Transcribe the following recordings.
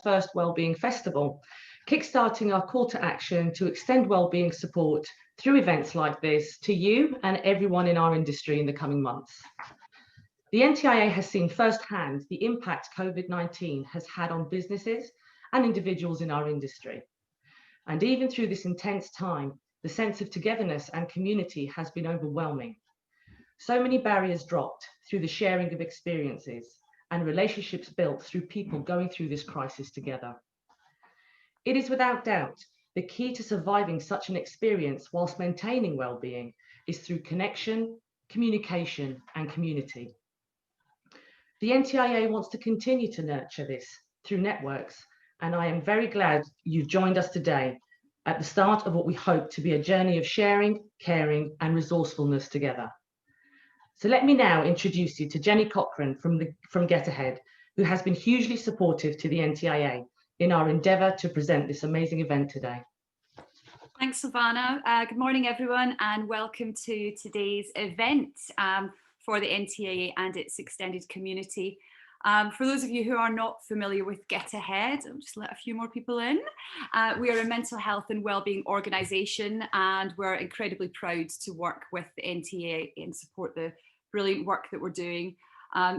first Wellbeing Festival, kickstarting our call to action to extend wellbeing support through events like this to you and everyone in our industry in the coming months. The NTIA has seen firsthand the impact COVID-19 has had on businesses and individuals in our industry. And even through this intense time, the sense of togetherness and community has been overwhelming. So many barriers dropped through the sharing of experiences and relationships built through people going through this crisis together. It is without doubt the key to surviving such an experience whilst maintaining well-being is through connection, communication, and community. The NTIA wants to continue to nurture this through networks, and I am very glad you've joined us today at the start of what we hope to be a journey of sharing, caring, and resourcefulness together. So let me now introduce you to Jenny Cochran from Get Ahead, who has been hugely supportive to the NTIA in our endeavour to present this amazing event today. Thanks, Savannah. Good morning, everyone, and welcome to today's event for the NTIA and its extended community. For those of you who are not familiar with Get Ahead, I'll just let a few more people in. We are a mental health and wellbeing organisation, and we're incredibly proud to work with the NTIA and support the brilliant work that we're doing.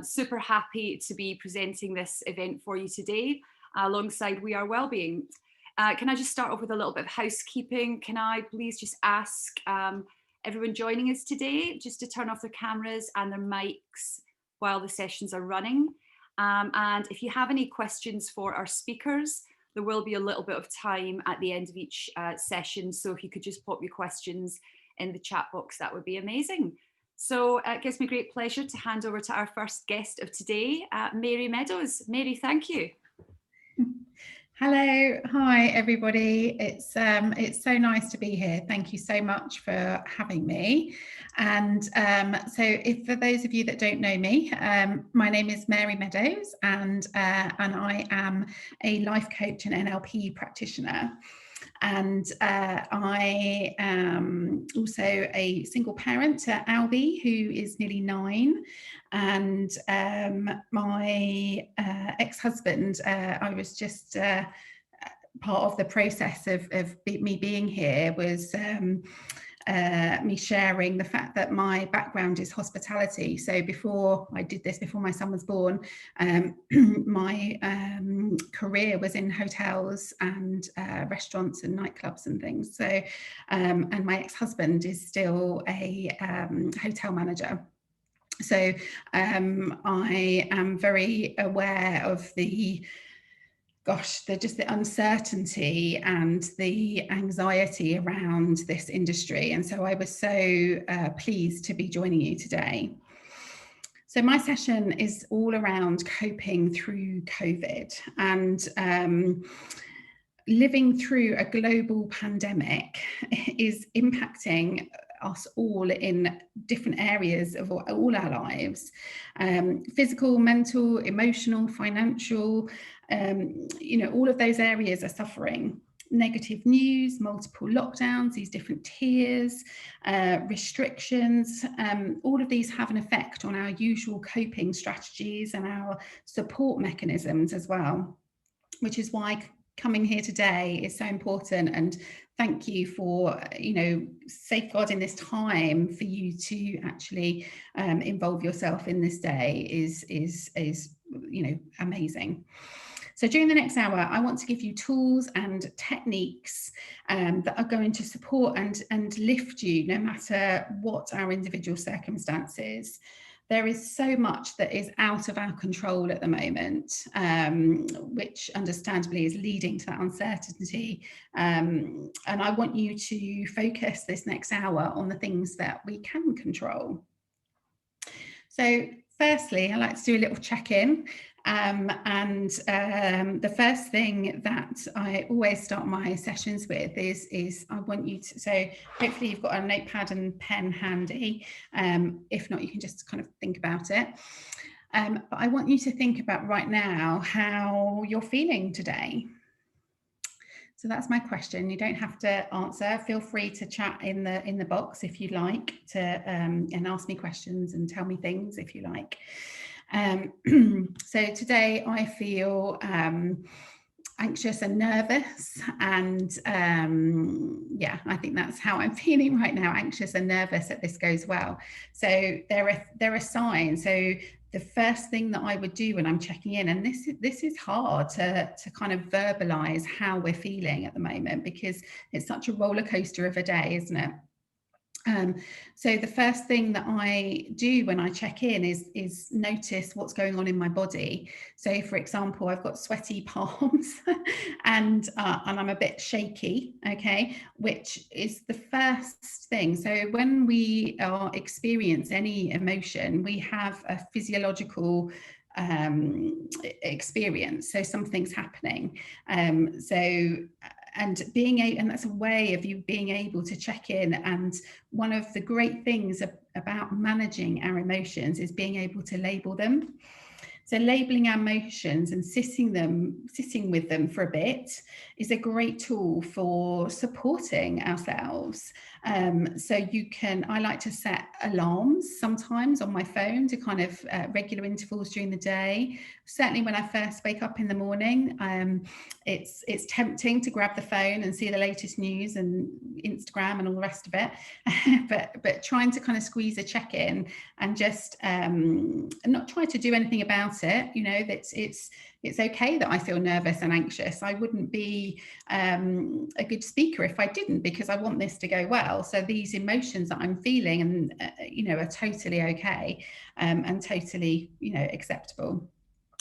Super happy to be presenting this event for you today alongside We Are Wellbeing. Can I just start off with a little bit of housekeeping? Can I please just ask everyone joining us today just to turn off their cameras and their mics while the sessions are running. And if you have any questions for our speakers, there will be a little bit of time at the end of each session. So if you could just pop your questions in the chat box, that would be amazing. So it gives me great pleasure to hand over to our first guest of today, Mary Meadows. Mary, thank you. Hello, hi everybody. It's so nice to be here. Thank you so much for having me. And so, if for those of you that don't know me, my name is Mary Meadows, and I am a life coach and NLP practitioner. And I am also a single parent to Albie, who is nearly 9. And my ex-husband, I was just part of the process of me being here was me sharing the fact that my background is hospitality. So before I did this, before my son was born, my career was in hotels and restaurants and nightclubs and things. So, and my ex-husband is still a hotel manager. So I am very aware of the uncertainty and the anxiety around this industry. And so I was so pleased to be joining you today. So my session is all around coping through COVID and living through a global pandemic is impacting us all in different areas of all our lives, physical, mental, emotional, financial, all of those areas are suffering. Negative news, multiple lockdowns, these different tiers, restrictions, all of these have an effect on our usual coping strategies and our support mechanisms as well, which is why coming here today is so important. And thank you for, safeguarding this time for you to actually involve yourself in this day is amazing. So during the next hour, I want to give you tools and techniques that are going to support and lift you no matter what our individual circumstances. There is so much that is out of our control at the moment, which understandably is leading to that uncertainty. And I want you to focus this next hour on the things that we can control. So firstly, I like to do a little check-in. The first thing that I always start my sessions with is I want you to, so hopefully you've got a notepad and pen handy. If not, you can just kind of think about it. But I want you to think about right now how you're feeling today. So that's my question. You don't have to answer. Feel free to chat in the box if you like to and ask me questions and tell me things if you like. So today I feel anxious and nervous, and yeah, I think that's how I'm feeling right now, anxious and nervous that this goes well. So there are signs. So the first thing that I would do when I'm checking in, and this is hard to kind of verbalize how we're feeling at the moment, because it's such a roller coaster of a day, isn't it? So the first thing that I do when I check in is notice what's going on in my body. So, for example, I've got sweaty palms and I'm a bit shaky, okay, which is the first thing. So when we experience any emotion, we have a physiological experience. So something's happening. And that's a way of you being able to check in. And one of the great things about managing our emotions is being able to label them. So labeling our emotions and sitting with them for a bit is a great tool for supporting ourselves. So I like to set alarms sometimes on my phone to kind of regular intervals during the day. Certainly when I first wake up in the morning, it's tempting to grab the phone and see the latest news and Instagram and all the rest of it. but trying to kind of squeeze a check in and just not try to do anything about it. You know, that it's okay that I feel nervous and anxious. I wouldn't be a good speaker if I didn't, because I want this to go well. So these emotions that I'm feeling and are totally okay and totally acceptable.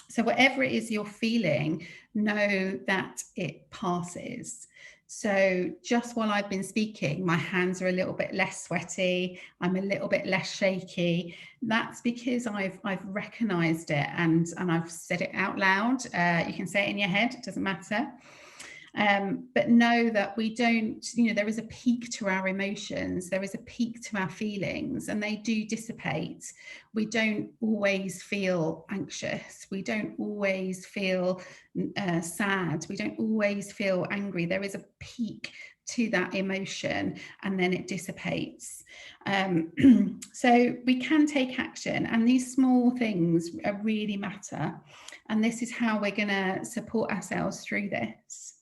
So whatever it is you're feeling, know that it passes. So just while I've been speaking, my hands are a little bit less sweaty, I'm a little bit less shaky. That's because I've recognized it and I've said it out loud. You can say it in your head, it doesn't matter. But know that we don't, there is a peak to our emotions, there is a peak to our feelings, and they do dissipate. We don't always feel anxious, we don't always feel sad, we don't always feel angry. There is a peak to that emotion and then it dissipates. So we can take action, and these small things really matter. And this is how we're going to support ourselves through this.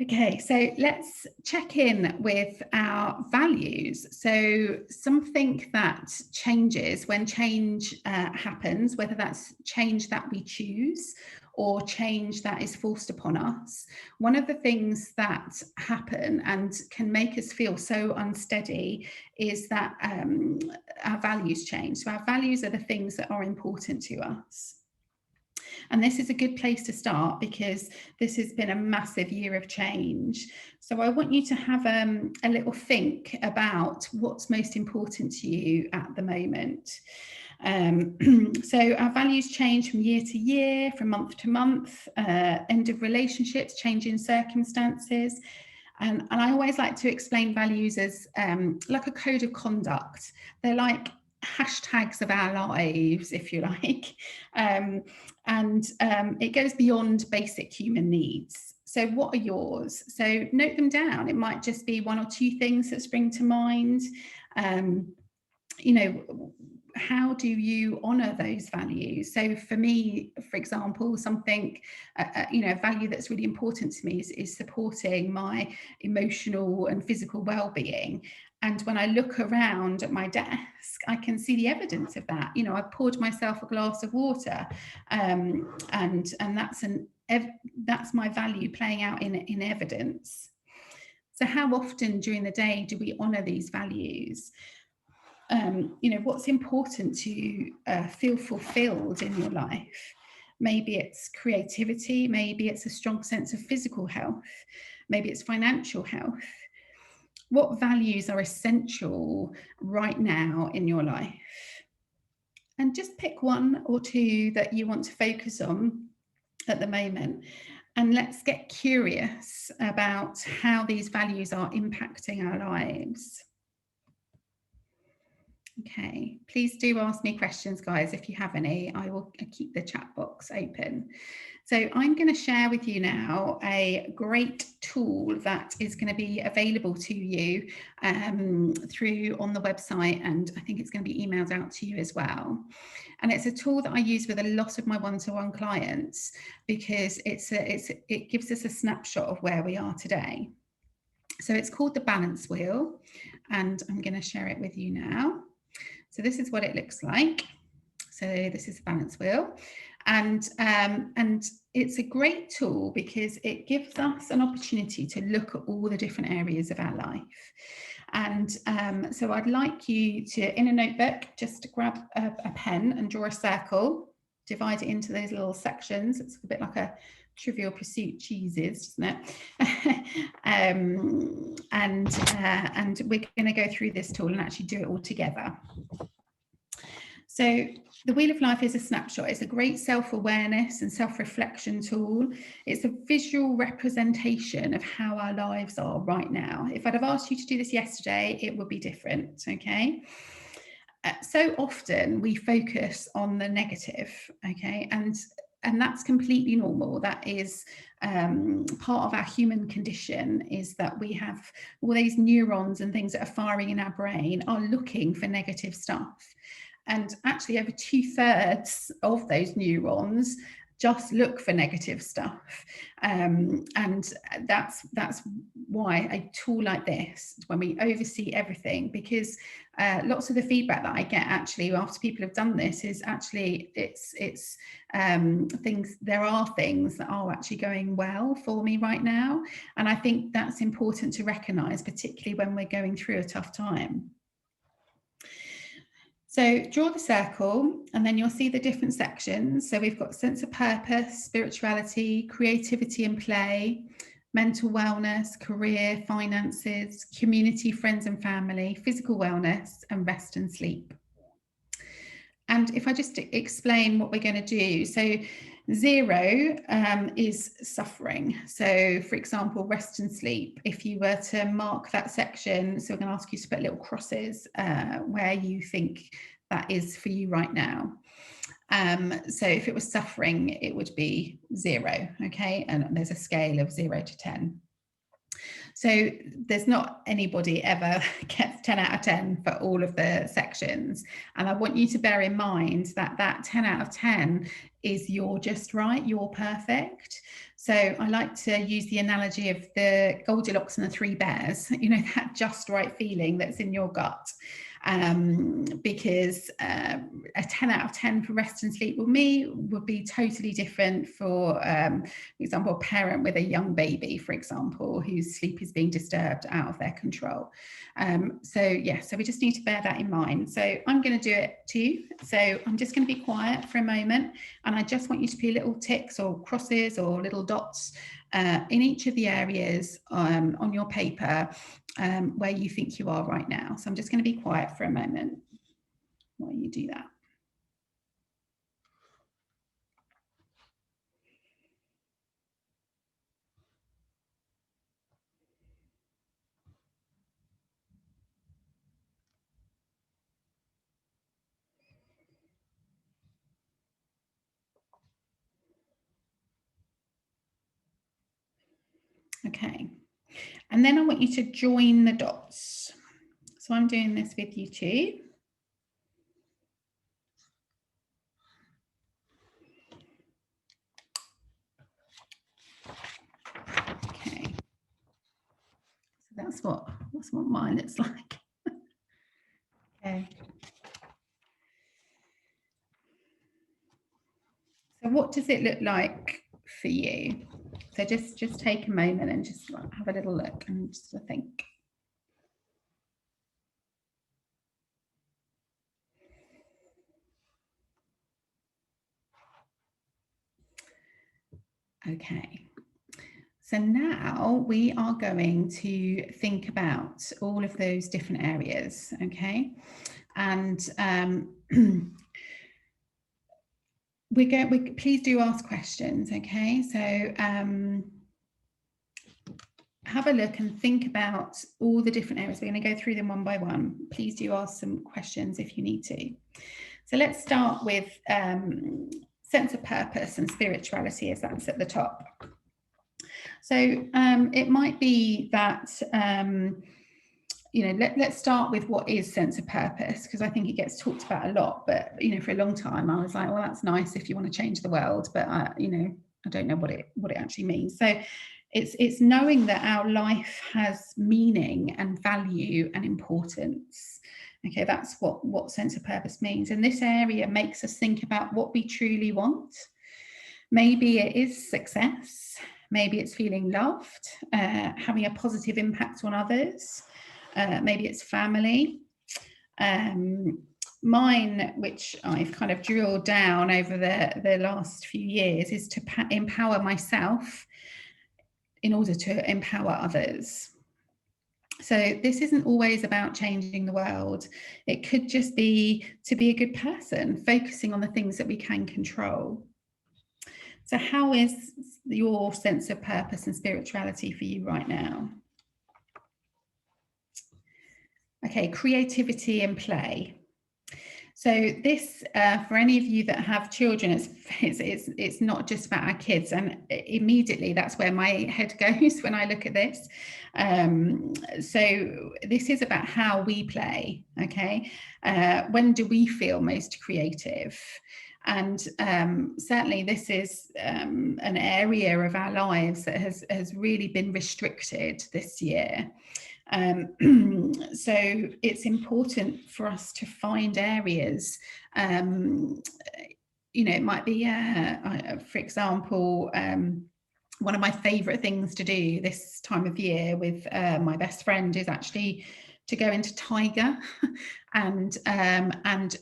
Okay, so let's check in with our values. So something that changes when change happens, whether that's change that we choose or change that is forced upon us. One of the things that happen and can make us feel so unsteady is that our values change. So our values are the things that are important to us. And this is a good place to start because this has been a massive year of change. So I want you to have a little think about what's most important to you at the moment. So our values change from year to year, from month to month, end of relationships, change in circumstances. And I always like to explain values as like a code of conduct. They're like hashtags of our lives, if you like. It goes beyond basic human needs. So what are yours? So note them down. It might just be one or two things that spring to mind. How do you honor those values? So for me, for example, something, a value that's really important to me is supporting my emotional and physical well-being. And when I look around at my desk, I can see the evidence of that. I've poured myself a glass of water, and that's my value playing out in evidence. So how often during the day do we honor these values? What's important to feel fulfilled in your life? Maybe it's creativity, maybe it's a strong sense of physical health, maybe it's financial health. What values are essential right now in your life? And just pick one or two that you want to focus on at the moment. And let's get curious about how these values are impacting our lives. Okay, please do ask me questions, guys, if you have any. I will keep the chat box open. So I'm going to share with you now a great tool that is going to be available to you through on the website, and I think it's going to be emailed out to you as well. And it's a tool that I use with a lot of my one-to-one clients because it gives us a snapshot of where we are today. So it's called the balance wheel, and I'm going to share it with you now. So this is what it looks like. So this is the balance wheel, and it's a great tool because it gives us an opportunity to look at all the different areas of our life. And so I'd like you to, in a notebook, just grab a pen and draw a circle, divide it into those little sections. It's a bit like a Trivial Pursuit cheeses, doesn't it? And we're going to go through this tool and actually do it all together. So the Wheel of Life is a snapshot. It's a great self-awareness and self-reflection tool. It's a visual representation of how our lives are right now. If I'd have asked you to do this yesterday, it would be different, okay? So often we focus on the negative, okay? And that's completely normal. That is part of our human condition, is that we have all these neurons and things that are firing in our brain are looking for negative stuff. And actually over 2/3 of those neurons just look for negative stuff. And that's why a tool like this, when we oversee everything, because lots of the feedback that I get actually after people have done this is actually it's things, there are things that are actually going well for me right now. And I think that's important to recognize, particularly when we're going through a tough time. So draw the circle and then you'll see the different sections. So we've got sense of purpose, spirituality, creativity and play, mental wellness, career, finances, community, friends and family, physical wellness, and rest and sleep. And if I just explain what we're going to do. So 0 is suffering. So for example, rest and sleep, if you were to mark that section, so we're going to ask you to put little crosses where you think that is for you right now. So if it was suffering, it would be 0, okay? And there's a scale of 0 to 10. So there's not anybody ever gets 10 out of 10 for all of the sections. And I want you to bear in mind that that 10 out of 10 is you're just right, you're perfect. So I like to use the analogy of the Goldilocks and the 3 bears, you know, that just right feeling that's in your gut. Because a 10 out of 10 for rest and sleep with me would be totally different for example, a parent with a young baby, for example, whose sleep is being disturbed out of their control. So we just need to bear that in mind. So I'm going to do it too. So I'm just going to be quiet for a moment, and I just want you to put little ticks or crosses or little dots in each of the areas on your paper where you think you are right now. So I'm just going to be quiet for a moment while you do that. Okay, and then I want you to join the dots. So I'm doing this with you too. Okay, so that's what mine looks like. Okay. So what does it look like for you? So just take a moment and just have a little look and just think. Okay, so now we are going to think about all of those different areas, okay? And please do ask questions, okay? So have a look and think about all the different areas. We're going to go through them one by one. Please do ask some questions if you need to. So let's start with sense of purpose and spirituality, as that's at the top. So it might be that, let's start with what is sense of purpose, because I think it gets talked about a lot, but, for a long time I was like, well, that's nice if you want to change the world, but, I don't know what it actually means. So it's knowing that our life has meaning and value and importance. Okay, that's what sense of purpose means. And this area makes us think about what we truly want. Maybe it is success. Maybe it's feeling loved, having a positive impact on others. Maybe it's family. Mine, which I've kind of drilled down over the last few years, is to empower myself in order to empower others. So this isn't always about changing the world. It could just be to be a good person, focusing on the things that we can control. So how is your sense of purpose and spirituality for you right now? Okay, creativity and play. So this, for any of you that have children, it's not just about our kids, and immediately that's where my head goes when I look at this. So this is about how we play. Okay, when do we feel most creative? And certainly this is an area of our lives that has really been restricted this year. So it's important for us to find areas, it might be, for example, one of my favourite things to do this time of year with my best friend is actually to go into Tiger and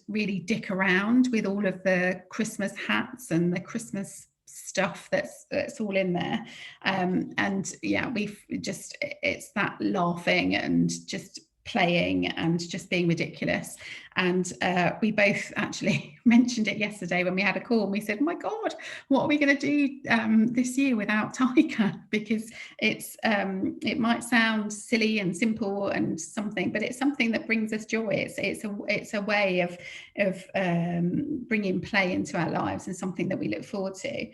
really dick around with all of the Christmas hats and the Christmas stuff that's all in there, and yeah, it's that laughing and just playing and just being ridiculous. And we both actually mentioned it yesterday when we had a call, and we said, oh my God, what are we going to do this year without Tiger? Because it might sound silly and simple and something, but it's something that brings us joy. It's a way of bringing play into our lives, and something that we look forward to.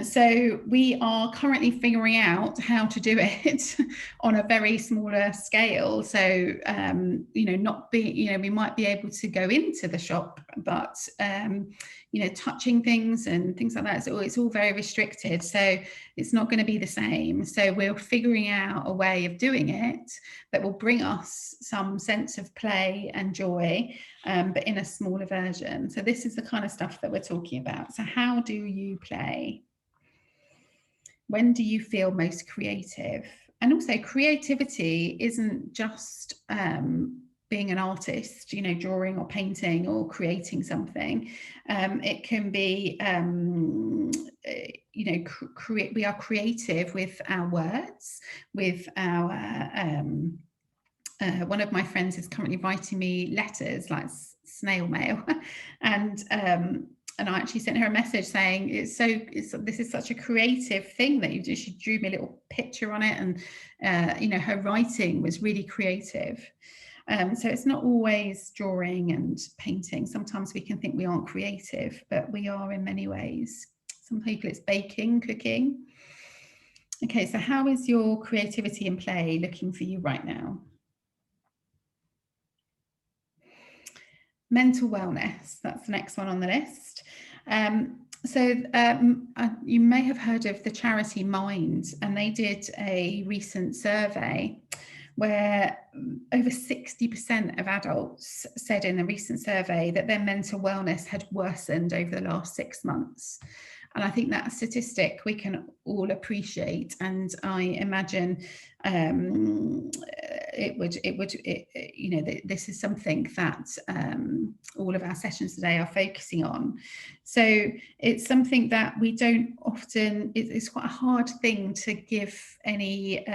So we are currently figuring out how to do it on a very smaller scale. So, we might be able to go into the shop, but, touching things and things like that, it's all very restricted. So it's not going to be the same. So we're figuring out a way of doing it that will bring us some sense of play and joy, but in a smaller version. So this is the kind of stuff that we're talking about. So how do you play? When do you feel most creative? And also, creativity isn't just being an artist, drawing or painting or creating something. It can be, we are creative with our words, with our, one of my friends is currently writing me letters, like snail mail, and I actually sent her a message saying, this is such a creative thing that you do. She drew me a little picture on it, and her writing was really creative. So it's not always drawing and painting. Sometimes we can think we aren't creative, but we are in many ways. Some people it's baking, cooking. Okay, so how is your creativity and play looking for you right now? Mental wellness, that's the next one on the list. You may have heard of the charity Mind, and they did a recent survey where over 60% of adults said in a recent survey that their mental wellness had worsened over the last 6 months. And I think that statistic we can all appreciate, and I imagine this is something that all of our sessions today are focusing on. So it's something that we don't often, it's quite a hard thing to give any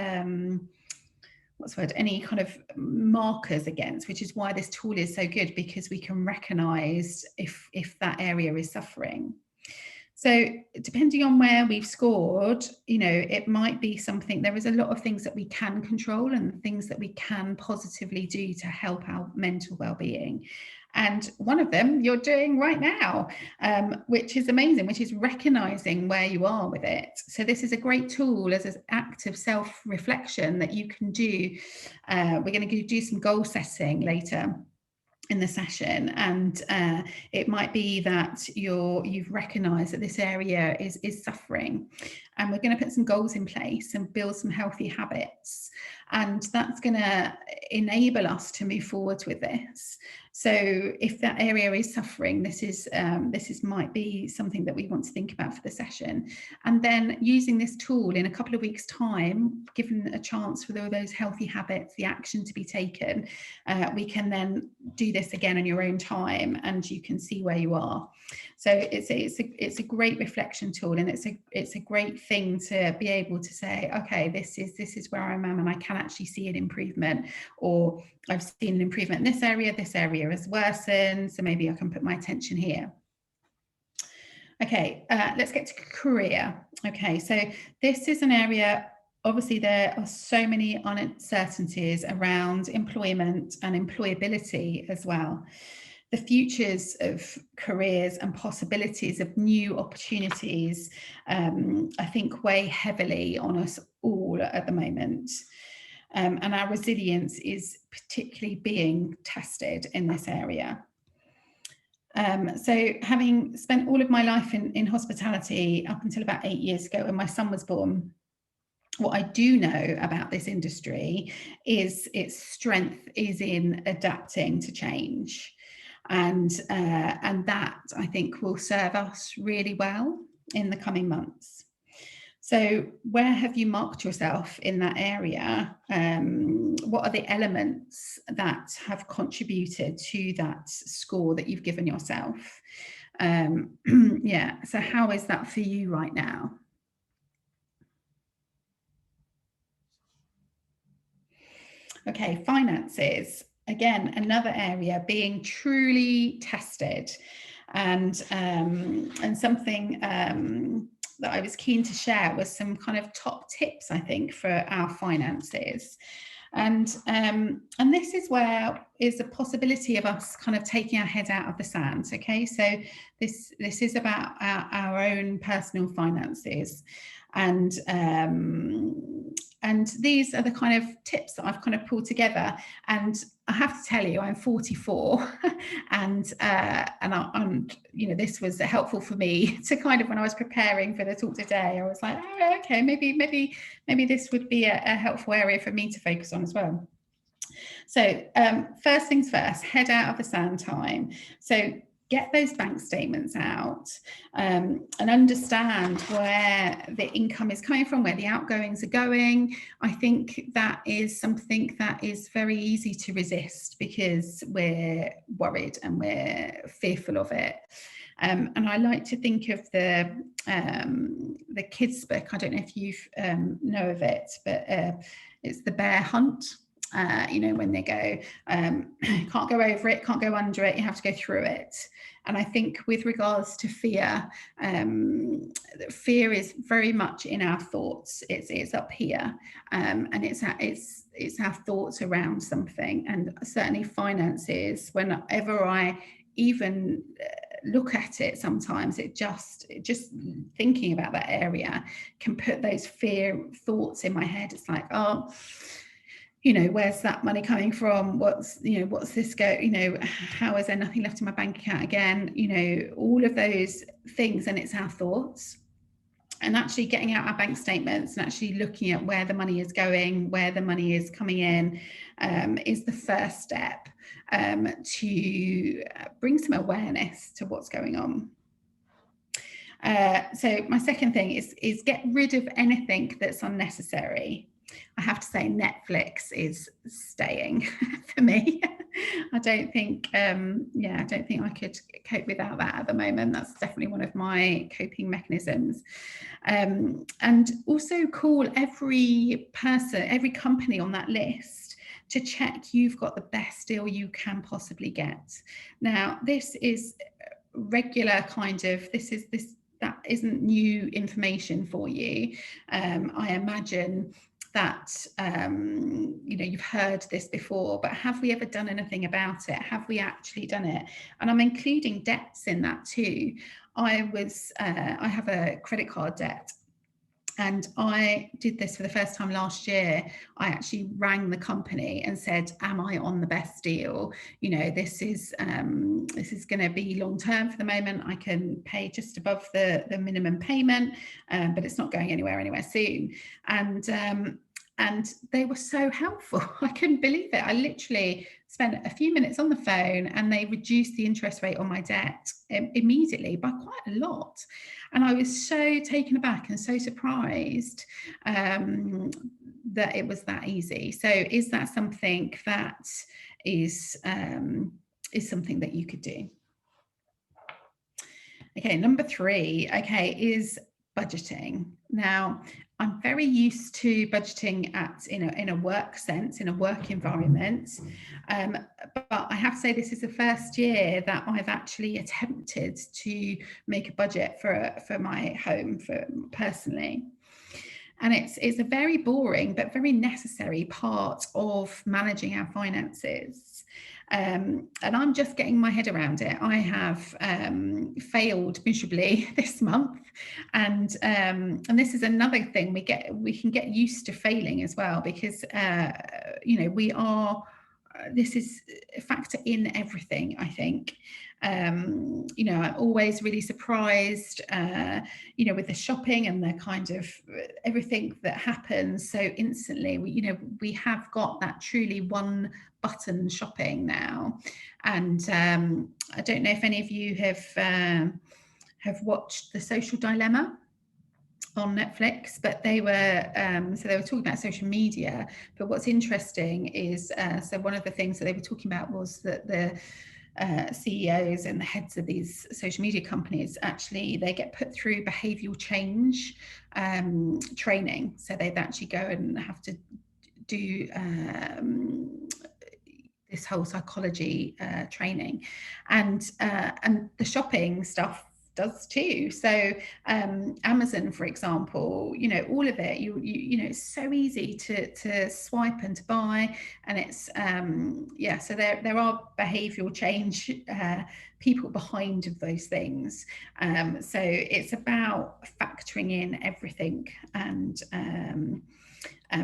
any kind of markers against, which is why this tool is so good, because we can recognize if that area is suffering. So depending on where we've scored, it might be something, there is a lot of things that we can control and things that we can positively do to help our mental well-being. And one of them you're doing right now, which is amazing, which is recognizing where you are with it. So this is a great tool as an act of self-reflection that you can do. We're going to do some goal setting later in the session, and it might be that you've recognized that this area is suffering, and we're going to put some goals in place and build some healthy habits, and that's going to enable us to move forward with this. So if that area is suffering, this might be something that we want to think about for the session. And then using this tool in a couple of weeks' time, given a chance for all those healthy habits, the action to be taken, we can then do this again on your own time, and you can see where you are. So it's a great reflection tool, and it's a great thing to be able to say, okay, this is where I am, and I can actually see an improvement, or I've seen an improvement in this area has worsened, so maybe I can put my attention here. Okay, let's get to career. Okay, so this is an area, obviously there are so many uncertainties around employment and employability as well. The futures of careers and possibilities of new opportunities, I think, weigh heavily on us all at the moment. And our resilience is particularly being tested in this area. So having spent all of my life in hospitality up until about 8 years ago when my son was born, what I do know about this industry is its strength is in adapting to change. And that, I think, will serve us really well in the coming months. So where have you marked yourself in that area? What are the elements that have contributed to that score that you've given yourself? Yeah, so how is that for you right now? Okay, finances. Again, another area being truly tested, and something that I was keen to share was some kind of top tips, I think, for our finances. And this is where is a possibility of us kind of taking our head out of the sand. Okay, so this is about our own personal finances, and these are the kind of tips that I've kind of pulled together. And I have to tell you, I'm 44, and I'm, you know, this was helpful for me to kind of, when I was preparing for the talk today, I was like, oh, okay, maybe this would be a helpful area for me to focus on as well. So first things first, head out of the sand time. So get those bank statements out, and understand where the income is coming from, where the outgoings are going. I think that is something that is very easy to resist because we're worried and we're fearful of it. And I like to think of the kids' book. I don't know if you know of it, but it's The Bear Hunt. You know, when they go, can't go over it, can't go under it, you have to go through it. And I think with regards to fear, fear is very much in our thoughts. It's up here, and it's our thoughts around something. And certainly finances, whenever I even look at it, sometimes it just thinking about that area can put those fear thoughts in my head. It's like, oh, you know, where's that money coming from? What's this go? You know, how is there nothing left in my bank account again? You know, all of those things, and it's our thoughts. And actually getting out our bank statements and actually looking at where the money is going, where the money is coming in, is the first step to bring some awareness to what's going on. So my second thing is get rid of anything that's unnecessary. I have to say Netflix is staying for me. I don't think I could cope without that at the moment. That's definitely one of my coping mechanisms. And also call every person, every company on that list to check you've got the best deal you can possibly get. Now, this is regular kind of, that isn't new information for you. I imagine that, you know, you've heard this before, but have we ever done anything about it? Have we actually done it? And I'm including debts in that too. I have a credit card debt. And I did this for the first time last year. I actually rang the company and said, am I on the best deal? You know, this is going to be long term for the moment. I can pay just above the minimum payment, but it's not going anywhere soon. And they were so helpful. I couldn't believe it. I literally spent a few minutes on the phone and they reduced the interest rate on my debt immediately by quite a lot. And I was so taken aback and so surprised that it was that easy. So is that something that is something that you could do? Okay, number 3, is budgeting. Now, I'm very used to budgeting in a work sense, in a work environment, but I have to say this is the first year that I've actually attempted to make a budget for my home, personally. And it's a very boring but very necessary part of managing our finances. And I'm just getting my head around it. I have failed miserably this month, and this is another thing we can get used to failing as well, because you know, this is a factor in everything, I think. You know, I'm always really surprised, you know, with the shopping and the kind of everything that happens so instantly. We have got that truly one button shopping now. And I don't know if any of you have watched The Social Dilemma on Netflix, but they were talking about social media. But what's interesting is so one of the things that they were talking about was that the CEOs and the heads of these social media companies, actually they get put through behavioural change training. So they'd actually go and have to do this whole psychology training, and the shopping stuff does too. So Amazon, for example, you know, all of it, you know, it's so easy to swipe and to buy, and it's yeah, so there are behavioral change people behind of those things. So it's about factoring in everything and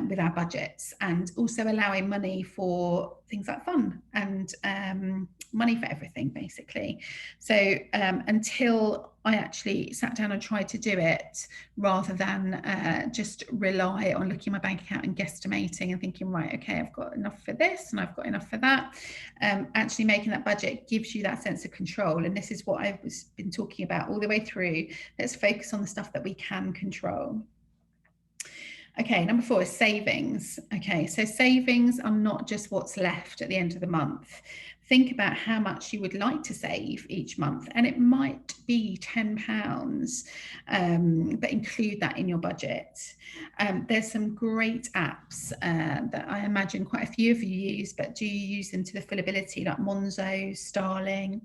with our budgets, and also allowing money for things like fun and money for everything, basically. So until I actually sat down and tried to do it, rather than just rely on looking at my bank account and guesstimating and thinking, right, okay, I've got enough for this and I've got enough for that. Actually making that budget gives you that sense of control. And this is what I've been talking about all the way through. Let's focus on the stuff that we can control. Okay, number 4 is savings. Okay, so savings are not just what's left at the end of the month. Think about how much you would like to save each month, and it might be £10, but include that in your budget. There's some great apps that I imagine quite a few of you use, but do you use them to the full ability, like Monzo, Starling?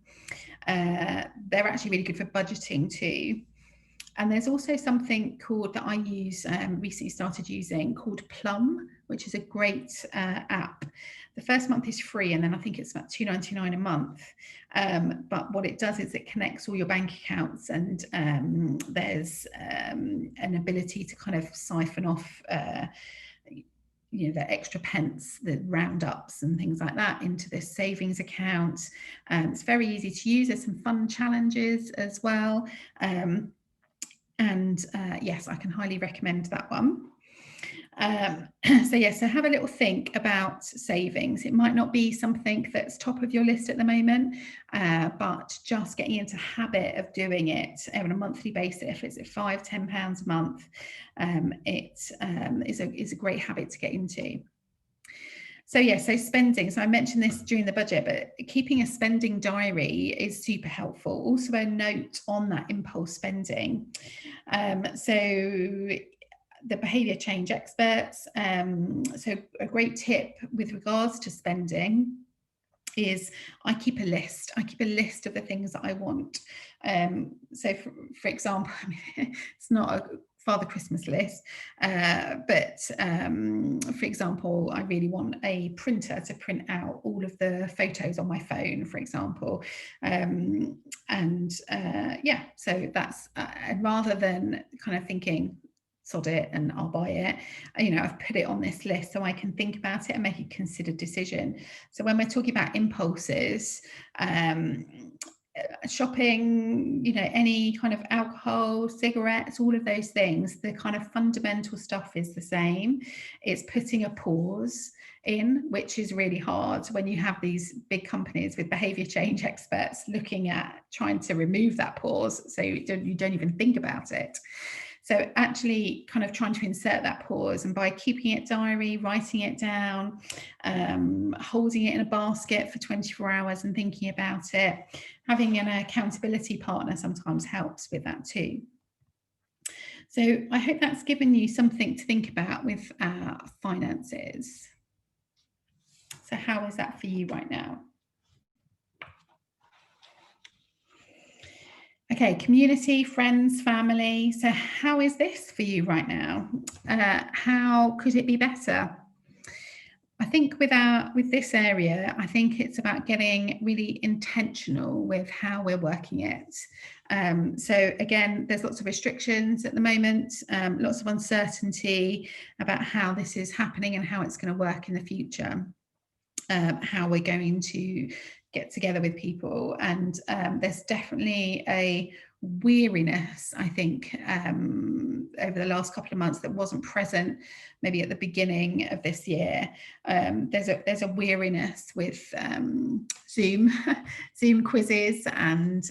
They're actually really good for budgeting too. And there's also something called that I use, recently started using, called Plum, which is a great app. The first month is free, and then I think it's about $2.99 a month. But what it does is it connects all your bank accounts, and there's an ability to kind of siphon off you know, the extra pence, the roundups and things like that into this savings account. It's very easy to use. There's some fun challenges as well. And yes, I can highly recommend that one. So have a little think about savings. It might not be something that's top of your list at the moment, but just getting into habit of doing it on a monthly basis, if it's at £5–10 a month, it is a great habit to get into. So so spending. So I mentioned this during the budget, but keeping a spending diary is super helpful. Also a note on that impulse spending. So the behaviour change experts. So a great tip with regards to spending is I keep a list. I keep a list of the things that I want. So for example, it's not a Father Christmas list, but for example, I really want a printer to print out all of the photos on my phone, for example, yeah, so that's rather than kind of thinking sod it and I'll buy it, I've put it on this list so I can think about it and make a considered decision. So when we're talking about impulses, shopping, any kind of alcohol, cigarettes, all of those things, the kind of fundamental stuff is the same. It's putting a pause in, which is really hard when you have these big companies with behavior change experts looking at trying to remove that pause so you don't even think about it. So actually kind of trying to insert that pause, and by keeping it diary, writing it down, holding it in a basket for 24 hours and thinking about it, having an accountability partner sometimes helps with that too. So I hope that's given you something to think about with finances. So how is that for you right now? Okay, community, friends, family. So how is this for you right now? How could it be better? I think with this area, I think it's about getting really intentional with how we're working it. So again, there's lots of restrictions at the moment, lots of uncertainty about how this is happening and how it's going to work in the future, how we're going to get together with people. And there's definitely a weariness, I think, over the last couple of months that wasn't present maybe at the beginning of this year. There's a weariness with Zoom quizzes and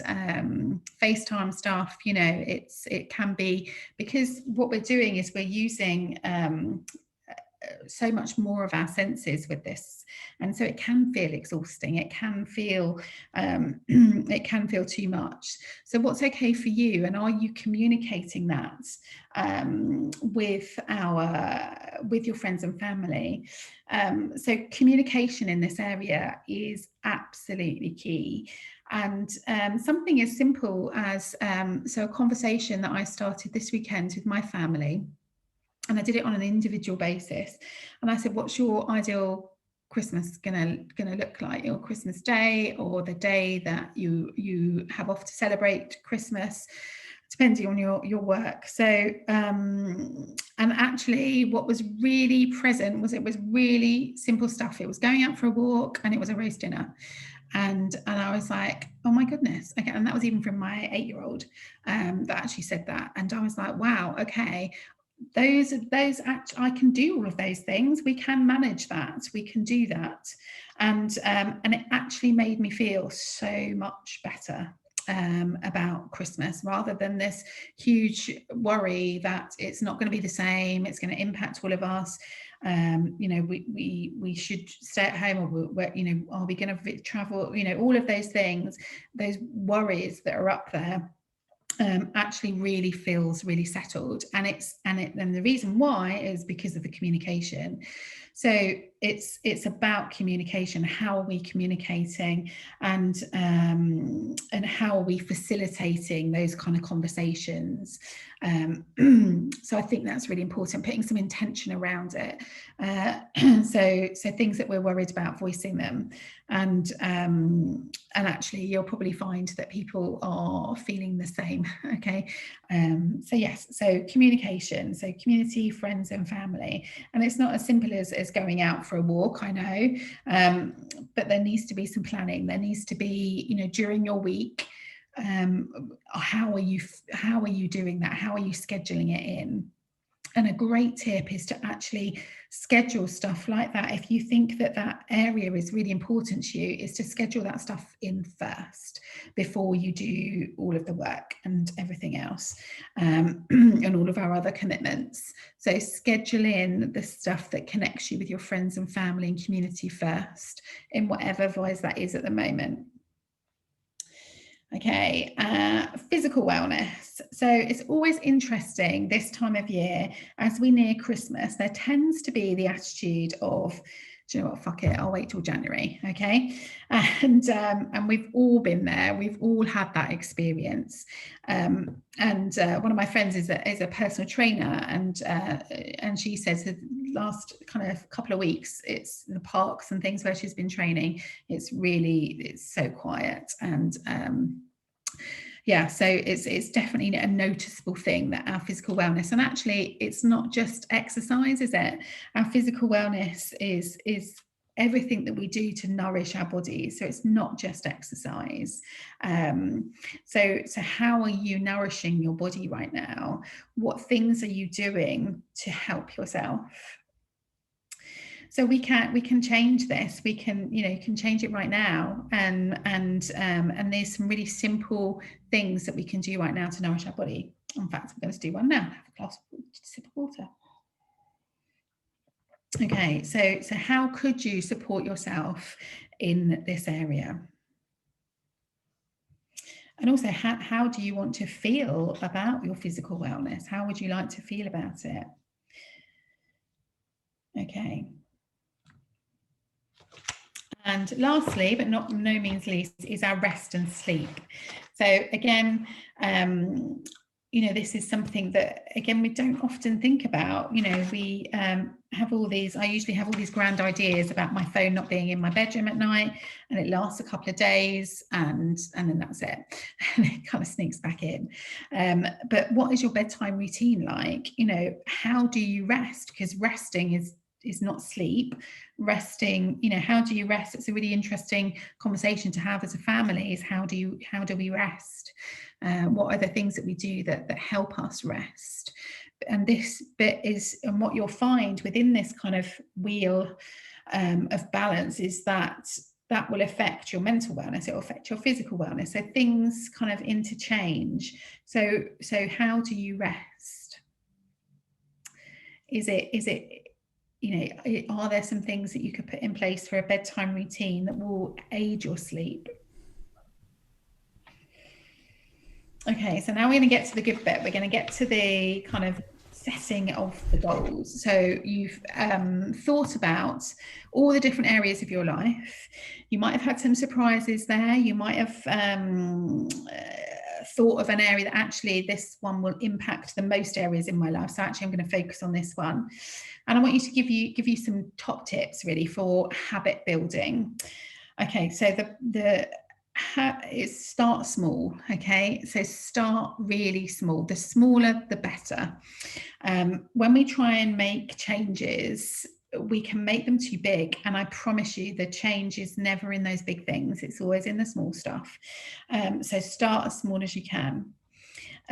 FaceTime stuff. It can be because what we're doing is we're using so much more of our senses with this, and so it can feel exhausting, it can feel too much. So what's okay for you, and are you communicating that with your friends and family? So communication in this area is absolutely key. And something as simple as so a conversation that I started this weekend with my family, and I did it on an individual basis. And I said, what's your ideal Christmas gonna look like? Your Christmas day, or the day that you have off to celebrate Christmas, depending on your work. So and actually what was really present was, it was really simple stuff. It was going out for a walk and it was a roast dinner. And I was like, oh my goodness. Okay. And that was even from my 8-year-old that actually said that. And I was like, wow, okay. Those I can do all of those things. We can manage that. We can do that. And it actually made me feel so much better about Christmas, rather than this huge worry that it's not going to be the same, it's going to impact all of us. We should stay at home, or are we going to travel? All of those things, those worries that are up there. Actually really feels really settled, and the reason why is because of the communication. So it's about communication. How are we communicating, and how are we facilitating those kind of conversations? So I think that's really important, putting some intention around it. So things that we're worried about, voicing them, and actually you'll probably find that people are feeling the same. Okay, so yes, so communication, so community, friends and family. And it's not as simple as going out for a walk, I know, but there needs to be some planning. There needs to be, during your week, how are you doing that? How are you scheduling it in? And a great tip is to actually schedule stuff like that. If you think that area is really important to you, is to schedule that stuff in first before you do all of the work and everything else, and all of our other commitments. So schedule in the stuff that connects you with your friends and family and community first, in whatever voice that is at the moment. Okay, physical wellness. So it's always interesting this time of year, as we near Christmas, there tends to be the attitude of do you know what, fuck it, I'll wait till January. Okay. And we've all been there. We've all had that experience. And one of my friends is a personal trainer, and she says the last kind of couple of weeks, it's the parks and things where she's been training, it's so quiet. And yeah, so it's definitely a noticeable thing that our physical wellness, and actually it's not just exercise, is it? Our physical wellness is everything that we do to nourish our bodies. So it's not just exercise. So how are you nourishing your body right now? What things are you doing to help yourself? So we can change this. We can, you can change it right now. And there's some really simple things that we can do right now to nourish our body. In fact, I'm going to do one now. Have a glass of sip of water. Okay, so how could you support yourself in this area? And also, how do you want to feel about your physical wellness? How would you like to feel about it? Okay. And lastly, but no means least, is our rest and sleep. So again, this is something that, again, we don't often think about. We have all these, I usually have all these grand ideas about my phone not being in my bedroom at night, and it lasts a couple of days, and then that's it. And it kind of sneaks back in. But what is your bedtime routine like? How do you rest? Because resting is not sleep. Resting, how do you rest? It's a really interesting conversation to have as a family, is how do we rest? What are the things that we do that help us rest? And this bit is, and what you'll find within this kind of wheel of balance, is that will affect your mental wellness, it will affect your physical wellness. So things kind of interchange. So how do you rest? Is it are there some things that you could put in place for a bedtime routine that will aid your sleep? Okay, so now we're going to get to the good bit. We're going to get to the kind of setting of the goals. So you've thought about all the different areas of your life. You might have had some surprises there. You might have thought of an area that actually this one will impact the most areas in my life. So actually I'm going to focus on this one. And I want you to give you some top tips really for habit building. Okay, so start small. Okay, so start really small. The smaller, the better. When we try and make changes, we can make them too big, and I promise you the change is never in those big things. It's always in the small stuff. So start as small as you can.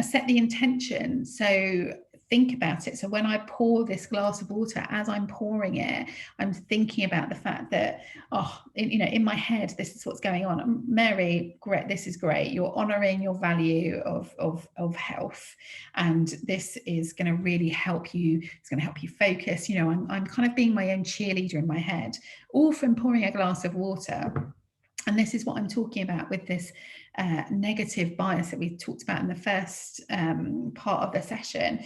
Set the intention. So think about it. So when I pour this glass of water, as I'm pouring it, I'm thinking about the fact that, in my head, this is what's going on. Mary, great, this is great. You're honouring your value of health, and this is going to really help you. It's going to help you focus. I'm kind of being my own cheerleader in my head, all from pouring a glass of water. And this is what I'm talking about with this negative bias that we talked about in the first part of the session.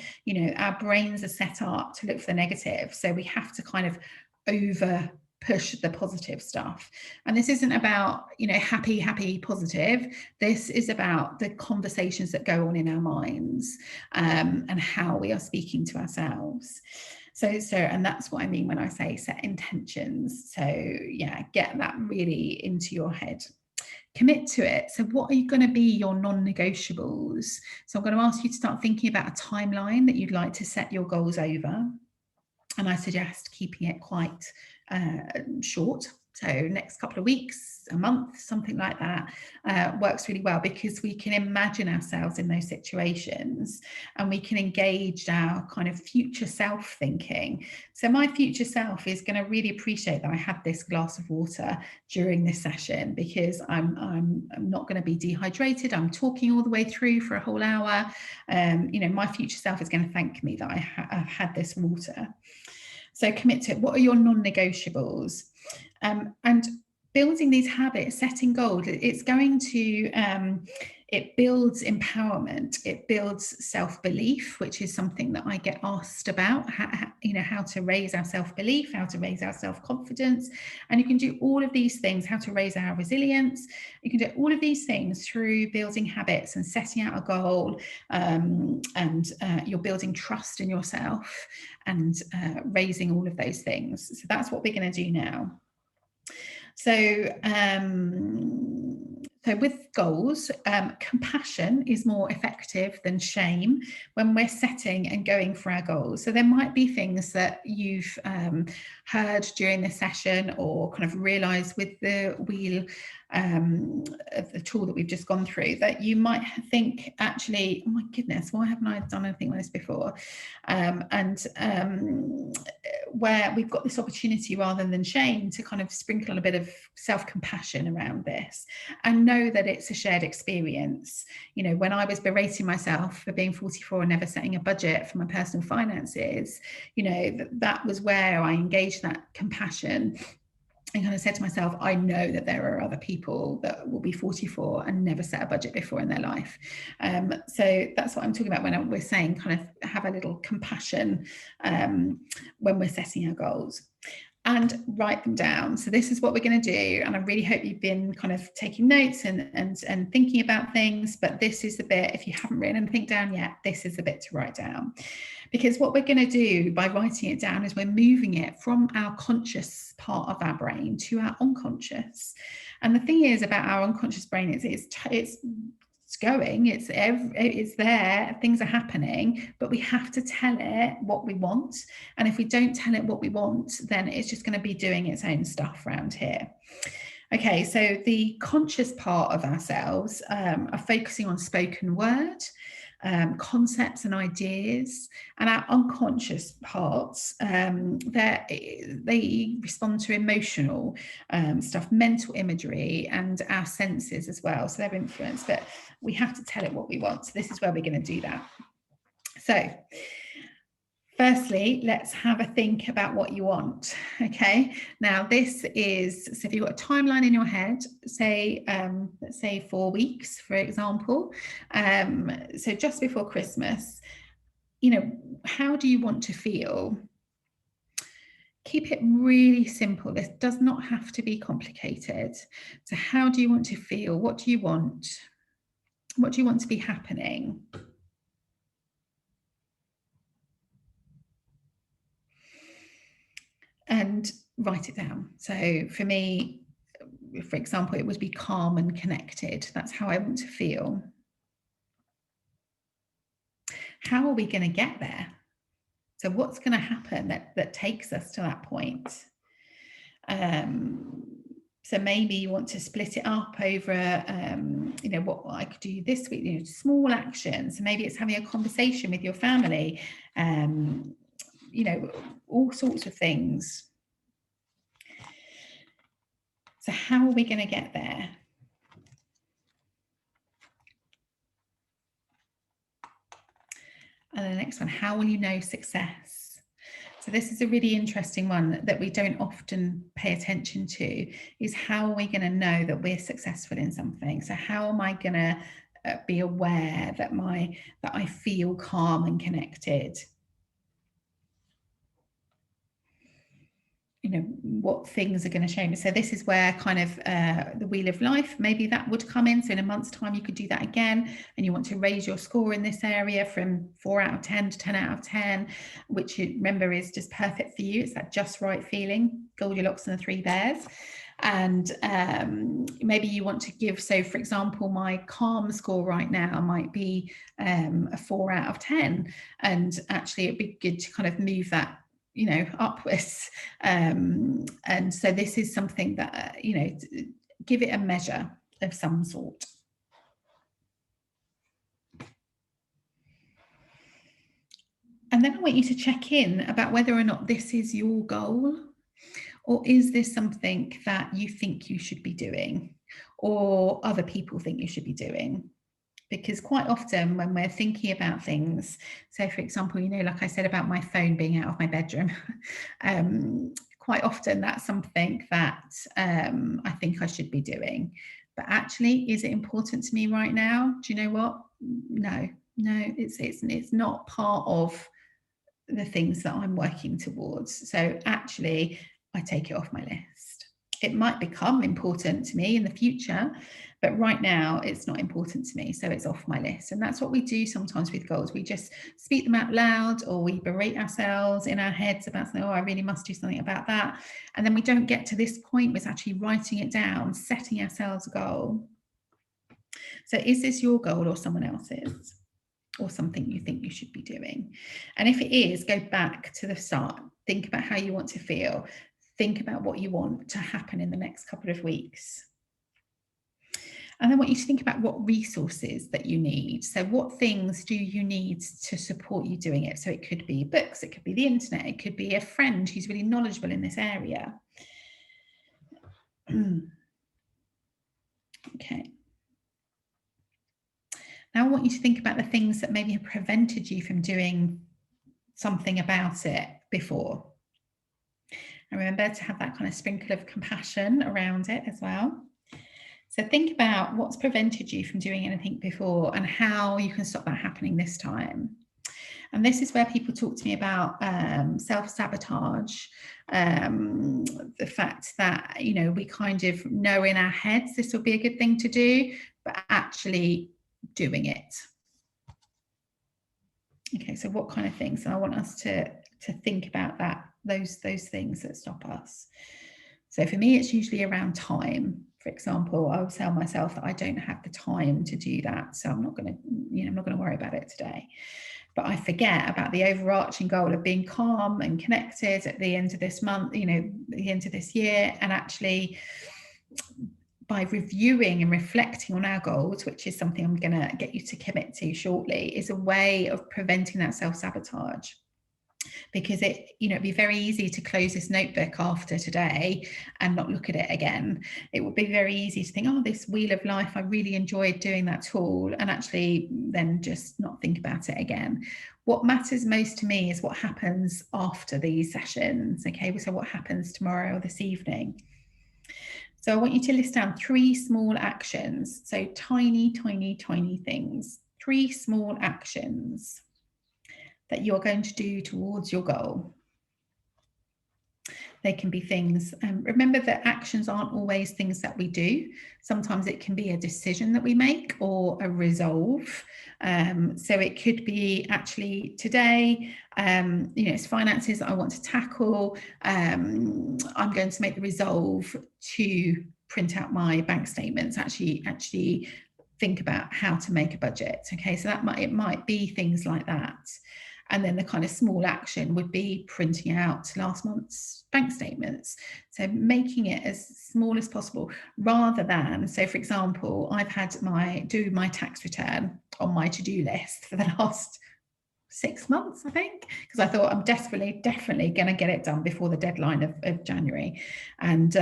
Our brains are set up to look for the negative. So we have to kind of over push the positive stuff. And this isn't about, happy, positive. This is about the conversations that go on in our minds and how we are speaking to ourselves. So, and that's what I mean when I say set intentions. So yeah, get that really into your head. Commit to it. So what are going to be your non-negotiables? So I'm going to ask you to start thinking about a timeline that you'd like to set your goals over. And I suggest keeping it quite short. So next couple of weeks, a month, something like that works really well, because we can imagine ourselves in those situations and we can engage our kind of future self thinking. So my future self is going to really appreciate that I had this glass of water during this session, because I'm not going to be dehydrated. I'm talking all the way through for a whole hour. My future self is going to thank me that I've had this water. So commit to it. What are your non-negotiables? And building these habits, setting goals, it's going to It builds empowerment, it builds self-belief, which is something that I get asked about, how to raise our self-belief, how to raise our self-confidence. And you can do all of these things, how to raise our resilience. You can do all of these things through building habits and setting out a goal, and you're building trust in yourself and raising all of those things. So that's what we're going to do now. So with goals, compassion is more effective than shame when we're setting and going for our goals. So there might be things that you've heard during the session or kind of realised with the wheel of the tool that we've just gone through, that you might think, actually, oh my goodness, why haven't I done anything like this before? Where we've got this opportunity, rather than shame, to kind of sprinkle on a bit of self-compassion around this and know that it's a shared experience. You know, when I was berating myself for being 44 and never setting a budget for my personal finances, you know, that was where I engaged that compassion and kind of said to myself, I know that there are other people that will be 44 and never set a budget before in their life. So that's what I'm talking about when we're saying kind of have a little compassion when we're setting our goals. And write them down. So this is what we're going to do, and I really hope you've been kind of taking notes and thinking about things, but this is the bit, if you haven't written anything down yet, this is the bit to write down. Because what we're going to do by writing it down is we're moving it from our conscious part of our brain to our unconscious. And the thing is about our unconscious brain is it's going, it's there, things are happening, but we have to tell it what we want. And if we don't tell it what we want, then it's just going to be doing its own stuff around here. Okay, so the conscious part of ourselves are focusing on spoken word, concepts and ideas, and our unconscious parts, they respond to emotional stuff, mental imagery, and our senses as well. So they're influenced, but we have to tell it what we want. So this is where we're going to do that. So firstly, let's have a think about what you want. Okay, now this is, so if you've got a timeline in your head, say, let's say 4 weeks, for example, so just before Christmas, you know, how do you want to feel? Keep it really simple. This does not have to be complicated. So how do you want to feel? What do you want? What do you want to be happening? And write it down. So for me, for example, it would be calm and connected. That's how I want to feel. How are we going to get there? So what's going to happen that takes us to that point? So maybe you want to split it up over, you know, what I could do this week, you know, small actions. So maybe it's having a conversation with your family, you know, all sorts of things. So how are we going to get there? And the next one, how will you know success? So this is a really interesting one that we don't often pay attention to, is how are we going to know that we're successful in something? So how am I going to be aware that I feel calm and connected? You know, what things are going to show me. So this is where kind of the wheel of life, maybe that would come in. So in a month's time, you could do that again, and you want to raise your score in this area from 4 out of 10 to 10 out of 10, which you remember is just perfect for you. It's that just right feeling, Goldilocks and the 3 bears. And maybe you want to give, so for example, my calm score right now might be a 4 out of 10, and actually it'd be good to kind of move that, you know, upwards. And so this is something that, you know, give it a measure of some sort. And then I want you to check in about whether or not this is your goal, or is this something that you think you should be doing, or other people think you should be doing? Because quite often when we're thinking about things, so for example, you know, like I said about my phone being out of my bedroom, quite often that's something that I think I should be doing. but actually, is it important to me right now? Do you know what? No, it's not part of the things that I'm working towards. So actually, I take it off my list. It might become important to me in the future, but right now it's not important to me, so it's off my list. And that's what we do sometimes with goals. We just speak them out loud, or we berate ourselves in our heads about saying, oh, I really must do something about that. And then we don't get to this point with actually writing it down, setting ourselves a goal. So is this your goal or someone else's? Or something you think you should be doing? And if it is, go back to the start. Think about how you want to feel. Think about what you want to happen in the next couple of weeks. And then I want you to think about what resources that you need. So what things do you need to support you doing it? So it could be books, it could be the internet, it could be a friend who's really knowledgeable in this area. Okay. Now I want you to think about the things that maybe have prevented you from doing something about it before. And remember to have that kind of sprinkle of compassion around it as well. So think about what's prevented you from doing anything before and how you can stop that happening this time. And this is where people talk to me about self-sabotage, the fact that, you know, we kind of know in our heads this will be a good thing to do, but actually doing it. Okay, so what kind of things? And I want us to think about that, those things that stop us. So for me, it's usually around time. For example, I will tell myself that I don't have the time to do that, so I'm not going to worry about it today. But I forget about the overarching goal of being calm and connected at the end of this month, you know, the end of this year. And actually, by reviewing and reflecting on our goals, which is something I'm going to get you to commit to shortly, is a way of preventing that self-sabotage. Because it'd be very easy to close this notebook after today and not look at it again. It would be very easy to think, oh, this wheel of life, I really enjoyed doing that tool, and actually then just not think about it again. What matters most to me is what happens after these sessions. Okay, so what happens tomorrow or this evening? So I want you to list down 3 small actions. So tiny, tiny, tiny things. 3 small actions that you're going to do towards your goal. They can be things, remember that actions aren't always things that we do. Sometimes it can be a decision that we make or a resolve. So it could be actually today, it's finances that I want to tackle. I'm going to make the resolve to print out my bank statements, actually think about how to make a budget. Okay, so it might be things like that. And then the kind of small action would be printing out last month's bank statements. So making it as small as possible, rather than, so for example, I've had do my tax return on my to-do list for the last 6 months, I think, because I thought I'm definitely going to get it done before the deadline of January. And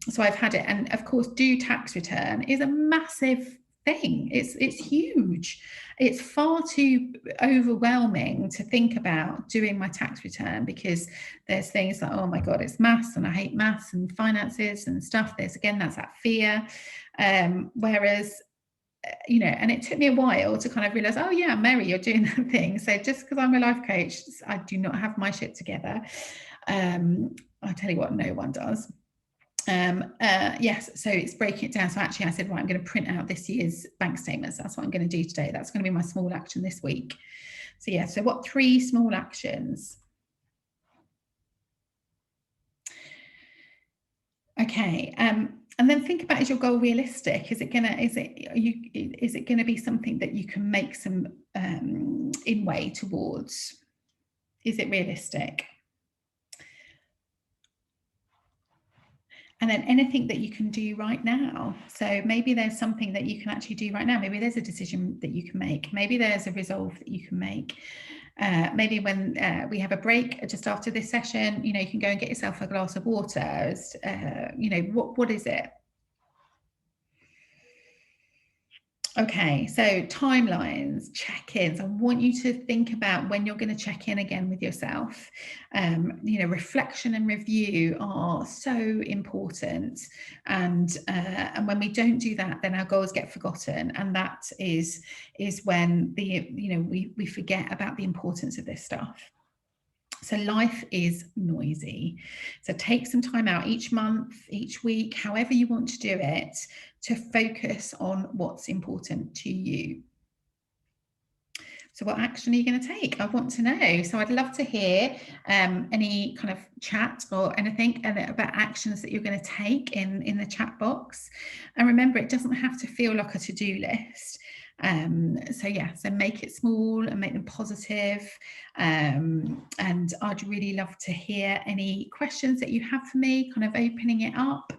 so I've had it. And of course, do tax return is a massive thing. It's huge. It's far too overwhelming to think about doing my tax return, because there's things like, oh my God, it's maths and I hate maths and finances and stuff. That's that fear. Whereas, and it took me a while to kind of realize, oh yeah, Mary, you're doing that thing. So just because I'm a life coach, I do not have my shit together. I tell you what, no one does. Yes, so it's breaking it down. So actually I said, right, I'm going to print out this year's bank statements. That's what I'm going to do today. That's going to be my small action this week. So yeah, so what 3 small actions? Okay, and then think about, is your goal realistic? Is it going to be something that you can make some inway towards? Is it realistic? And then anything that you can do right now. So maybe there's something that you can actually do right now. Maybe there's a decision that you can make. Maybe there's a resolve that you can make. Maybe when we have a break just after this session, you can go and get yourself a glass of water. What is it? Okay, so timelines, check-ins. I want you to think about when you're going to check in again with yourself. You know, reflection and review are so important, and when we don't do that, then our goals get forgotten, and that is when we forget about the importance of this stuff. So life is noisy. So take some time out each month, each week, however you want to do it, to focus on what's important to you. So what action are you going to take? I want to know. So I'd love to hear any kind of chat or anything about actions that you're going to take in the chat box. And remember, it doesn't have to feel like a to-do list. So make it small and make them positive, and I'd really love to hear any questions that you have for me, kind of opening it up.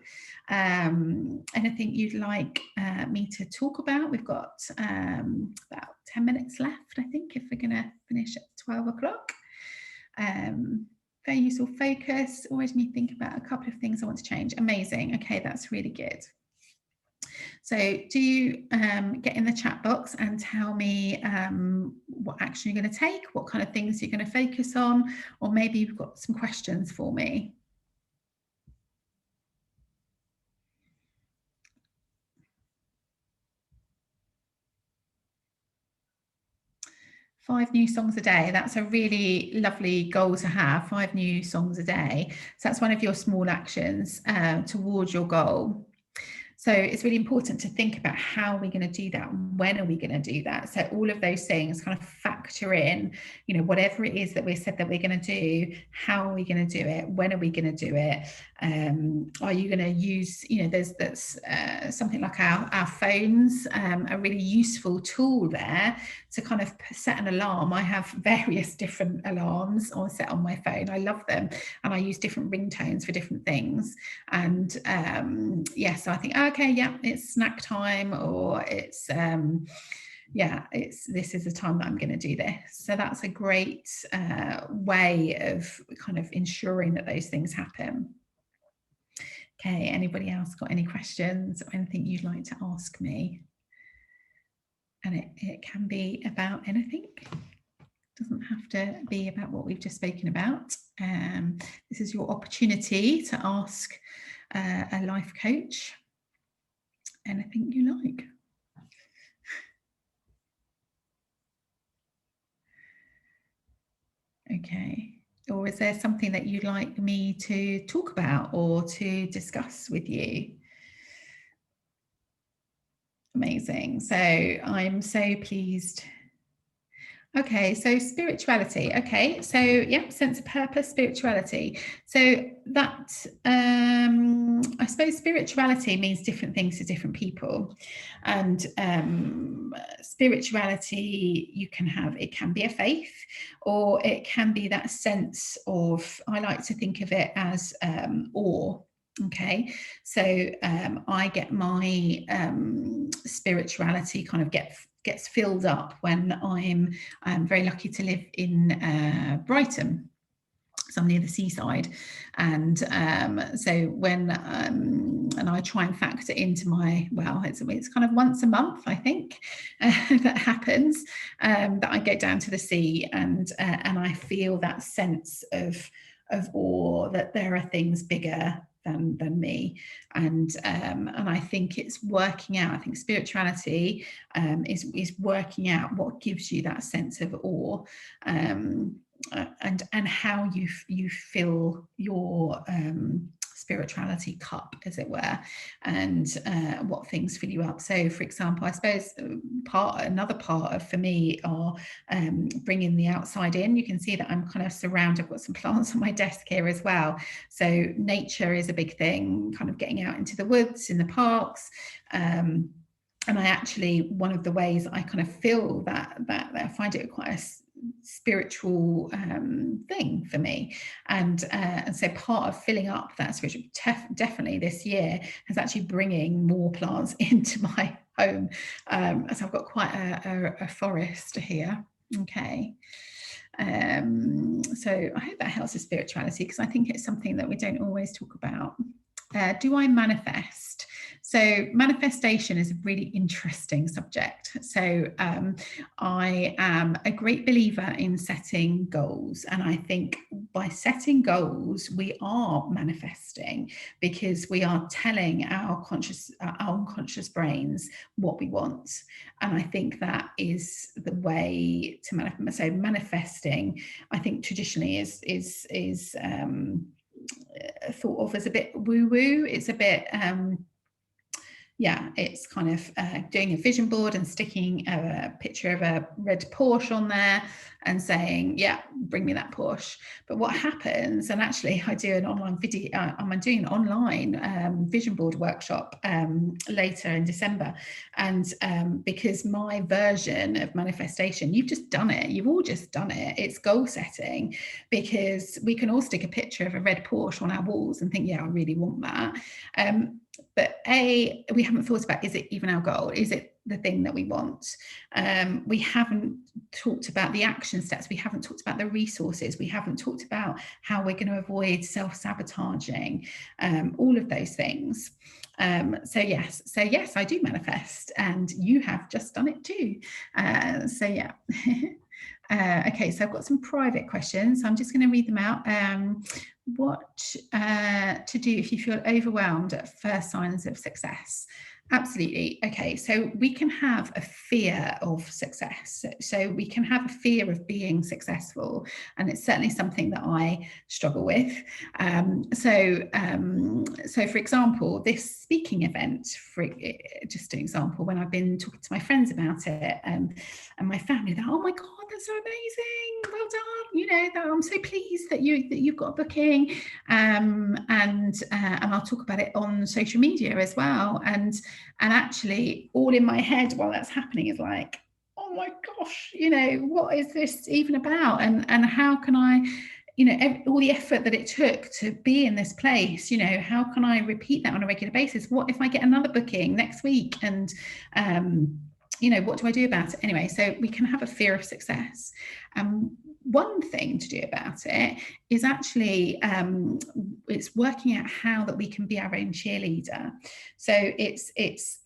Anything you'd like me to talk about. We've got about 10 minutes left, I think, if we're going to finish at 12 o'clock. Very useful focus. Always me think about a couple of things I want to change. Amazing. Okay, that's really good. So do get in the chat box and tell me what action you're going to take, what kind of things you're going to focus on, or maybe you've got some questions for me. Five new songs a day. That's a really lovely goal to have, 5 new songs a day. So that's one of your small actions towards your goal. So it's really important to think about how we're going to do that. When are we going to do that? So all of those things kind of factor in, you know, whatever it is that we said that we're going to do, how are we going to do it? When are we going to do it? Are you going to use, you know, there's something like our phones, a really useful tool there to kind of set an alarm. I have various different alarms set on my phone. I love them, and I use different ringtones for different things. And so I think, okay, yeah, it's snack time, or it's this is the time that I'm going to do this. So that's a great way of kind of ensuring that those things happen. Okay, anybody else got any questions or anything you'd like to ask me? And it can be about anything. Doesn't have to be about what we've just spoken about. This is your opportunity to ask a life coach anything you like. Okay. Or is there something that you'd like me to talk about or to discuss with you? Amazing. So I'm so pleased. Okay, so spirituality. Okay, so yeah, sense of purpose, spirituality. So that, I suppose spirituality means different things to different people. And spirituality, you can have, it can be a faith, or it can be that sense of, I like to think of it as awe. Okay, so I get my spirituality kind of gets filled up when I'm very lucky to live in Brighton. So I'm near the seaside, and so when and I try and factor into my, well, it's kind of once a month, I think, that happens, that I go down to the sea, and I feel that sense of awe that there are things bigger than me, and I think it's working out. I think spirituality is working out what gives you that sense of awe, and how you fill your spirituality cup, as it were, and what things fill you up. So, for example, I suppose another part of, for me, are bringing the outside in. You can see that I'm kind of surrounded. I've got some plants on my desk here as well. So nature is a big thing, kind of getting out into the woods, in the parks. And I actually, one of the ways I kind of feel that I find it quite a spiritual thing for me, and so part of filling up that spiritual, definitely this year, is actually bringing more plants into my home. So I've got quite a forest here. Okay, so I hope that helps with spirituality, because I think it's something that we don't always talk about. Do I manifest? So manifestation is a really interesting subject. So I am a great believer in setting goals. And I think by setting goals, we are manifesting, because we are telling our unconscious brains what we want. And I think that is the way to manifest. So manifesting, I think traditionally is thought of as a bit woo-woo. It's a bit yeah, it's kind of doing a vision board and sticking a picture of a red Porsche on there and saying, yeah, bring me that Porsche. But what happens, and actually I do an online video, I'm doing an online vision board workshop later in December. And because my version of manifestation, you've just done it, you've all just done it, it's goal setting, because we can all stick a picture of a red Porsche on our walls and think, yeah, I really want that. But we haven't thought about, is it even our goal? Is it the thing that we want? We haven't talked about the action steps. We haven't talked about the resources. We haven't talked about how we're going to avoid self-sabotaging, all of those things. So yes, I do manifest, and you have just done it too. So yeah. Okay, so I've got some private questions. So I'm just going to read them out. What to do if you feel overwhelmed at first signs of success? Absolutely. Okay, so we can have a fear of success. So we can have a fear of being successful, and it's certainly something that I struggle with. So for example, this speaking event, for just an example, when I've been talking to my friends about it, and my family, they're, oh my God, that's so amazing, well done, you know, I'm so pleased that you've got a booking, and I'll talk about it on social media as well, and actually all in my head while that's happening is like, oh my gosh, you know, what is this even about, and how can I, you know, all the effort that it took to be in this place, you know, how can I repeat that on a regular basis? What if I get another booking next week, and you know, what do I do about it? Anyway, so we can have a fear of success. One thing to do about it is actually it's working out how that we can be our own cheerleader. So it's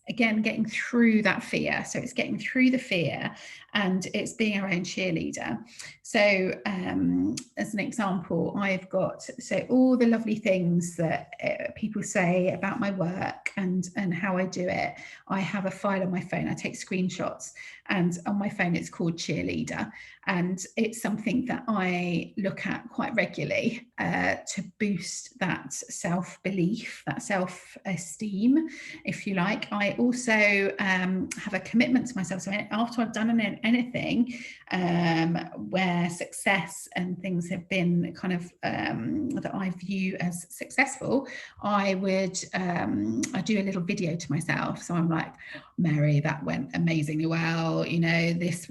again getting through that fear. So it's getting through the fear, and it's being our own cheerleader. So as an example, I've got all the lovely things that people say about my work and how I do it. I have a file on my phone. I take screenshots, and on my phone it's called Cheerleader, and it's something that I look at quite regularly to boost that self-belief, that self-esteem, if you like. I also have a commitment to myself. So after I've done anything where success and things have been kind of that I view as successful, I do a little video to myself. So I'm like, Mary, that went amazingly well. You know, this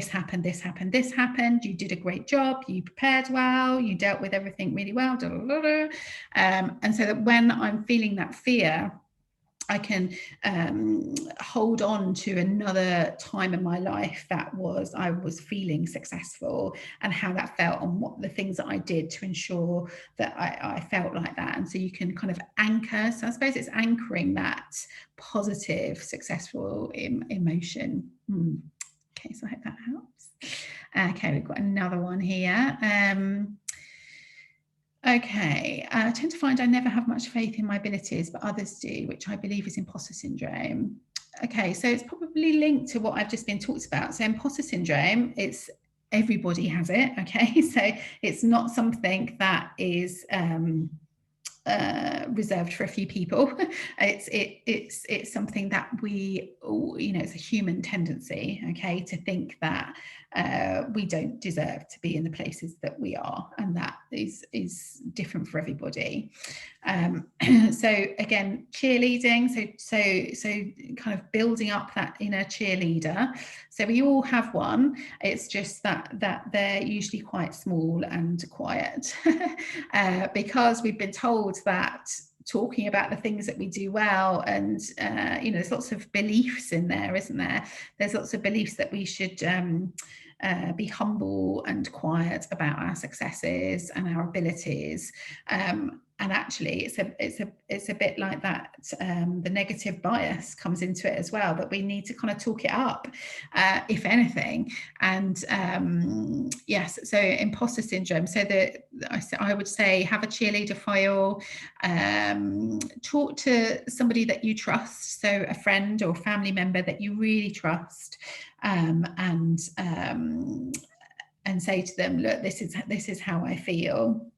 happened, this happened, this happened. You did a great job. You prepared well. You dealt with everything really well. And so that when I'm feeling that fear, I can hold on to another time in my life that I was feeling successful, and how that felt, and what the things that I did to ensure that I felt like that. And so you can kind of anchor. So I suppose it's anchoring that positive, successful emotion. Okay, so I hope that helps. Okay, we've got another one here. Okay, I tend to find I never have much faith in my abilities, but others do, which I believe is imposter syndrome. Okay, so it's probably linked to what I've just been talked about. So imposter syndrome, everybody has it. Okay, so it's not something that is reserved for a few people. It's something that we, you know, it's a human tendency, okay, to think that we don't deserve to be in the places that we are, and that is different for everybody. So again, cheerleading, so kind of building up that inner cheerleader. So we all have one. It's just that they're usually quite small and quiet because we've been told that talking about the things that we do well, and you know, there's lots of beliefs in there, isn't there? There's lots of beliefs that we should be humble and quiet about our successes and our abilities, actually it's a bit like that. The negative bias comes into it as well, that we need to kind of talk it up, if anything. And yes, so imposter syndrome. So I would say, have a cheerleader file, talk to somebody that you trust, so a friend or family member that you really trust, and say to them, look, this is how I feel.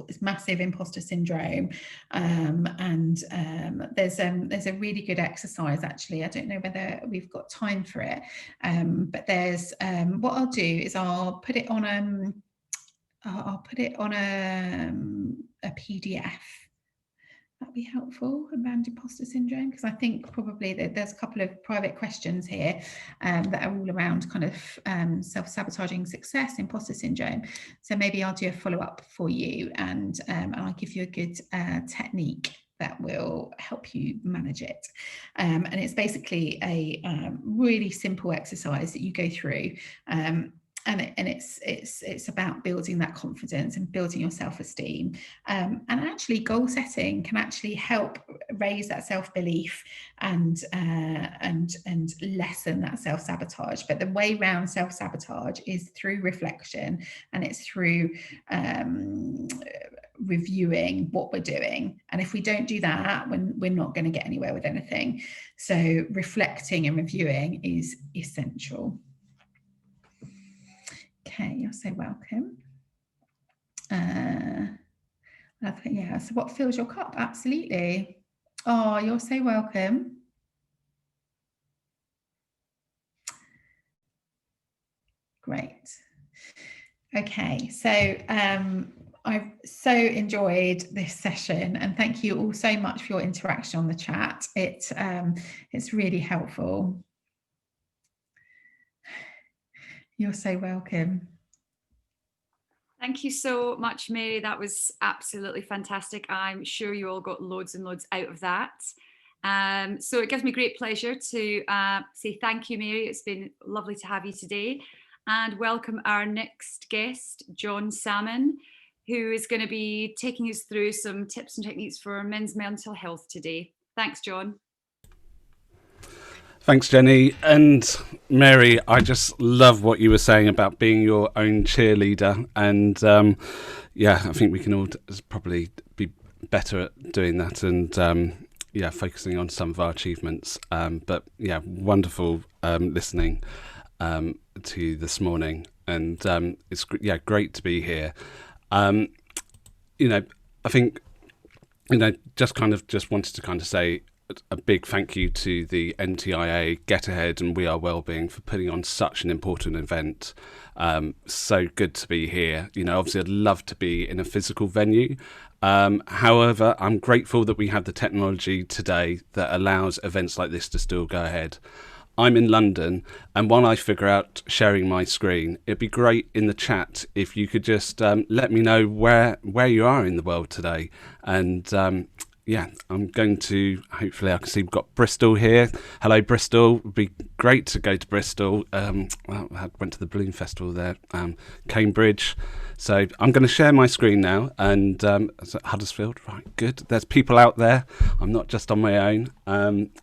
It's massive imposter syndrome, and there's a really good exercise, actually. I don't know whether we've got time for it, but there's what I'll do is I'll put it on a PDF. That'd be helpful around imposter syndrome, because I think probably that there's a couple of private questions here that are all around kind of self-sabotaging success, imposter syndrome. So maybe I'll do a follow-up for you, and I'll give you a good technique that will help you manage it. And it's basically a really simple exercise that you go through. And it's about building that confidence and building your self-esteem, and actually goal setting can actually help raise that self-belief and lessen that self-sabotage. But the way around self-sabotage is through reflection, and it's through reviewing what we're doing. And if we don't do that, we're not going to get anywhere with anything. So reflecting and reviewing is essential. Okay, you're so welcome. Yeah, so what fills your cup? Absolutely. Oh, you're so welcome. Great. Okay, so I've so enjoyed this session, and thank you all so much for your interaction on the chat. It's really helpful. You're so welcome. Thank you so much, Mary. That was absolutely fantastic. I'm sure you all got loads and loads out of that. So it gives me great pleasure to say thank you, Mary. It's been lovely to have you today, and welcome our next guest, John Salmon, who is going to be taking us through some tips and techniques for men's mental health today. Thanks, John. Thanks, Jenny. And Mary, I just love what you were saying about being your own cheerleader. And yeah, I think we can all probably be better at doing that, and yeah, focusing on some of our achievements. But yeah, wonderful listening to you this morning. And it's great to be here. You know, I think, you know, just wanted to kind of say a big thank you to the NTIA, Get Ahead and We Are Wellbeing for putting on such an important event. So good to be here. You know, obviously I'd love to be in a physical venue. However, I'm grateful that we have the technology today that allows events like this to still go ahead. I'm in London, and while I figure out sharing my screen, it'd be great in the chat if you could just let me know where you are in the world today. And yeah, I'm going to, hopefully I can see we've got Bristol here. Hello, Bristol. It would be great to go to Bristol. Well, I went to the Balloon Festival there, Cambridge. So I'm going to share my screen now. And Huddersfield, right, good. There's people out there. I'm not just on my own.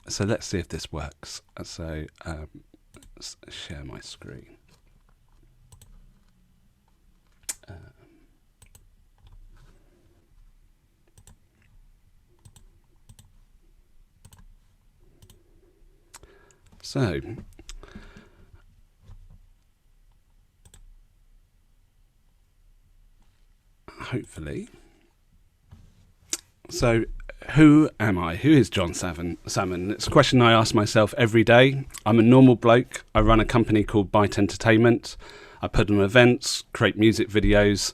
So let's see if this works. So let's share my screen. So, hopefully. So, who am I? Who is John Salmon? It's a question I ask myself every day. I'm a normal bloke. I run a company called Byte Entertainment. I put on events, create music videos,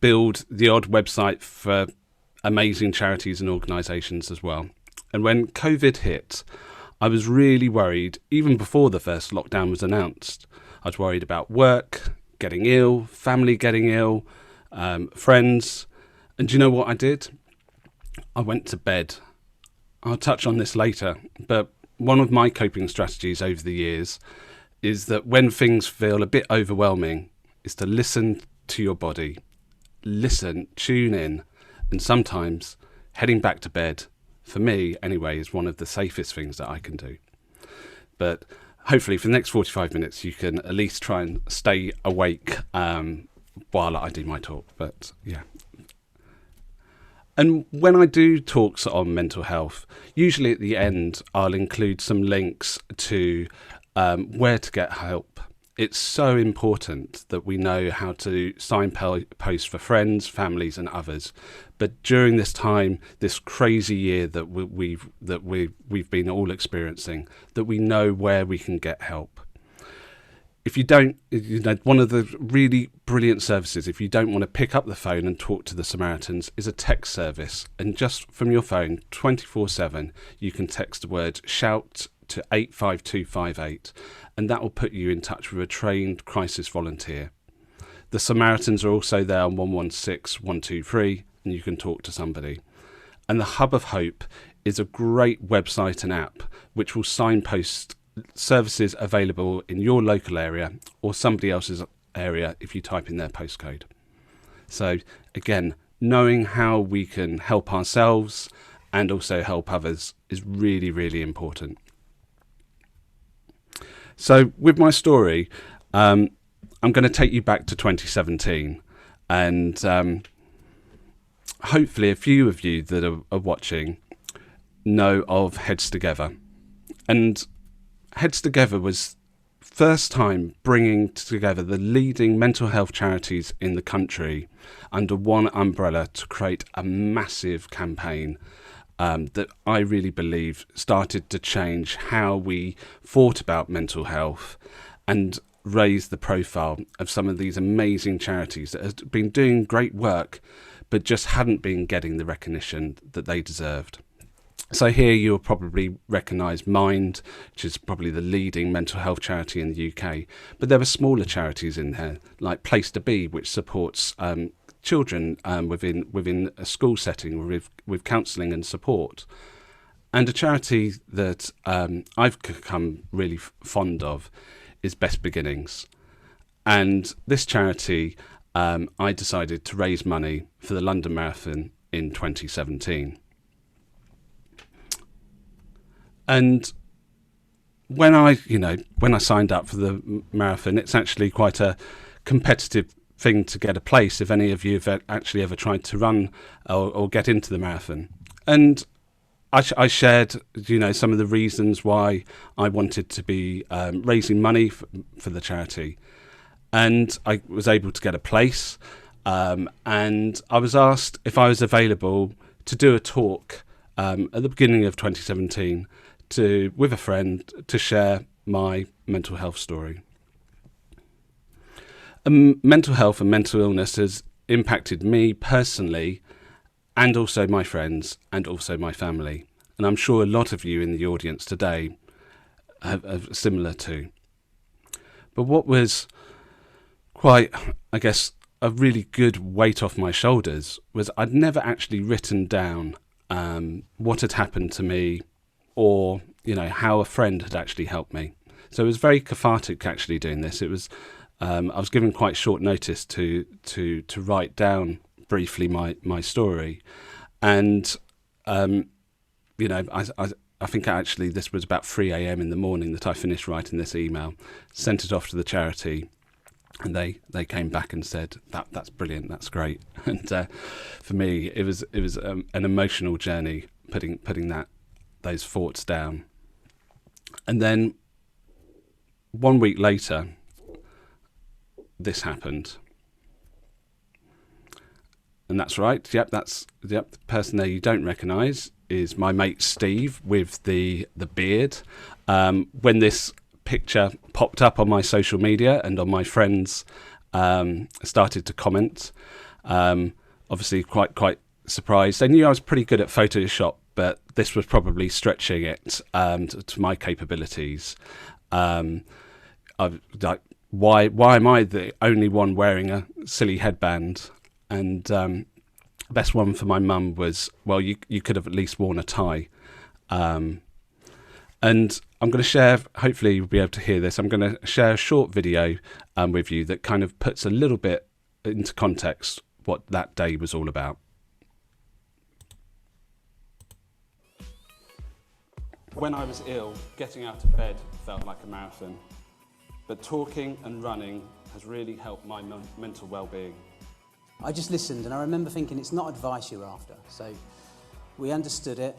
build the odd website for amazing charities and organisations as well. And when COVID hit, I was really worried, even before the first lockdown was announced. I was worried about work, getting ill, family getting ill, friends. And do you know what I did? I went to bed. I'll touch on this later, but one of my coping strategies over the years is that when things feel a bit overwhelming, is to listen to your body. Listen, tune in, And sometimes heading back to bed, for me anyway, is one of the safest things that I can do. But hopefully for the next 45 minutes, you can at least try and stay awake while I do my talk. But yeah. And when I do talks on mental health, usually at the end, I'll include some links to where to get help. It's so important that we know how to signpost for friends, families and others. But during this time, this crazy year that we've been all experiencing, that we know where we can get help. If you don't, one of the really brilliant services, if you don't want to pick up the phone and talk to the Samaritans, is a text service. And just from your phone, 24/7, you can text the word SHOUT to 85258, and that will put you in touch with a trained crisis volunteer. The Samaritans are also there on 116 123, and you can talk to somebody. And the Hub of Hope is a great website and app which will signpost services available in your local area or somebody else's area if you type in their postcode. So again, knowing how we can help ourselves and also help others is really, really important. So with my story, I'm going to take you back to 2017, and hopefully a few of you that are watching know of Heads Together. And Heads Together was first time bringing together the leading mental health charities in the country under one umbrella to create a massive campaign that I really believe started to change how we thought about mental health and raise the profile of some of these amazing charities that have been doing great work but just hadn't been getting the recognition that they deserved. So here you'll probably recognise Mind, which is probably the leading mental health charity in the UK. But there are smaller charities in there, like Place to Be, which supports children within a school setting with counselling and support. And a charity that I've become really fond of is Best Beginnings. And this charity, I decided to raise money for the London Marathon in 2017. And when I signed up for the marathon, it's actually quite a competitive thing to get a place. If any of you have actually ever tried to run or get into the marathon, and I shared, some of the reasons why I wanted to be raising money for the charity, and I was able to get a place, and I was asked if I was available to do a talk at the beginning of 2017. With a friend to share my mental health story. Mental health and mental illness has impacted me personally and also my friends and also my family. And I'm sure a lot of you in the audience today have similar too. But what was quite, I guess, a really good weight off my shoulders was I'd never actually written down what had happened to me, or how a friend had actually helped me. So it was very cathartic actually doing this. It was I was given quite short notice to write down briefly my story, and I think actually this was about 3 a.m. in the morning that I finished writing this email, sent it off to the charity, and they came back and said that's brilliant, that's great. And for me it was an emotional journey putting those thoughts down. And then 1 week later, this happened. And that's right. The person there you don't recognise is my mate Steve with the beard. When this picture popped up on my social media and on my friends started to comment, obviously quite surprised. They knew I was pretty good at Photoshop, but this was probably stretching it to my capabilities. Why am I the only one wearing a silly headband? And best one for my mum was, well, you could have at least worn a tie. And I'm going to share, hopefully you'll be able to hear this, I'm going to share a short video with you that kind of puts a little bit into context what that day was all about. When I was ill, getting out of bed felt like a marathon. But talking and running has really helped my mental well-being. I just listened, and I remember thinking it's not advice you're after. So we understood it,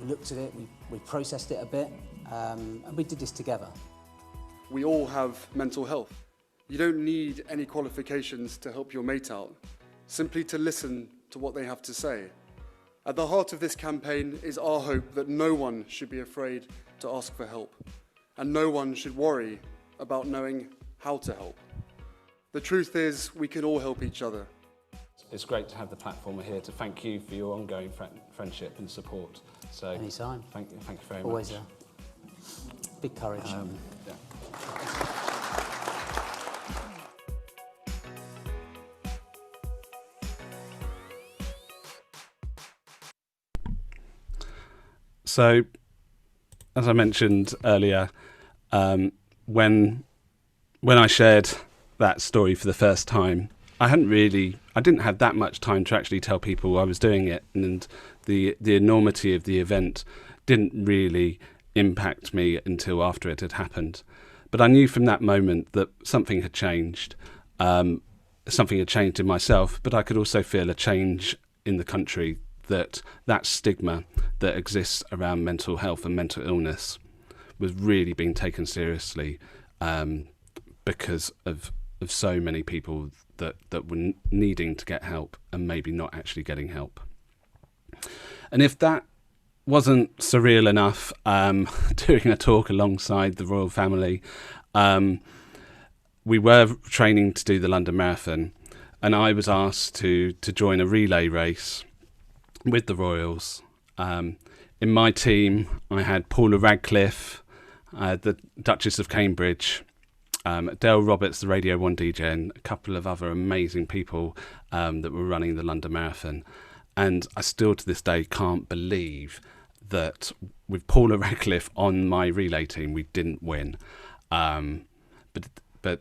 we looked at it, we processed it a bit, and we did this together. We all have mental health. You don't need any qualifications to help your mate out, simply to listen to what they have to say. At the heart of this campaign is our hope that no one should be afraid to ask for help, and no one should worry about knowing how to help. The truth is, we can all help each other. It's great to have the platform here to thank you for your ongoing friendship and support. So Anytime. Thank you very Always much. Big courage. Yeah. So, as I mentioned earlier, when I shared that story for the first time, I didn't have that much time to actually tell people I was doing it, and the enormity of the event didn't really impact me until after it had happened. But I knew from that moment that something had changed. Something had changed in myself, but I could also feel a change in the country, that stigma that exists around mental health and mental illness was really being taken seriously because of so many people that were needing to get help and maybe not actually getting help. And if that wasn't surreal enough, doing a talk alongside the royal family, we were training to do the London Marathon, and I was asked to join a relay race with the royals. In my team, I had Paula Radcliffe, the Duchess of Cambridge, Dale Roberts, the Radio 1 DJ, and a couple of other amazing people that were running the London Marathon. And I still to this day can't believe that with Paula Radcliffe on my relay team, we didn't win. But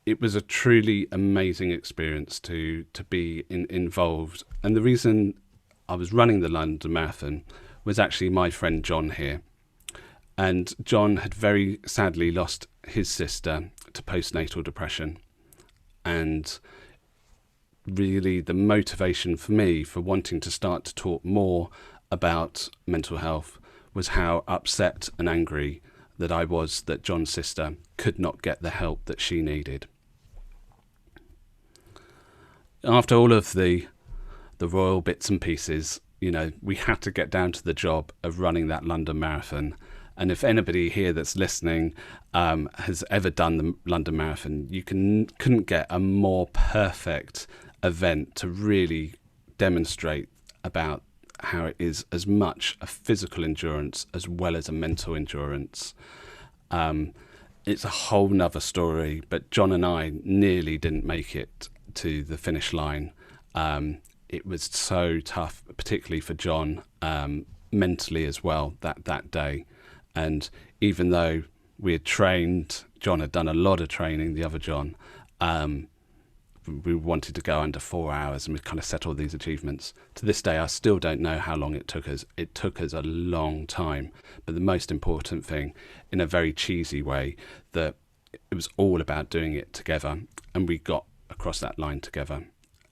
it was a truly amazing experience to be involved. And the reason I was running the London Marathon was actually my friend John here. And John had very sadly lost his sister to postnatal depression. And really the motivation for me for wanting to start to talk more about mental health was how upset and angry that I was that John's sister could not get the help that she needed. After all of the royal bits and pieces, you know, we had to get down to the job of running that London Marathon. And if anybody here that's listening has ever done the London Marathon, you couldn't get a more perfect event to really demonstrate about how it is as much a physical endurance as well as a mental endurance. It's a whole nother story, but John and I nearly didn't make it to the finish line. It was so tough, particularly for John, mentally as well, that day. And even though we had trained, John had done a lot of training, the other John, we wanted to go under 4 hours, and we kind of set all these achievements. To this day, I still don't know how long it took us. It took us a long time. But the most important thing, in a very cheesy way, that it was all about doing it together, and we got across that line together.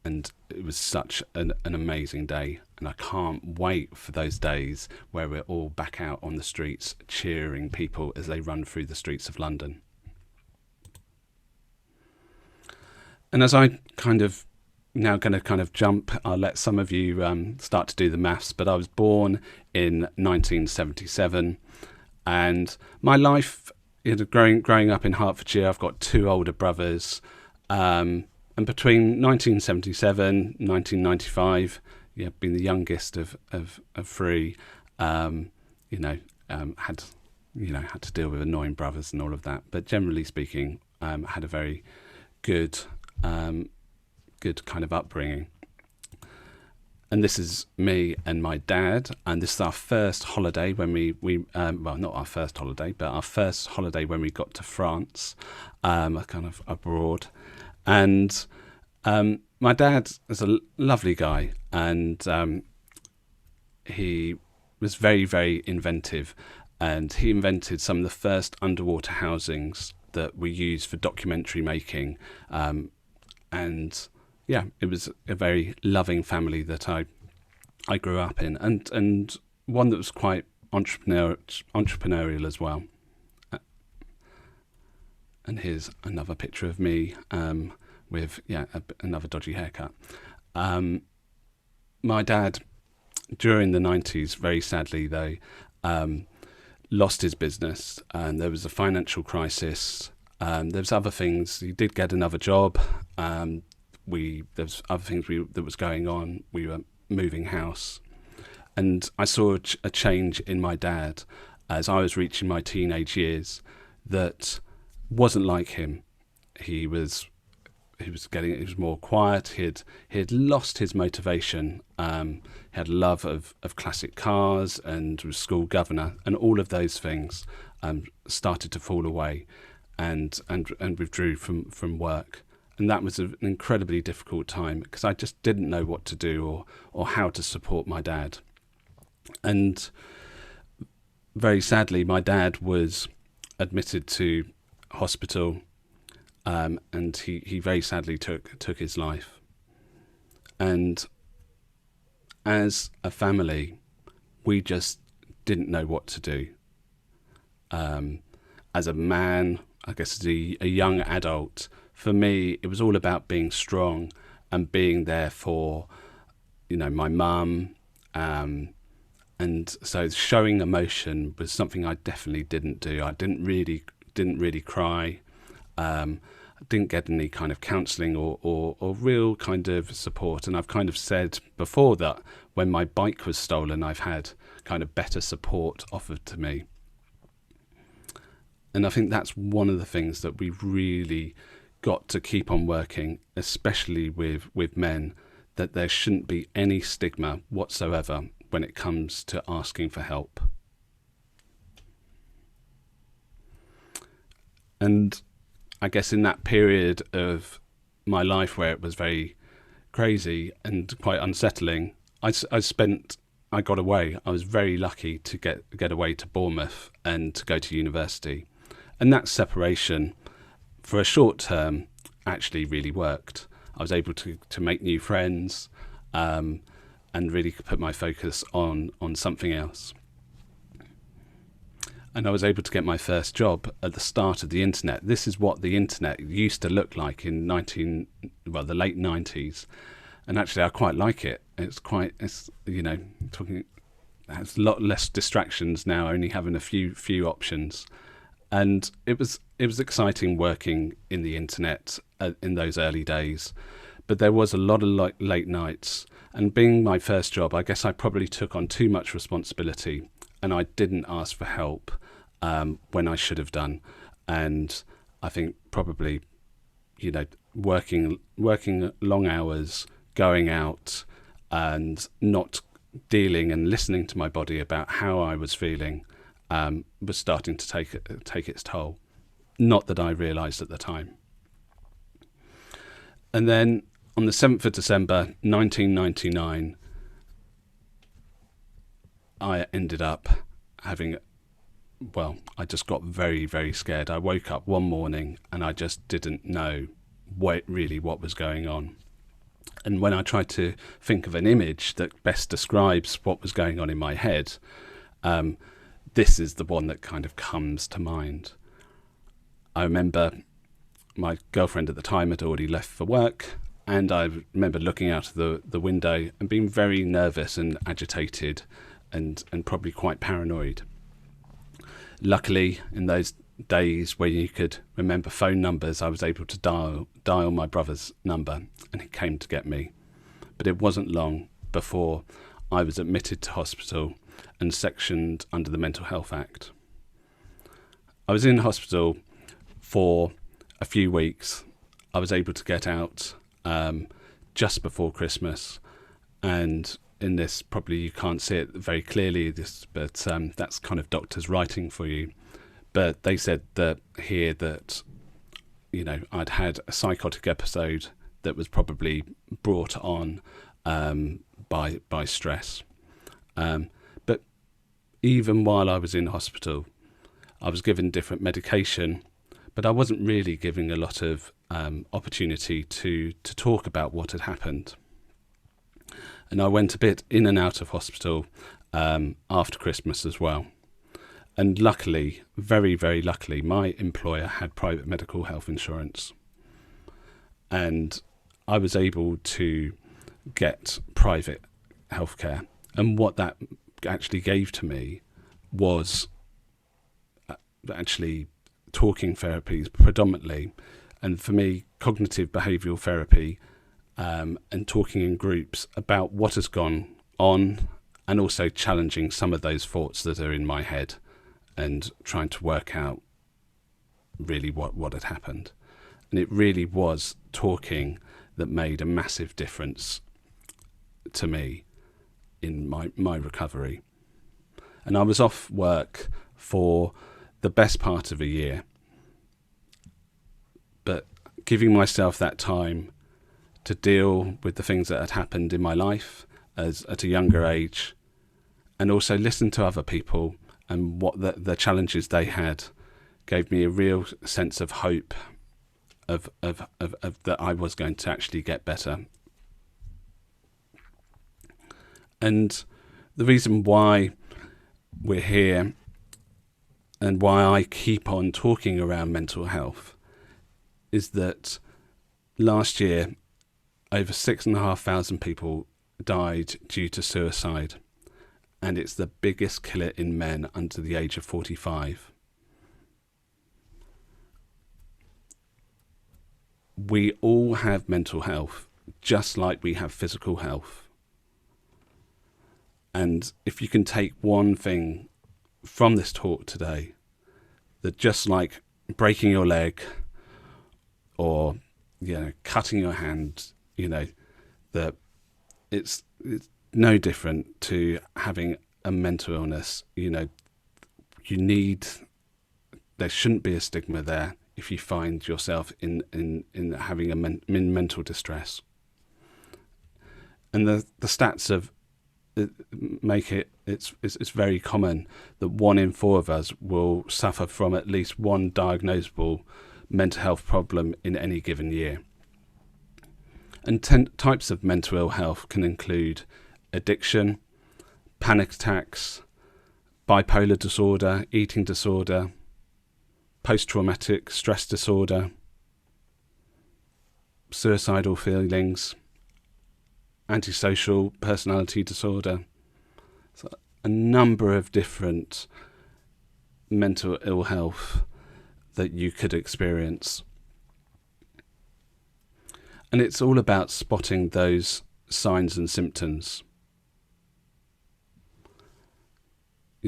And it was such an amazing day. And I can't wait for those days where we're all back out on the streets cheering people as they run through the streets of London. And as I now going to jump, I'll let some of you start to do the maths, but I was born in 1977, and my life, growing up in Hertfordshire, I've got 2 older brothers, and between 1977 and 1995, being the youngest of 3, had to deal with annoying brothers and all of that. But generally speaking, I had a very good kind of upbringing. And this is me and my dad, and this is our first holiday when we not our first holiday, but our first holiday when we got to France, kind of abroad. And my dad is a lovely guy, and he was very, very inventive. and he invented some of the first underwater housings that we use for documentary making. And yeah, it was a very loving family that I grew up in, and one that was quite entrepreneurial as well. And here's another picture of me with another dodgy haircut. My dad, during the 90s, very sadly though, lost his business, and there was a financial crisis. There was other things. He did get another job. There was other things that was going on. We were moving house, and I saw a change in my dad as I was reaching my teenage years that wasn't like him. He was more quiet. He had lost his motivation. He had love of classic cars and was school governor, and all of those things started to fall away, and withdrew from work. And that was an incredibly difficult time because I just didn't know what to do or how to support my dad. And very sadly, my dad was admitted to hospital, and he very sadly took his life. And as a family, we just didn't know what to do. As a man, I guess as a young adult, for me, it was all about being strong and being there for, my mum. And so showing emotion was something I definitely didn't do. I didn't really cry. I didn't get any kind of counselling or real kind of support. And I've kind of said before that when my bike was stolen, I've had kind of better support offered to me. And I think that's one of the things that we've really got to keep on working, especially with men, that there shouldn't be any stigma whatsoever when it comes to asking for help. And I guess in that period of my life where it was very crazy and quite unsettling, I got away. I was very lucky to get away to Bournemouth and to go to university. And that separation, for a short term, actually really worked. I was able to make new friends, and really put my focus on something else. And I was able to get my first job at the start of the internet. This is what the internet used to look like in the late 90s. And actually I quite like it. It has a lot less distractions now, only having a few options. And it was exciting working in the internet in those early days. But there was a lot of late nights, and being my first job, I guess I probably took on too much responsibility, and I didn't ask for help when I should have done. And I think probably, working long hours, going out, and not dealing and listening to my body about how I was feeling was starting to take its toll. Not that I realised at the time. And then on the 7th of December 1999, I ended up having, I just got very, very scared. I woke up one morning and I just didn't know what was going on. And when I tried to think of an image that best describes what was going on in my head, this is the one that kind of comes to mind. I remember my girlfriend at the time had already left for work, and I remember looking out of the window and being very nervous and agitated and probably quite paranoid. Luckily, in those days where you could remember phone numbers, I was able to dial my brother's number, and he came to get me. But it wasn't long before I was admitted to hospital and sectioned under the Mental Health Act. I was in hospital for a few weeks. I was able to get out just before Christmas, and in this, probably you can't see it very clearly, but that's kind of doctors writing for you. But they said that I'd had a psychotic episode that was probably brought on by stress. But even while I was in hospital, I was given different medication, but I wasn't really given a lot of opportunity to talk about what had happened. And I went a bit in and out of hospital after Christmas as well. And luckily, very, very luckily, my employer had private medical health insurance. And I was able to get private healthcare. And what that actually gave to me was actually talking therapies predominantly. And for me, cognitive behavioural therapy and talking in groups about what has gone on, and also challenging some of those thoughts that are in my head and trying to work out really what had happened. And it really was talking that made a massive difference to me in my recovery. And I was off work for the best part of a year, but giving myself that time to deal with the things that had happened in my life at a younger age, and also listen to other people and what the challenges they had, gave me a real sense of hope of that I was going to actually get better. And the reason why we're here and why I keep on talking around mental health is that last year over 6,500 people died due to suicide, and it's the biggest killer in men under the age of 45. We all have mental health, just like we have physical health. And if you can take one thing from this talk today, that just like breaking your leg or, cutting your hand, that it's no different to having a mental illness. There shouldn't be a stigma there if you find yourself in having in mental distress. And the stats make it's very common that 1 in 4 of us will suffer from at least one diagnosable mental health problem in any given year. And 10 types of mental ill health can include addiction, panic attacks, bipolar disorder, eating disorder, post-traumatic stress disorder, suicidal feelings, antisocial personality disorder. So a number of different mental ill health that you could experience. And it's all about spotting those signs and symptoms.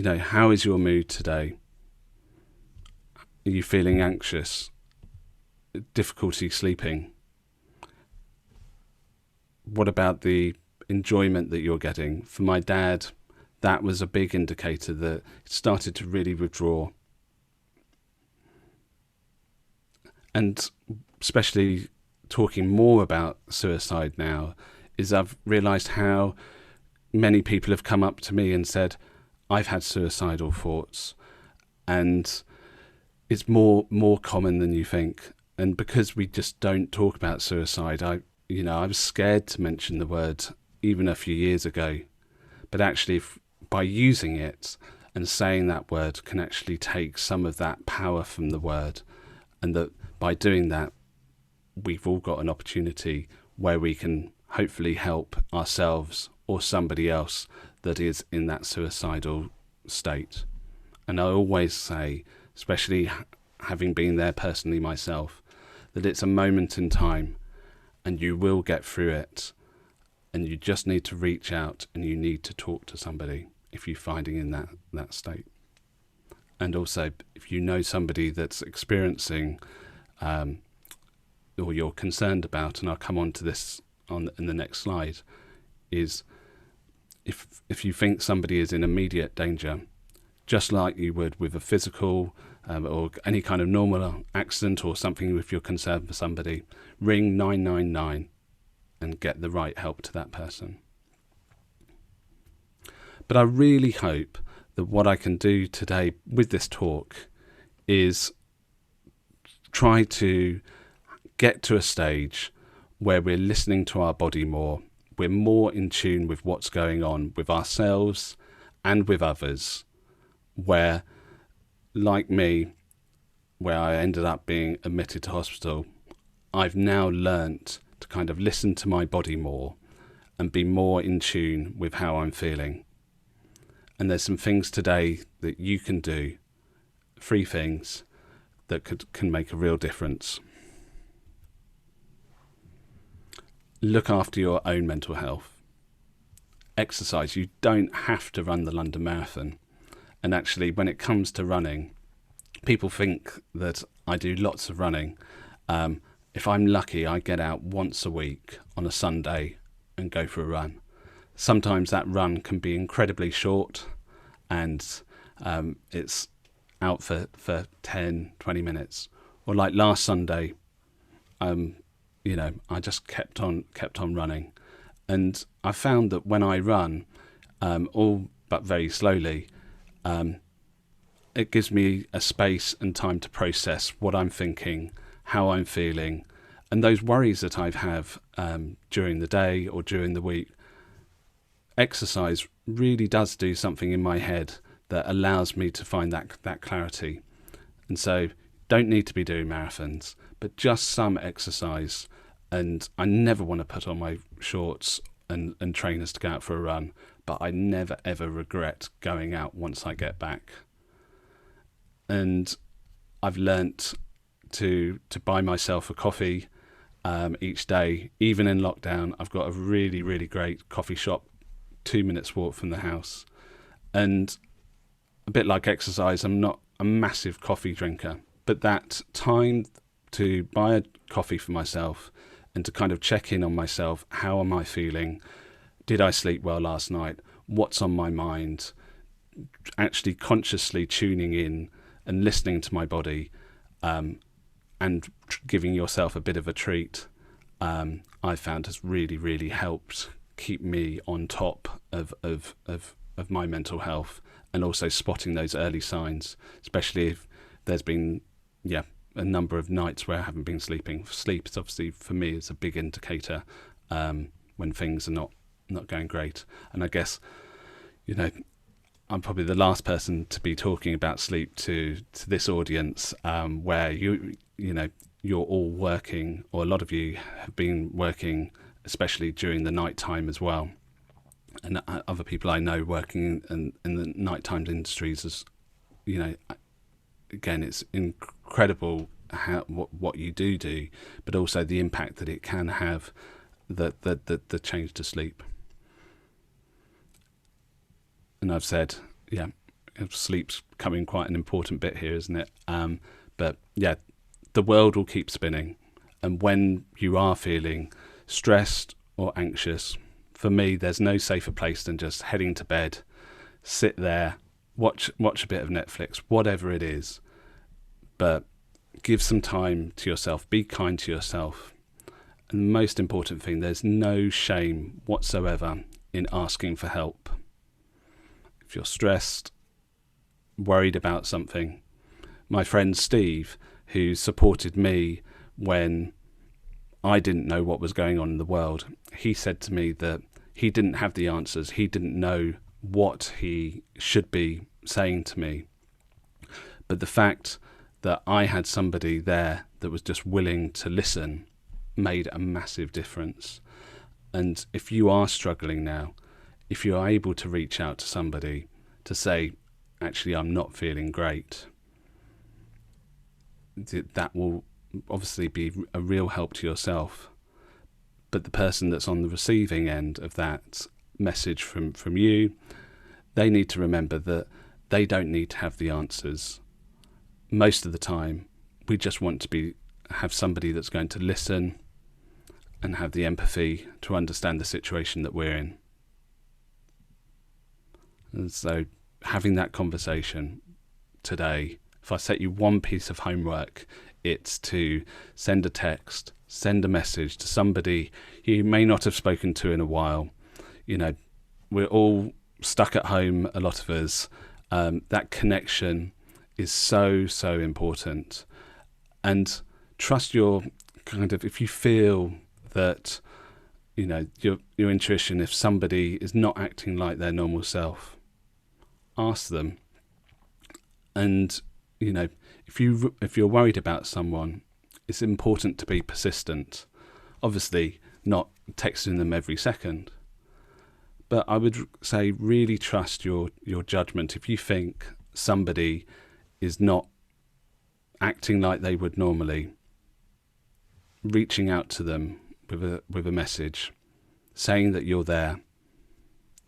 How is your mood today? Are you feeling anxious? Difficulty sleeping? What about the enjoyment that you're getting? For my dad, that was a big indicator that it started to really withdraw. And especially talking more about suicide now, is I've realised how many people have come up to me and said, I've had suicidal thoughts, and it's more common than you think. And because we just don't talk about suicide, I was scared to mention the word even a few years ago. But actually, by using it and saying that word can actually take some of that power from the word, and that by doing that, we've all got an opportunity where we can hopefully help ourselves or somebody else that is in that suicidal state. And I always say, especially having been there personally myself, that it's a moment in time and you will get through it, and you just need to reach out and you need to talk to somebody if you're finding in that state. And also, if you know somebody that's experiencing or you're concerned about, and I'll come on to this in the next slide, is if you think somebody is in immediate danger, just like you would with a physical or any kind of normal accident or something, if you're concerned for somebody, ring 999 and get the right help to that person. But I really hope that what I can do today with this talk is try to get to a stage where we're listening to our body more. We're more in tune with what's going on with ourselves and with others, where, like me, where I ended up being admitted to hospital, I've now learnt to kind of listen to my body more and be more in tune with how I'm feeling. And there's some things today that you can do, 3 things that can make a real difference. Look after your own mental health. Exercise. You don't have to run the London Marathon. And actually, when it comes to running, people think that I do lots of running. If I'm lucky, I get out once a week on a Sunday and go for a run. Sometimes that run can be incredibly short, and it's out for 10, 20 minutes. Or like last Sunday, I just kept on running. And I found that when I run, all but very slowly, it gives me a space and time to process what I'm thinking, how I'm feeling, and those worries that I have during the day or during the week. Exercise really does do something in my head that allows me to find that clarity. And so don't need to be doing marathons, but just some exercise. And I never want to put on my shorts and trainers to go out for a run, but I never ever regret going out once I get back. And I've learnt to buy myself a coffee each day. Even in lockdown, I've got a really, really great coffee shop 2 minutes walk from the house. And a bit like exercise, I'm not a massive coffee drinker, but that time to buy a coffee for myself and to kind of check in on myself, how am I feeling? Did I sleep well last night? What's on my mind? Actually consciously tuning in and listening to my body, and giving yourself a bit of a treat, I found has really, really helped keep me on top of my mental health, and also spotting those early signs, especially if there's been a number of nights where I haven't been sleeping. Sleep is obviously, for me, is a big indicator when things are not going great. And I guess, I'm probably the last person to be talking about sleep to this audience, where you're all working, or a lot of you have been working, especially during the night time as well. And other people I know working in the nighttime industries, as again, it's incredible what you do, but also the impact that it can have, the change to sleep. And I've said, sleep's becoming quite an important bit here, isn't it? But the world will keep spinning. And when you are feeling stressed or anxious, for me, there's no safer place than just heading to bed, sit there, watch a bit of Netflix, whatever it is. But give some time to yourself, be kind to yourself. And the most important thing, there's no shame whatsoever in asking for help. If you're stressed, worried about something, my friend Steve, who supported me when I didn't know what was going on in the world, he said to me that he didn't have the answers. He didn't know what he should be saying to me. But the fact that I had somebody there that was just willing to listen made a massive difference. And if you are struggling now, if you are able to reach out to somebody to say, actually, I'm not feeling great, that will obviously be a real help to yourself. But the person that's on the receiving end of that message from you, they need to remember that they don't need to have the answers. Most of the time, we just want to have somebody that's going to listen and have the empathy to understand the situation that we're in. And so having that conversation today, if I set you one piece of homework, it's to send a text, send a message to somebody you may not have spoken to in a while. We're all stuck at home, a lot of us. that connection is so important. And trust your if you feel that, your intuition, if somebody is not acting like their normal self, ask them. And if you're worried about someone, it's important to be persistent. Obviously not texting them every second, but I would say really trust your judgment. If you think somebody is not acting like they would normally, reaching out to them with a message, saying that you're there,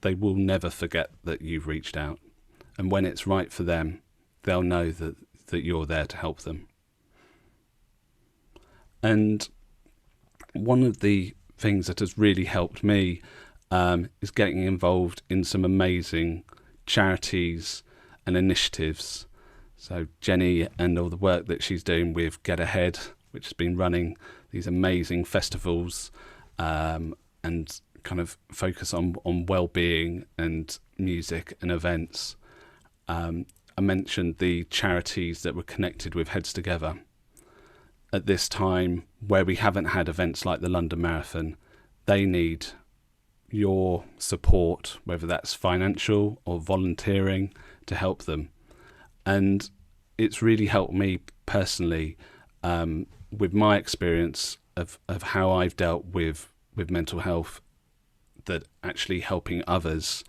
they will never forget that you've reached out. And when it's right for them, they'll know that you're there to help them. And one of the things that has really helped me is getting involved in some amazing charities and initiatives. So Jenny and all the work that she's doing with Get Ahead, which has been running these amazing festivals and kind of focus on well-being and music and events. I mentioned the charities that were connected with Heads Together. At this time, where we haven't had events like the London Marathon, they need your support, whether that's financial or volunteering, to help them. And it's really helped me personally with my experience of how I've dealt with mental health, that actually helping others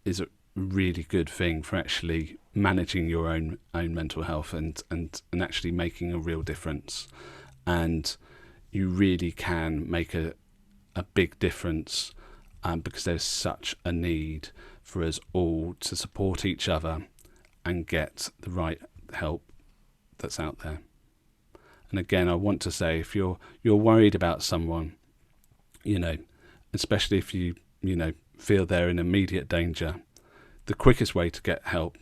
is a really good thing for actually managing your own mental health and actually making a real difference. And you really can make a big difference because there's such a need for us all to support each other and get the right help that's out there. And again, I want to say, if you're worried about someone, especially if you feel they're in immediate danger, the quickest way to get help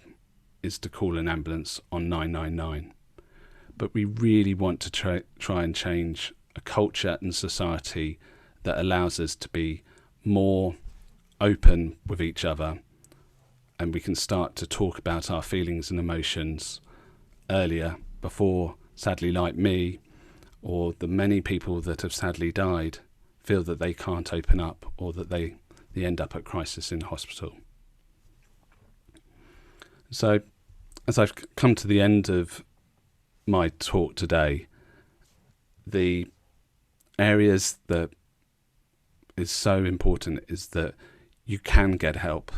is to call an ambulance on 999. But we really want to try and change a culture and society that allows us to be more open with each other, and we can start to talk about our feelings and emotions earlier, before, sadly, like me, or the many people that have sadly died, feel that they can't open up, or that they end up at crisis in hospital. So, as I've come to the end of my talk today, the areas that is so important is that you can get help.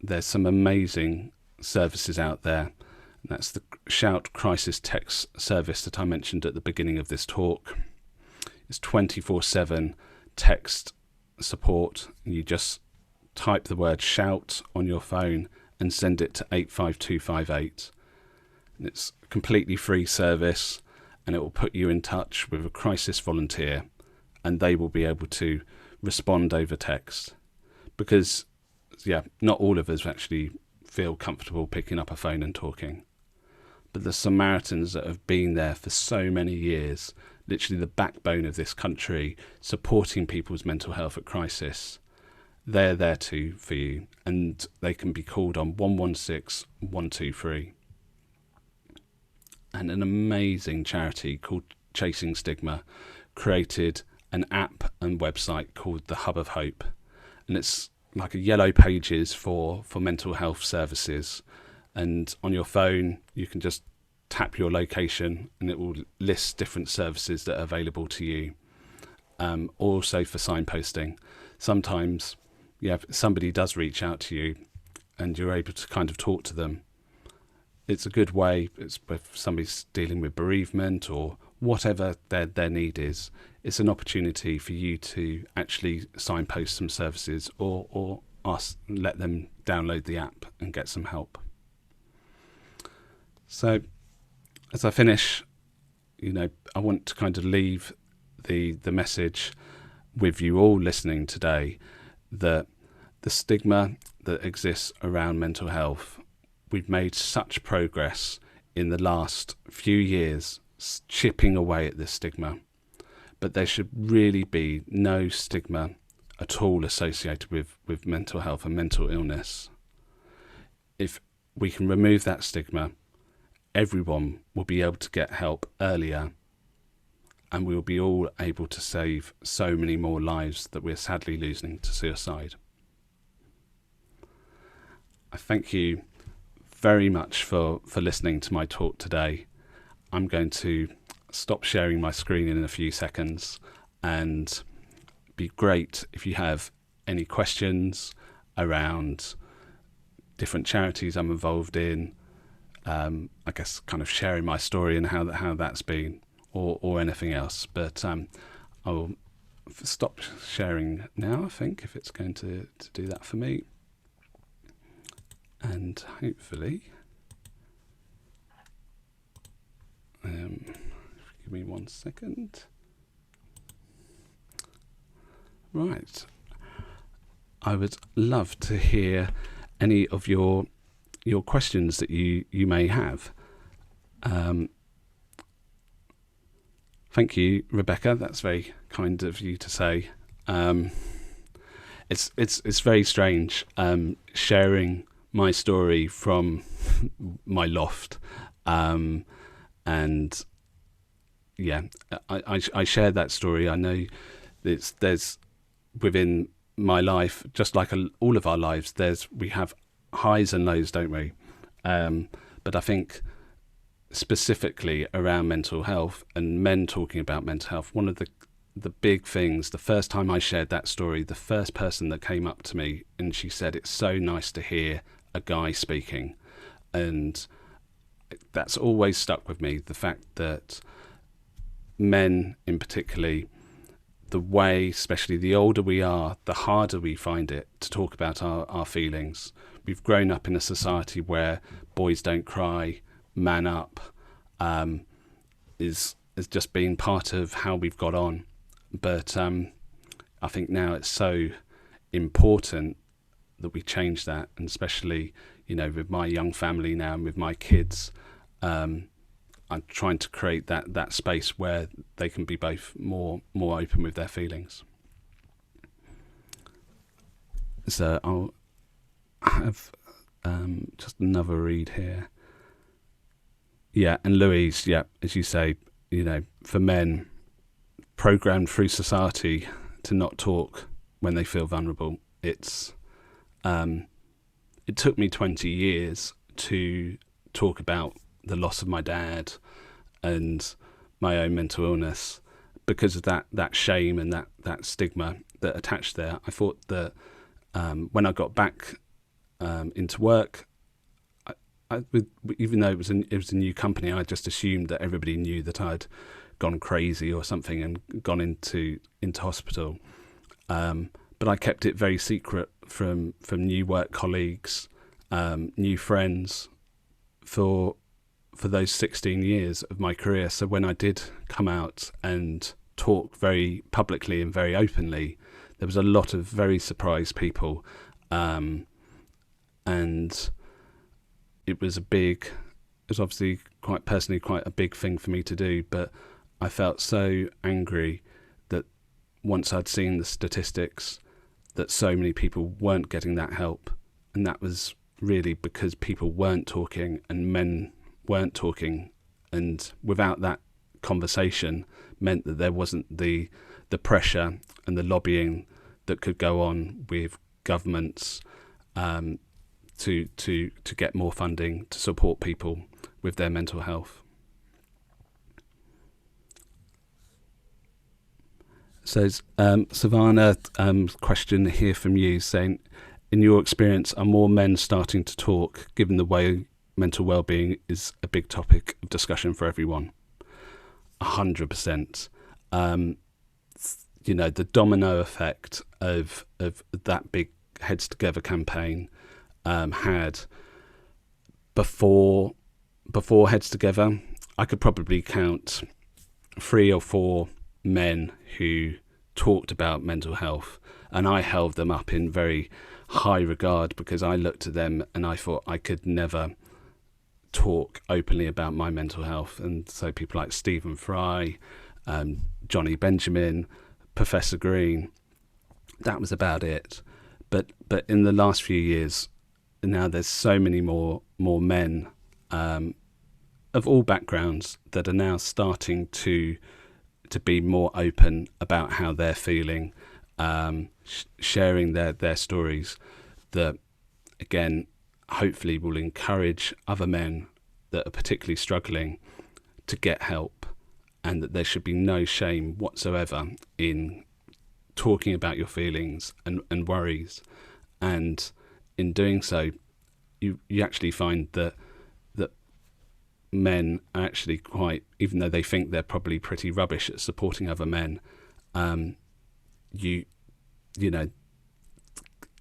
There's some amazing services out there. That's the Shout Crisis Text service that I mentioned at the beginning of this talk. It's 24/7 text support. You just type the word shout on your phone and send it to 85258. And it's a completely free service, and it will put you in touch with a crisis volunteer, and they will be able to respond over text. Because, not all of us actually feel comfortable picking up a phone and talking. But the Samaritans that have been there for so many years, literally the backbone of this country, supporting people's mental health at crisis, they're there too for you, and they can be called on 116 123. And an amazing charity called Chasing Stigma created an app and website called the Hub of Hope, and it's like a yellow pages for mental health services. And on your phone you can just tap your location and it will list different services that are available to you. Also for signposting, sometimes if somebody does reach out to you and you're able to kind of talk to them, it's a good way. It's if somebody's dealing with bereavement or whatever their need is, it's an opportunity for you to actually signpost some services or let them download the app and get some help. So as I finish, I want to kind of leave the message with you all listening today, that the stigma that exists around mental health, we've made such progress in the last few years chipping away at this stigma, but there should really be no stigma at all associated with mental health and mental illness. if we can remove that stigma, everyone will be able to get help earlier, and we will be all able to save so many more lives that we're sadly losing to suicide. I thank you very much for listening to my talk today. I'm going to stop sharing my screen in a few seconds, and it'd be great if you have any questions around different charities I'm involved in, I guess kind of sharing my story and how that's been, or anything else. But I will stop sharing now, I think, if it's going to do that for me. And hopefully, give me 1 second. Right. I would love to hear any of your questions that you may have. Thank you, Rebecca. That's very kind of you to say. It's very strange sharing my story from my loft, and yeah, I share that story. I know there's within my life, just like all of our lives, we have highs and lows, don't we? But I think specifically around mental health and men talking about mental health, one of the big things, the first time I shared that story, the first person that came up to me and she said, it's so nice to hear a guy speaking. And that's always stuck with me, the fact that men in particularly, the way, especially the older we are, the harder we find it to talk about our feelings. We've grown up in a society where boys don't cry, man up, is just been part of how we've got on. But I think now it's so important that we change that, and especially, with my young family now and with my kids, I'm trying to create that space where they can be both more open with their feelings. So I'll have just another read here. Yeah, and Louise, yeah, as you say, for men, programmed through society to not talk when they feel vulnerable. It took me 20 years to talk about the loss of my dad and my own mental illness because of that shame and that stigma that attached there. I thought that when I got back into work, even though it was a new company, I just assumed that everybody knew that I'd gone crazy or something and gone into hospital. But I kept it very secret from new work colleagues, new friends, for those 16 years of my career. So when I did come out and talk very publicly and very openly, there was a lot of very surprised people, and it was obviously quite a big thing for me to do, but I felt so angry that once I'd seen the statistics that so many people weren't getting that help, and that was really because people weren't talking and men weren't talking, and without that conversation meant that there wasn't the pressure and the lobbying that could go on with governments to get more funding to support people with their mental health. So Savannah, question here from you saying, in your experience, are more men starting to talk given the way mental well-being is a big topic of discussion for everyone? 100%. The domino effect of that big Heads Together campaign had before Heads Together, I could probably count 3 or 4 men who talked about mental health, and I held them up in very high regard because I looked at them and I thought I could never talk openly about my mental health. And so people like Stephen Fry, Johnny Benjamin, Professor Green, that was about it. But in the last few years, now there's so many more men of all backgrounds that are now starting to be more open about how they're feeling, sharing their stories, that again hopefully will encourage other men that are particularly struggling to get help, and that there should be no shame whatsoever in talking about your feelings and worries. And in doing so, you actually find that men are actually quite, even though they think they're probably pretty rubbish at supporting other men, you know,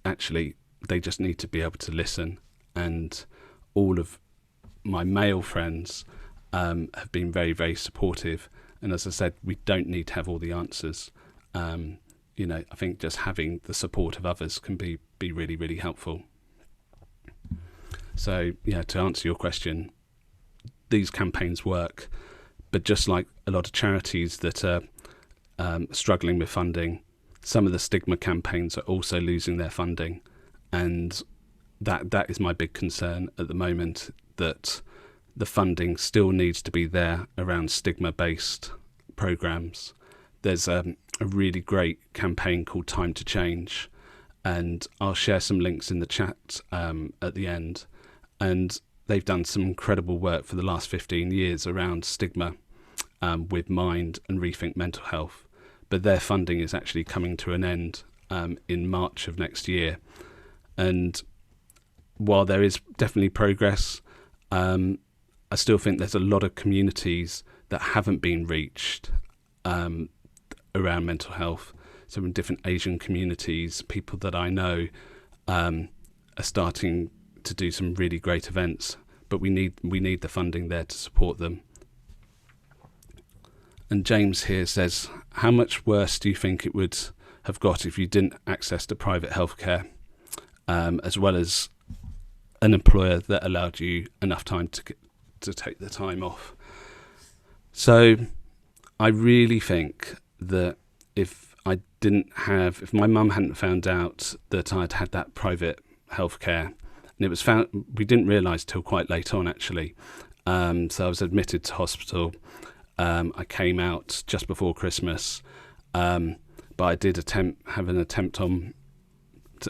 actually they just need to be able to listen. And all of my male friends have been very, very supportive. And as I said, we don't need to have all the answers. You know, I think just having the support of others can be really, really helpful. So, yeah, to answer your question, these campaigns work, but just like a lot of charities that are struggling with funding, some of the stigma campaigns are also losing their funding. And that is my big concern at the moment, that the funding still needs to be there around stigma-based programs. There's a really great campaign called Time to Change, and I'll share some links in the chat at the end. And they've done some incredible work for the last 15 years around stigma with Mind and Rethink Mental Health. But their funding is actually coming to an end in March of next year. And while there is definitely progress, I still think there's a lot of communities that haven't been reached around mental health. So in different Asian communities, people that I know are starting to do some really great events, but we need the funding there to support them. And James here says, how much worse do you think it would have got if you didn't access to private healthcare, as well as an employer that allowed you enough time to take the time off? So I really think that if my mum hadn't found out that I'd had that private healthcare, and it was found, we didn't realise till quite late on actually. So I was admitted to hospital. I came out just before Christmas, but I did have an attempt on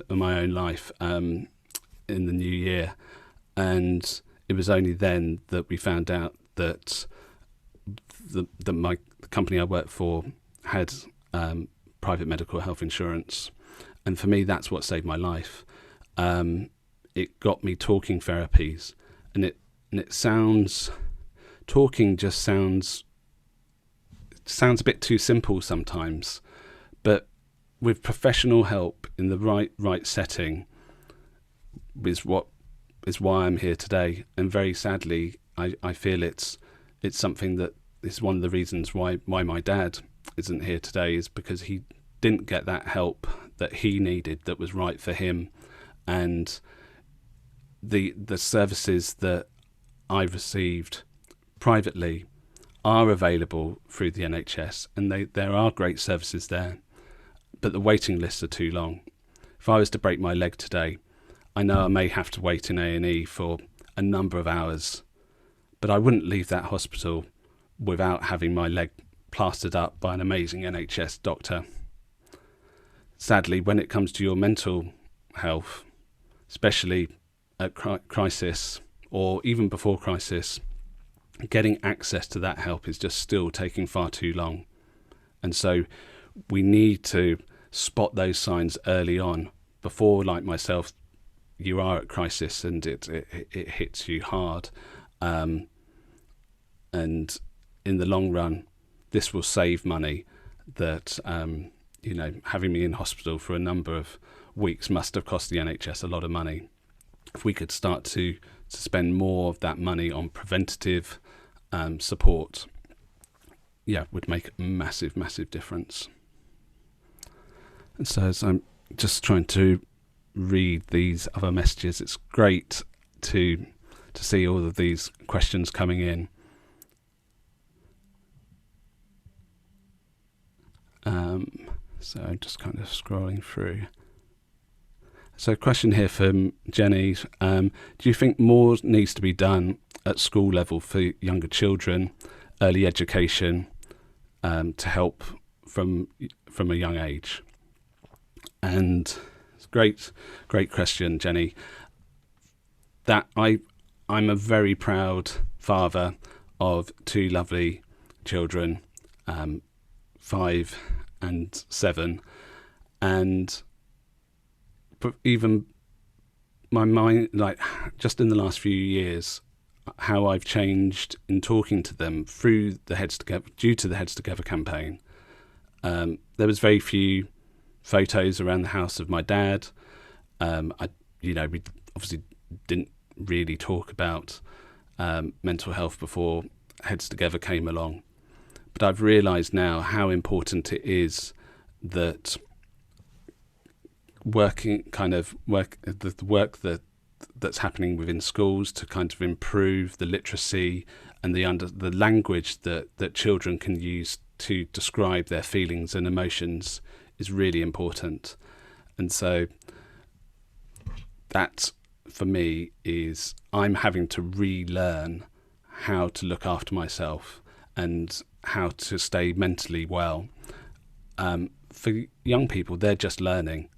my own life in the new year, and it was only then that we found out that the company I worked for had private medical health insurance, and for me that's what saved my life. It got me talking therapies, and it sounds, talking just sounds a bit too simple sometimes, but with professional help in the right setting is why I'm here today. And very sadly, I feel it's something that is one of the reasons why my dad isn't here today, is because he didn't get that help that he needed that was right for him. And the services that I've received privately are available through the NHS, and there are great services there, but the waiting lists are too long. If I was to break my leg today, I know I may have to wait in A&E for a number of hours, but I wouldn't leave that hospital without having my leg plastered up by an amazing NHS doctor. Sadly, when it comes to your mental health, especially at crisis or even before crisis, getting access to that help is just still taking far too long. And so we need to spot those signs early on before, like myself, you are at crisis and it hits you hard. And in the long run, this will save money that, having me in hospital for a number of weeks must have cost the NHS a lot of money. If we could start to spend more of that money on preventative support, would make a massive, massive difference. And so as I'm just trying to read these other messages, it's great to see all of these questions coming in. So I'm just kind of scrolling through. So a question here from Jenny. Do you think more needs to be done at school level for younger children, early education, to help from a young age? And it's great question, Jenny. That I'm a very proud father of two lovely children, 5 and 7, and even my mind, like just in the last few years, how I've changed in talking to them through the Heads Together, due to the Heads Together campaign. There was very few photos around the house of my dad. We obviously didn't really talk about mental health before Heads Together came along, but I've realised now how important it is that the work that's happening within schools to kind of improve the literacy and the language that children can use to describe their feelings and emotions is really important. And so that for me is I'm having to relearn how to look after myself and how to stay mentally well. For young people, they're just learning.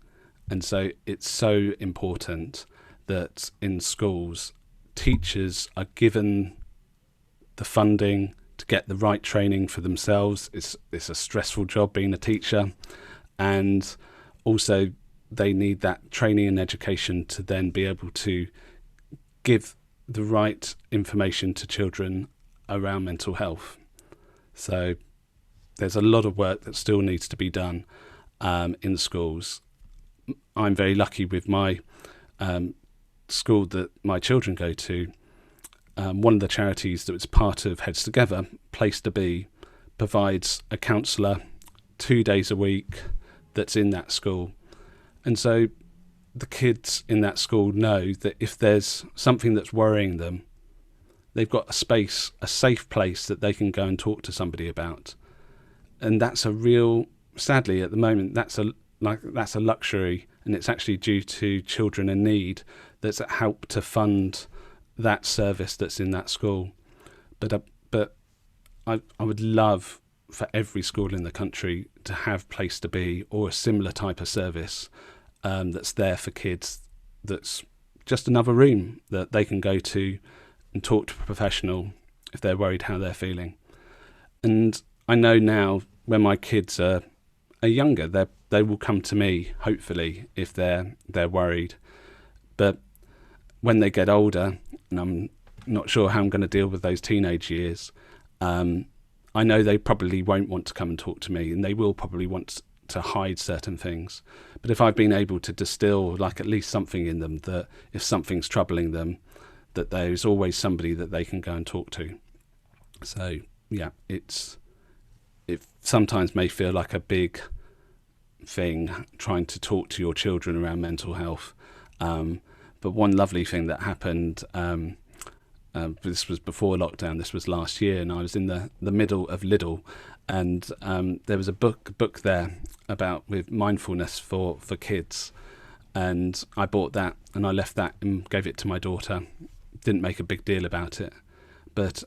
And so it's so important that in schools, teachers are given the funding to get the right training for themselves. It's a stressful job being a teacher. And also they need that training and education to then be able to give the right information to children around mental health. So there's a lot of work that still needs to be done in schools. I'm very lucky with my school that my children go to. One of the charities that was part of Heads Together, Place to Be, provides a counsellor 2 days a week that's in that school. And so the kids in that school know that if there's something that's worrying them, they've got a safe place that they can go and talk to somebody about. And that's sadly at the moment, that's a luxury, and it's actually due to children in need that's help to fund that service that's in that school. But I would love for every school in the country to have Place to Be or a similar type of service that's there for kids, that's just another room that they can go to and talk to a professional if they're worried how they're feeling. And I know now when my kids are younger, they will come to me, hopefully, if they're worried. But when they get older, and I'm not sure how I'm going to deal with those teenage years, I know they probably won't want to come and talk to me, and they will probably want to hide certain things. But if I've been able to distill like at least something in them, that if something's troubling them, that there's always somebody that they can go and talk to. So yeah, it sometimes may feel like a big thing trying to talk to your children around mental health. But one lovely thing that happened, this was before lockdown, this was last year, and I was in the middle of Lidl, and there was a book there with mindfulness for kids, and I bought that and I left that and gave it to my daughter. Didn't make a big deal about it, but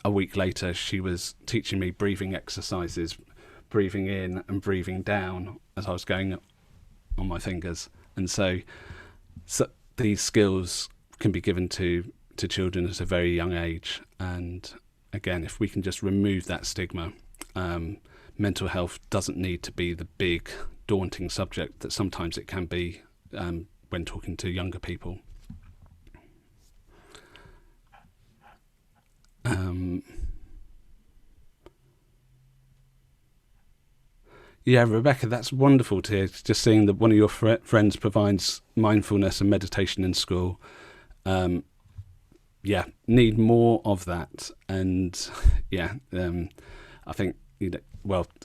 a week later she was teaching me breathing exercises, breathing in and breathing down as I was going on my fingers. And so these skills can be given to children at a very young age. And again, if we can just remove that stigma, mental health doesn't need to be the big daunting subject that sometimes it can be when talking to younger people. Yeah, Rebecca, that's wonderful to hear. Just seeing that one of your friends provides mindfulness and meditation in school. Yeah, need more of that. And yeah, I think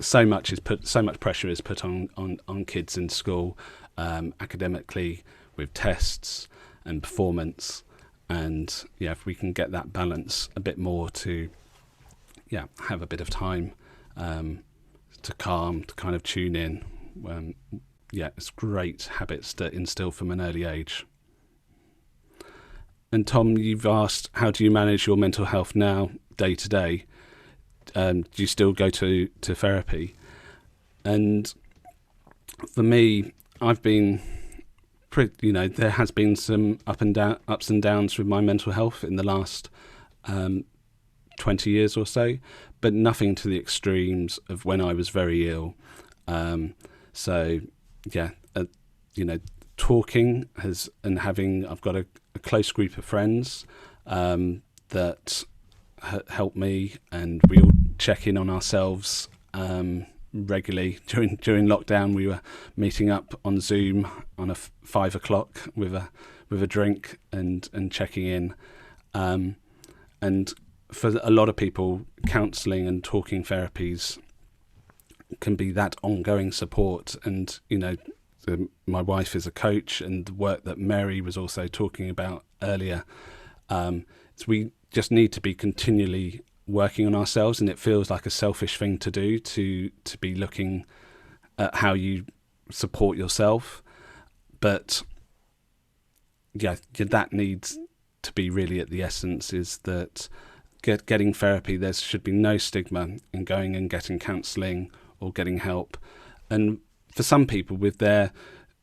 so much pressure is put on kids in school, academically, with tests and performance. And yeah, if we can get that balance a bit more to have a bit of time to calm, to kind of tune in yeah, it's great habits to instill from an early age. And Tom, you've asked, how do you manage your mental health now, day to day? Do you still go to therapy? And for me, I've been there has been some ups and downs with my mental health in the last 20 years or so, but nothing to the extremes of when I was very ill. Talking I've got a close group of friends that help me, and we all check in on ourselves regularly. During lockdown, we were meeting up on Zoom on 5 o'clock with a drink and checking in. And for a lot of people, counselling and talking therapies can be that ongoing support. And my wife is a coach, and the work that Mary was also talking about earlier. So we just need to be continually working on ourselves, and it feels like a selfish thing to do, to be looking at how you support yourself. But yeah, that needs to be really at the essence, is that getting therapy, there should be no stigma in going and getting counselling or getting help. And for some people with their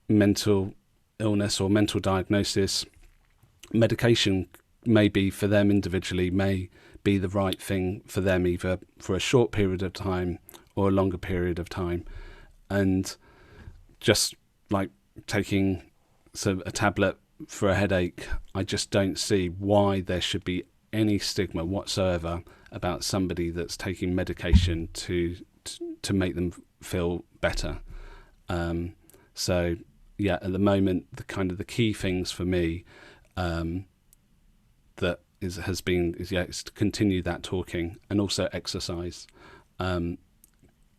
mental illness or mental diagnosis, medication may be for them individually, may be the right thing for them, either for a short period of time or a longer period of time. And just like taking a tablet for a headache, I just don't see why there should be any stigma whatsoever about somebody that's taking medication to make them feel better. So yeah, at the moment, the key things for me has been to continue that talking, and also exercise.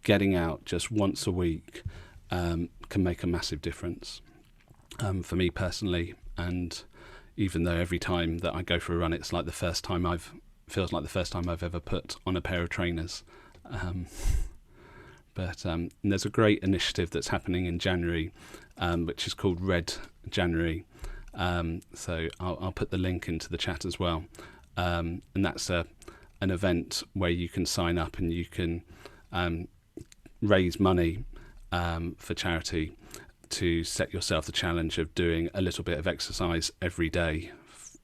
Getting out just once a week can make a massive difference for me personally. And even though every time that I go for a run, it's like the first time feels like the first time I've ever put on a pair of trainers. But there's a great initiative that's happening in January, which is called Red January. So I'll put the link into the chat as well. And that's an event where you can sign up and you can raise money for charity, to set yourself the challenge of doing a little bit of exercise every day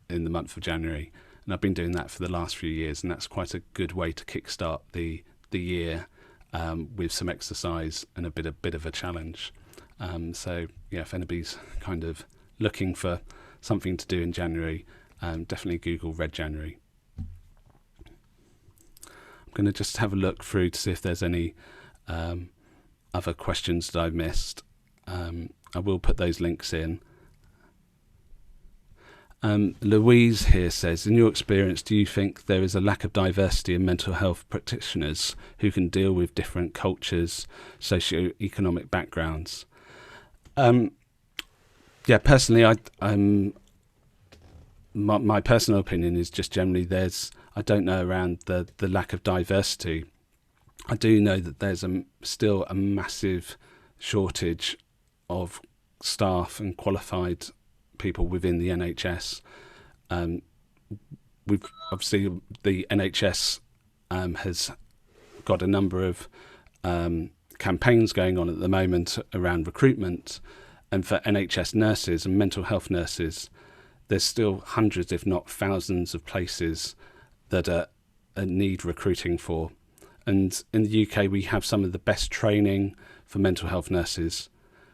in the month of January. And I've been doing that for the last few years, and that's quite a good way to kickstart the year with some exercise and a bit of a challenge. So yeah, if anybody's kind of looking for something to do in January, definitely Google Red January. I'm going to just have a look through to see if there's any other questions that I've missed. I will put those links in. Louise here says, in your experience, do you think there is a lack of diversity in mental health practitioners who can deal with different cultures, socio-economic backgrounds? Yeah, personally, my personal opinion is just generally I don't know around the lack of diversity. I do know that there's still a massive shortage of staff and qualified people within the NHS. We've obviously, the NHS has got a number of campaigns going on at the moment around recruitment, and for NHS nurses and mental health nurses, there's still hundreds, if not thousands, of places that need recruiting for. And in the UK, we have some of the best training for mental health nurses,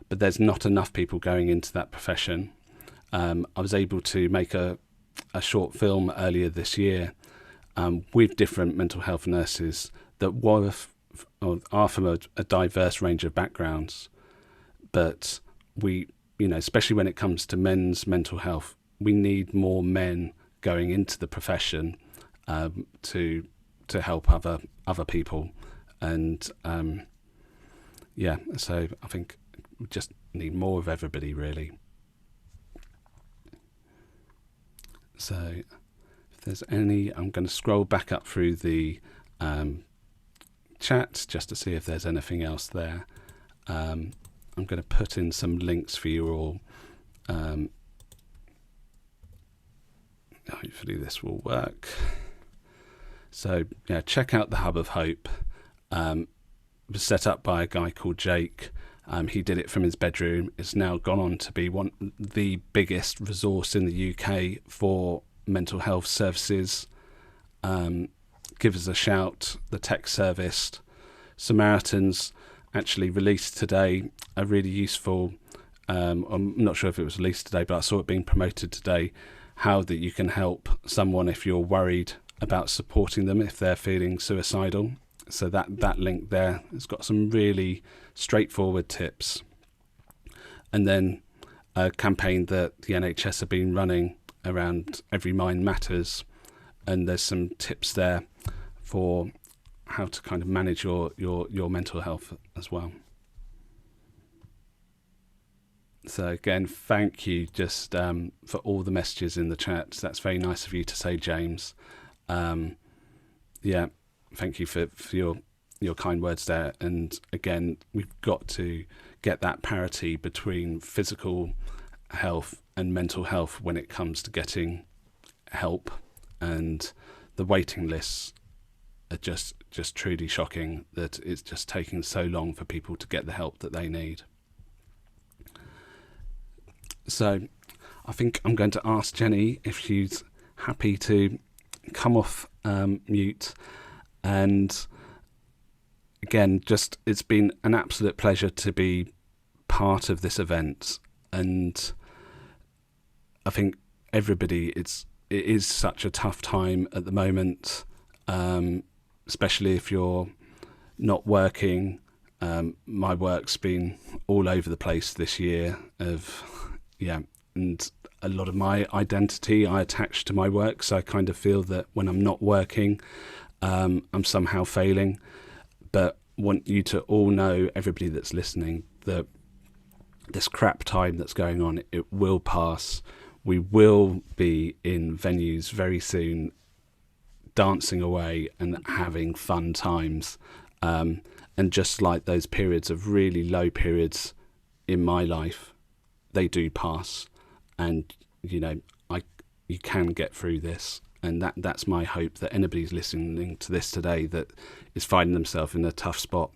but there's not enough people going into that profession. I was able to make a short film earlier this year with different mental health nurses that are from a diverse range of backgrounds. But we, especially when it comes to men's mental health, we need more men going into the profession to help other people. And so I think we just need more of everybody, really. So if there's any, I'm going to scroll back up through the chat just to see if there's anything else there. I'm going to put in some links for you all. Hopefully this will work. So yeah, check out the Hub of Hope. It was set up by a guy called Jake. He did it from his bedroom. It's now gone on to be the biggest resource in the UK for mental health services. Give us a shout. The tech service. Samaritans actually released today a really useful, I'm not sure if it was released today, but I saw it being promoted today, how that you can help someone if you're worried about supporting them if they're feeling suicidal. So that link there has got some really straightforward tips. And then a campaign that the NHS have been running around Every Mind Matters, and there's some tips there for how to kind of manage your mental health as well. So again, thank you just for all the messages in the chat. That's very nice of you to say, James. Yeah, thank you for your kind words there. And again, we've got to get that parity between physical health and mental health when it comes to getting help. And the waiting lists are just truly shocking that it's just taking so long for people to get the help that they need. So I think I'm going to ask Jenny if she's happy to come off mute. And again, just it's been an absolute pleasure to be part of this event. And I think everybody, it is such a tough time at the moment, especially if you're not working. My work's been all over the place this year and a lot of my identity I attach to my work, so I kind of feel that when I'm not working, I'm somehow failing. But want you to all know, everybody that's listening, that this crap time that's going on, it will pass. We will be in venues very soon, dancing away and having fun times. And just like those periods of really low periods in my life, they do pass. And, you know, you can get through this. And that's my hope, that anybody's listening to this today that is finding themselves in a tough spot,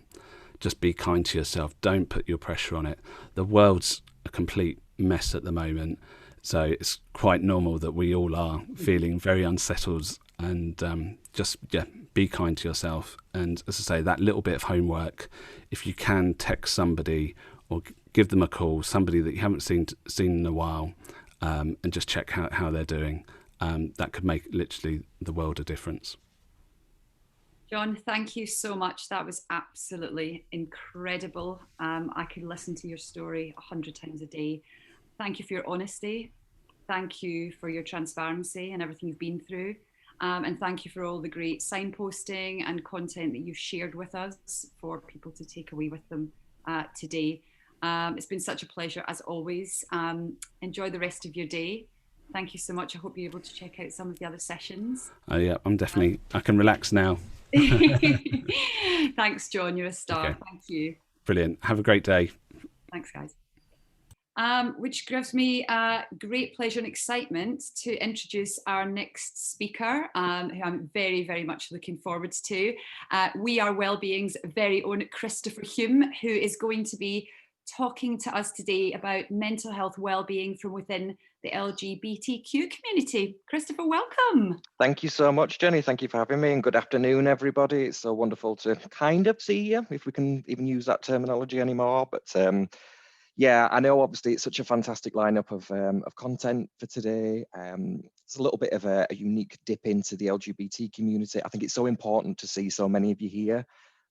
just be kind to yourself. Don't put your pressure on it. The world's a complete mess at the moment. So it's quite normal that we all are feeling very unsettled, and be kind to yourself. And as I say, that little bit of homework, if you can text somebody or give them a call, somebody that you haven't seen in a while, and just check how they're doing. That could make literally the world a difference. John, thank you so much. That was absolutely incredible. I could listen to your story 100 times a day. Thank you for your honesty. Thank you for your transparency and everything you've been through. And thank you for all the great signposting and content that you've shared with us for people to take away with them today. It's been such a pleasure as always. Enjoy the rest of your day. Thank you so much. I hope you're able to check out some of the other sessions. Oh yeah, I'm definitely, I can relax now. Thanks, John. You're a star. Okay. Thank you. Brilliant. Have a great day. Thanks, guys. Which gives me great pleasure and excitement to introduce our next speaker, who I'm very, very much looking forward to. We are Wellbeing's very own Christopher Hume, who is going to be talking to us today about mental health wellbeing from within the LGBTQ community. Christopher, welcome. Thank you so much, Jenny. Thank you for having me, and good afternoon, everybody. It's so wonderful to kind of see you, if we can even use that terminology anymore. But yeah, I know obviously it's such a fantastic lineup of content for today. It's a little bit of a unique dip into the LGBT community. I think it's so important to see so many of you here,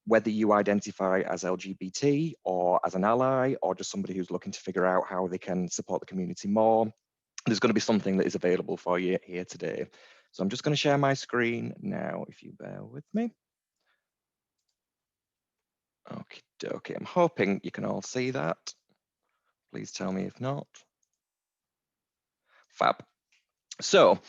whether you identify as LGBT or as an ally or just somebody who's looking to figure out how they can support the community more. There's going to be something that is available for you here today. So I'm just going to share my screen now, if you bear with me. Okay, I'm hoping you can all see that. Please tell me if not. Fab. So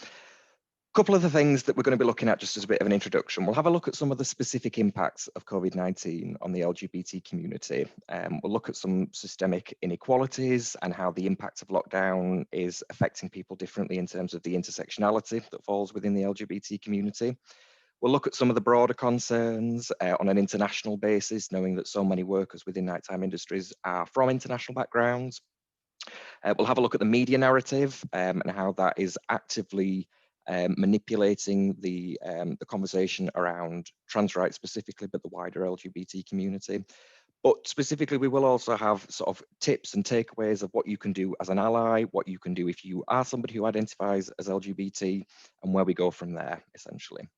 couple of the things that we're going to be looking at just as a bit of an introduction. We'll have a look at some of the specific impacts of COVID-19 on the LGBT community. We'll look at some systemic inequalities and how the impact of lockdown is affecting people differently in terms of the intersectionality that falls within the LGBT community. We'll look at some of the broader concerns on an international basis, knowing that so many workers within nighttime industries are from international backgrounds. We'll have a look at the media narrative and how that is actively manipulating the conversation around trans rights specifically, but the wider LGBT community. But specifically, we will also have sort of tips and takeaways of what you can do as an ally, what you can do if you are somebody who identifies as LGBT, and where we go from there, essentially.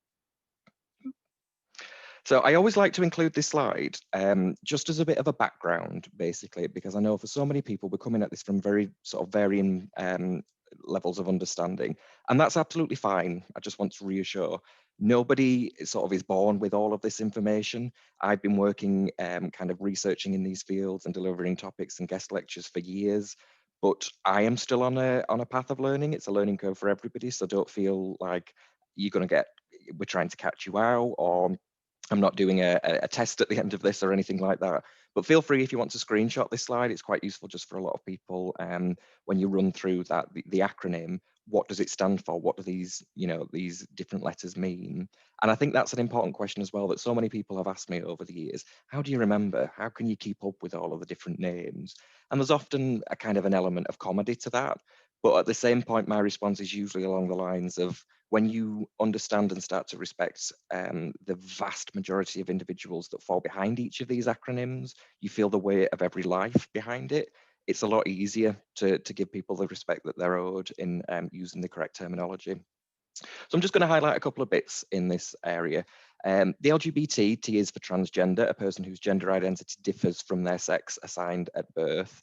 So I always like to include this slide just as a bit of a background, basically, because I know for so many people, we're coming at this from very sort of varying levels of understanding, and that's absolutely fine. I just want to reassure nobody sort of is born with all of this information. I've been working kind of researching in these fields and delivering topics and guest lectures for years, but I am still on a path of learning. It's a learning curve for everybody, so don't feel like we're trying to catch you out, or I'm not doing a test at the end of this or anything like that. But feel free if you want to screenshot this slide. It's quite useful just for a lot of people. When you run through that, the acronym, what does it stand for? What do these different letters mean? And I think that's an important question as well that so many people have asked me over the years. How do you remember? How can you keep up with all of the different names? And there's often a kind of an element of comedy to that. But at the same point, my response is usually along the lines of, when you understand and start to respect the vast majority of individuals that fall behind each of these acronyms, you feel the weight of every life behind it. It's a lot easier to give people the respect that they're owed in using the correct terminology. So I'm just going to highlight a couple of bits in this area. The LGBT, T is for transgender, a person whose gender identity differs from their sex assigned at birth.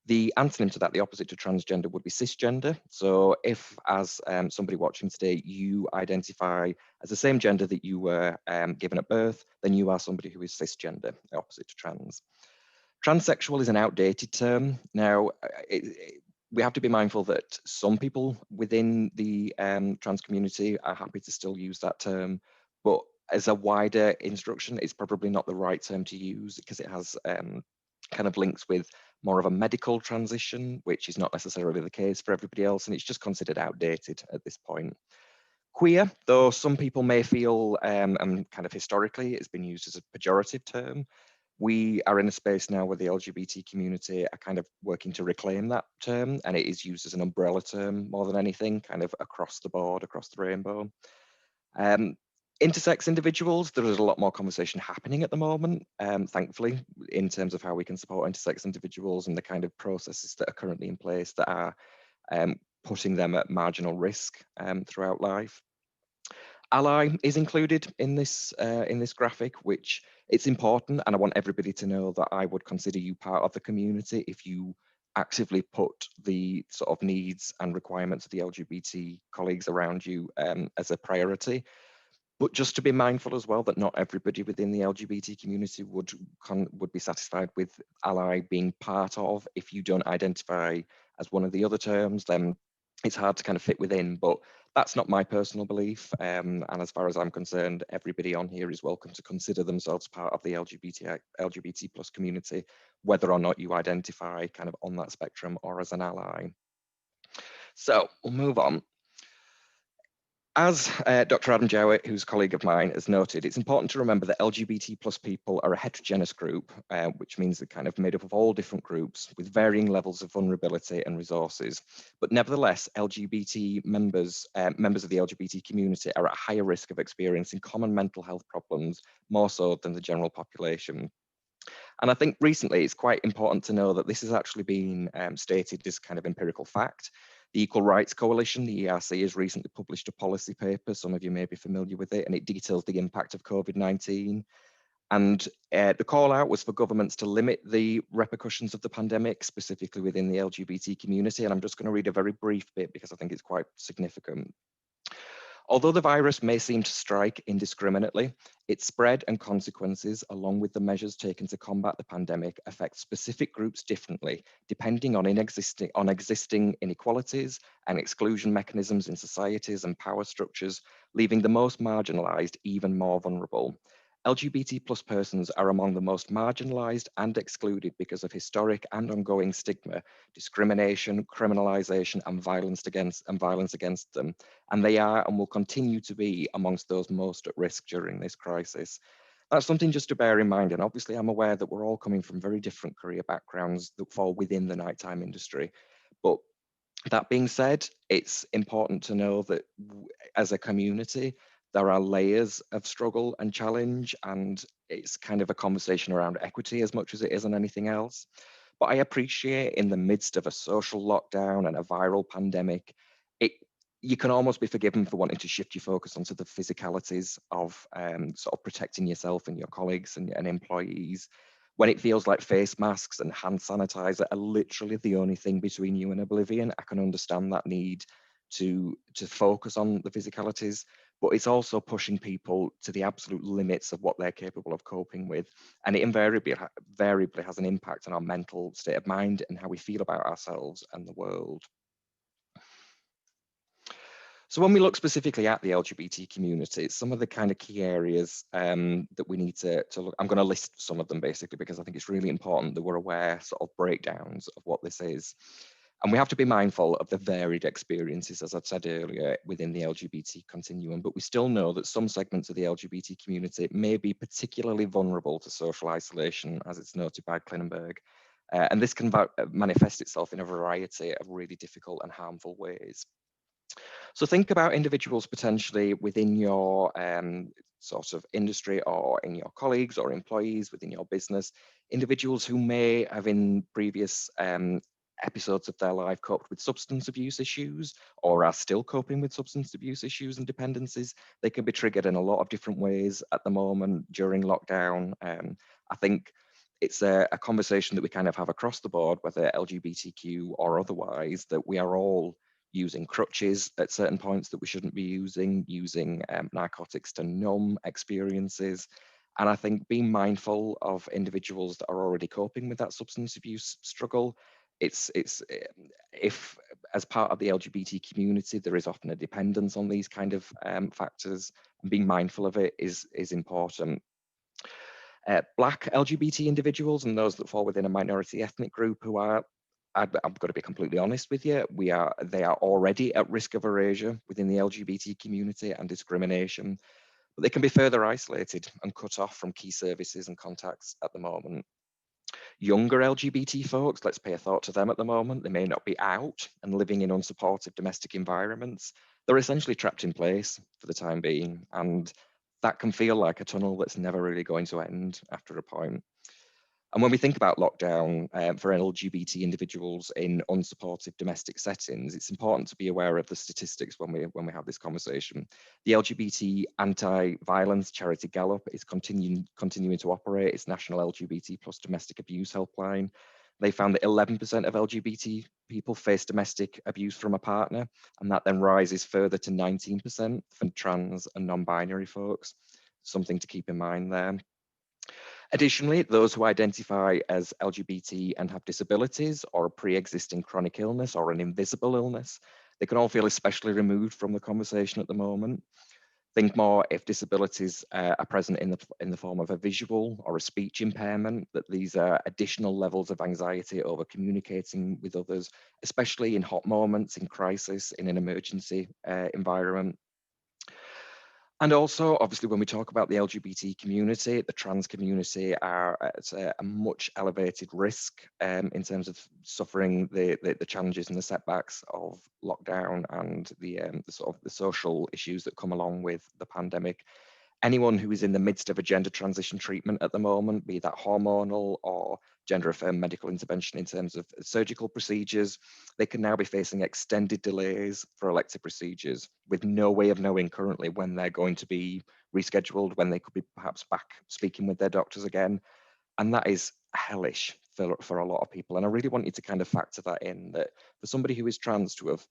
The antonym to that, the opposite to transgender, would be cisgender. So if, as somebody watching today, you identify as the same gender that you were given at birth, then you are somebody who is cisgender, the opposite to trans. Transsexual is an outdated term. Now, we have to be mindful that some people within the trans community are happy to still use that term, but as a wider instruction, it's probably not the right term to use because it has kind of links with more of a medical transition, which is not necessarily the case for everybody else, and it's just considered outdated at this point. Queer, though some people may feel, and kind of historically, it's been used as a pejorative term, we are in a space now where the LGBT community are kind of working to reclaim that term, and it is used as an umbrella term more than anything, kind of across the board, across the rainbow. Intersex individuals, there is a lot more conversation happening at the moment, thankfully, in terms of how we can support intersex individuals and the kind of processes that are currently in place that are putting them at marginal risk throughout life. Ally is included in this graphic, which it's important, and I want everybody to know that I would consider you part of the community if you actively put the sort of needs and requirements of the LGBT colleagues around you as a priority. But just to be mindful as well that not everybody within the LGBT community would be satisfied with ally being part of. If you don't identify as one of the other terms, then it's hard to kind of fit within. But that's not my personal belief. And as far as I'm concerned, everybody on here is welcome to consider themselves part of the LGBT plus community, whether or not you identify kind of on that spectrum or as an ally. So we'll move on. As Dr. Adam Jowett, who's a colleague of mine, has noted, it's important to remember that LGBT plus people are a heterogeneous group, which means they're kind of made up of all different groups with varying levels of vulnerability and resources. But nevertheless, LGBT members of the LGBT community are at higher risk of experiencing common mental health problems, more so than the general population. And I think recently it's quite important to know that this has actually been stated as kind of empirical fact. The Equal Rights Coalition, the ERC, has recently published a policy paper, some of you may be familiar with it, and it details the impact of COVID-19. And the call out was for governments to limit the repercussions of the pandemic, specifically within the LGBT community. And I'm just going to read a very brief bit because I think it's quite significant. Although the virus may seem to strike indiscriminately, its spread and consequences, along with the measures taken to combat the pandemic, affect specific groups differently, depending on existing inequalities and exclusion mechanisms in societies and power structures, leaving the most marginalized even more vulnerable. LGBT plus persons are among the most marginalized and excluded because of historic and ongoing stigma, discrimination, criminalization, and violence against them. And they are and will continue to be amongst those most at risk during this crisis. That's something just to bear in mind. And obviously I'm aware that we're all coming from very different career backgrounds that fall within the nighttime industry. But that being said, it's important to know that as a community, there are layers of struggle and challenge, and it's kind of a conversation around equity as much as it is on anything else. But I appreciate in the midst of a social lockdown and a viral pandemic, you can almost be forgiven for wanting to shift your focus onto the physicalities of sort of protecting yourself and your colleagues and employees. When it feels like face masks and hand sanitizer are literally the only thing between you and oblivion, I can understand that need to focus on the physicalities, but it's also pushing people to the absolute limits of what they're capable of coping with. And it invariably has an impact on our mental state of mind and how we feel about ourselves and the world. So when we look specifically at the LGBT community, some of the kind of key areas that we need to look, I'm going to list some of them basically because I think it's really important that we're aware sort of breakdowns of what this is. And we have to be mindful of the varied experiences, as I've said earlier, within the LGBT continuum, but we still know that some segments of the LGBT community may be particularly vulnerable to social isolation, as it's noted by Klinenberg. And this can manifest itself in a variety of really difficult and harmful ways. So think about individuals potentially within your sort of industry or in your colleagues or employees within your business, individuals who may have in previous episodes of their life coped with substance abuse issues or are still coping with substance abuse issues and dependencies. They can be triggered in a lot of different ways at the moment during lockdown. I think it's a conversation that we kind of have across the board, whether LGBTQ or otherwise, that we are all using crutches at certain points that we shouldn't be using narcotics to numb experiences. And I think being mindful of individuals that are already coping with that substance abuse struggle, if as part of the LGBT community, there is often a dependence on these kind of factors, and being mindful of it is important. Black LGBT individuals and those that fall within a minority ethnic group who are, I'm going to be completely honest with you, they are already at risk of erasure within the LGBT community and discrimination, but they can be further isolated and cut off from key services and contacts at the moment. Younger LGBT folks, let's pay a thought to them at the moment. They may not be out and living in unsupportive domestic environments. They're essentially trapped in place for the time being, and that can feel like a tunnel that's never really going to end after a point. And when we think about lockdown for LGBT individuals in unsupportive domestic settings, it's important to be aware of the statistics when we have this conversation. The LGBT anti-violence charity Gallup is continuing to operate its national LGBT plus domestic abuse helpline. They found that 11% of LGBT people face domestic abuse from a partner, and that then rises further to 19% for trans and non-binary folks. Something to keep in mind there. Additionally, those who identify as LGBT and have disabilities or a pre-existing chronic illness or an invisible illness, they can all feel especially removed from the conversation at the moment. Think more if disabilities are present in the form of a visual or a speech impairment, that these are additional levels of anxiety over communicating with others, especially in hot moments, in crisis, in an emergency environment. And also, obviously, when we talk about the LGBT community, the trans community are at a much elevated risk in terms of suffering the challenges and the setbacks of lockdown and the sort of the social issues that come along with the pandemic. Anyone who is in the midst of a gender transition treatment at the moment, be that hormonal or gender affirmed medical intervention in terms of surgical procedures, they can now be facing extended delays for elective procedures with no way of knowing currently when they're going to be rescheduled, when they could be perhaps back speaking with their doctors again. And that is hellish for a lot of people. And I really want you to kind of factor that in, that for somebody who is trans to have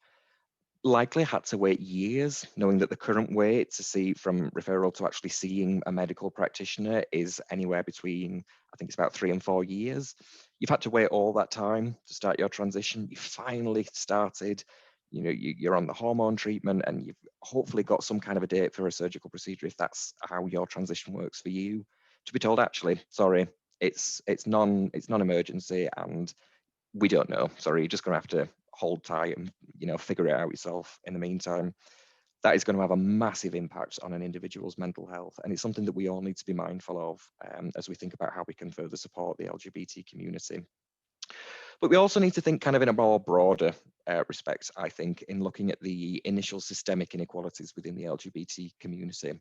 likely had to wait years, knowing that the current wait to see from referral to actually seeing a medical practitioner is anywhere between, I think it's about 3 and 4 years. You've had to wait all that time to start your transition. You finally started, you know, you're on the hormone treatment, and you've hopefully got some kind of a date for a surgical procedure if that's how your transition works for you. To be told, actually, sorry, it's non-emergency, and we don't know. Sorry, you're just going to have to hold tight and, you know, figure it out yourself in the meantime. That is going to have a massive impact on an individual's mental health, and it's something that we all need to be mindful of as we think about how we can further support the LGBT community. But we also need to think kind of in a more broader respect, I think, in looking at the initial systemic inequalities within the LGBT community.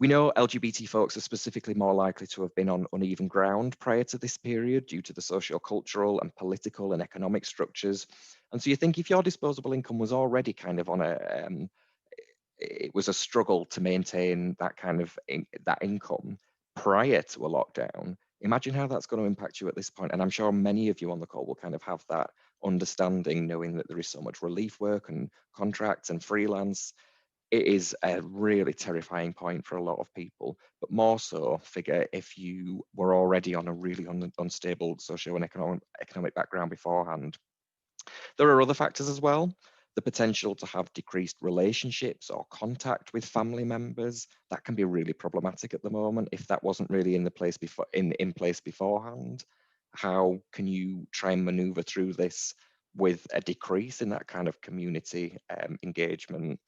We know LGBT folks are specifically more likely to have been on uneven ground prior to this period due to the socio-cultural and political and economic structures. And so you think if your disposable income was already kind of on it was a struggle to maintain that kind of that income prior to a lockdown, imagine how that's going to impact you at this point. And I'm sure many of you on the call will kind of have that understanding, knowing that there is so much relief work and contracts and freelance. It is a really terrifying point for a lot of people, but more so figure if you were already on a really unstable socio and economic background beforehand. There are other factors as well. The potential to have decreased relationships or contact with family members, that can be really problematic at the moment if that wasn't really in place beforehand. How can you try and maneuver through this with a decrease in that kind of community engagement?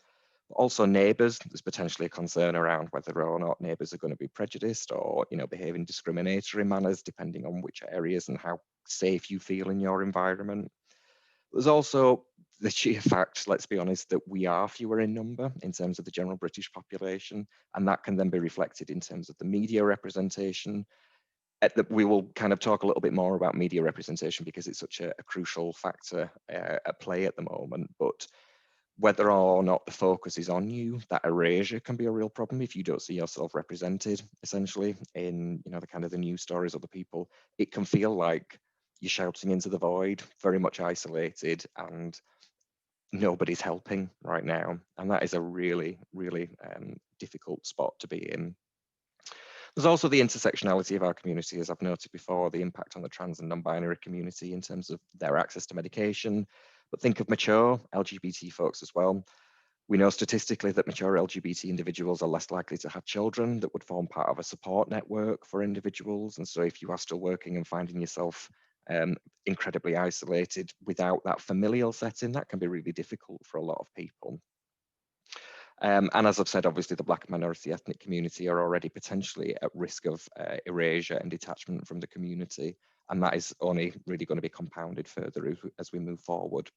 Also neighbours, there's potentially a concern around whether or not neighbours are going to be prejudiced or, you know, behave in discriminatory manners depending on which areas and how safe you feel in your environment. There's also the sheer fact, let's be honest, that we are fewer in number in terms of the general British population, and that can then be reflected in terms of the media representation. We will kind of talk a little bit more about media representation because it's such a crucial factor at play at the moment, but whether or not the focus is on you, that erasure can be a real problem if you don't see yourself represented, essentially, in, you know, the kind of the news stories of the people. It can feel like you're shouting into the void, very much isolated, and nobody's helping right now. And that is a really, really difficult spot to be in. There's also the intersectionality of our community, as I've noted before, the impact on the trans and non-binary community in terms of their access to medication. But think of mature LGBT folks as well. We know statistically that mature LGBT individuals are less likely to have children that would form part of a support network for individuals. And so if you are still working and finding yourself incredibly isolated without that familial setting, that can be really difficult for a lot of people. And as I've said, obviously the Black minority ethnic community are already potentially at risk of erasure and detachment from the community. And that is only really going to be compounded further as we move forward.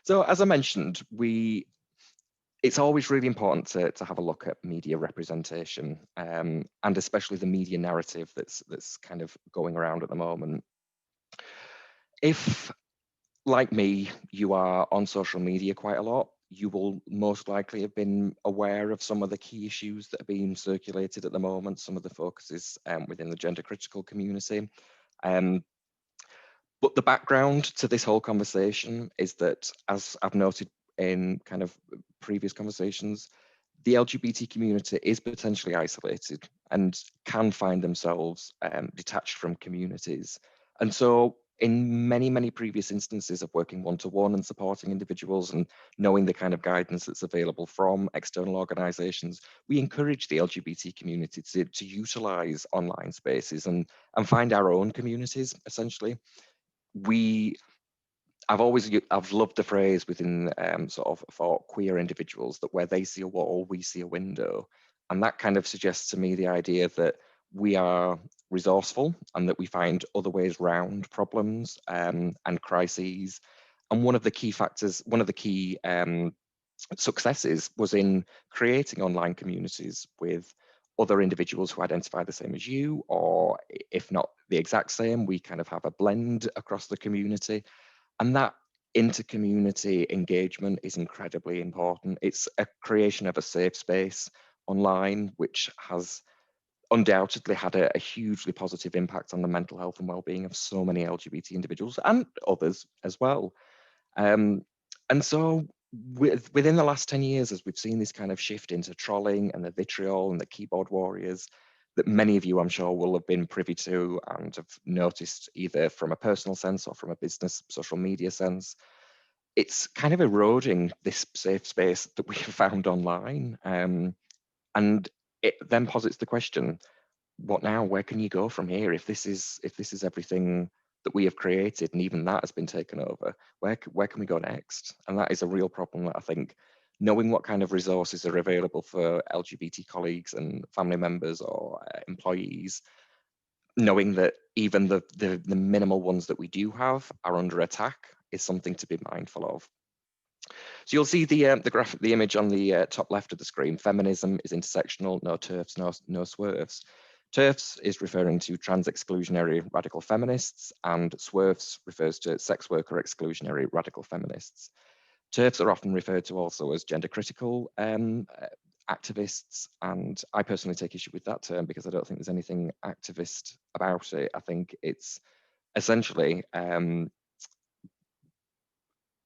So as I mentioned, it's always really important to have a look at media representation and especially the media narrative that's kind of going around at the moment. If, like me, you are on social media quite a lot, you will most likely have been aware of some of the key issues that are being circulated at the moment, some of the focuses within the gender critical community. But the background to this whole conversation is that, as I've noted in kind of previous conversations, the LGBT community is potentially isolated and can find themselves detached from communities. And so in many, many previous instances of working one-to-one and supporting individuals and knowing the kind of guidance that's available from external organizations, we encourage the LGBT community to utilize online spaces and find our own communities, essentially. I've loved the phrase within sort of for queer individuals that where they see a wall, we see a window. And that kind of suggests to me the idea that we are resourceful and that we find other ways round problems and crises. And one of the key factors, one of the key successes was in creating online communities with other individuals who identify the same as you, or if not the exact same, we kind of have a blend across the community. And that inter-community engagement is incredibly important. It's a creation of a safe space online, which has undoubtedly had a hugely positive impact on the mental health and well-being of so many LGBT individuals and others as well. And so within the last 10 years, as we've seen this kind of shift into trolling and the vitriol and the keyboard warriors, that many of you, I'm sure, will have been privy to and have noticed either from a personal sense or from a business social media sense, it's kind of eroding this safe space that we have found online. And it then posits the question, what now? Where can you go from here? If this is everything that we have created, and even that has been taken over, where can we go next? And that is a real problem that I think, knowing what kind of resources are available for LGBT colleagues and family members or employees, knowing that even the minimal ones that we do have are under attack is something to be mindful of. So you'll see the image on the top left of the screen. Feminism is intersectional, no TERFs, no swerves. TERFs is referring to trans exclusionary radical feminists, and swerves refers to sex worker exclusionary radical feminists. TERFs are often referred to also as gender critical activists, and I personally take issue with that term because I don't think there's anything activist about it. I think it's essentially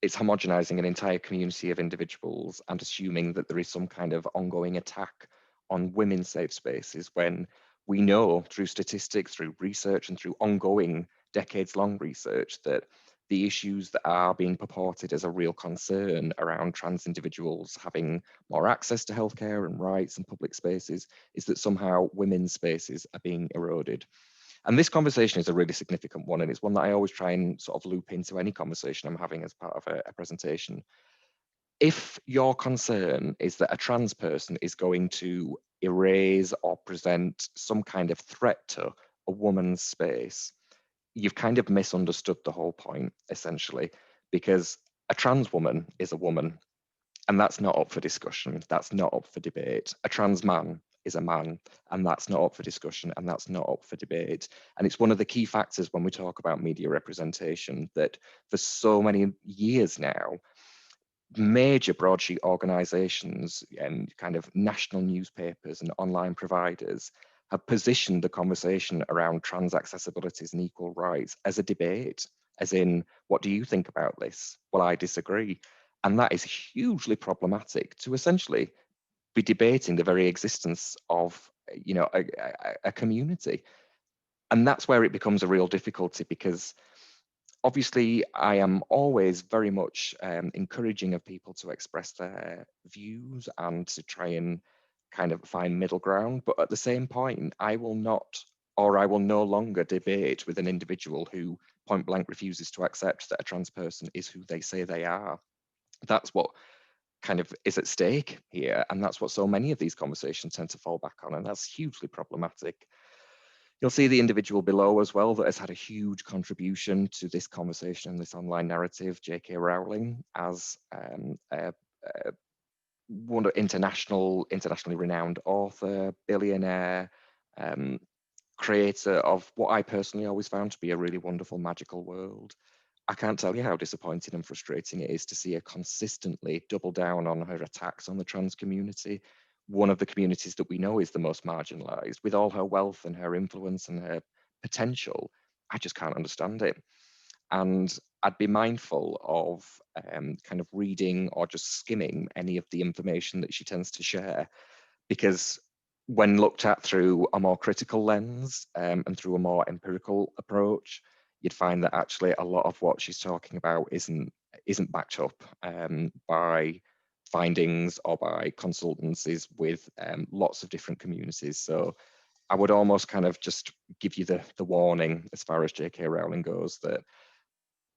it's homogenizing an entire community of individuals and assuming that there is some kind of ongoing attack on women's safe spaces, when we know through statistics, through research, and through ongoing decades-long research that the issues that are being purported as a real concern around trans individuals having more access to healthcare and rights and public spaces is that somehow women's spaces are being eroded. And this conversation is a really significant one, and it's one that I always try and sort of loop into any conversation I'm having as part of a presentation. If your concern is that a trans person is going to erase or present some kind of threat to a woman's space, you've kind of misunderstood the whole point, essentially, because a trans woman is a woman, and that's not up for discussion. That's not up for debate. A trans man is a man, and that's not up for discussion, and that's not up for debate. And it's one of the key factors when we talk about media representation that for so many years now, major broadsheet organizations and kind of national newspapers and online providers have positioned the conversation around trans accessibilities and equal rights as a debate, as in, what do you think about this? Well, I disagree. And that is hugely problematic to essentially be debating the very existence of, you know, a community. And that's where it becomes a real difficulty, because obviously I am always very much encouraging of people to express their views and to try and kind of find middle ground. But at the same point, I will not, or I will no longer debate with an individual who point blank refuses to accept that a trans person is who they say they are. That's what kind of is at stake here. And that's what so many of these conversations tend to fall back on. And that's hugely problematic. You'll see the individual below as well that has had a huge contribution to this conversation and this online narrative, J.K. Rowling, as one internationally renowned author, billionaire, creator of what I personally always found to be a really wonderful magical world. I can't tell you how disappointing and frustrating it is to see her consistently double down on her attacks on the trans community, one of the communities that we know is the most marginalized. With all her wealth and her influence and her potential, I just can't understand it. And I'd be mindful of kind of reading or just skimming any of the information that she tends to share, because when looked at through a more critical lens and through a more empirical approach, you'd find that actually a lot of what she's talking about isn't backed up by findings or by consultancies with lots of different communities. So I would almost kind of just give you the warning as far as J.K. Rowling goes, that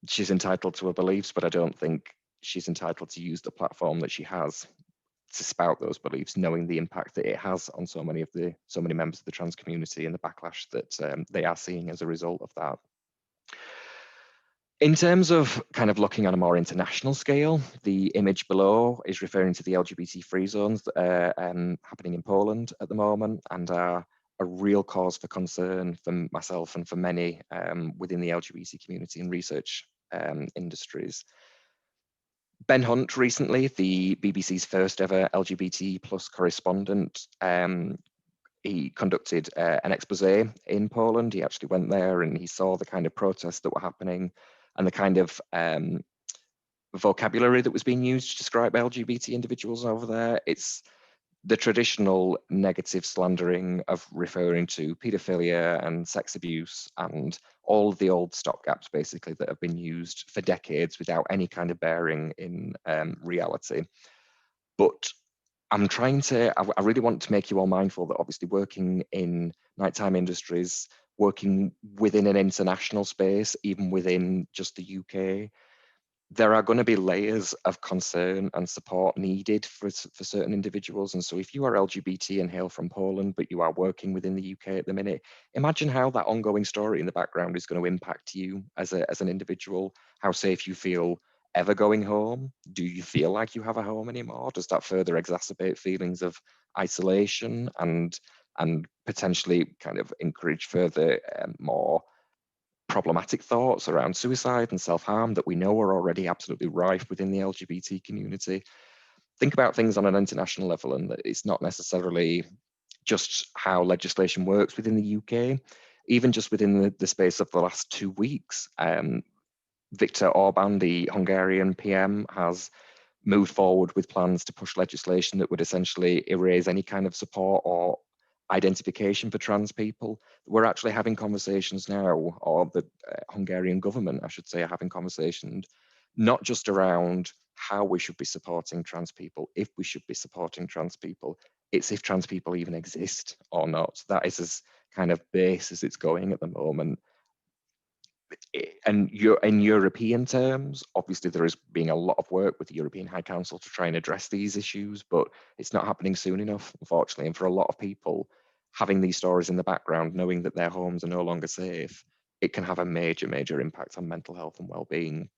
she's entitled to her beliefs, but I don't think she's entitled to use the platform that she has to spout those beliefs, knowing the impact that it has on so many members of the trans community and the backlash that they are seeing as a result of that. In terms of kind of looking on a more international scale, the image below is referring to the LGBT-free zones that are happening in Poland at the moment and are a real cause for concern for myself and for many within the LGBT community and research industries. Ben Hunt recently, the BBC's first ever LGBT plus correspondent, he conducted an expose in Poland. He actually went there and he saw the kind of protests that were happening and the kind of vocabulary that was being used to describe LGBT individuals over there. It's the traditional negative slandering of referring to paedophilia and sex abuse and all of the old stopgaps basically that have been used for decades without any kind of bearing in reality. But I'm trying to, I really want to make you all mindful that obviously working in nighttime industries, working within an international space, even within just the UK, there are going to be layers of concern and support needed for certain individuals. And so if you are LGBT and hail from Poland, but you are working within the UK at the minute, imagine how that ongoing story in the background is going to impact you as an individual, how safe you feel ever going home. Do you feel like you have a home anymore? Does that further exacerbate feelings of isolation and potentially kind of encourage further more problematic thoughts around suicide and self-harm that we know are already absolutely rife within the LGBT community? Think about things on an international level, and that it's not necessarily just how legislation works within the UK. Even just within the space of the last 2 weeks, Viktor Orban, the Hungarian PM, has moved forward with plans to push legislation that would essentially erase any kind of support or identification for trans people. We're actually having conversations now, or the Hungarian government, I should say, are having conversations not just around how we should be supporting trans people, if we should be supporting trans people, it's if trans people even exist or not. That is as kind of base as it's going at the moment. And in European terms, obviously there is being a lot of work with the European High Council to try and address these issues, but it's not happening soon enough, unfortunately. And for a lot of people, having these stories in the background, knowing that their homes are no longer safe, it can have a major, major impact on mental health and well-being.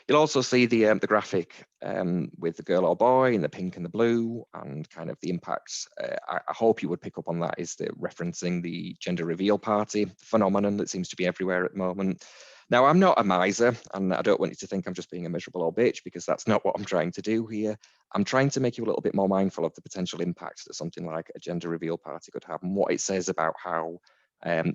You'll also see the graphic with the girl or boy in the pink and the blue, and kind of the impacts. I hope you would pick up on that, is the referencing the gender reveal party phenomenon that seems to be everywhere at the moment. Now, I'm not a miser, and I don't want you to think I'm just being a miserable old bitch, because that's not what I'm trying to do here. I'm trying to make you a little bit more mindful of the potential impacts that something like a gender reveal party could have, and what it says about how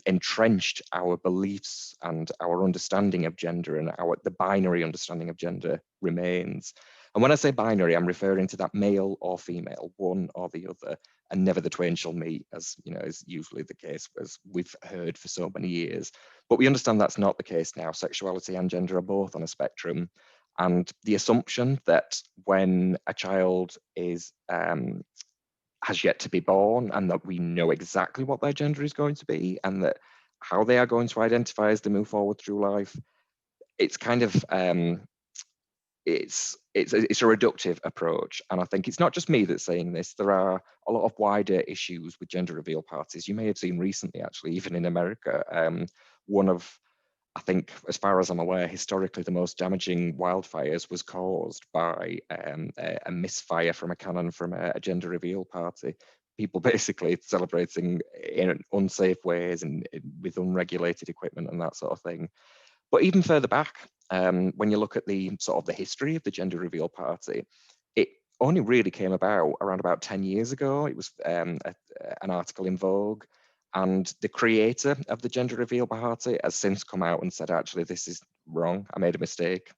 entrenched our beliefs and our understanding of gender and the binary understanding of gender remains. And when I say binary, I'm referring to that male or female, one or the other, and never the twain shall meet, as you know, is usually the case, as we've heard for so many years. But we understand that's not the case now. Sexuality and gender are both on a spectrum. And the assumption that when a child is has yet to be born, and that we know exactly what their gender is going to be, and that how they are going to identify as they move forward through life, it's kind of it's a reductive approach. And I think it's not just me that's saying this. There are a lot of wider issues with gender reveal parties. You may have seen recently, actually, even in America, one of, I think, as far as I'm aware, historically the most damaging wildfires was caused by a misfire from a cannon from a gender reveal party. People basically celebrating in unsafe ways and with unregulated equipment and that sort of thing. But even further back, when you look at the sort of the history of the gender reveal party, it only really came about around about 10 years ago. It was an article in Vogue, and the creator of the gender reveal party has since come out and said, actually, this is wrong. I made a mistake.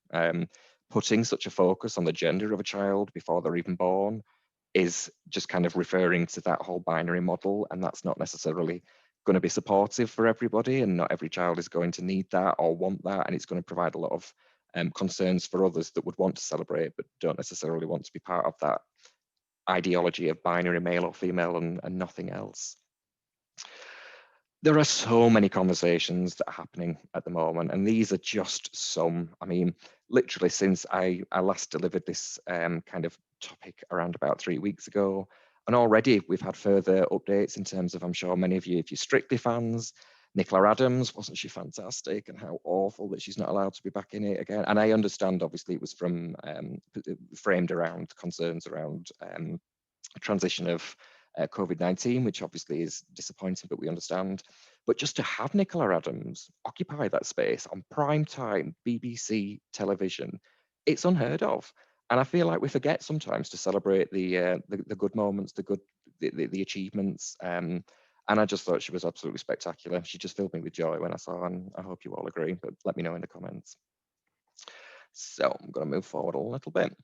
Putting such a focus on the gender of a child before they're even born is just kind of referring to that whole binary model, and that's not necessarily going to be supportive for everybody, and not every child is going to need that or want that, and it's going to provide a lot of concerns for others that would want to celebrate but don't necessarily want to be part of that ideology of binary male or female and nothing else. There are so many conversations that are happening at the moment, and these are just some. I mean, literally since I last delivered this kind of topic around about 3 weeks ago, and already we've had further updates in terms of, I'm sure many of you, if you're Strictly fans, Nicola Adams, wasn't she fantastic, and how awful that she's not allowed to be back in it again. And I understand, obviously, it was from framed around concerns around transition of COVID-19, which obviously is disappointing, but we understand. But just to have Nicola Adams occupy that space on prime time BBC television, it's unheard of. And I feel like we forget sometimes to celebrate the good moments, the achievements. And I just thought she was absolutely spectacular. She just filled me with joy when I saw her, and I hope you all agree, but let me know in the comments. So I'm going to move forward a little bit.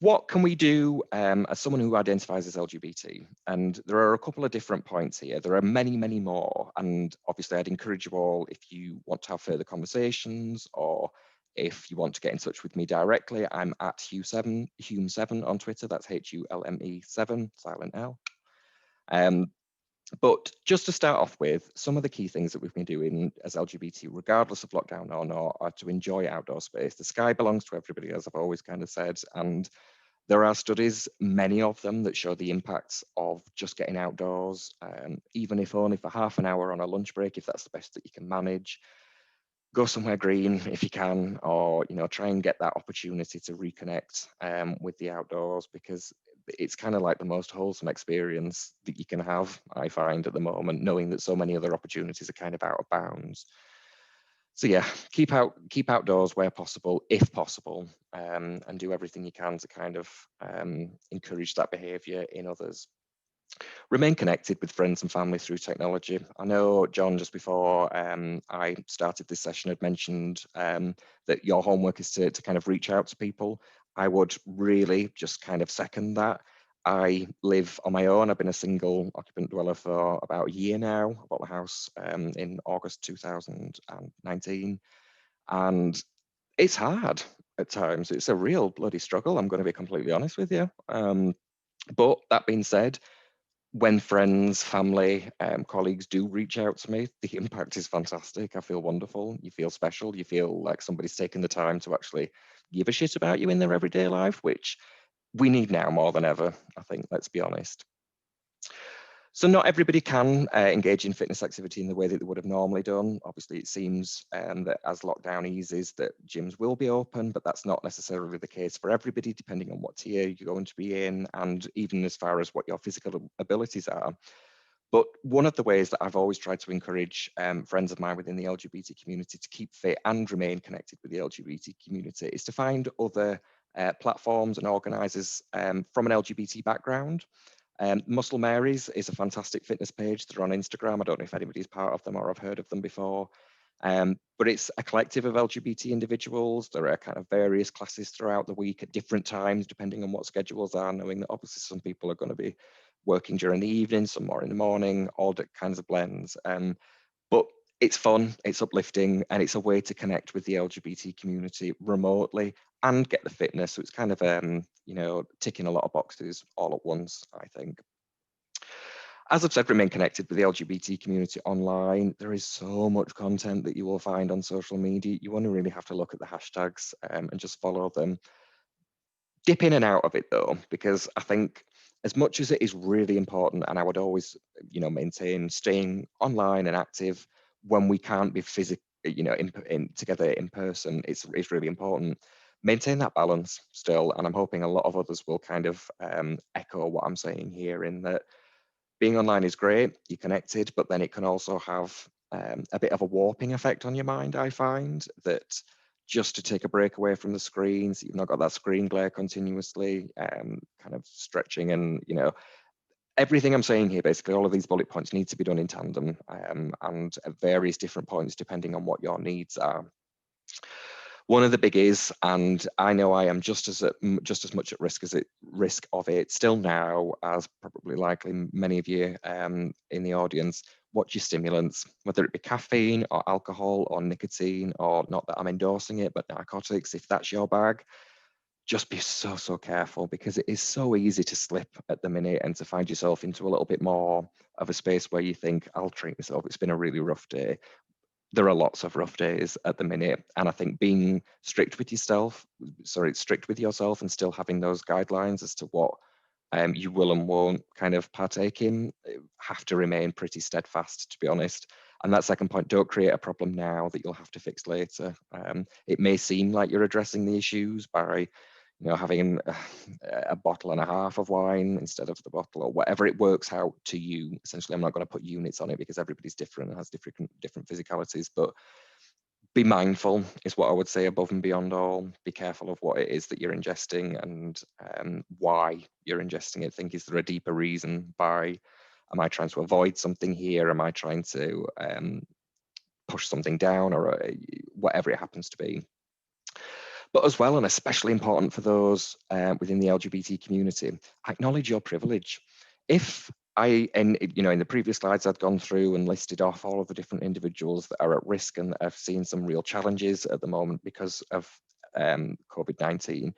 What can we do as someone who identifies as LGBT? And there are a couple of different points here. There are many, many more. And obviously, I'd encourage you all, if you want to have further conversations, or if you want to get in touch with me directly, I'm at Hume7 on Twitter. That's HULME7, silent L. But just to start off with, some of the key things that we've been doing as LGBT, regardless of lockdown or not, are to enjoy outdoor space. The sky belongs to everybody, as I've always kind of said, and there are studies, many of them, that show the impacts of just getting outdoors, even if only for half an hour on a lunch break, if that's the best that you can manage. Go somewhere green if you can, or try and get that opportunity to reconnect with the outdoors, because it's kind of like the most wholesome experience that you can have, I find, at the moment, knowing that so many other opportunities are kind of out of bounds. So yeah, keep outdoors where possible, if possible, and do everything you can to kind of encourage that behaviour in others. Remain connected with friends and family through technology. I know John, just before I started this session, had mentioned that your homework is to kind of reach out to people. I would really just kind of second that. I live on my own. I've been a single occupant dweller for about a year now. I bought the house in August 2019, and it's hard at times. It's a real bloody struggle, I'm going to be completely honest with you. But that being said, when friends, family, colleagues do reach out to me, the impact is fantastic. I feel wonderful. You feel special. You feel like somebody's taken the time to actually give a shit about you in their everyday life, which we need now more than ever, I think, let's be honest. So not everybody can engage in fitness activity in the way that they would have normally done. Obviously, it seems that as lockdown eases that gyms will be open, but that's not necessarily the case for everybody, depending on what tier you're going to be in, and even as far as what your physical abilities are. But one of the ways that I've always tried to encourage friends of mine within the LGBT community to keep fit and remain connected with the LGBT community is to find other platforms and organisers from an LGBT background. Muscle Marys is a fantastic fitness page. They're on Instagram. I don't know if anybody's part of them or I've heard of them before. But it's a collective of LGBT individuals. There are kind of various classes throughout the week at different times, depending on what schedules are, knowing that obviously some people are going to be working during the evening, some more in the morning, all kinds of blends. But it's fun, it's uplifting, and it's a way to connect with the LGBT community remotely and get the fitness. So it's kind of, ticking a lot of boxes all at once, I think. As I've said, remain connected with the LGBT community online. There is so much content that you will find on social media. You only really have to look at the hashtags and just follow them. Dip in and out of it though, because I think as much as it is really important, and I would always, maintain staying online and active when we can't be physically, together in person, it's really important. Maintain that balance still, and I'm hoping a lot of others will kind of echo what I'm saying here, in that being online is great, you're connected, but then it can also have a bit of a warping effect on your mind, I find, that just to take a break away from the screens, you've not got that screen glare continuously, kind of stretching, and everything I'm saying here, basically all of these bullet points need to be done in tandem and at various different points depending on what your needs are. One of the biggies, and I know I am just as much at risk of it still now, as probably likely many of you in the audience. Watch your stimulants, whether it be caffeine or alcohol or nicotine, or not that I'm endorsing it, but narcotics. If that's your bag, just be so careful, because it is so easy to slip at the minute and to find yourself into a little bit more of a space where you think, I'll treat myself, it's been a really rough day. There are lots of rough days at the minute, and I think being strict with yourself and still having those guidelines as to what you will and won't kind of partake in have to remain pretty steadfast, to be honest. And that second point, don't create a problem now that you'll have to fix later. It may seem like you're addressing the issues by having a bottle and a half of wine instead of the bottle, or whatever it works out to you. Essentially, I'm not going to put units on it because everybody's different and has different physicalities, but be mindful is what I would say above and beyond all. Be careful of what it is that you're ingesting and why you're ingesting it. Think, is there a deeper reason? Am I trying to avoid something here? Am I trying to push something down, or whatever it happens to be? But as well, and especially important for those within the LGBT community, acknowledge your privilege. If in the previous slides, I'd gone through and listed off all of the different individuals that are at risk and have seen some real challenges at the moment because of COVID-19.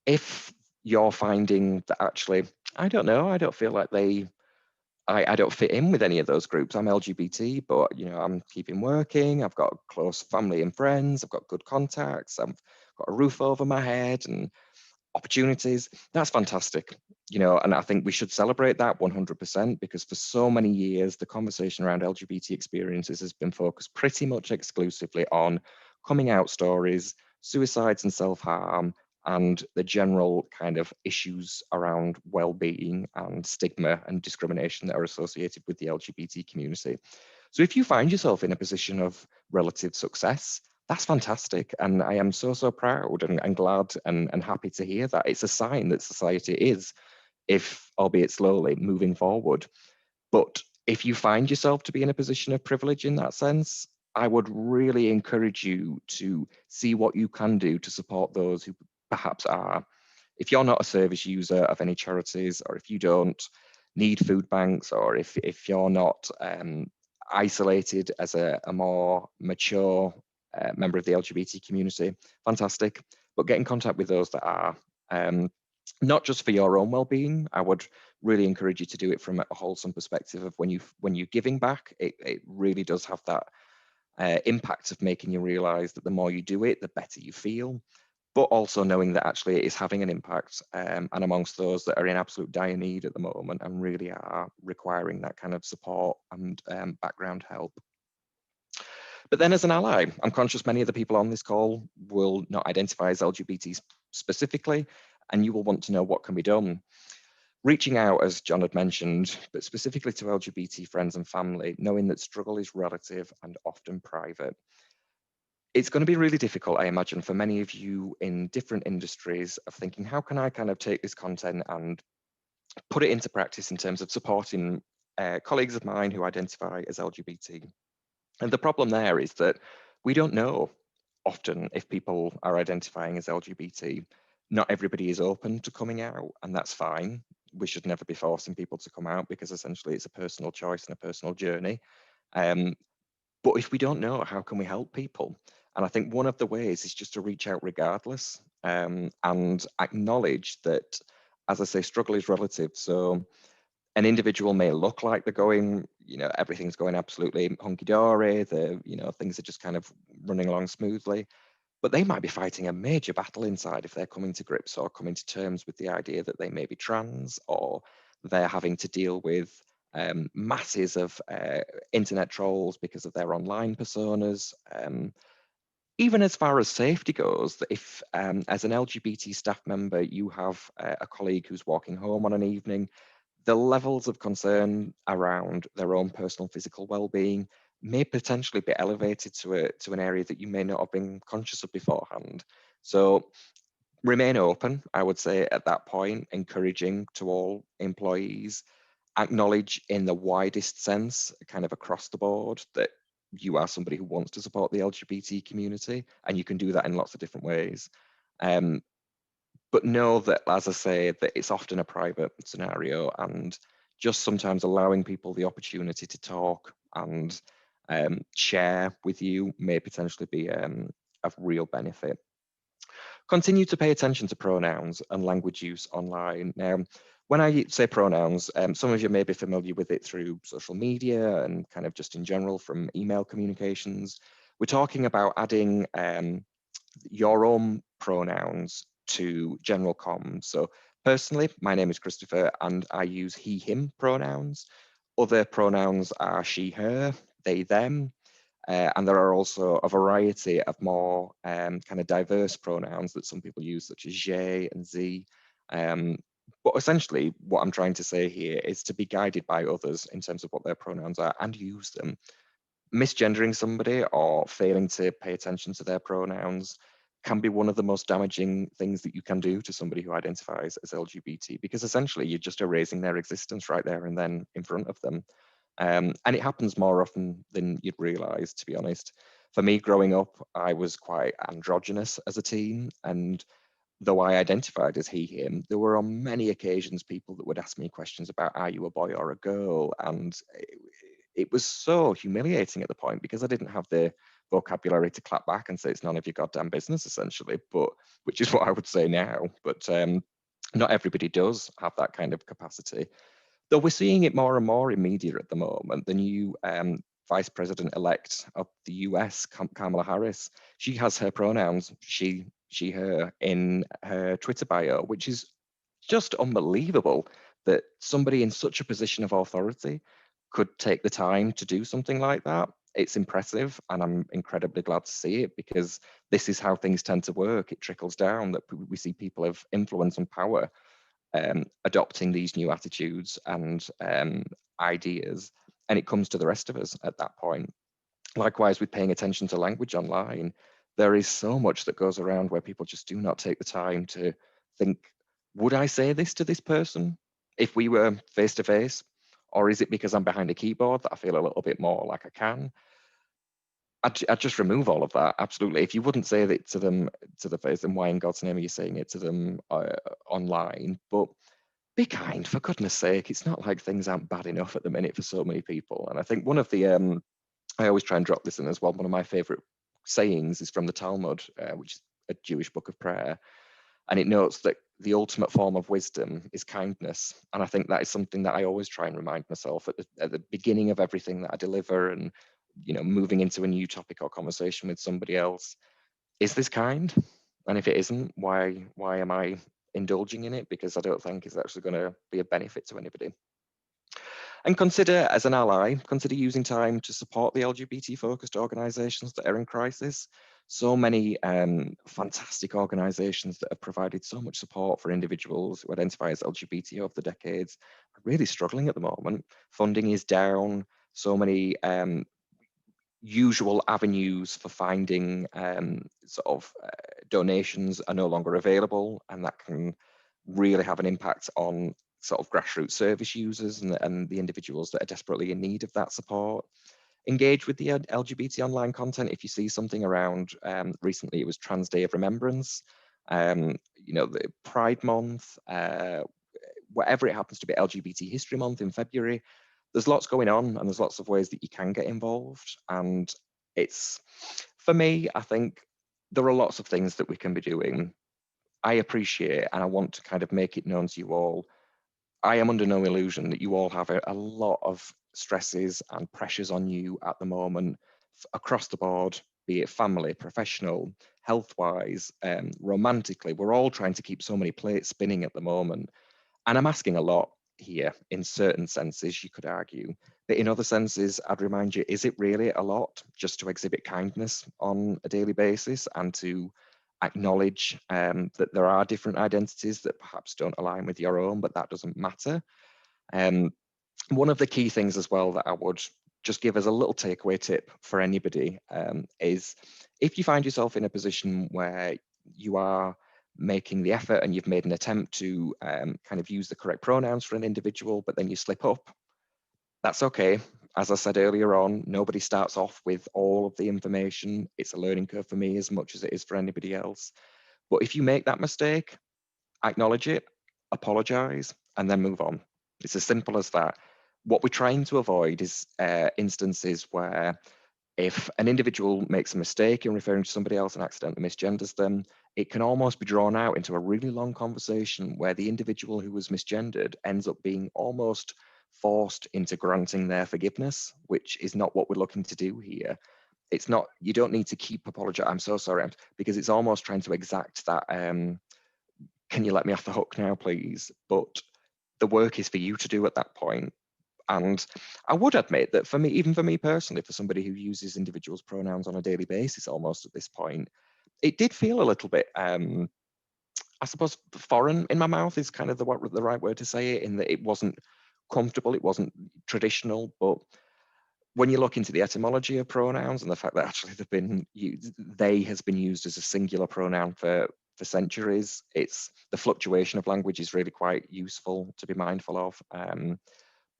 If you're finding that actually, I don't know, I don't feel like I don't fit in with any of those groups. I'm LGBT, but I'm keeping working. I've got close family and friends. I've got good contacts. I've got a roof over my head and opportunities. That's fantastic, and I think we should celebrate that 100%, because for so many years, the conversation around LGBT experiences has been focused pretty much exclusively on coming out stories, suicides and self-harm, and the general kind of issues around well-being and stigma and discrimination that are associated with the LGBT community. So if you find yourself in a position of relative success, that's fantastic. And I am so, so proud and glad and happy to hear that. It's a sign that society is, if albeit slowly, moving forward. But if you find yourself to be in a position of privilege in that sense, I would really encourage you to see what you can do to support those who perhaps are. If you're not a service user of any charities, or if you don't need food banks, or if you're not isolated as a more mature member of the LGBT community, fantastic. But get in contact with those that are. Not just for your own well-being. I would really encourage you to do it from a wholesome perspective of when you're giving back, it really does have that impact of making you realize that the more you do it, the better you feel, but also knowing that actually it is having an impact, and amongst those that are in absolute dire need at the moment and really are requiring that kind of support and background help. But then as an ally, I'm conscious many of the people on this call will not identify as LGBT specifically, and you will want to know what can be done. Reaching out, as John had mentioned, but specifically to LGBT friends and family, knowing that struggle is relative and often private. It's going to be really difficult, I imagine, for many of you in different industries of thinking, how can I kind of take this content and put it into practice in terms of supporting colleagues of mine who identify as LGBT? And the problem there is that we don't know often if people are identifying as LGBT. Not everybody is open to coming out, and that's fine. We should never be forcing people to come out, because essentially it's a personal choice and a personal journey. But if we don't know, how can we help people? And I think one of the ways is just to reach out regardless, and acknowledge that, as I say, struggle is relative. So an individual may look like they're going, everything's going absolutely hunky-dory, things are just kind of running along smoothly, but they might be fighting a major battle inside if they're coming to grips or coming to terms with the idea that they may be trans, or they're having to deal with masses of internet trolls because of their online personas. Even as far as safety goes, that if as an LGBT staff member, you have a colleague who's walking home on an evening, the levels of concern around their own personal physical well-being may potentially be elevated to an area that you may not have been conscious of beforehand. So remain open, I would say, at that point, encouraging to all employees, acknowledge in the widest sense, kind of across the board, that you are somebody who wants to support the LGBT community, and you can do that in lots of different ways. But know that, as I say, that it's often a private scenario, and just sometimes allowing people the opportunity to talk and share with you may potentially be of real benefit. Continue to pay attention to pronouns and language use online. Now, when I say pronouns, some of you may be familiar with it through social media and kind of just in general from email communications. We're talking about adding your own pronouns to general comms. So personally, my name is Christopher and I use he, him pronouns. Other pronouns are she, her, they, them. And there are also a variety of more kind of diverse pronouns that some people use, such as je and z. But essentially, what I'm trying to say here is to be guided by others in terms of what their pronouns are and use them. Misgendering somebody or failing to pay attention to their pronouns can be one of the most damaging things that you can do to somebody who identifies as LGBT, because essentially you're just erasing their existence right there and then in front of them. And it happens more often than you'd realize, to be honest. For me, growing up, I was quite androgynous as a teen, and though I identified as he, him, there were on many occasions people that would ask me questions about, are you a boy or a girl? And it was so humiliating at the point because I didn't have the vocabulary to clap back and say it's none of your goddamn business, essentially, but which is what I would say now. But not everybody does have that kind of capacity. Though we're seeing it more and more in media at the moment. The new Vice President-elect of the US, Kamala Harris, she has her pronouns, she, her, in her Twitter bio, which is just unbelievable that somebody in such a position of authority could take the time to do something like that. It's impressive, and I'm incredibly glad to see it, because this is how things tend to work. It trickles down, that we see people of influence and power adopting these new attitudes and ideas, and it comes to the rest of us at that point. Likewise, with paying attention to language online, there is so much that goes around where people just do not take the time to think, would I say this to this person if we were face to face? Or is it because I'm behind a keyboard that I feel a little bit more like I can? I'd just remove all of that, absolutely. If you wouldn't say that to them to the face, then why in God's name are you saying it to them online? But be kind, for goodness sake. It's not like things aren't bad enough at the minute for so many people. And I think one of the, I always try and drop this in as well, one of my favorite sayings is from the Talmud, which is a Jewish book of prayer. And it notes that the ultimate form of wisdom is kindness. And I think that is something that I always try and remind myself at the beginning of everything that I deliver, and, you know, moving into a new topic or conversation with somebody else. Is this kind? And if it isn't, why am I indulging in it? Because I don't think it's actually going to be a benefit to anybody. And consider, as an ally, consider using time to support the LGBT-focused organisations that are in crisis. So many fantastic organisations that have provided so much support for individuals who identify as LGBT over the decades are really struggling at the moment. Funding is down. So many usual avenues for finding donations are no longer available, and that can really have an impact on sort of grassroots service users and the individuals that are desperately in need of that support. Engage with the LGBT online content. If you see something around, recently it was Trans Day of Remembrance, you know, the Pride Month, whatever it happens to be, LGBT History Month in February, there's lots going on, and there's lots of ways that you can get involved. And it's, for me, I think there are lots of things that we can be doing. I appreciate, and I want to kind of make it known to you all, I am under no illusion that you all have a lot of stresses and pressures on you at the moment across the board, be it family, professional, health-wise, romantically. We're all trying to keep so many plates spinning at the moment. And I'm asking a lot here in certain senses, you could argue. But in other senses, I'd remind you, is it really a lot just to exhibit kindness on a daily basis and to acknowledge that there are different identities that perhaps don't align with your own, but that doesn't matter. One of the key things as well that I would just give as a little takeaway tip for anybody is, if you find yourself in a position where you are making the effort and you've made an attempt to kind of use the correct pronouns for an individual, but then you slip up, that's okay. As I said earlier on, nobody starts off with all of the information. It's a learning curve for me as much as it is for anybody else. But if you make that mistake, acknowledge it, apologize, and then move on. It's as simple as that. What we're trying to avoid is instances where, if an individual makes a mistake in referring to somebody else and accidentally misgenders them, it can almost be drawn out into a really long conversation where the individual who was misgendered ends up being almost forced into granting their forgiveness, which is not what we're looking to do here. It's not, you don't need to keep apologizing, I'm so sorry, because it's almost trying to exact that, can you let me off the hook now, please? But the work is for you to do at that point. And I would admit that for me, even for me personally, for somebody who uses individuals' pronouns on a daily basis almost at this point, it did feel a little bit, I suppose, foreign in my mouth is kind of the right word to say it, in that it wasn't comfortable, it wasn't traditional. But when you look into the etymology of pronouns and the fact that actually they has been used as a singular pronoun for centuries, it's the fluctuation of language is really quite useful to be mindful of.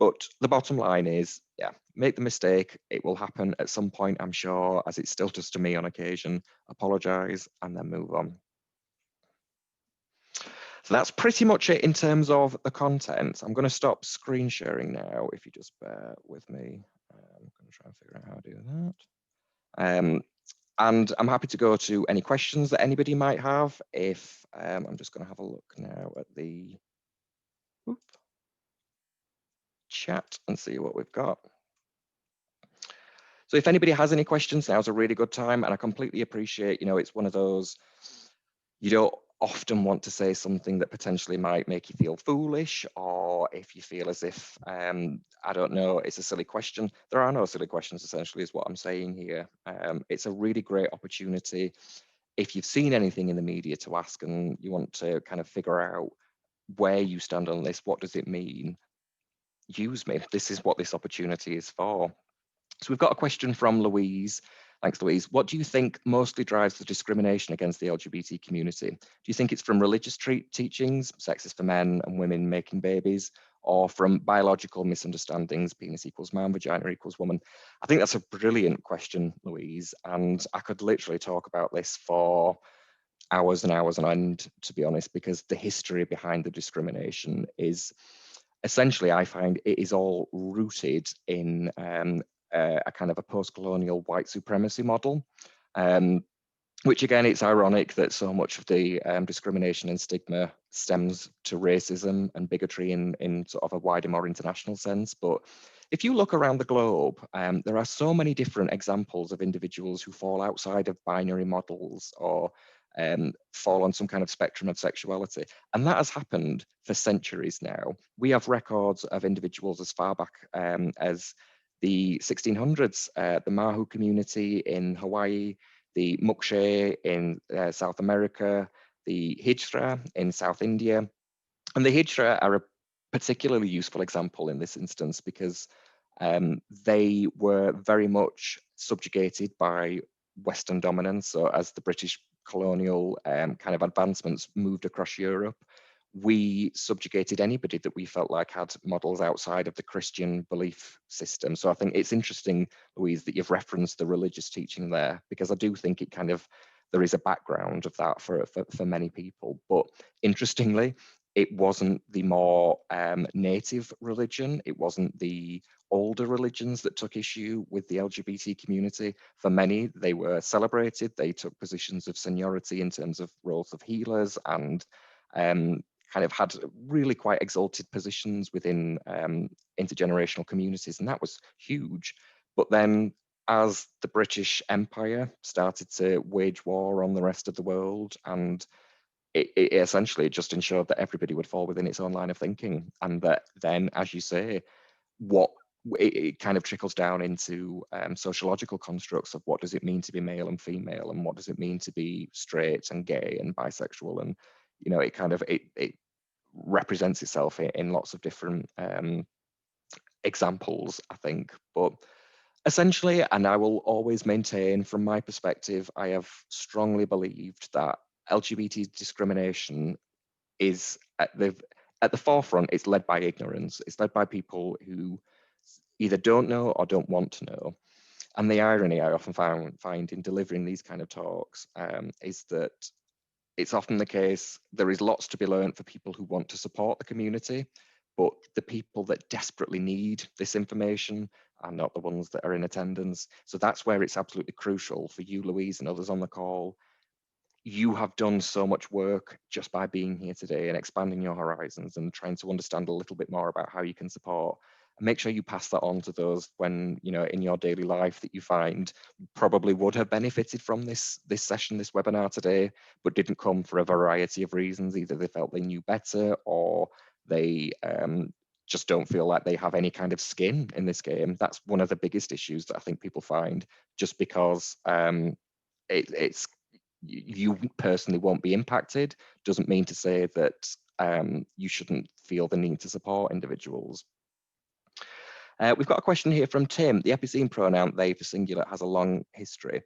But the bottom line is, yeah, make the mistake. It will happen at some point, I'm sure, as it still does to me on occasion. Apologise and then move on. So that's pretty much it in terms of the content. I'm going to stop screen sharing now, if you just bear with me. I'm going to try and figure out how to do that. And I'm happy to go to any questions that anybody might have. If I'm just going to have a look now at the chat and see what we've got. So if anybody has any questions, now's a really good time. And I completely appreciate, it's one of those, you don't often want to say something that potentially might make you feel foolish, or if you feel as if, I don't know, it's a silly question. There are no silly questions, essentially, is what I'm saying here. It's a really great opportunity. If you've seen anything in the media, to ask, and you want to kind of figure out where you stand on this, what does it mean? Use me. This is what this opportunity is for. So we've got a question from Louise. Thanks, Louise. What do you think mostly drives the discrimination against the LGBT community? Do you think it's from religious teachings, sex is for men and women making babies, or from biological misunderstandings, penis equals man, vagina equals woman? I think that's a brilliant question, Louise, and I could literally talk about this for hours and hours on end, to be honest, because the history behind the discrimination is essentially, I find it is all rooted in a kind of a post-colonial white supremacy model, which again, it's ironic that so much of the discrimination and stigma stems to racism and bigotry in sort of a wider, more international sense. But if you look around the globe, there are so many different examples of individuals who fall outside of binary models or fall on some kind of spectrum of sexuality. And that has happened for centuries now. We have records of individuals as far back as the 1600s, the Mahu community in Hawaii, the Mukshe in South America, the Hijra in South India. And the Hijra are a particularly useful example in this instance because they were very much subjugated by Western dominance. So as the British colonial kind of advancements moved across Europe, we subjugated anybody that we felt like had models outside of the Christian belief system. So I think it's interesting, Louise, that you've referenced the religious teaching there, because I do think it kind of, there is a background of that for many people. But interestingly, it wasn't the more native religion. It wasn't the older religions that took issue with the LGBT community. For many, they were celebrated. They took positions of seniority in terms of roles of healers and kind of had really quite exalted positions within intergenerational communities. And that was huge. But then as the British Empire started to wage war on the rest of the world, and it essentially just ensured that everybody would fall within its own line of thinking. And that then, as you say, it kind of trickles down into sociological constructs of what does it mean to be male and female, and what does it mean to be straight and gay and bisexual. And, it kind of, it represents itself in lots of different examples, I think. But essentially, and I will always maintain from my perspective, I have strongly believed that LGBT discrimination is at the forefront. It's led by ignorance. It's led by people who either don't know or don't want to know. And the irony I often find in delivering these kind of talks is that it's often the case there is lots to be learned for people who want to support the community, but the people that desperately need this information are not the ones that are in attendance. So that's where it's absolutely crucial for you, Louise, and others on the call. You have done so much work just by being here today and expanding your horizons and trying to understand a little bit more about how you can support. And make sure you pass that on to those when, in your daily life that you find probably would have benefited from this session, this webinar today, but didn't come for a variety of reasons. Either they felt they knew better, or they just don't feel like they have any kind of skin in this game. That's one of the biggest issues that I think people find. Just because you personally won't be impacted doesn't mean to say that you shouldn't feel the need to support individuals. We've got a question here from Tim. The epicene pronoun they for singular has a long history.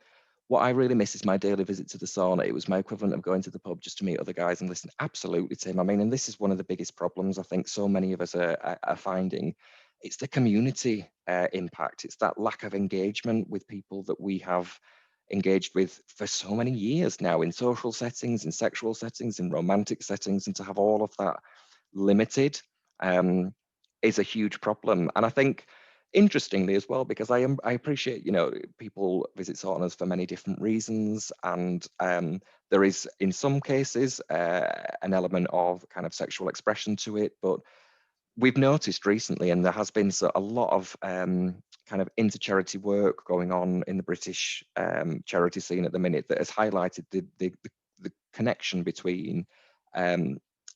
What I really miss is my daily visit to the sauna. It was my equivalent of going to the pub just to meet other guys and listen. Absolutely, Tim. I mean, and this is one of the biggest problems I think so many of us are finding. It's the community impact. It's that lack of engagement with people that we have engaged with for so many years now, in social settings, in sexual settings, in romantic settings, and to have all of that limited is a huge problem. And I think, interestingly as well, because I appreciate, you know, people visit saunas for many different reasons, and there is in some cases an element of kind of sexual expression to it, but we've noticed recently, and there has been a lot of kind of inter-charity work going on in the British charity scene at the minute that has highlighted the connection between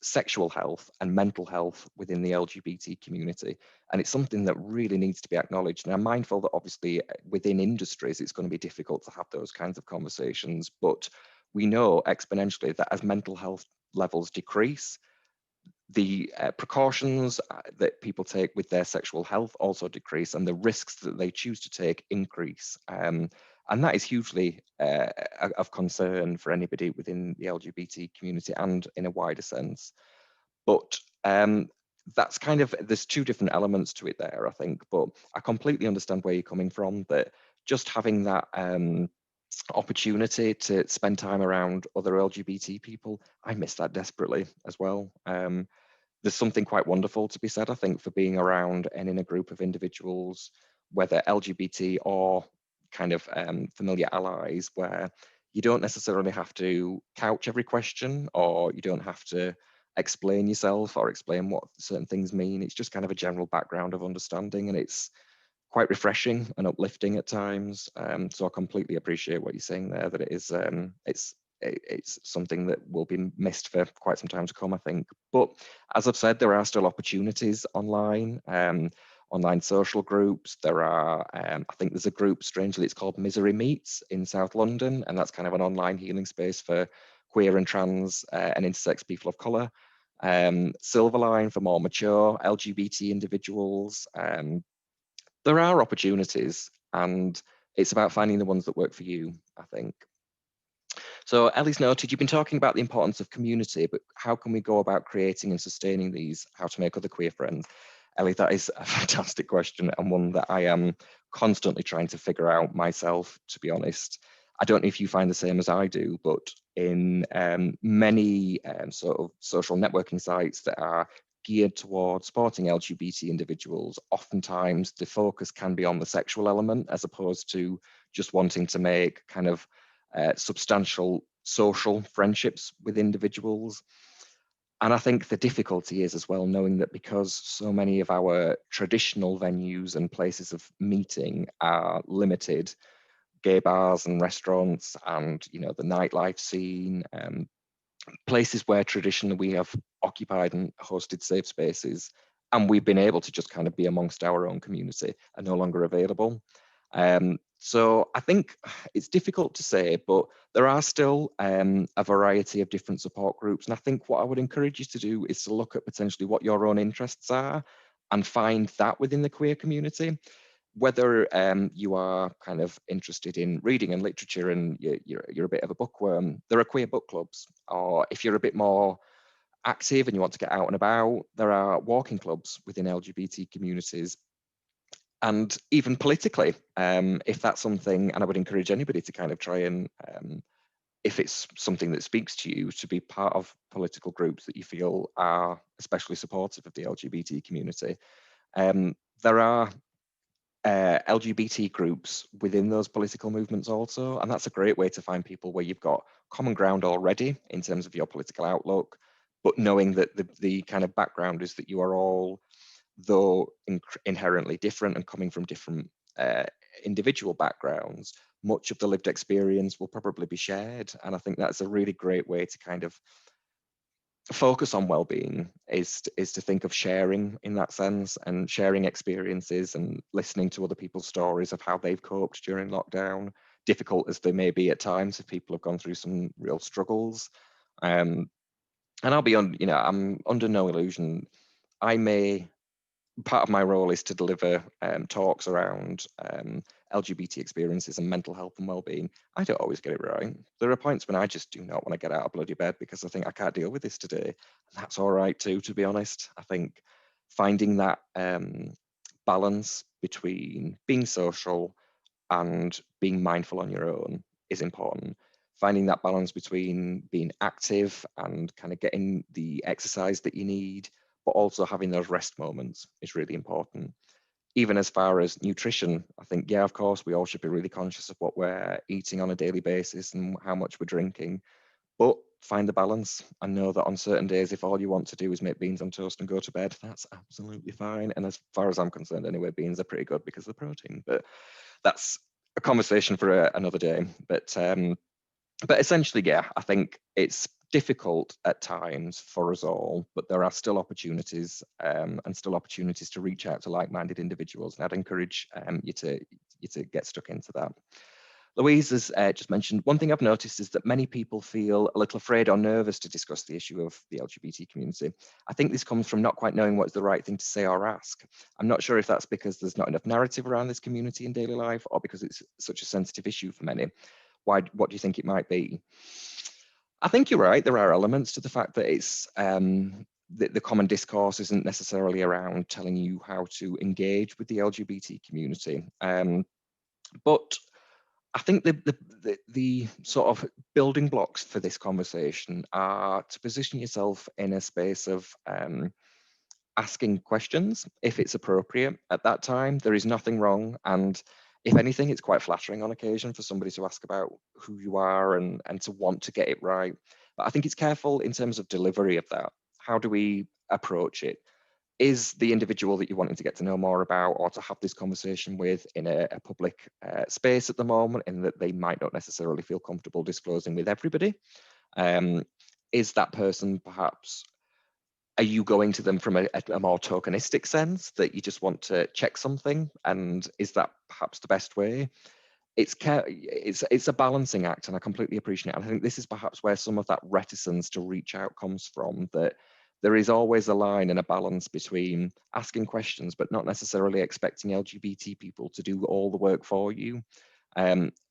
sexual health and mental health within the LGBT community. And it's something that really needs to be acknowledged. And I'm mindful that obviously within industries, it's going to be difficult to have those kinds of conversations, but we know exponentially that as mental health levels decrease, the precautions that people take with their sexual health also decrease, and the risks that they choose to take increase. And that is hugely of concern for anybody within the LGBT community and in a wider sense. But that's kind of, there's two different elements to it there, I think, but I completely understand where you're coming from, that just having that opportunity to spend time around other LGBT people, I miss that desperately as well. There's something quite wonderful to be said, I think, for being around and in a group of individuals, whether LGBT or kind of familiar allies, where you don't necessarily have to couch every question, or you don't have to explain yourself or explain what certain things mean. It's just kind of a general background of understanding, and it's quite refreshing and uplifting at times. So I completely appreciate what you're saying there, that it is it's something that will be missed for quite some time to come, I think. But as I've said, there are still opportunities online, online social groups. There are, I think there's a group, strangely, it's called Misery Meets in South London, and that's kind of an online healing space for queer and trans and intersex people of colour. Silverline for more mature LGBT individuals. There are opportunities, and it's about finding the ones that work for you, I think. So Ellie's noted, you've been talking about the importance of community, but how can we go about creating and sustaining these? How to make other queer friends? Ellie, that is a fantastic question, and one that I am constantly trying to figure out myself, to be honest. I don't know if you find the same as I do, but in many sort of social networking sites that are geared towards supporting LGBT individuals, oftentimes the focus can be on the sexual element, as opposed to just wanting to make kind of substantial social friendships with individuals. And I think the difficulty is as well knowing that because so many of our traditional venues and places of meeting are limited, gay bars and restaurants and, you know, the nightlife scene, places where traditionally we have occupied and hosted safe spaces, and we've been able to just kind of be amongst our own community, are no longer available. So I think it's difficult to say, but there are still a variety of different support groups. And I think what I would encourage you to do is to look at potentially what your own interests are and find that within the queer community. Whether you are kind of interested in reading and literature and you're a bit of a bookworm, there are queer book clubs. Or if you're a bit more active and you want to get out and about, there are walking clubs within LGBT communities. And even politically, if that's something, and I would encourage anybody to kind of try and, if it's something that speaks to you, to be part of political groups that you feel are especially supportive of the LGBT community. There are LGBT groups within those political movements also, and that's a great way to find people where you've got common ground already in terms of your political outlook, but knowing that the kind of background is that you are all, though inherently different and coming from different individual backgrounds, much of the lived experience will probably be shared. And I think that's a really great way to kind of focus on well-being, is to think of sharing in that sense, and sharing experiences and listening to other people's stories of how they've coped during lockdown, difficult as they may be at times if people have gone through some real struggles. And I'll be on, you know, I'm under no illusion. Part of my role is to deliver talks around LGBT experiences and mental health and well-being. I don't always get it right. There are points when I just do not want to get out of bloody bed because I think I can't deal with this today. And that's all right too, to be honest. I think finding that balance between being social and being mindful on your own is important. Finding that balance between being active and kind of getting the exercise that you need, but also having those rest moments is really important. Even as far as nutrition, I think, yeah, of course, we all should be really conscious of what we're eating on a daily basis and how much we're drinking, but find the balance and know that on certain days, if all you want to do is make beans on toast and go to bed, that's absolutely fine. And as far as I'm concerned anyway, beans are pretty good because of the protein, but that's a conversation for another day. But essentially, yeah, I think it's difficult at times for us all, but there are still opportunities and still opportunities to reach out to like-minded individuals. And I'd encourage you to get stuck into that. Louise has just mentioned, one thing I've noticed is that many people feel a little afraid or nervous to discuss the issue of the LGBT community. I think this comes from not quite knowing what is the right thing to say or ask. I'm not sure if that's because there's not enough narrative around this community in daily life or because it's such a sensitive issue for many. What do you think it might be? I think you're right. There are elements to the fact that it's the common discourse isn't necessarily around telling you how to engage with the LGBT community. But I think the sort of building blocks for this conversation are to position yourself in a space of asking questions if it's appropriate at that time. There is nothing wrong, and if anything, it's quite flattering on occasion for somebody to ask about who you are and to want to get it right. But I think it's careful in terms of delivery of that. How do we approach it? Is the individual that you're wanting to get to know more about or to have this conversation with in a public space at the moment, in that they might not necessarily feel comfortable disclosing with everybody? Is that person perhaps, are you going to them from a more tokenistic sense that you just want to check something? And is that perhaps the best way? It's a balancing act, and I completely appreciate it. I think this is perhaps where some of that reticence to reach out comes from, that there is always a line and a balance between asking questions, but not necessarily expecting LGBT people to do all the work for you.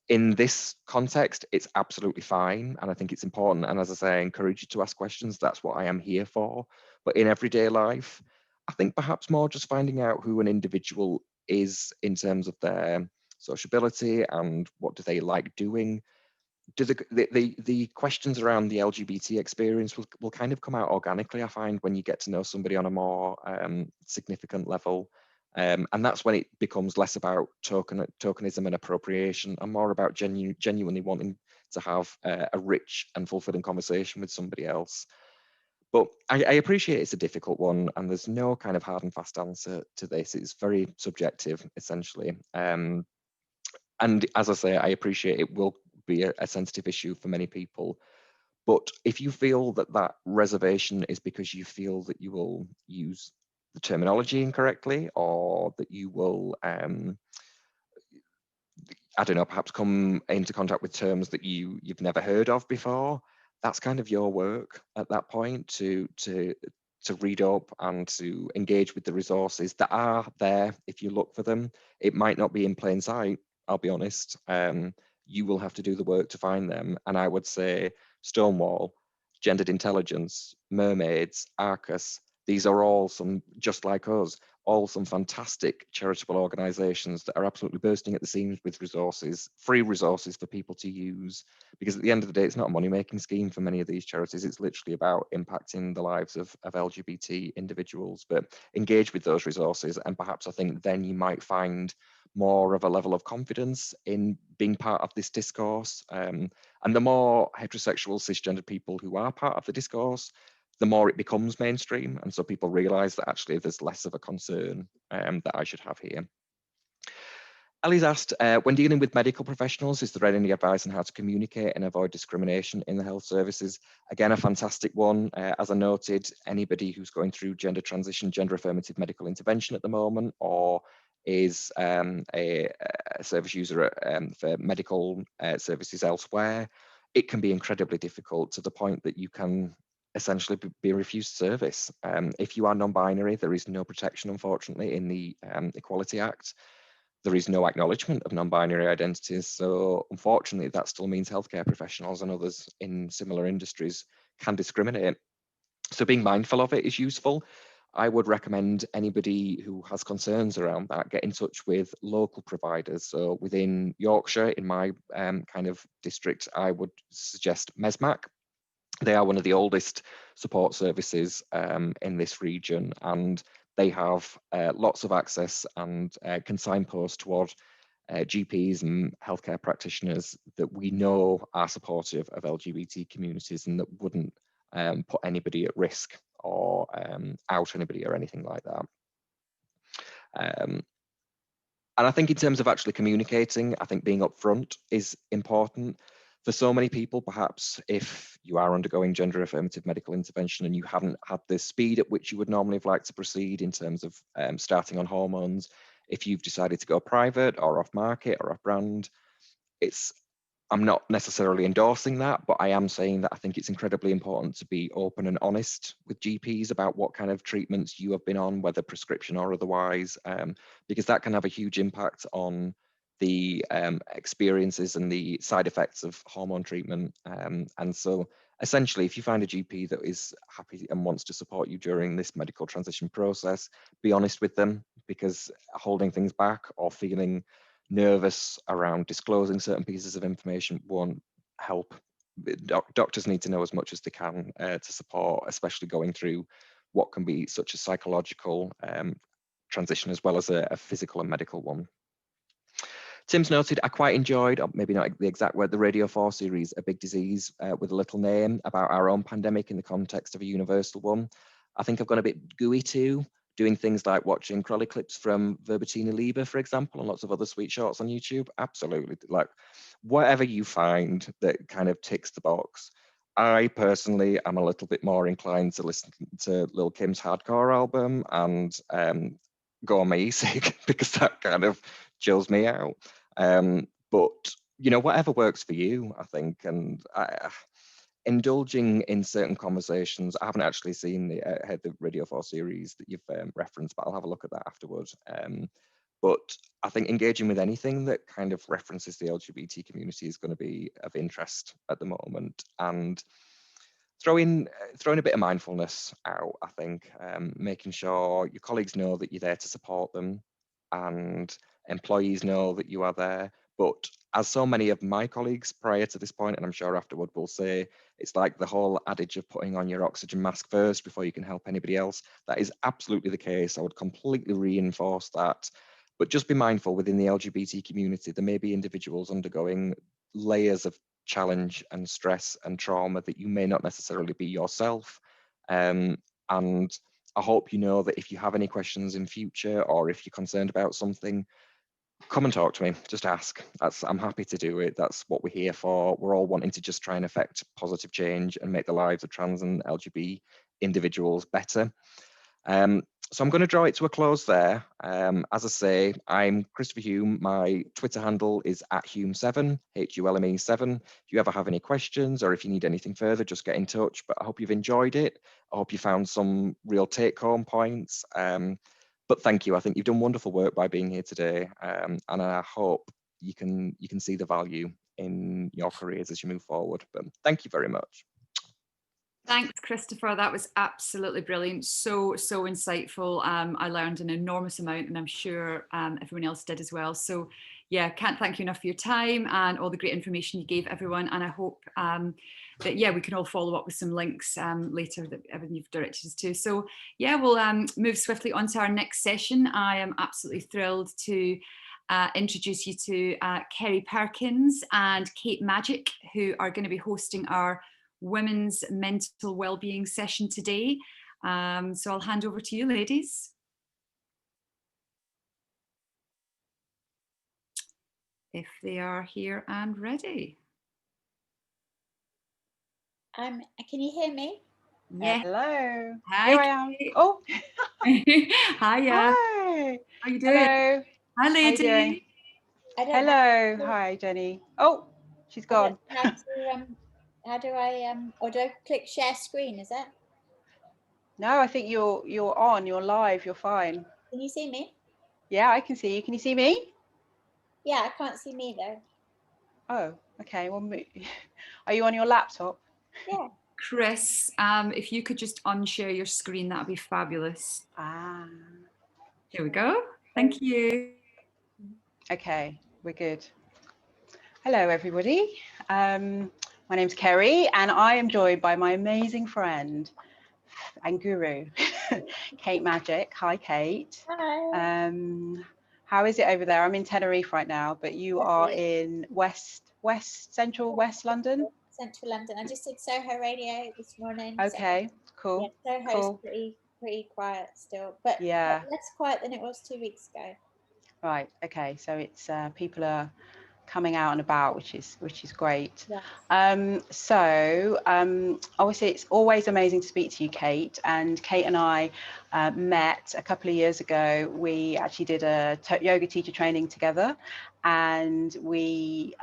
In this context, it's absolutely fine. And I think it's important. And as I say, I encourage you to ask questions. That's what I am here for. But in everyday life, I think perhaps more just finding out who an individual is in terms of their sociability and what do they like doing. Do the questions around the LGBT experience will kind of come out organically, I find, when you get to know somebody on a more significant level. And that's when it becomes less about tokenism and appropriation and more about genuinely wanting to have a rich and fulfilling conversation with somebody else. But I appreciate it's a difficult one, and there's no kind of hard and fast answer to this. It's very subjective, essentially. And as I say, I appreciate it will be a sensitive issue for many people. But if you feel that that reservation is because you feel that you will use the terminology incorrectly, or that you will, I don't know, perhaps come into contact with terms that you've never heard of before, that's kind of your work at that point to read up and to engage with the resources that are there if you look for them. It might not be in plain sight, I'll be honest. You will have to do the work to find them. And I would say Stonewall, Gendered Intelligence, Mermaids, Arcus, these are all some, just like us, all some fantastic charitable organisations that are absolutely bursting at the seams with resources, free resources for people to use. Because at the end of the day, it's not a money-making scheme for many of these charities. It's literally about impacting the lives of LGBT individuals. But engage with those resources, and perhaps I think then you might find more of a level of confidence in being part of this discourse. And the more heterosexual cisgendered people who are part of the discourse, the more it becomes mainstream. And so people realise that actually there's less of a concern that I should have here. Ellie's asked, when dealing with medical professionals, is there any advice on how to communicate and avoid discrimination in the health services? Again, a fantastic one. As I noted, anybody who's going through gender transition, gender affirmative medical intervention at the moment, or is a service user for medical services elsewhere, it can be incredibly difficult to the point that you can essentially be refused service. If you are non-binary, there is no protection, unfortunately, in the Equality Act. There is no acknowledgement of non-binary identities. So unfortunately, that still means healthcare professionals and others in similar industries can discriminate. So being mindful of it is useful. I would recommend anybody who has concerns around that get in touch with local providers. So within Yorkshire, in my kind of district, I would suggest MESMAC. They are one of the oldest support services in this region, and they have lots of access and can signpost toward GPs and healthcare practitioners that we know are supportive of LGBT communities and that wouldn't put anybody at risk or out anybody or anything like that. And I think in terms of actually communicating, I think being upfront is important. For so many people, perhaps if you are undergoing gender affirmative medical intervention and you haven't had the speed at which you would normally have liked to proceed in terms of starting on hormones, if you've decided to go private or off market or off brand, I'm not necessarily endorsing that, but I am saying that I think it's incredibly important to be open and honest with GPs about what kind of treatments you have been on, whether prescription or otherwise, because that can have a huge impact on the experiences and the side effects of hormone treatment. And so essentially, if you find a GP that is happy and wants to support you during this medical transition process, be honest with them, because holding things back or feeling nervous around disclosing certain pieces of information won't help. Doctors need to know as much as they can to support, especially going through what can be such a psychological transition as well as a physical and medical one. Tim's noted, I quite enjoyed, or maybe not the exact word, the Radio 4 series, A Big Disease with a Little Name, about our own pandemic in the context of a universal one. I think I've gone a bit gooey too, doing things like watching Crowley clips from Verbatina Liber, for example, and lots of other sweet shorts on YouTube. Absolutely, like whatever you find that kind of ticks the box. I personally am a little bit more inclined to listen to Lil Kim's Hardcore album and go on my e-cig because that kind of chills me out. But you know, whatever works for you, I think, and indulging in certain conversations. I haven't actually seen the Radio 4 series that you've referenced, but I'll have a look at that afterwards. But I think engaging with anything that kind of references the LGBT community is going to be of interest at the moment, and throwing a bit of mindfulness out. I think making sure your colleagues know that you're there to support them, and employees know that you are there. But as so many of my colleagues prior to this point, and I'm sure afterward will say, it's like the whole adage of putting on your oxygen mask first before you can help anybody else. That is absolutely the case. I would completely reinforce that. But just be mindful, within the LGBT community, there may be individuals undergoing layers of challenge and stress and trauma that you may not necessarily be yourself. And I hope you know that if you have any questions in future, or if you're concerned about something, come and talk to me, just ask. I'm happy to do it. That's what we're here for. We're all wanting to just try and affect positive change and make the lives of trans and LGBT individuals better. So I'm going to draw it to a close there. As I say, I'm Christopher Hume. My Twitter handle is @Hume7, HULME7. If you ever have any questions or if you need anything further, just get in touch. But I hope you've enjoyed it. I hope you found some real take-home points. But thank you. I think you've done wonderful work by being here today, and I hope you can see the value in your careers as you move forward. But thank you very much. Thanks, Christopher. That was absolutely brilliant. So insightful. I learned an enormous amount, and I'm sure everyone else did as well. So yeah, can't thank you enough for your time and all the great information you gave everyone. And I hope that, yeah, we can all follow up with some links later that everything you've directed us to. So yeah, we'll move swiftly on to our next session. I am absolutely thrilled to introduce you to Kerry Perkins and Kate Magic, who are going to be hosting our Women's Mental Wellbeing session today. So I'll hand over to you, ladies. If they are here and ready. Can you hear me? Yeah. Hello. Hi. Here I am. Oh. Hiya. Hi. How you doing? Hello. Hi, lady. How you doing? Hello. Hi, Jenny. Oh, she's gone. How do I or do I click share screen? Is that? No, I think you're on. You're live. You're fine. Can you see me? Yeah, I can see you. Can you see me? Yeah, I can't see me though. Oh, okay. Well, are you on your laptop? Yeah. Chris, if you could just unshare your screen, that would be fabulous. Here we go. Thank you. Okay, we're good. Hello, everybody. My name's Kerry, and I am joined by my amazing friend and guru, Kate Magic. Hi, Kate. Hi. How is it over there? I'm in Tenerife right now, but you are in central West London? Central London. I just did Soho Radio this morning. Okay, so, cool. Yeah, Soho's pretty quiet still, but yeah, less quiet than it was 2 weeks ago. Right. Okay. So it's people are coming out and about, which is great. Yes. Obviously it's always amazing to speak to you, Kate. And Kate and I met a couple of years ago. We actually did a yoga teacher training together, and we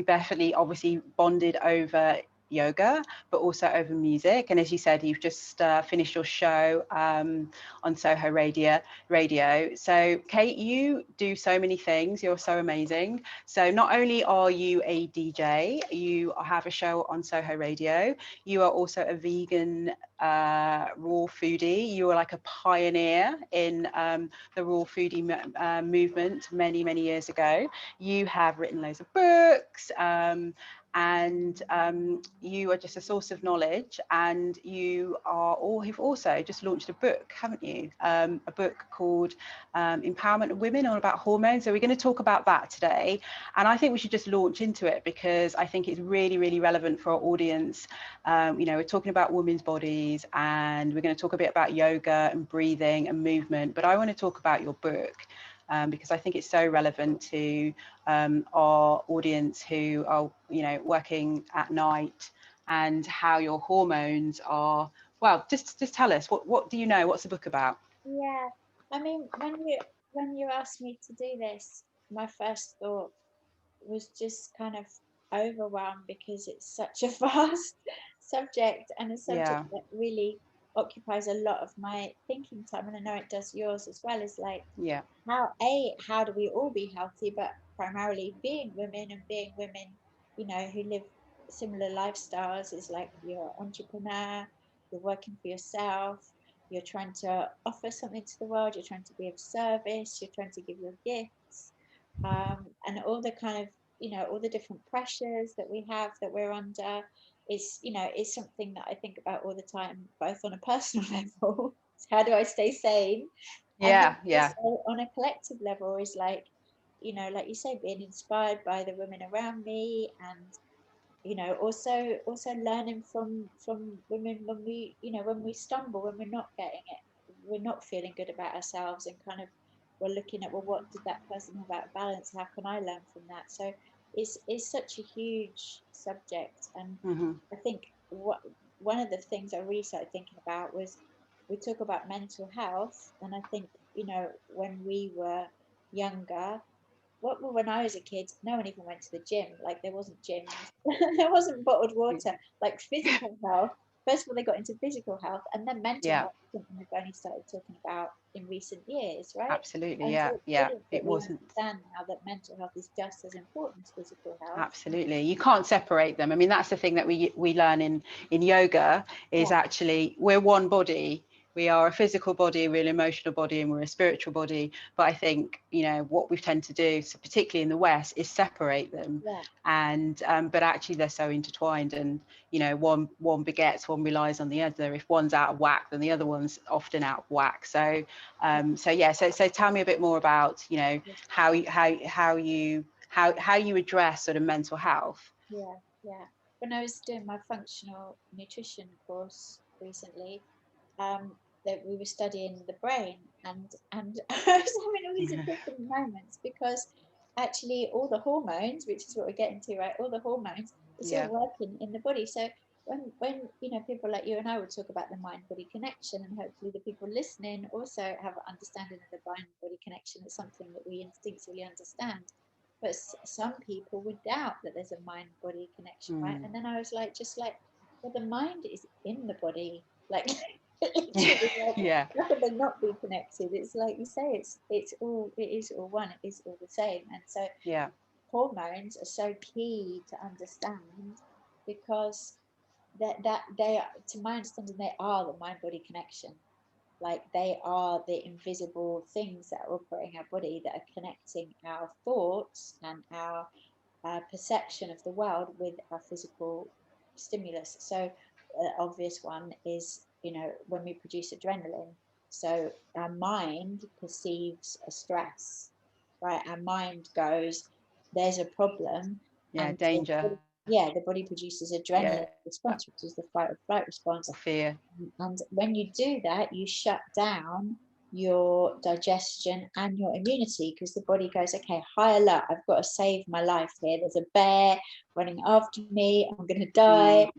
definitely obviously bonded over yoga, but also over music. And as you said, you've just finished your show on Soho Radio. So Kate, you do so many things. You're so amazing. So not only are you a DJ, you have a show on Soho Radio, you are also a vegan raw foodie. You are like a pioneer in the raw foodie movement many years ago. You have written loads of books, and you are just a source of knowledge, and you have also just launched a book, haven't you? A book called Empowerment of Women, all about hormones. So we're going to talk about that today, and I think we should just launch into it because I think it's really relevant for our audience. We're talking about women's bodies, and we're going to talk a bit about yoga and breathing and movement, but I want to talk about your book. Because I think it's so relevant to our audience who are, working at night, and how your hormones are. Well, just tell us, what do you know? What's the book about? Yeah, I mean, when you asked me to do this, my first thought was just kind of overwhelmed because it's such a vast subject, and a subject that really occupies a lot of my thinking time, and I know it does yours as well. Is like, how do we all be healthy, but primarily being women, and being women, who live similar lifestyles. Is like, you're an entrepreneur, you're working for yourself, you're trying to offer something to the world, you're trying to be of service, you're trying to give your gifts, and all the kind of, all the different pressures that we have, that we're under, is something that I think about all the time, both on a personal level, how do I stay sane, and also on a collective level, is like, like you say, being inspired by the women around me, and also learning from women when we stumble, when we're not getting it, we're not feeling good about ourselves, and kind of we're looking at, well, what did that person have out of balance, how can I learn from that? So it's such a huge subject, and I think one of the things I really started thinking about was, we talk about mental health, and I think, when we were younger, when I was a kid, no one even went to the gym. Like, there wasn't gyms, there wasn't bottled water. Like, physical health. First of all, they got into physical health, and then mental health is something we've only started talking about in recent years, right? Absolutely, and it wasn't. We understand now that mental health is just as important as physical health. Absolutely, you can't separate them. I mean, that's the thing that we learn in yoga, is actually we're one body. We are a physical body, we're an emotional body, and we're a spiritual body. But I think, what we tend to do, so particularly in the West, is separate them. And but actually they're so intertwined, and one begets, one relies on the other. If one's out of whack, then the other one's often out of whack. So so tell me a bit more about how you address sort of mental health. When I was doing my functional nutrition course recently, that we were studying the brain, and I was having all these epiphany moments, because actually all the hormones, which is what we're getting to, right, all the hormones, it's all working in the body. So when people like you and I would talk about the mind body connection, and hopefully the people listening also have an understanding of the mind body connection, it's something that we instinctively understand, but some people would doubt that there's a mind body connection, right? And then I was like, well, the mind is in the body, like how could they not be connected? It's like you say, it is all one, it is all the same. And so hormones are so key to understand, because that they are, to my understanding, they are the mind-body connection. Like they are the invisible things that are operating our body, that are connecting our thoughts and our perception of the world with our physical stimulus. So obvious one is, you know, when we produce adrenaline. So our mind perceives a stress, right? Our mind goes, there's a problem. Yeah, And danger. the body produces Yeah. adrenaline response, which is the fight or flight response. Or fear. And when you do that, you shut down your digestion and your immunity, because the body goes, okay, high alert, I've got to save my life here. There's a bear running after me, I'm going to die.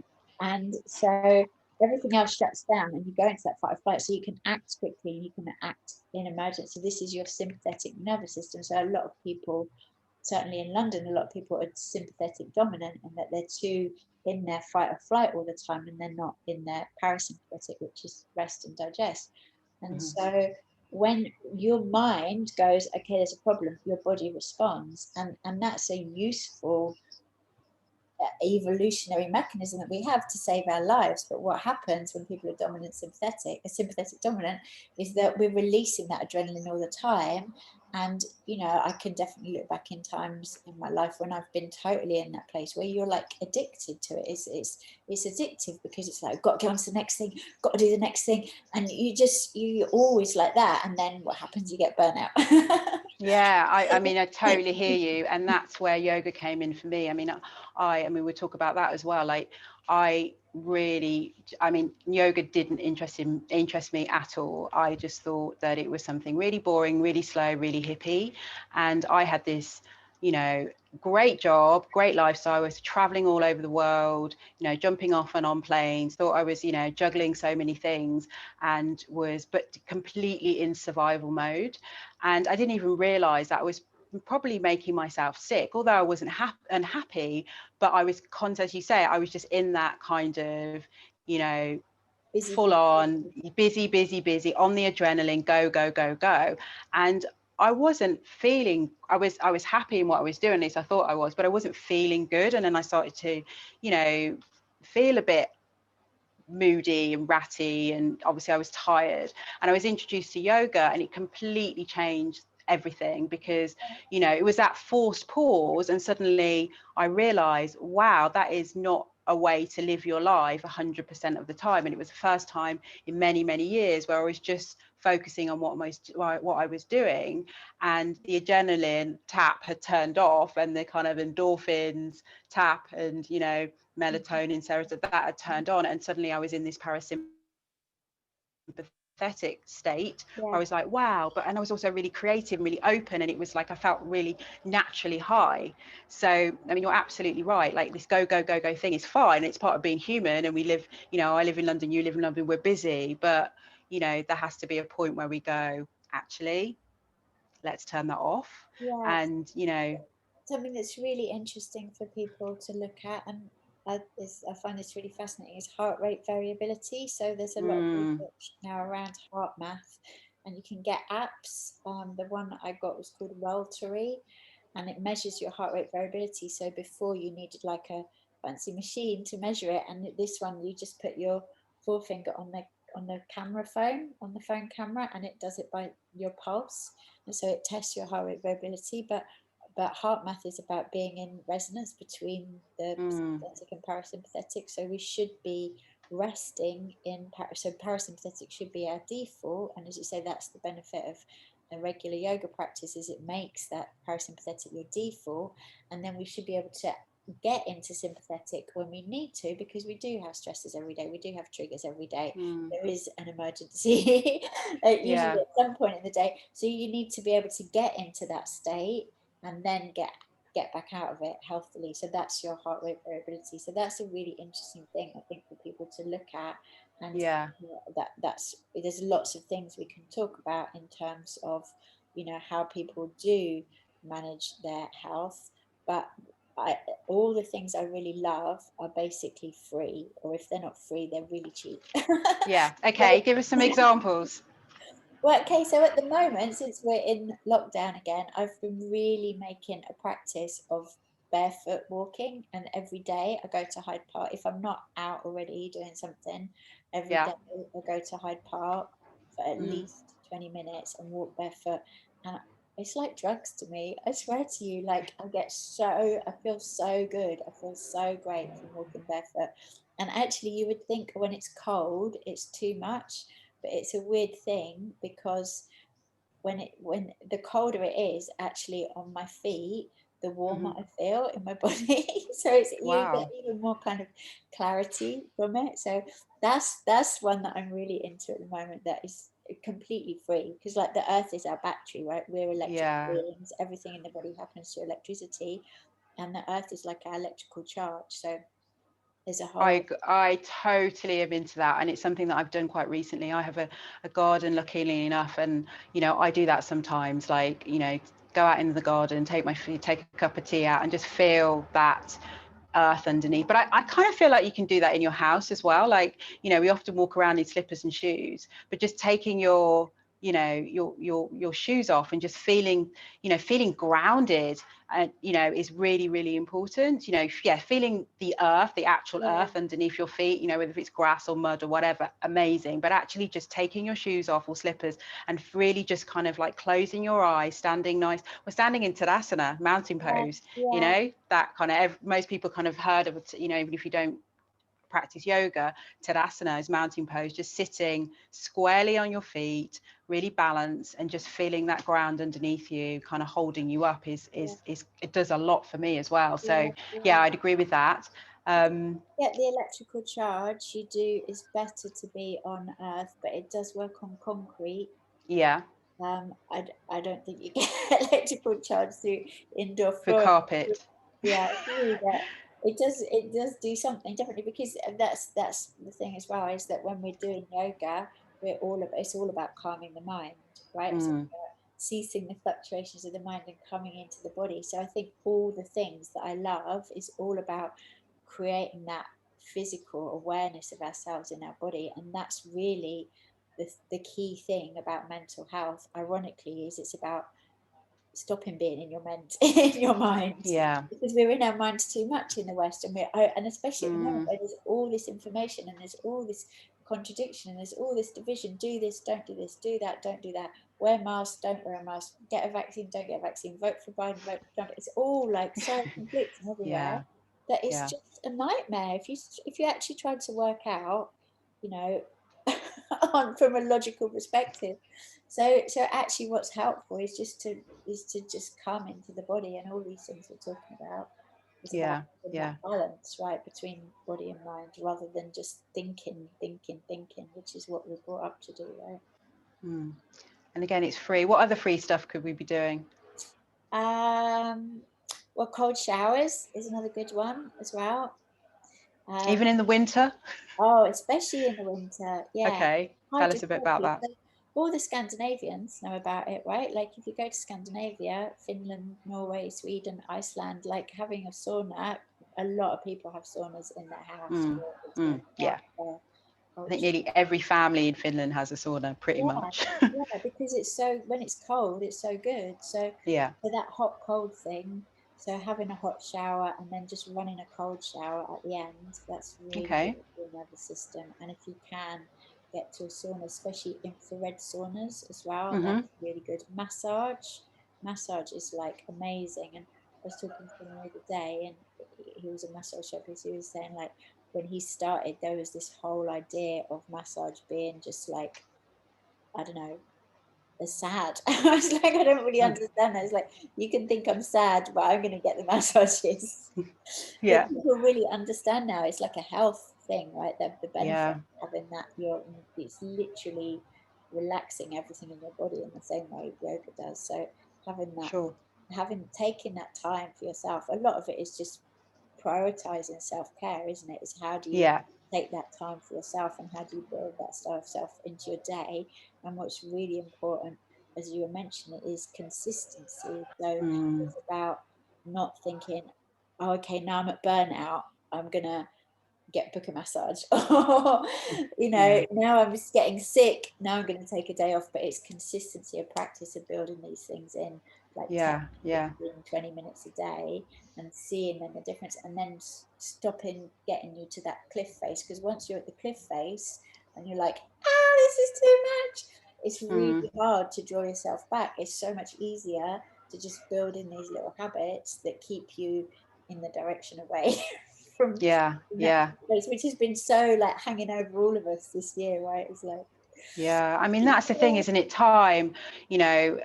And so everything else shuts down and you go into that fight or flight, so you can act quickly and you can act in emergency. This is your sympathetic nervous system. So a lot of people, certainly in London, a lot of people are sympathetic dominant, and that they're too in their fight or flight all the time, and they're not in their parasympathetic, which is rest and digest. And so when your mind goes, okay, there's a problem, your body responds, and that's a useful evolutionary mechanism that we have to save our lives. But what happens when people are sympathetic dominant, is that we're releasing that adrenaline all the time. And you know, I can definitely look back in times in my life when I've been totally in that place where you're like addicted to it. It's addictive, because it's like, got to get on to the next thing, got to do the next thing, and you're always like that. And then what happens? You get burnt out. Yeah, I mean, I totally hear you, and that's where yoga came in for me. I mean, we'll talk about that as well. Like, yoga didn't interest me at all. I just thought that it was something really boring, really slow, really hippie, and I had this, you know, great job, great lifestyle. I was traveling all over the world, you know, jumping off and on planes, thought I was, you know, juggling so many things, and but completely in survival mode. And I didn't even realize that I was probably making myself sick, although I wasn't unhappy, but I was, as you say, I was just in that kind of, you know, busy, full on busy on the adrenaline, go. And I wasn't feeling, I was happy in what I was doing, at least I thought I was, but I wasn't feeling good. And then I started to, you know, feel a bit moody and ratty, and obviously I was tired, and I was introduced to yoga, and it completely changed everything, because, you know, it was that forced pause, and suddenly I realized, wow, that is not a way to live your life 100% of the time. And it was the first time in many years where I was just focusing on what I was doing, and the adrenaline tap had turned off, and the kind of endorphins tap, and, you know, melatonin, serotonin, that had turned on, and suddenly I was in this parasympathetic state where I was like, wow. And I was also really creative and really open, and it was like I felt really naturally high. So I mean, you're absolutely right, like this go thing is fine, it's part of being human, and we live, you know, I live in London, you live in London, we're busy, but, you know, there has to be a point where we go, actually, let's turn that off. And, you know, something that's really interesting for people to look at, and I find this really fascinating, is heart rate variability. So there's a lot of research now around heart math, and you can get apps. The one that I got was called Wellbeing, and it measures your heart rate variability. So before, you needed like a fancy machine to measure it, and this one, you just put your forefinger on the camera phone, on the phone camera, and it does it by your pulse, and so it tests your heart rate variability. But heart math is about being in resonance between the sympathetic and parasympathetic. So we should be resting in so parasympathetic should be our default. And as you say, that's the benefit of a regular yoga practice, is it makes that parasympathetic your default. And then we should be able to get into sympathetic when we need to, because we do have stresses every day, we do have triggers every day, there is an emergency usually at some point in the day, so you need to be able to get into that state and then get back out of it healthily. So that's your heart rate variability. So that's a really interesting thing, I think, for people to look at. And that's there's lots of things we can talk about in terms of, you know, how people do manage their health. But all the things I really love are basically free, or if they're not free, they're really cheap. Okay, give us some examples. Well, okay, so at the moment, since we're in lockdown again, I've been really making a practice of barefoot walking, and every day I go to Hyde Park. If I'm not out already doing something, every day I go to Hyde Park for at least 20 minutes and walk barefoot. And it's like drugs to me. I swear to you, like I feel so good. I feel so great from walking barefoot. And actually you would think when it's cold, it's too much, but it's a weird thing because when the colder it is actually on my feet, the warmer I feel in my body. So you get even more kind of clarity from it. So that's one that I'm really into at the moment, that is completely free, because like the earth is our battery, right? We're electrical beings. Everything in the body happens through electricity, and the earth is like our electrical charge. So there's a whole I totally am into that, and it's something that I've done quite recently. I have a garden, luckily enough, and I do that sometimes, like go out into the garden, take a cup of tea out and just feel that earth underneath. But I kind of feel like you can do that in your house as well. Like we often walk around in slippers and shoes, but just taking your your shoes off and just feeling grounded, is really, really important. Feeling the earth, the actual earth underneath your feet, whether it's grass or mud or whatever, amazing. But actually just taking your shoes off or slippers and really just kind of like closing your eyes, standing nice. We're standing in Tadasana, mountain pose. That kind of, most people kind of heard of it, even if you don't practice yoga. Tadasana is mountain pose, just sitting squarely on your feet, really balanced, and just feeling that ground underneath you kind of holding you up is it does a lot for me as well. So I'd agree with that. Get the electrical charge you do is better to be on earth, but it does work on concrete. I don't think you get electrical charge through indoor for carpet. It does do something differently, because that's the thing as well, is that when we're doing yoga, it's all about calming the mind, right? It's about ceasing the fluctuations of the mind and coming into the body. So I think all the things that I love is all about creating that physical awareness of ourselves in our body, and that's really the key thing about mental health, ironically, is it's about stopping being in your mind, because we're in our minds too much in the West, and especially at the moment where there's all this information and there's all this contradiction and there's all this division. Do this, don't do this, do that, don't do that, wear a mask, don't wear a mask, get a vaccine, don't get a vaccine, vote for Biden, vote for Trump. It's all like so conflicting everywhere that it's just a nightmare. If you actually tried to work out, from a logical perspective. So actually what's helpful is to just come into the body, and all these things we're talking about is about that balance, right, between body and mind, rather than just thinking, which is what we're brought up to do, right? And again, it's free. What other free stuff could we be doing? Well, cold showers is another good one as well. Even in the winter? Oh, especially in the winter. Yeah. Okay. Tell us a bit about that. All the Scandinavians know about it, right? Like if you go to Scandinavia, Finland, Norway, Sweden, Iceland, like having a sauna, a lot of people have saunas in their house. I think nearly every family in Finland has a sauna, pretty much. Because when it's cold, it's so good. So for that hot cold thing, so having a hot shower and then just running a cold shower at the end, that's really good for your nervous system. And if you can get to a sauna, especially infrared saunas as well, that's really good. Massage is like amazing. And I was talking to him the other day, and he was a massage therapist. He was saying, like, when he started, there was this whole idea of massage being just like, I don't know, sad. I was like, I don't really understand that. It's like, you can think I'm sad, but I'm going to get the massages. But people really understand now. It's like a health thing, right? The benefit of having that, it's literally relaxing everything in your body in the same way yoga does. So having that, taken that time for yourself, a lot of it is just prioritizing self-care, isn't it? It's how do you take that time for yourself, and how do you build that self into your day? And what's really important, as you were mentioning, is consistency. So it's about not thinking, oh, okay, now I'm at burnout, I'm gonna book a massage. Or, you know, now I'm just getting sick, now I'm going to take a day off. But it's consistency of practice of building these things in, like 10, 15, 20 minutes a day, and seeing then the difference, and then stopping getting you to that cliff face. Because once you're at the cliff face and you're like, this is too much, it's really hard to draw yourself back. It's so much easier to just build in these little habits that keep you in the direction away from place, which has been so like hanging over all of us this year, right? It's like, I mean, that's the thing, isn't it? Time, you know,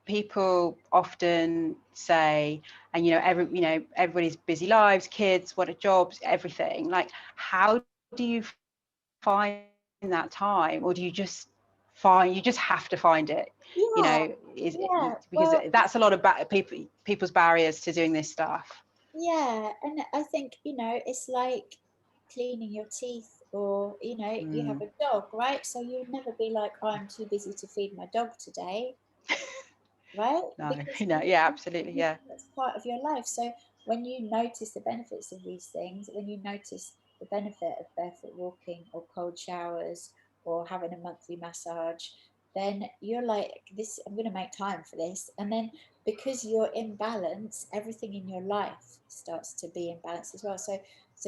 people often say, and you know, everybody's busy lives, kids, what are jobs, everything. Like, how do you find that time, or do you just have to find it? You know, because that's a lot of people's barriers to doing this stuff. Yeah, and I think, you know, it's like cleaning your teeth, or, you know, you have a dog, right? So you'd never be like, oh, I'm too busy to feed my dog today, right? No, Because absolutely, that's part of your life. So when you notice the benefits of these things, when you notice the benefit of barefoot walking or cold showers or having a monthly massage, then you're like, this, I'm going to make time for this. And then because you're in balance, everything in your life starts to be in balance as well. So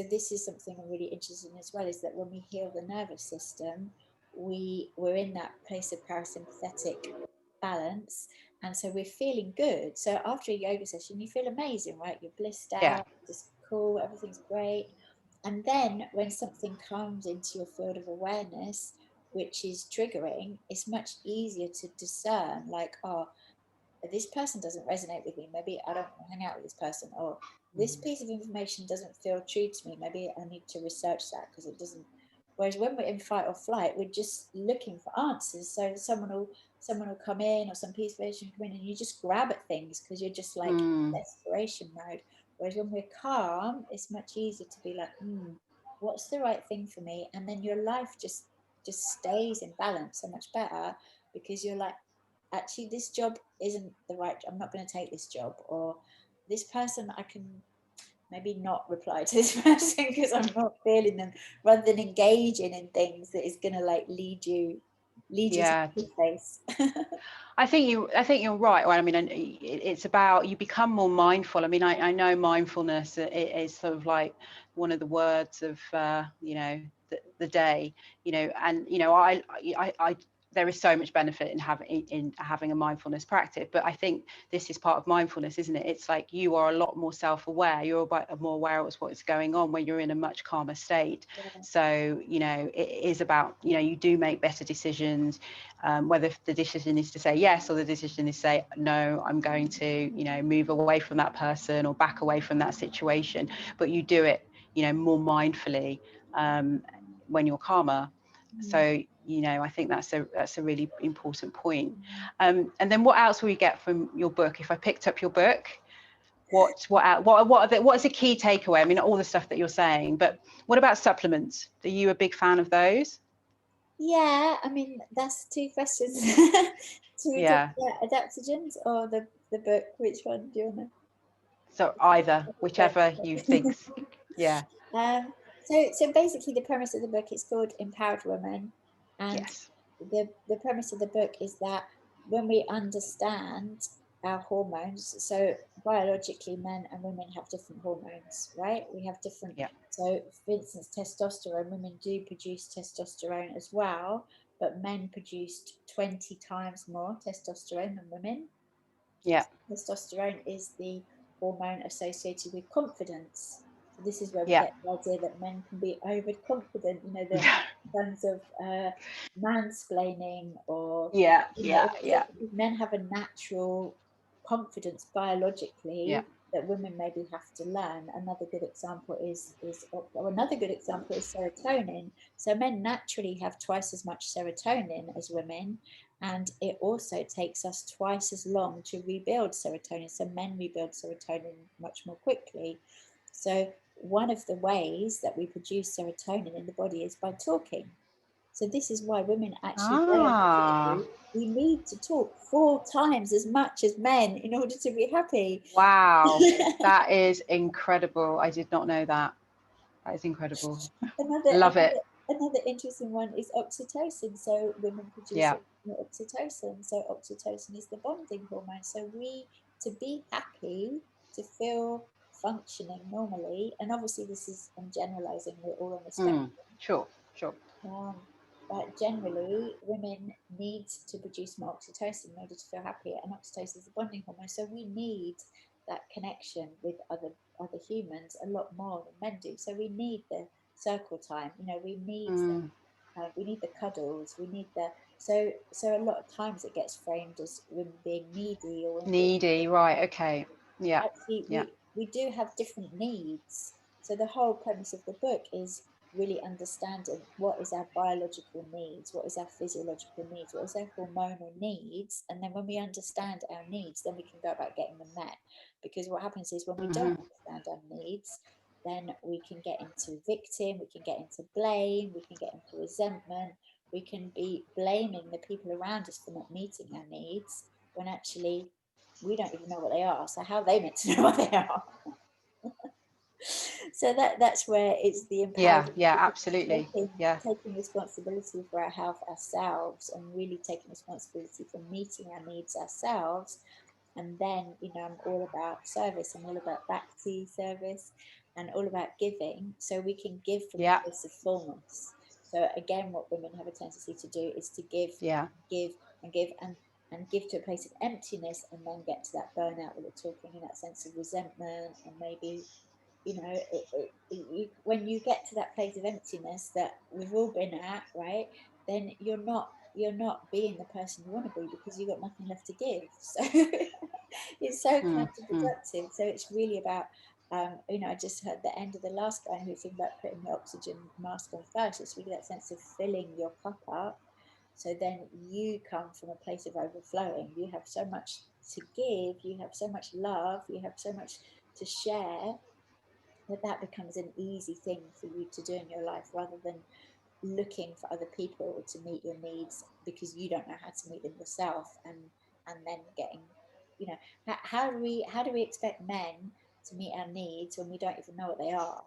this is something I'm really interested in as well, is that when we heal the nervous system, we're in that place of parasympathetic balance, and so we're feeling good. So after a yoga session, you feel amazing, right? You're blissed out, just cool, everything's great. And then when something comes into your field of awareness, which is triggering, it's much easier to discern, like, oh, this person doesn't resonate with me, maybe I don't want to hang out with this person, or this piece of information doesn't feel true to me, maybe I need to research that because it doesn't. Whereas when we're in fight or flight, we're just looking for answers. So someone will come in, or some piece of information come in, and you just grab at things because you're just like in desperation mode. Whereas when we're calm, it's much easier to be like, what's the right thing for me? And then your life just stays in balance so much better, because you're like, actually, this job isn't the right, I'm not going to take this job, or this person, I can maybe not reply to this person because I'm not feeling them, rather than engaging in things that is going to like lead you to the place. I think you're right. Well, I mean, it's about, you become more mindful. I mean, I know mindfulness is sort of like one of the words of you know, the day, you know, and you know, I there is so much benefit in having a mindfulness practice, but I think this is part of mindfulness, isn't it? It's like you are a lot more self-aware, you're more aware of what's going on when you're in a much calmer state. So, you know, it is about, you know, you do make better decisions, whether the decision is to say yes or the decision is to say no, I'm going to, you know, move away from that person or back away from that situation, but you do it, you know, more mindfully when you're calmer. So, you know, I think that's a really important point. And then what else will you get from your book? If I picked up your book, what is a key takeaway? I mean, all the stuff that you're saying, but what about supplements? Are you a big fan of those? Yeah, I mean, that's two questions. Adaptogens or the book? Which one do you want to? So either, whichever you think. Yeah. So basically the premise of the book is called Empowered Woman, and the premise of the book is that when we understand our hormones, so biologically men and women have different hormones, right? We have different, so for instance, testosterone, women do produce testosterone as well, but men produced 20 times more testosterone than women. Testosterone is the hormone associated with confidence. So this is where we get the idea that men can be overconfident, you know, the kinds of mansplaining, or men have a natural confidence biologically that women maybe have to learn. Another good example is serotonin. So men naturally have twice as much serotonin as women, and it also takes us twice as long to rebuild serotonin. So men rebuild serotonin much more quickly. So one of the ways that we produce serotonin in the body is by talking. So this is why women actually we need to talk 4 times as much as men in order to be happy. Wow, that is incredible. I did not know that. That is incredible. Another, Love it. Another interesting one is oxytocin. So women produce Yeah. oxytocin. So oxytocin is the bonding hormone. So to be happy, to feel functioning normally, and obviously this is, I'm generalizing, we're all on the spectrum. Sure. But generally, women need to produce more oxytocin in order to feel happier, and oxytocin is the bonding hormone. So we need that connection with other humans a lot more than men do. So we need the circle time. You know, we need the cuddles. We need the so a lot of times it gets framed as women being needy or needy. Right. Okay. Yeah. Actually, we do have different needs. So the whole premise of the book is really understanding what is our biological needs, what is our physiological needs, what is our hormonal needs, and then when we understand our needs, then we can go about getting them met. Because what happens is when we don't understand our needs, then we can get into victim, we can get into blame, we can get into resentment, we can be blaming the people around us for not meeting our needs when actually we don't even know what they are. So how are they meant to know what they are? So that's where it's the empowerment. Yeah, absolutely. Taking responsibility for our health ourselves, and really taking responsibility for meeting our needs ourselves. And then, you know, I'm all about service. I'm all about bhakti service, and all about giving, so we can give from a place of fullness. So again, what women have a tendency to do is to give, and give to a place of emptiness, and then get to that burnout where they're talking in that sense of resentment, and maybe, you know, when you get to that place of emptiness that we've all been at, right, then you're not being the person you want to be, because you've got nothing left to give. So it's so counterproductive. So it's really about, you know, I just heard the end of the last guy who was talking about putting the oxygen mask on first. It's really that sense of filling your cup up. So then you come from a place of overflowing. You have so much to give, you have so much love, you have so much to share, that becomes an easy thing for you to do in your life, rather than looking for other people to meet your needs because you don't know how to meet them yourself, and then getting, you know, how do we expect men to meet our needs when we don't even know what they are?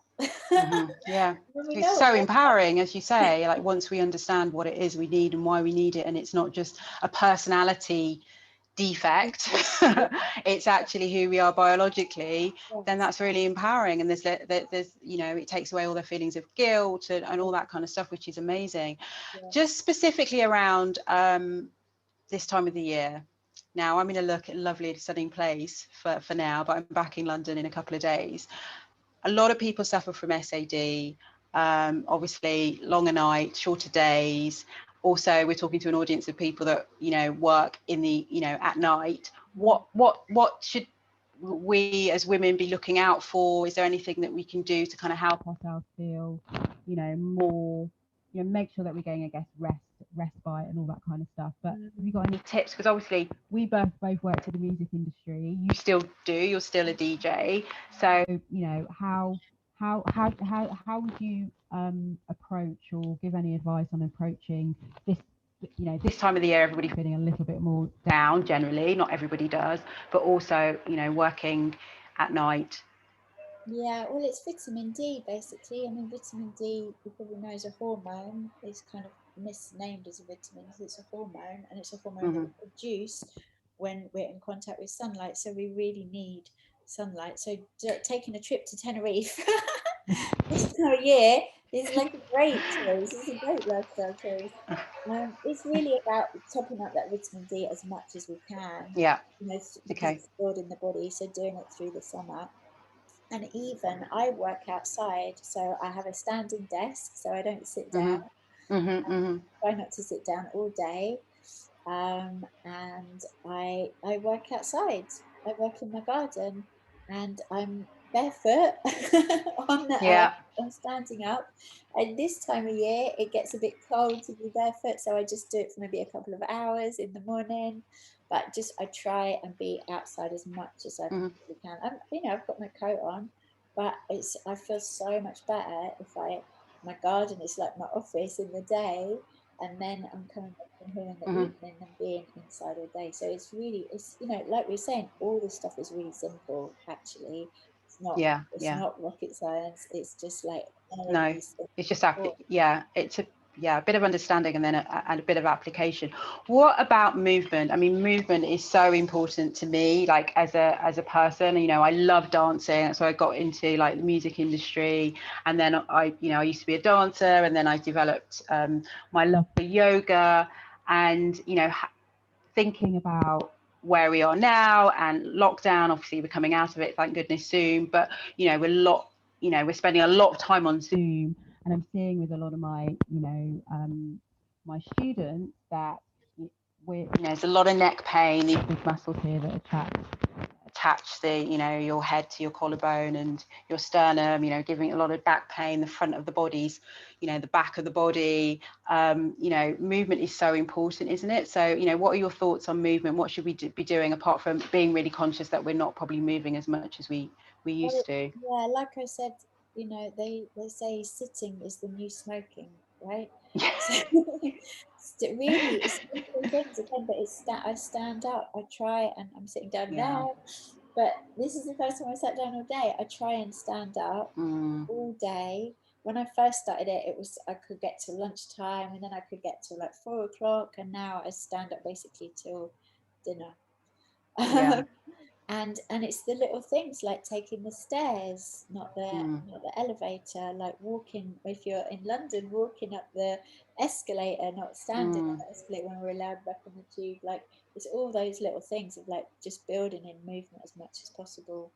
Yeah, it's so empowering, as you say, like once we understand what it is we need and why we need it, and it's not just a personality defect, it's actually who we are biologically, then that's really empowering. And there's you know, it takes away all the feelings of guilt and all that kind of stuff, which is amazing. Just specifically around this time of the year. Now I'm in a lovely stunning place for now, but I'm back in London in a couple of days. A lot of people suffer from SAD, obviously longer nights, shorter days. Also, we're talking to an audience of people that, you know, work in the, you know, at night. What should we as women be looking out for? Is there anything that we can do to kind of help ourselves feel, you know, more, you know, make sure that we're getting, I guess, respite and all that kind of stuff? But have you got any tips? Because obviously we both worked in the music industry. You still do. You're still a DJ. So, you know, how would you approach or give any advice on approaching this, you know, this time of the year, everybody feeling a little bit more down generally, not everybody does, but also, you know, working at night? Yeah, well, it's vitamin D basically. I mean, vitamin D, you probably know, is a hormone. It's kind of misnamed as a vitamin because it's a hormone, and it's a hormone that we produce when we're in contact with sunlight. So we really need sunlight. So taking a trip to Tenerife this time of year is like a great choice. It's a great lifestyle choice. It's really about topping up that vitamin D as much as we can. Yeah. You know, because it's stored in the body. So doing it through the summer. And even I work outside, so I have a standing desk, so I don't sit down. Try not to sit down all day. And I work outside. I work in my garden, and I'm barefoot on the earth. I'm standing up. And this time of year, it gets a bit cold to be barefoot, so I just do it for maybe a couple of hours in the morning. But just I try and be outside as much as I possibly can. You know, I've got my coat on, but I feel so much better if my garden is like my office in the day, and then I'm coming back from here in the evening and being inside all day. So it's you know, like we were saying, all this stuff is really simple actually. It's not rocket science. It's just like No, it's just a bit of understanding and then a bit of application. What about movement? I mean, movement is so important to me, like as a person. You know, I love dancing, so I got into like the music industry, and then I used to be a dancer, and then I developed my love for yoga, and thinking about where we are now and lockdown. Obviously, we're coming out of it, thank goodness, soon. But we're spending a lot of time on Zoom, and I'm seeing with a lot of my my students that there's a lot of neck pain, these big muscles here that attach the your head to your collarbone and your sternum, giving a lot of back pain, the front of the body's, the back of the body. Movement is so important, isn't it? So what are your thoughts on movement? What should we be doing apart from being really conscious that we're not probably moving as much as we used to? Yeah, like I said, they say sitting is the new smoking, right? So really, it's simple things again, but I stand up, I try, and I'm sitting down now, but this is the first time I sat down all day. I try and stand up all day. When I first started it was I could get to lunchtime, and then I could get to like 4 o'clock, and now I stand up basically till dinner. Yeah. And it's the little things like taking the stairs, not the elevator, like walking, if you're in London, walking up the escalator, not standing on the escalator when we're allowed back on the tube. Like it's all those little things of like just building in movement as much as possible.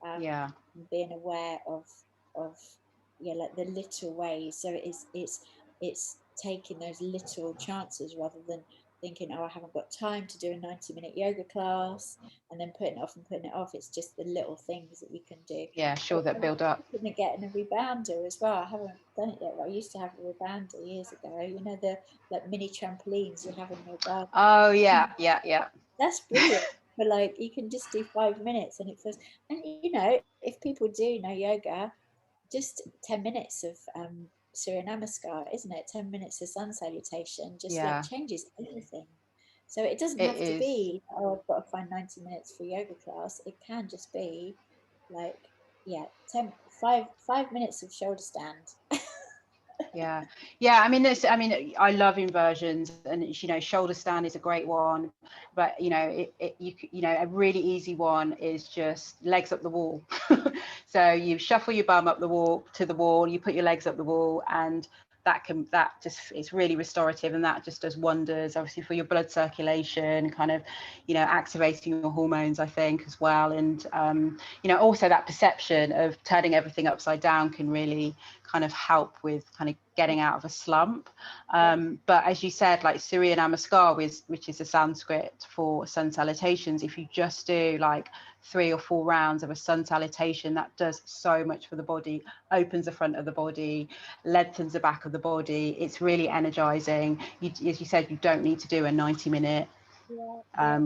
And being aware of like the little ways. So it's taking those little chances rather than thinking, oh, I haven't got time to do a 90-minute yoga class, and then putting it off. It's just the little things that you can do. Yeah, sure, that build up. Getting a rebounder as well. I haven't done it yet, but I used to have a rebounder years ago. The like mini trampolines you have in your garden. Oh yeah. That's brilliant. But like you can just do 5 minutes, and it feels. And if people do know yoga, just 10 minutes of Surya Namaskar, isn't it? 10 minutes of sun salutation just like changes everything. So it doesn't have to be, oh, I've got to find 90 minutes for yoga class. It can just be like, 5 minutes of shoulder stand. Yeah. I mean, I love inversions, and shoulder stand is a great one, but a really easy one is just legs up the wall. So you shuffle your bum up the wall to the wall, you put your legs up the wall, and it's really restorative, and that just does wonders, obviously, for your blood circulation, kind of activating your hormones, I think, as well. And also that perception of turning everything upside down can really kind of help with kind of getting out of a slump. But as you said, like Surya Namaskar, which is a Sanskrit for sun salutations, if you just do like 3 or 4 rounds of a sun salutation, that does so much for the body, opens the front of the body, lengthens the back of the body. It's really energizing. As you said, you don't need to do a 90-minute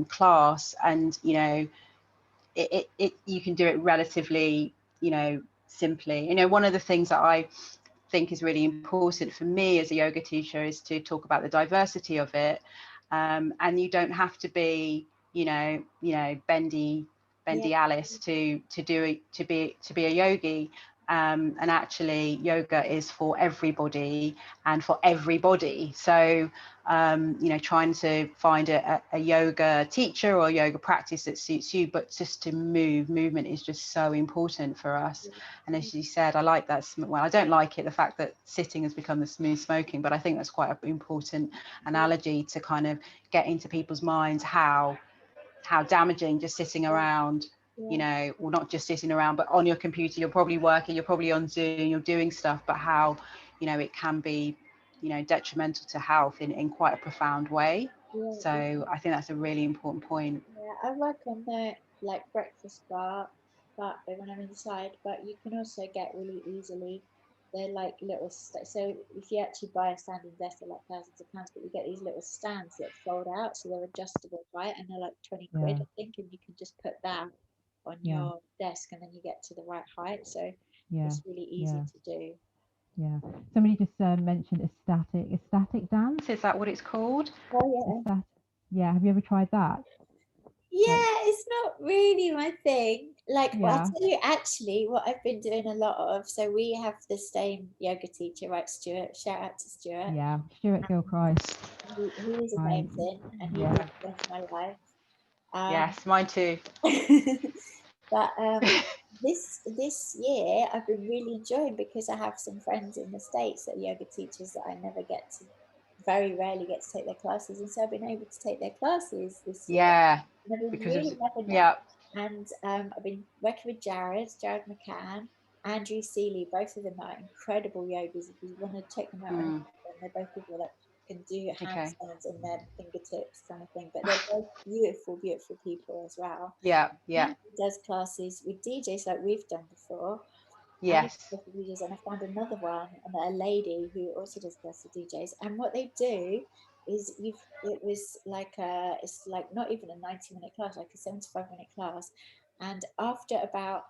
class, and you can do it relatively simply. One of the things that I think is really important for me as a yoga teacher is to talk about the diversity of it, and you don't have to be bendy Alice to be a yogi. And actually yoga is for everybody and for everybody. So trying to find a yoga teacher or a yoga practice that suits you, but just to movement is just so important for us. And as you said, I like that. Well, I don't like it, the fact that sitting has become the smooth smoking, but I think that's quite an important analogy to kind of get into people's minds how damaging just sitting around, or not just sitting around, but on your computer, you're probably working, you're probably on Zoom, you're doing stuff, but how it can be detrimental to health in quite a profound way. So I think that's a really important point. I work on the like breakfast bar when I'm inside, but you can also get really easily, they're like little so if you actually buy a standing desk, they're like thousands of pounds, but you get these little stands that fold out, so they're adjustable, right? And they're like 20 quid, I think, and you can just put that on your desk, and then you get to the right height. So it's really easy to do. Somebody just mentioned ecstatic dance. Is that what it's called? Oh yeah. Have you ever tried that? Yeah, it's not really my thing. Like, well, Yeah. I'll tell you actually what I've been doing a lot of. So we have the same yoga teacher, right, Stuart? Shout out to Stuart. Yeah, Stuart Gilchrist. He is Right. amazing, and he Yeah. did change my life. Yes, mine too. But this year I've been really enjoying, because I have some friends in the States that are yoga teachers that I never get to, very rarely get to take their classes, and so I've been able to take their classes this year. Yeah, And I've been because really of, loving yeah, that. And I've been working with Jared McCann, Andrew Seeley. Both of them are incredible yogis. If you want to check them out, they're both people that can do okay, handstands on their fingertips kind of thing. But they're both beautiful, beautiful people as well. yeah, Andrew does classes with DJs like we've done before. yes, And I found another one, and a lady who also does classes with DJs. And what they do is it's like not even a 90-minute class, like a 75-minute class. And after about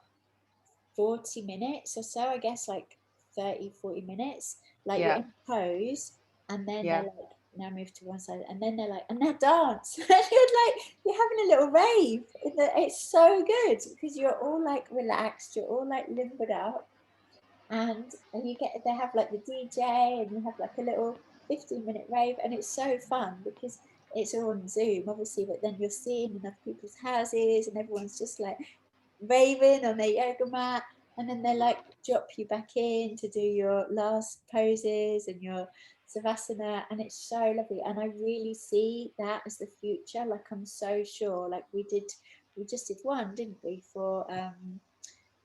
40 minutes or so, I guess, like 30, 40 minutes, like you're yeah, in pose, and then yeah, they're like, now move to one side, and then they're like, and now dance. And you're having a little rave. It's so good, because you're all like relaxed, you're all like limbered up, and they have like the DJ, and you have like a little 15-minute rave, and it's so fun because it's all on Zoom, obviously, but then you're seeing in other people's houses, and everyone's just like raving on their yoga mat, and then they like drop you back in to do your last poses and your savasana, and it's so lovely. And I really see that as the future. Like, I'm so sure, like we just did one, didn't we, for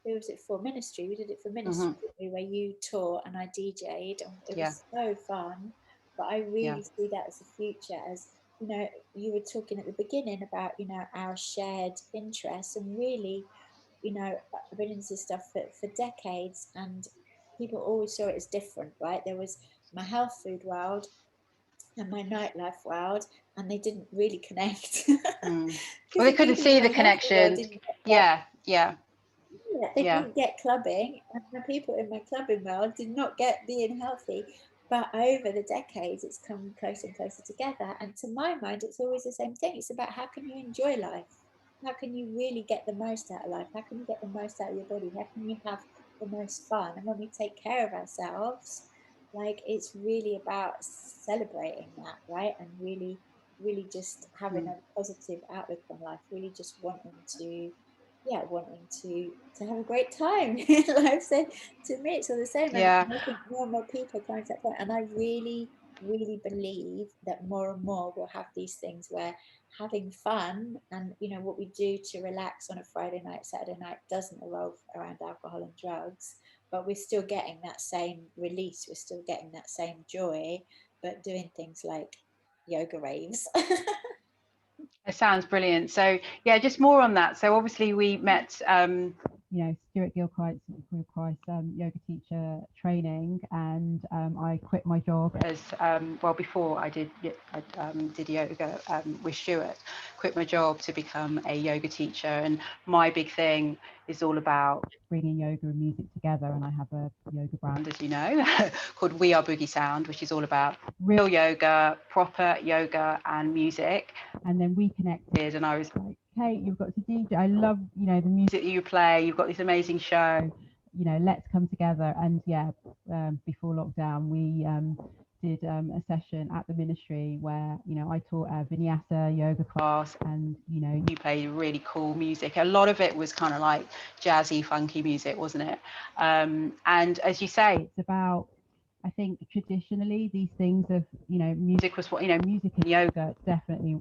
who was it for? Ministry. We did it for ministry, didn't we, where you taught and I DJ'd, and it was so fun. But I really see that as the future, as you were talking at the beginning about our shared interests, and really, I've been into this stuff for decades, and people always saw it as different, right? There was my health food world and my nightlife world, and they didn't really connect. well, Because they the couldn't people in see my the health food world connection. didn't they Yeah, didn't get clubbing, and the people in my clubbing world did not get being healthy. But over the decades, it's come closer and closer together. And to my mind, it's always the same thing. It's about, how can you enjoy life? How can you really get the most out of life? How can you get the most out of your body? How can you have the most fun? And when we take care of ourselves, like, it's really about celebrating that, right? And really, really just having a positive outlook on life, really just wanting to have a great time in life. So to me, it's all the same. And yeah. I think more and more people are coming to that point. And I really, really believe that more and more we'll have these things where having fun and what we do to relax on a Friday night, Saturday night doesn't revolve around alcohol and drugs, but we're still getting that same release, we're still getting that same joy, but doing things like yoga raves. It sounds brilliant. So yeah, just more on that. So obviously we met Stuart Gilchrist yoga teacher training, and I quit my job as well before I did yoga with Stuart. Quit my job to become a yoga teacher, and my big thing is all about bringing yoga and music together, and I have a yoga brand, as you know, called We Are Boogie Sound, which is all about real yoga, proper yoga and music. And then we connected, and I was like, Kate, you've got to DJ. I love the music that you play. You've got this amazing show. Let's come together. And before lockdown, we did a session at the ministry where I taught a vinyasa yoga class, and you played really cool music. A lot of it was kind of like jazzy, funky music, wasn't it? And as you say, it's about, I think traditionally these things of music was what music and yoga definitely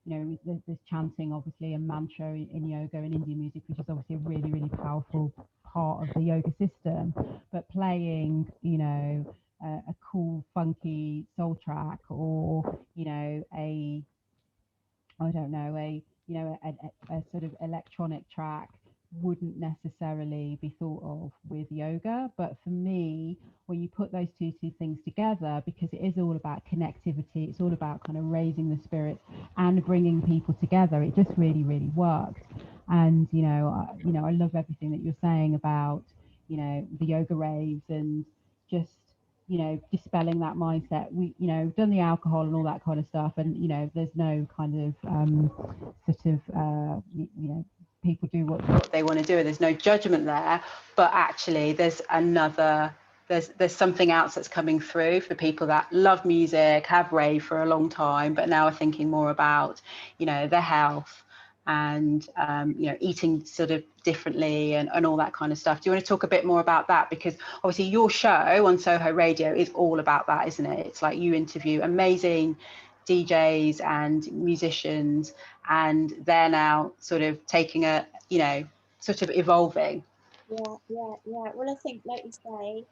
there's chanting obviously and mantra in yoga and Indian music, which is obviously a really, really powerful part of the yoga system, but playing a cool funky soul track, or a sort of electronic track wouldn't necessarily be thought of with yoga. But for me, when you put those two things together, because it is all about connectivity, it's all about kind of raising the spirits and bringing people together, it just really, really works. And I love everything that you're saying about the yoga raves, and just you know, dispelling that mindset. We, you know, done the alcohol and all that kind of stuff, and you know, there's no kind of sort of you know, people do what they want to do, and there's no judgment there. But actually, there's something else that's coming through for people that love music, have raved for a long time, but now are thinking more about, you know, their health and you know, eating sort of differently and all that kind of stuff. Do you want to talk a bit more about that? Because obviously your show on Soho Radio is all about that, isn't it? It's like you interview amazing DJs and musicians, and they're now sort of taking a, you know, sort of evolving. Yeah. Well, I think, like you say,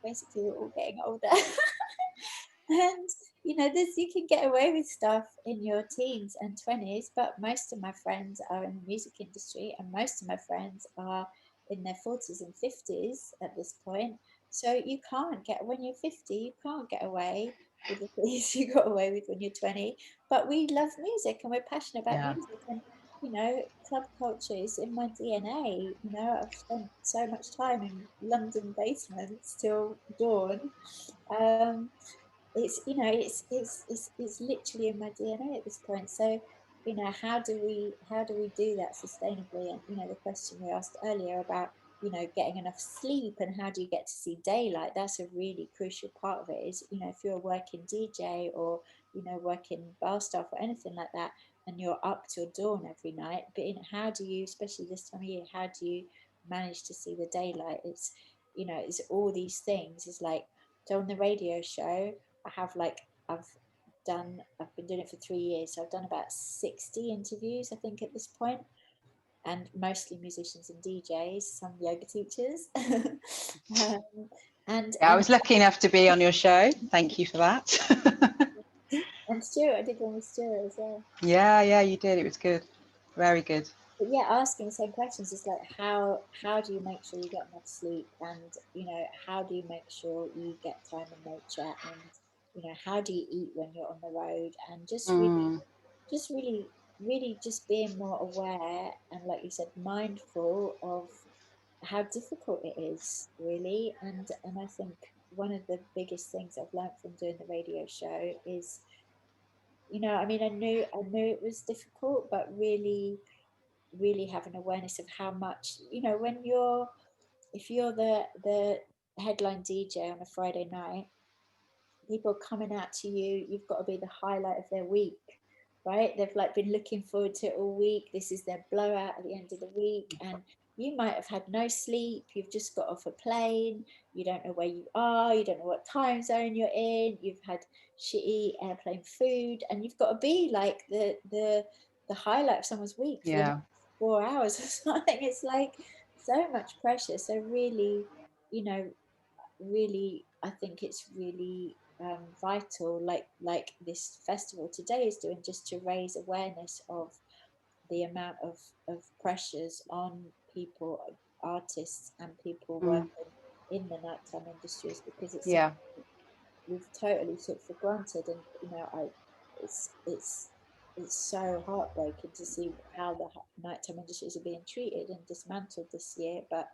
basically we're all getting older. And you know, you can get away with stuff in your teens and 20s, but most of my friends are in the music industry, and most of my friends are in their 40s and 50s at this point. So you can't get, when you're 50, you can't get away with the things you got away with when you're 20. But we love music and we're passionate about music, and you know, club culture is in my DNA. You know, I've spent so much time in London basements till dawn. It's, you know, it's literally in my DNA at this point. So you know, how do we do that sustainably? And you know, the question we asked earlier about, you know, getting enough sleep and how do you get to see daylight, that's a really crucial part of it. Is, you know, if you're a working DJ or, you know, working bar staff or anything like that, and you're up till dawn every night, but in, how do you, especially this time of year, how do you manage to see the daylight? It's, you know, it's all these things. It's like, so on the radio show, I have like, I've been doing it for 3 years, so I've done about 60 interviews, I think, at this point, and mostly musicians and DJs, some yoga teachers. And I was lucky enough to be on your show. Thank you for that. And Stuart, I did one with Stuart as well. Yeah, you did. It was good, very good. But yeah, asking the same questions is like, how do you make sure you get enough sleep, and you know, how do you make sure you get time in nature, and you know, how do you eat when you're on the road, and just really just being more aware and, like you said, mindful of how difficult it is, really. And I think one of the biggest things I've learned from doing the radio show is, you know, I mean, I knew it was difficult, but really have an awareness of how much, you know, when you're, if you're the headline DJ on a Friday night, people coming out to you, you've got to be the highlight of their week, right? They've like been looking forward to it all week. This is their blowout at the end of the week, and you might have had no sleep. You've just got off a plane. You don't know where you are. You don't know what time zone you're in. You've had shitty airplane food, and you've got to be like the highlight of someone's week for the next 4 hours or something. It's like so much pressure. So really, you know, really, I think it's really vital, like this festival today is doing, just to raise awareness of the amount of pressures on people, artists and people working in the nighttime industries, because it's something we've totally took for granted. And you know, it's so heartbreaking to see how the nighttime industries are being treated and dismantled this year. But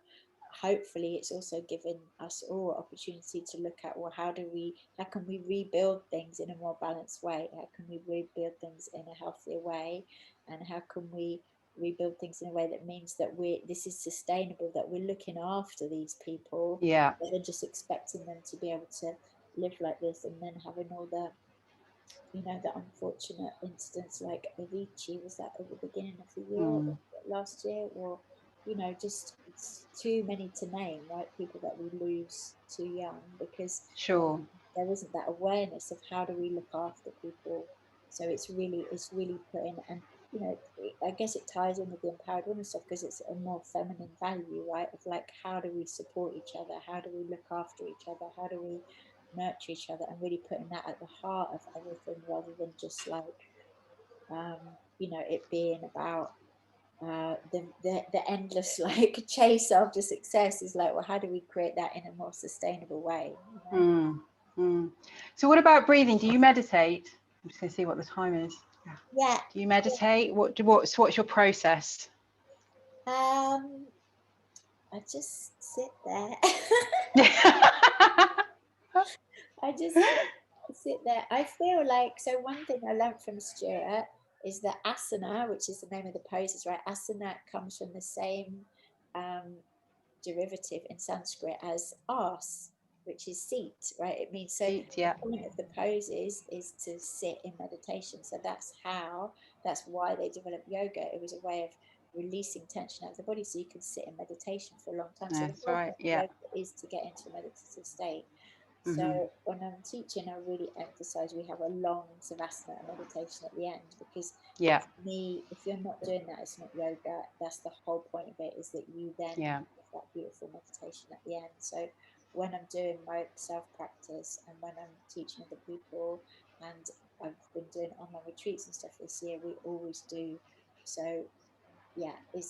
hopefully it's also given us all opportunity to look at, well, how can we rebuild things in a more balanced way? How can we rebuild things in a healthier way? And how can we rebuild things in a way that means that this is sustainable, that we're looking after these people, rather than just expecting them to be able to live like this, and then having all the, you know, the unfortunate incidents like Avicii, was that at the beginning of the year, last year, or you know, just it's too many to name, right? People that we lose too young because there isn't that awareness of how do we look after people. So it's really putting, and you know, I guess it ties in with the empowered women stuff, because it's a more feminine value, right? Of like, how do we support each other? How do we look after each other? How do we nurture each other? And really putting that at the heart of everything, rather than just like, you know, it being about the endless like chase after success. Is like, well, how do we create that in a more sustainable way, you know? So what about breathing? Do you meditate? I'm just going to see what the time is. Yeah. Do you meditate? What's your process? I just sit there. I just sit there. I feel like, so one thing I learned from Stuart is that asana, which is the name of the poses, right? Asana comes from the same derivative in Sanskrit as as, which is seat, right? It means, so Seat, yeah. the point of the poses is to sit in meditation. So that's why they developed yoga. It was a way of releasing tension out of the body so you could sit in meditation for a long time. So That's the whole right, point of yeah. yoga is to get into a meditative state. So when I'm teaching, I really emphasize we have a long savasana meditation at the end, because Yeah. for me, if you're not doing that, it's not yoga. That's the whole point of it, is that you then Yeah. have that beautiful meditation at the end. So when I'm doing my self-practice and when I'm teaching other people, and I've been doing online retreats and stuff this year, we always do. So yeah, I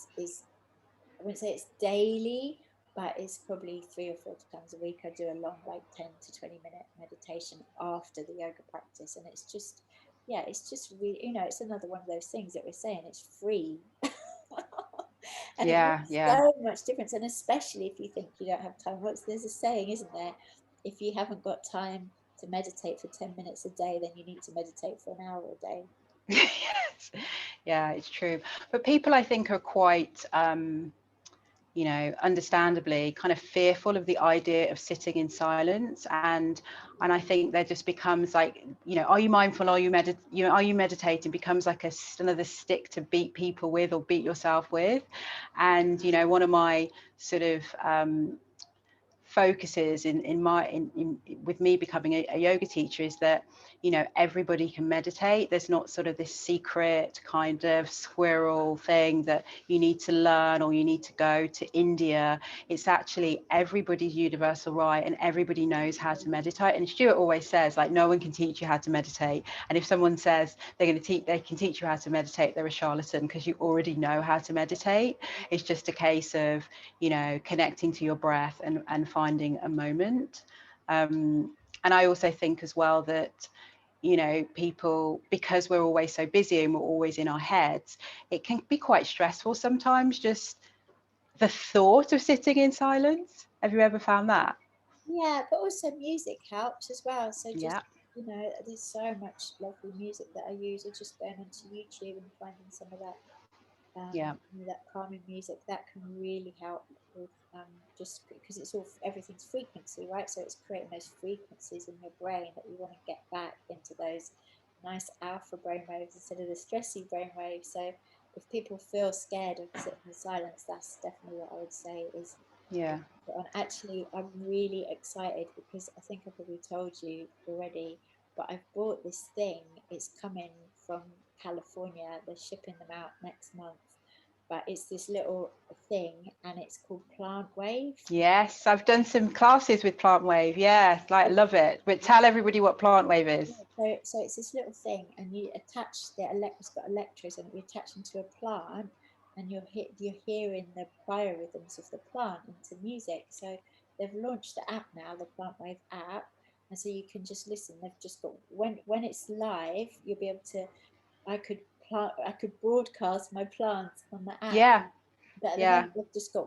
wouldn't say it's daily, but it's probably 3 or 4 times a week. I do a long, like 10 to 20-minute meditation after the yoga practice. And it's just, yeah, it's just really, it's another one of those things that we're saying, it's free. And it Yeah, makes yeah. so much difference. And especially if you think you don't have time. There's a saying, isn't there? If you haven't got time to meditate for 10 minutes a day, then you need to meditate for an hour a day. Yes. Yeah, it's true. But people, I think, are quite understandably kind of fearful of the idea of sitting in silence, and I think there just becomes like, are you mindful, are you meditating, becomes like another stick to beat people with or beat yourself with. And one of my sort of focuses with me becoming a yoga teacher is that everybody can meditate. There's not sort of this secret kind of squirrel thing that you need to learn or you need to go to India. It's actually everybody's universal right, and everybody knows how to meditate. And Stuart always says, like, no one can teach you how to meditate, and if someone says they can teach you how to meditate, they're a charlatan, because you already know how to meditate. It's just a case of connecting to your breath and finding a moment. And I also think as well that people, because we're always so busy and we're always in our heads, it can be quite stressful sometimes, just the thought of sitting in silence. Have you ever found that? Yeah, but also music helps as well. So just, Yeah. there's so much lovely music that I use. Or just going onto YouTube and finding some of that, Yeah. that calming music that can really help with, just because everything's frequency, right? So it's creating those frequencies in your brain that you want to get back into those nice alpha brain waves instead of the stressy brain waves. So if people feel scared of sitting in silence, that's definitely what I would say is. Yeah. Actually, I'm really excited because I think I probably told you already, but I've bought this thing. It's coming from California. They're shipping them out next month. But it's this little thing, and it's called Plant Wave. Yes, I've done some classes with Plant Wave. Yeah, I love it. But tell everybody what Plant Wave is. So it's this little thing, and you attach it's got electrodes, and you attach them to a plant, and you're hearing the biorhythms of the plant into music. So they've launched the app now, the Plant Wave app, and so you can just listen. They've just got, when it's live, you'll be able to. I could broadcast my plants on the app. Yeah. But at the moment, they've just got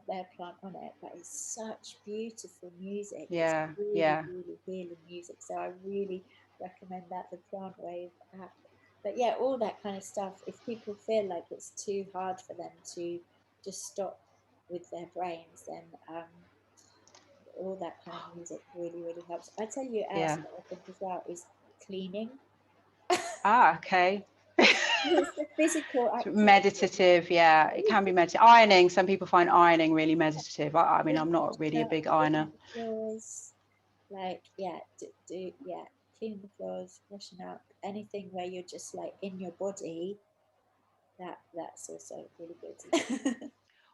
their plant on it, but it's such beautiful music. Yeah, it's really, yeah. really healing music. So I really recommend that, the Plant Wave app. But yeah, all that kind of stuff. If people feel like it's too hard for them to just stop with their brains, then all that kind of music really, really helps. I tell you else, what I think as well is cleaning. Ah, okay. It's the physical activity. Meditative, yeah, it can be meditative. Ironing, some people find ironing really meditative. I mean, I'm not really a big ironer. Floors, like, cleaning the floors, washing up, anything where you're just like in your body, that's also really good.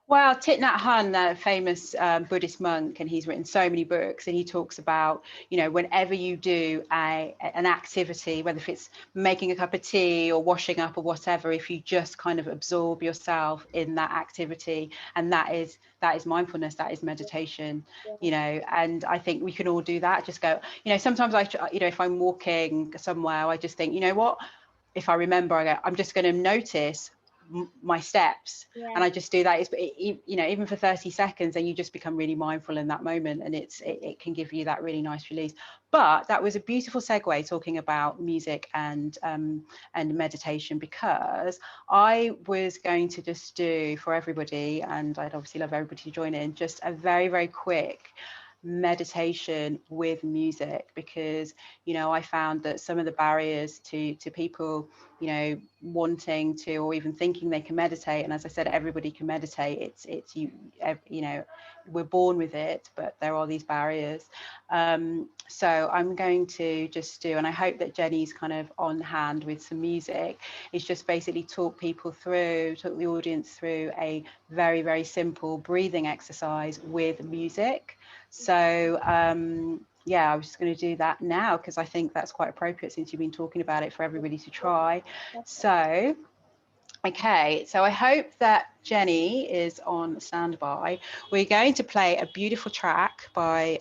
Well, Thich Nhat Hanh, the famous Buddhist monk, and he's written so many books, and he talks about, whenever you do an activity, whether if it's making a cup of tea or washing up or whatever, if you just kind of absorb yourself in that activity, and that is mindfulness, that is meditation, and I think we can all do that. Just go, sometimes if I'm walking somewhere, I just think, what, if I remember, I'm just going to notice my steps, Yeah. and I just do that. Even for 30 seconds, and you just become really mindful in that moment, and it can give you that really nice release. But that was a beautiful segue, talking about music and meditation, because I was going to just do for everybody, and I'd obviously love everybody to join in, just a very, very quick meditation with music, because I found that some of the barriers to people wanting to, or even thinking they can meditate, and as I said, everybody can meditate, it's we're born with it, but there are these barriers. So I'm going to just do, and I hope that Jenny's kind of on hand with some music, is just basically talk the audience through a very, very simple breathing exercise with music. So yeah, I was just going to do that now, because I think that's quite appropriate since you've been talking about it, for everybody to try. So okay, so I hope that Jenny is on standby. We're going to play a beautiful track by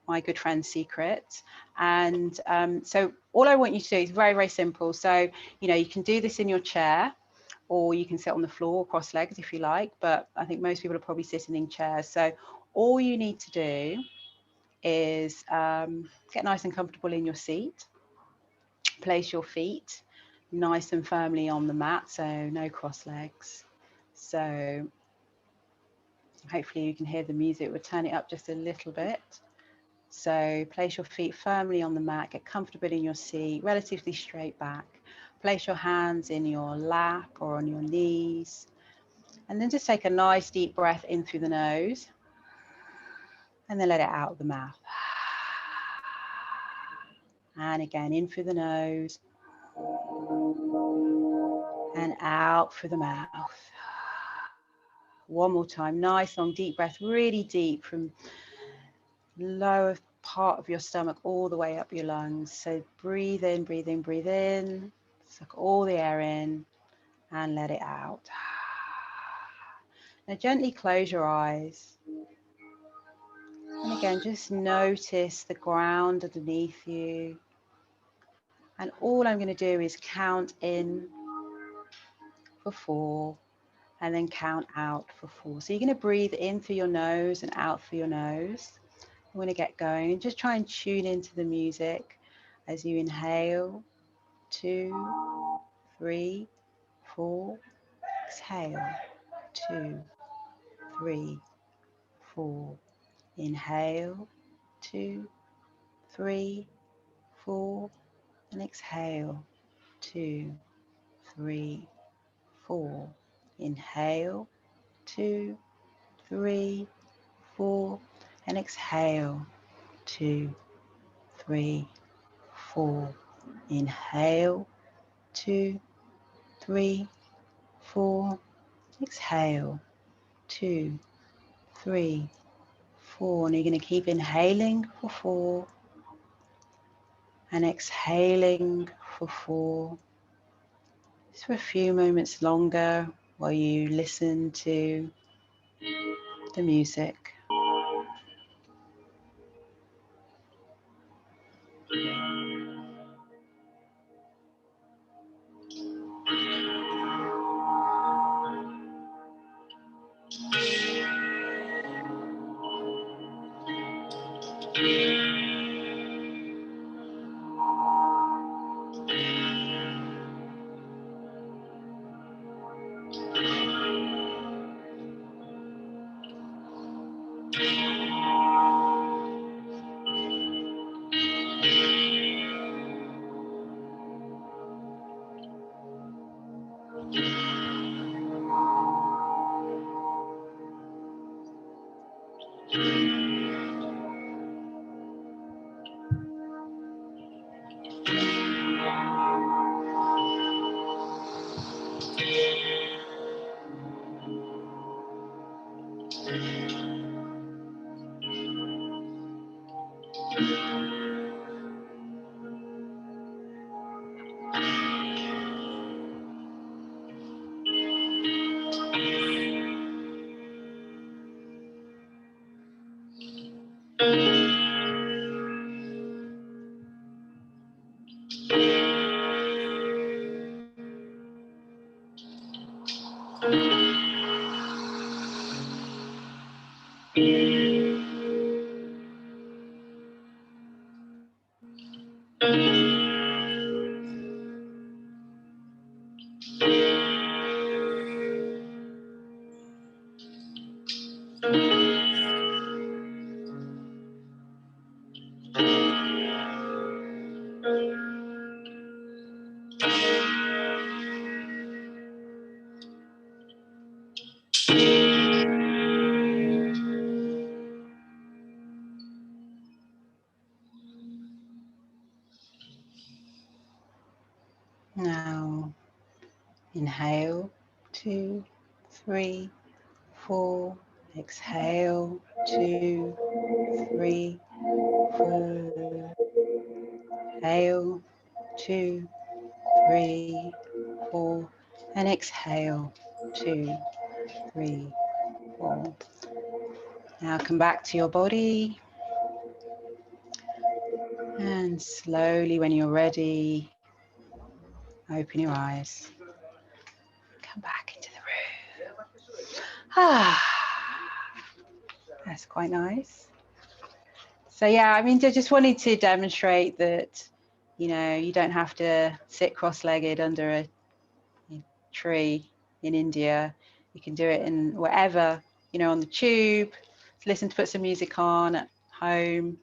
my good friend Secret. And so all I want you to do is very, very simple. So, you can do this in your chair, or you can sit on the floor cross-legged if you like, but I think most people are probably sitting in chairs. So all you need to do is get nice and comfortable in your seat. Place your feet nice and firmly on the mat, so no cross legs. So hopefully you can hear the music. We'll turn it up just a little bit. So place your feet firmly on the mat, get comfortable in your seat, relatively straight back. Place your hands in your lap or on your knees, and then just take a nice deep breath in through the nose, and then let it out of the mouth. And again, in through the nose and out through the mouth. One more time, nice long deep breath, really deep from lower part of your stomach all the way up your lungs. So breathe in, breathe in, breathe in, suck all the air in and let it out. Now gently close your eyes. And again, just notice the ground underneath you. And all I'm going to do is count in for 4 and then count out for 4. So you're going to breathe in through your nose and out through your nose. I'm going to get going. Just try and tune into the music as you inhale. 2, 3, 4. Exhale. 2, 3, 4. Inhale. 2, 3, 4. And exhale. 2, 3, 4. Inhale. 2, 3, 4. And exhale. 2, 3, 4. Inhale. 2, 3, 4. Exhale. 2, 3, 4. And you're going to keep inhaling for 4 and exhaling for 4. Just for a few moments longer while you listen to the music. Inhale, 2, 3, 4. Exhale, 2, 3, 4. Inhale, 2, 3, 4. And exhale, 2, 3, 4. Now come back to your body. And slowly, when you're ready, open your eyes. Come back into the room. Ah, that's quite nice. So yeah, I mean, I just wanted to demonstrate that, you know, you don't have to sit cross-legged under a tree in India. You can do it in wherever, you know, on the tube, listen to put some music on at home,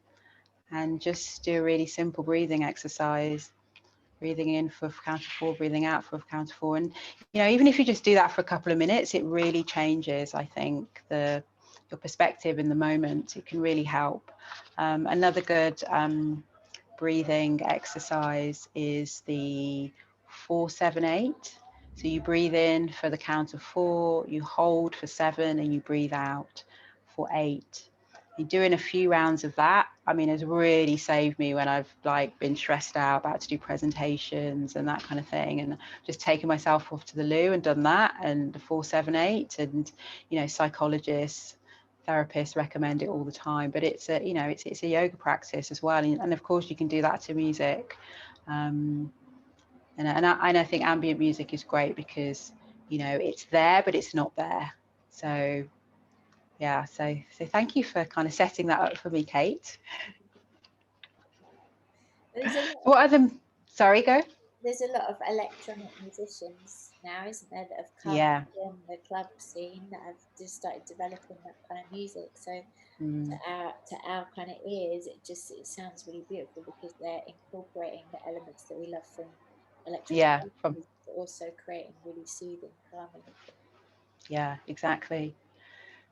and just do a really simple breathing exercise. Breathing in for count of 4, breathing out for count of 4. And, you know, even if you just do that for a couple of minutes, it really changes, I think, your perspective in the moment. It can really help. Another good breathing exercise is the 4-7-8. So you breathe in for the count of 4, you hold for 7, and you breathe out for 8. And doing a few rounds of that, I mean, has really saved me when I've like been stressed out about to do presentations and that kind of thing, and just taken myself off to the loo and done that, and the 4-7-8. And, you know, psychologists, therapists recommend it all the time, but it's a, you know, it's a yoga practice as well, and of course you can do that to music. And I think ambient music is great because, you know, it's there but it's not there. So yeah, so thank you for kind of setting that up for me, Kate. What are the, sorry, go. There's a lot of electronic musicians now, isn't there, that have come in the club scene that have just started developing that kind of music. So to our kind of ears, it sounds really beautiful because they're incorporating the elements that we love from electronic music, but also creating really soothing, calming. Yeah, exactly.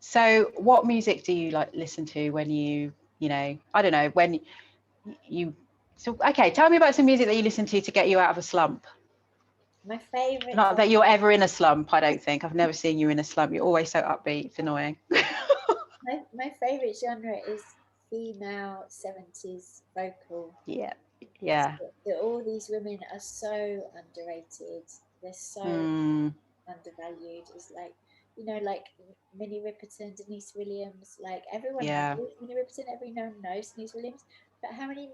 So what music do you like listen to when you know, I don't know, when you, so okay, tell me about some music that you listen to get you out of a slump. My favourite. Not that you're ever in a slump, I don't think. I've never seen you in a slump. You're always so upbeat. It's annoying. my favourite genre is female 70s vocal. Yeah. So all these women are so underrated. They're so undervalued. It's like, you know, like Minnie Riperton, Denise Williams, like everyone knows Minnie Riperton, everyone knows Denise Williams. But how many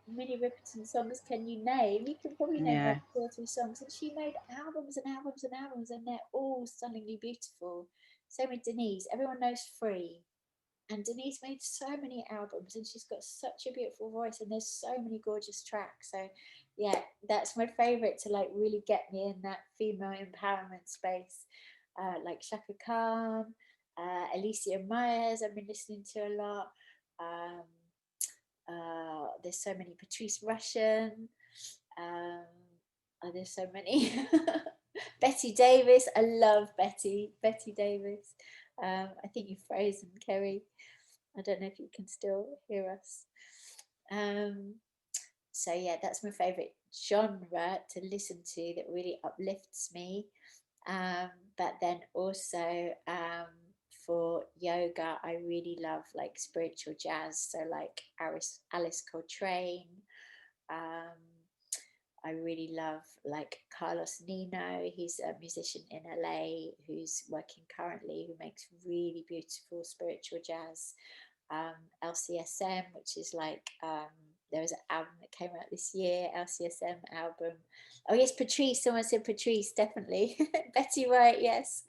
Minnie Riperton songs can you name? You can probably name like 2 or 3 songs. And she made albums and albums and albums, and they're all stunningly beautiful. Same with Denise. Everyone knows Free. And Denise made so many albums, and she's got such a beautiful voice, and there's so many gorgeous tracks. So yeah, that's my favorite to like really get me in that female empowerment space. Like Shaka Khan, Alicia Myers I've been listening to a lot. There's so many, Patrice Rushen, there's so many. Betty Davis, I love Betty Davis. I think you've frozen, Kerry. I don't know if you can still hear us. So yeah, that's my favorite genre to listen to that really uplifts me. But then also for yoga, I really love like spiritual jazz. So like Alice Coltrane. I really love like Carlos Nino. He's a musician in LA who's working currently, who makes really beautiful spiritual jazz. LCSM, which is like there was an album that came out this year, LCSM album. Oh yes, Patrice, someone said Patrice, definitely. Betty White, yes.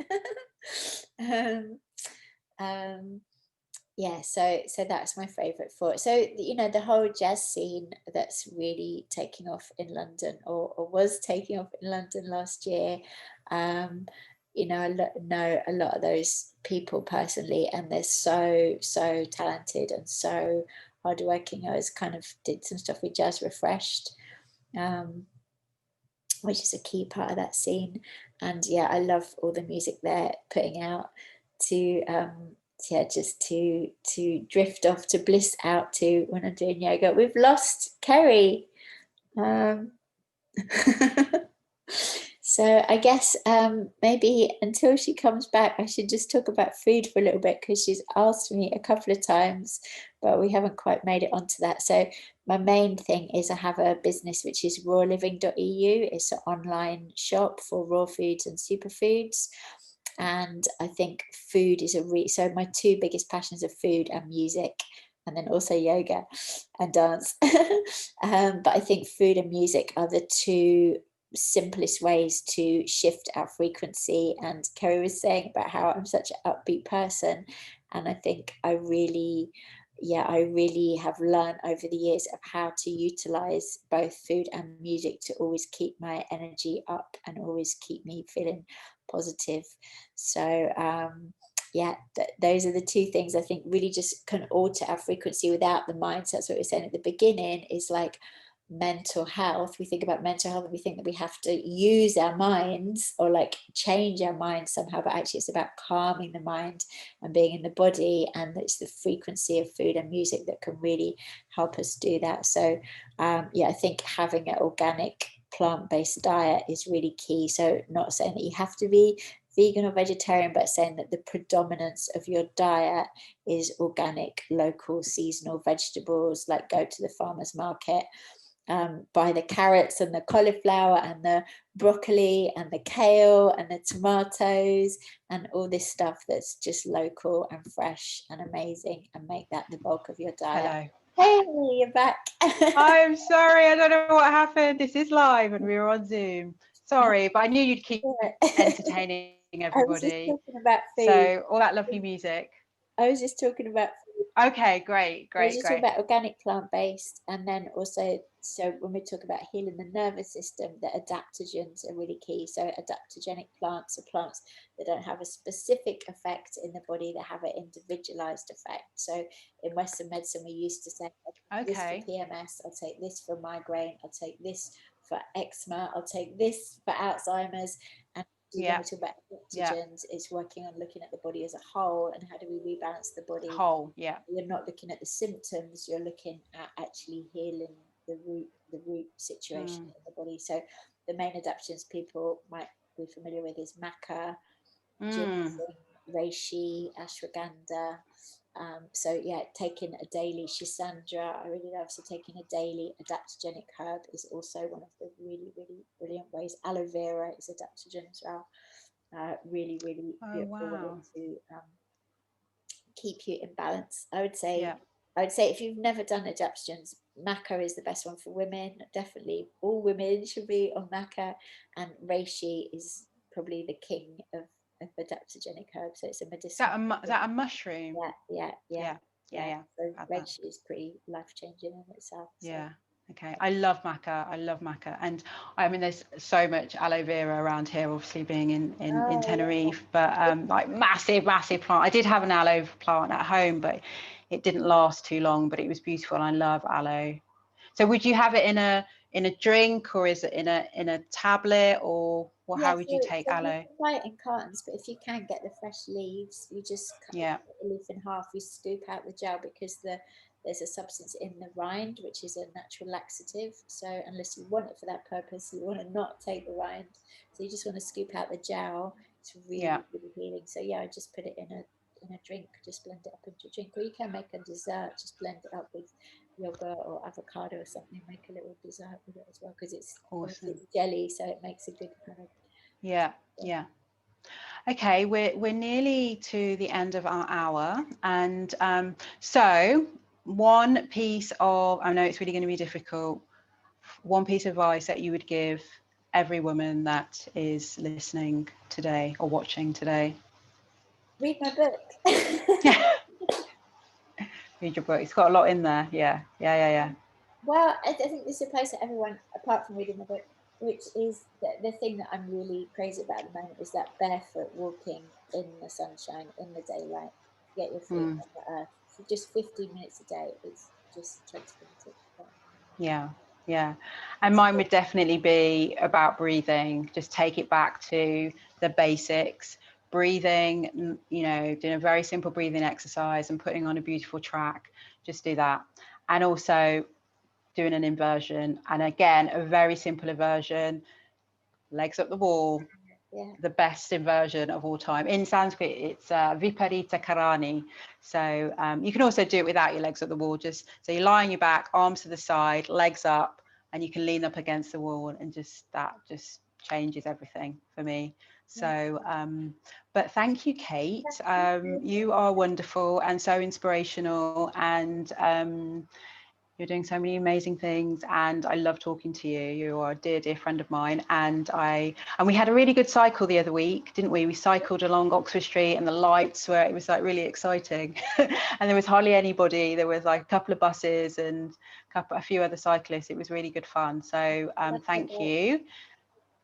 Yeah, so that's my favorite for it. So, you know, the whole jazz scene that's really taking off in London, or was taking off in London last year. You know, I know a lot of those people personally, and they're so talented and so hardworking. I was kind of did some stuff with Jazz Refreshed, which is a key part of that scene. And yeah, I love all the music they're putting out to just to drift off, to bliss out to when I'm doing yoga. We've So I guess maybe until she comes back, I should just talk about food for a little bit, because she's asked me a couple of times, but we haven't quite made it onto that. So my main thing is I have a business which is rawliving.eu. It's an online shop for raw foods and superfoods. And I think food is so my two biggest passions are food and music, and then also yoga and dance. But I think food and music are the two simplest ways to shift our frequency. And Kerry was saying about how I'm such an upbeat person, and I think I really have learned over the years of how to utilize both food and music to always keep my energy up and always keep me feeling positive. So those are the two things I think really just can alter our frequency without the mind. So that's what we were saying at the beginning, is like mental health. We think about mental health and we think that we have to use our minds or like change our minds somehow, but actually it's about calming the mind and being in the body, and it's the frequency of food and music that can really help us do that. So I think having an organic plant-based diet is really key. So not saying that you have to be vegan or vegetarian, but saying that the predominance of your diet is organic, local, seasonal vegetables. Like go to the farmer's market, buy the carrots and the cauliflower and the broccoli and the kale and the tomatoes and all this stuff that's just local and fresh and amazing, and make that the bulk of your diet. Hello. Hey, you're back. I'm sorry, I don't know what happened. This is live and we were on Zoom. Sorry, but I knew you'd keep entertaining everybody. I was just talking about food. So all that lovely music. I was just talking about food. Okay, great. I was just talking about organic plant-based, and then also, so when we talk about healing the nervous system, the adaptogens are really key. So adaptogenic plants are plants that don't have a specific effect in the body, that have an individualized effect. So in Western medicine, we used to say, this for PMS, I'll take this for migraine, I'll take this for eczema, I'll take this for Alzheimer's. And when we talk about adaptogens, it's working on looking at the body as a whole, and how do we rebalance the body whole. Yeah, you're not looking at the symptoms, you're looking at actually healing the root situation in the body. So the main adaptogens people might be familiar with is maca, ginseng, reishi, ashwagandha. Taking a daily shisandra, I really love. So taking a daily adaptogenic herb is also one of the really, really brilliant ways. Aloe vera is adaptogen as well. Really, really beautiful way to keep you in balance. I would say if you've never done adaptogens, maca is the best one for women. Definitely all women should be on maca, and reishi is probably the king of adaptogenic herbs. So it's a medicinal. Is that a mushroom? Yeah. So reishi is pretty life-changing in itself. So. Yeah. Okay, I love maca. And I mean, there's so much aloe vera around here, obviously being in Tenerife, but like massive plant. I did have an aloe plant at home, but it didn't last too long. But it was beautiful. And I love aloe. So would you have it in a drink, or is it in a tablet, or how would you take aloe? You can buy it in cartons, but if you can get the fresh leaves, you just cut the leaf in half. You scoop out the gel, because there's a substance in the rind which is a natural laxative. So unless you want it for that purpose, you want to not take the rind. So you just want to scoop out the gel. It's really, really healing. So I just put it in a drink, just blend it up into a drink, or you can make a dessert, just blend it up with yogurt or avocado or something, make a little dessert with it as well, because it's jelly, so it makes a good kind of Okay, we're nearly to the end of our hour, and so one piece of, I know it's really going to be difficult, one piece of advice that you would give every woman that is listening today or watching today. Read my book. Read your book. It's got a lot in there. Yeah. Well, I think this applies to everyone apart from reading the book, which is the thing that I'm really crazy about at the moment, is that barefoot walking in the sunshine, in the daylight, get your feet on the earth for just 15 minutes a day. It's just transformative. Yeah. And mine would definitely be about breathing. Just take it back to the basics. Breathing, doing a very simple breathing exercise and putting on a beautiful track. Just do that. And also doing an inversion. And again, a very simple inversion. legs up the wall. Yeah. The best inversion of all time. In Sanskrit, it's Viparita Karani. So you can also do it without your legs at the wall. Just so you lie on your back, arms to the side, legs up, and you can lean up against the wall, and that just changes everything for me. So, but thank you, Kate. You are wonderful and so inspirational, and you're doing so many amazing things, and I love talking to you. You are a dear, dear friend of mine, and we had a really good cycle the other week, didn't we? We cycled along Oxford Street, and the lights were, it was like really exciting. And there was hardly anybody. There was like a couple of buses and a few other cyclists. It was really good fun. So thank you.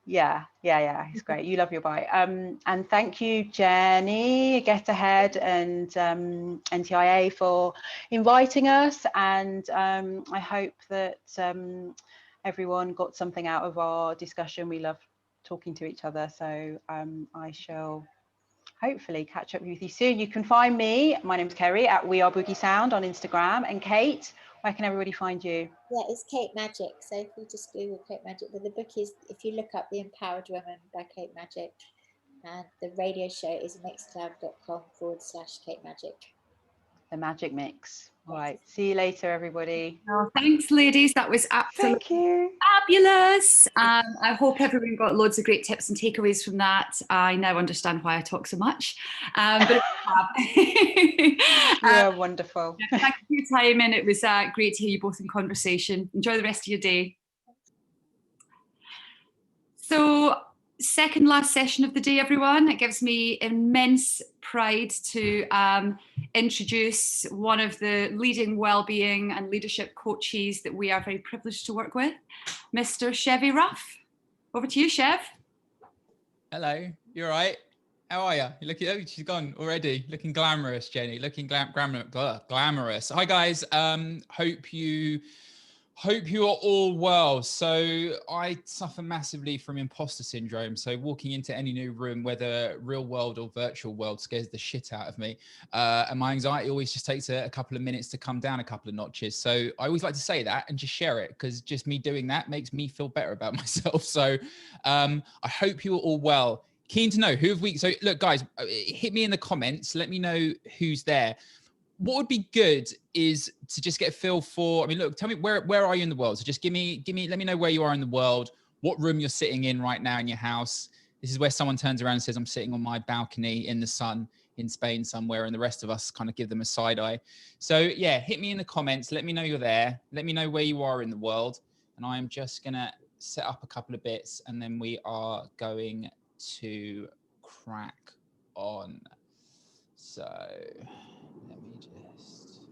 Yeah, it's great. You love your bike. And thank you, Jenny, Get Ahead, and NTIA for inviting us. And I hope that everyone got something out of our discussion. We love talking to each other. So I shall hopefully catch up with you soon. You can find me. My name's Kerry at We Are Boogie Sound on Instagram. And Kate, where can everybody find you? Yeah, it's Kate Magic. So if you just Google Kate Magic, but the book is, if you look up The Empowered Women by Kate Magic, and the radio show is mixcloud.com/Kate Magic. The Magic Mix. All right. See you later, everybody. Oh, thanks, ladies. That was absolutely Thank you. fabulous. I hope everyone got loads of great tips and takeaways from that. I now understand why I talk so much. But You're wonderful. Thank you for your time, and it was great to hear you both in conversation. Enjoy the rest of your day. So, second last session of the day, everyone. It gives me immense pride to introduce one of the leading wellbeing and leadership coaches that we are very privileged to work with, Mr. Chevy Ruff. Over to you, Chev. Hello, you all right? How are you? You looking? Oh, she's gone already. Looking glamorous, Jenny. Looking glamorous. Hi guys. Hope you are all well. So I suffer massively from imposter syndrome. So walking into any new room, whether real world or virtual world, scares the shit out of me. And my anxiety always just takes a couple of minutes to come down a couple of notches. So I always like to say that and just share it, because just me doing that makes me feel better about myself. So I hope you are all well. Keen to know who have we. So look, guys, hit me in the comments. Let me know who's there. What would be good is to just get a feel for, I mean, look, tell me where are you in the world? So just let me know where you are in the world, what room you're sitting in right now in your house. This is where someone turns around and says, I'm sitting on my balcony in the sun in Spain somewhere, and the rest of us kind of give them a side eye. So yeah, hit me in the comments. Let me know you're there. Let me know where you are in the world. And I am just going to set up a couple of bits, and then we are going to crack on. So let me just...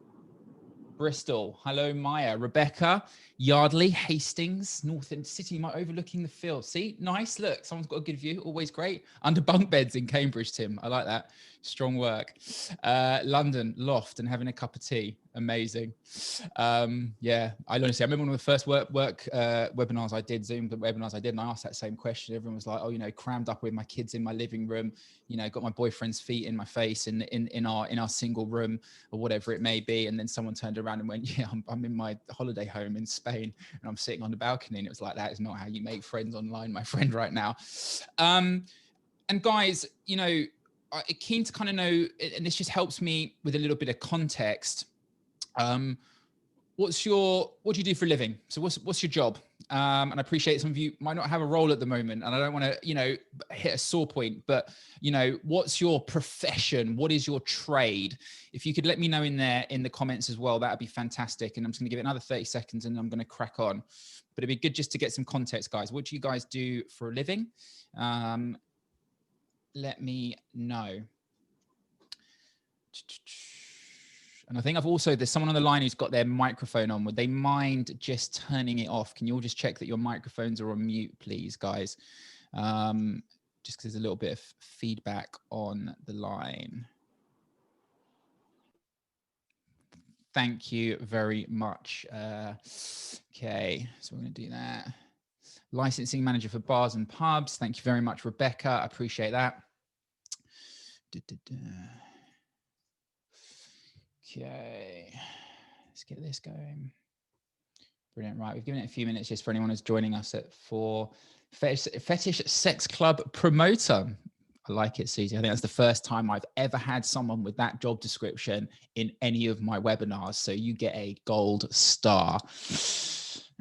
Bristol, hello Maya, Rebecca, Yardley, Hastings, Northern City, overlooking the field. See, nice, look, someone's got a good view, always great. Under bunk beds in Cambridge, Tim, I like that, strong work. London, loft and having a cup of tea, amazing. Yeah, I honestly, I remember one of the first work webinars I did, Zoom webinars I did, and I asked that same question. Everyone was like, oh, you know, crammed up with my kids in my living room, you know, got my boyfriend's feet in my face in our single room or whatever it may be. And then someone turned around and went, yeah, I'm in my holiday home in Spain and I'm sitting on the balcony. And it was like, that is not how you make friends online, my friend, right now. And guys, you know, I'm keen to kind of know, and this just helps me with a little bit of context. What do you do for a living? So what's your job? And I appreciate some of you might not have a role at the moment, and I don't want to, you know, hit a sore point, but you know, what's your profession? What is your trade? If you could let me know in the comments as well, that'd be fantastic. And I'm just going to give it another 30 seconds and I'm going to crack on. But it'd be good just to get some context, guys. What do you guys do for a living? Let me know. And I think there's someone on the line who's got their microphone on. Would they mind just turning it off? Can you all just check that your microphones are on mute, please, guys? Just because there's a little bit of feedback on the line. Thank you very much. Okay, so we're going to do that. Licensing manager for bars and pubs. Thank you very much, Rebecca. I appreciate that. Okay, let's get this going. Brilliant. Right, we've given it a few minutes just for anyone who's joining us at 4:50. fetish sex club promoter. I like it, Susie. I think that's the first time I've ever had someone with that job description in any of my webinars. So you get a gold star.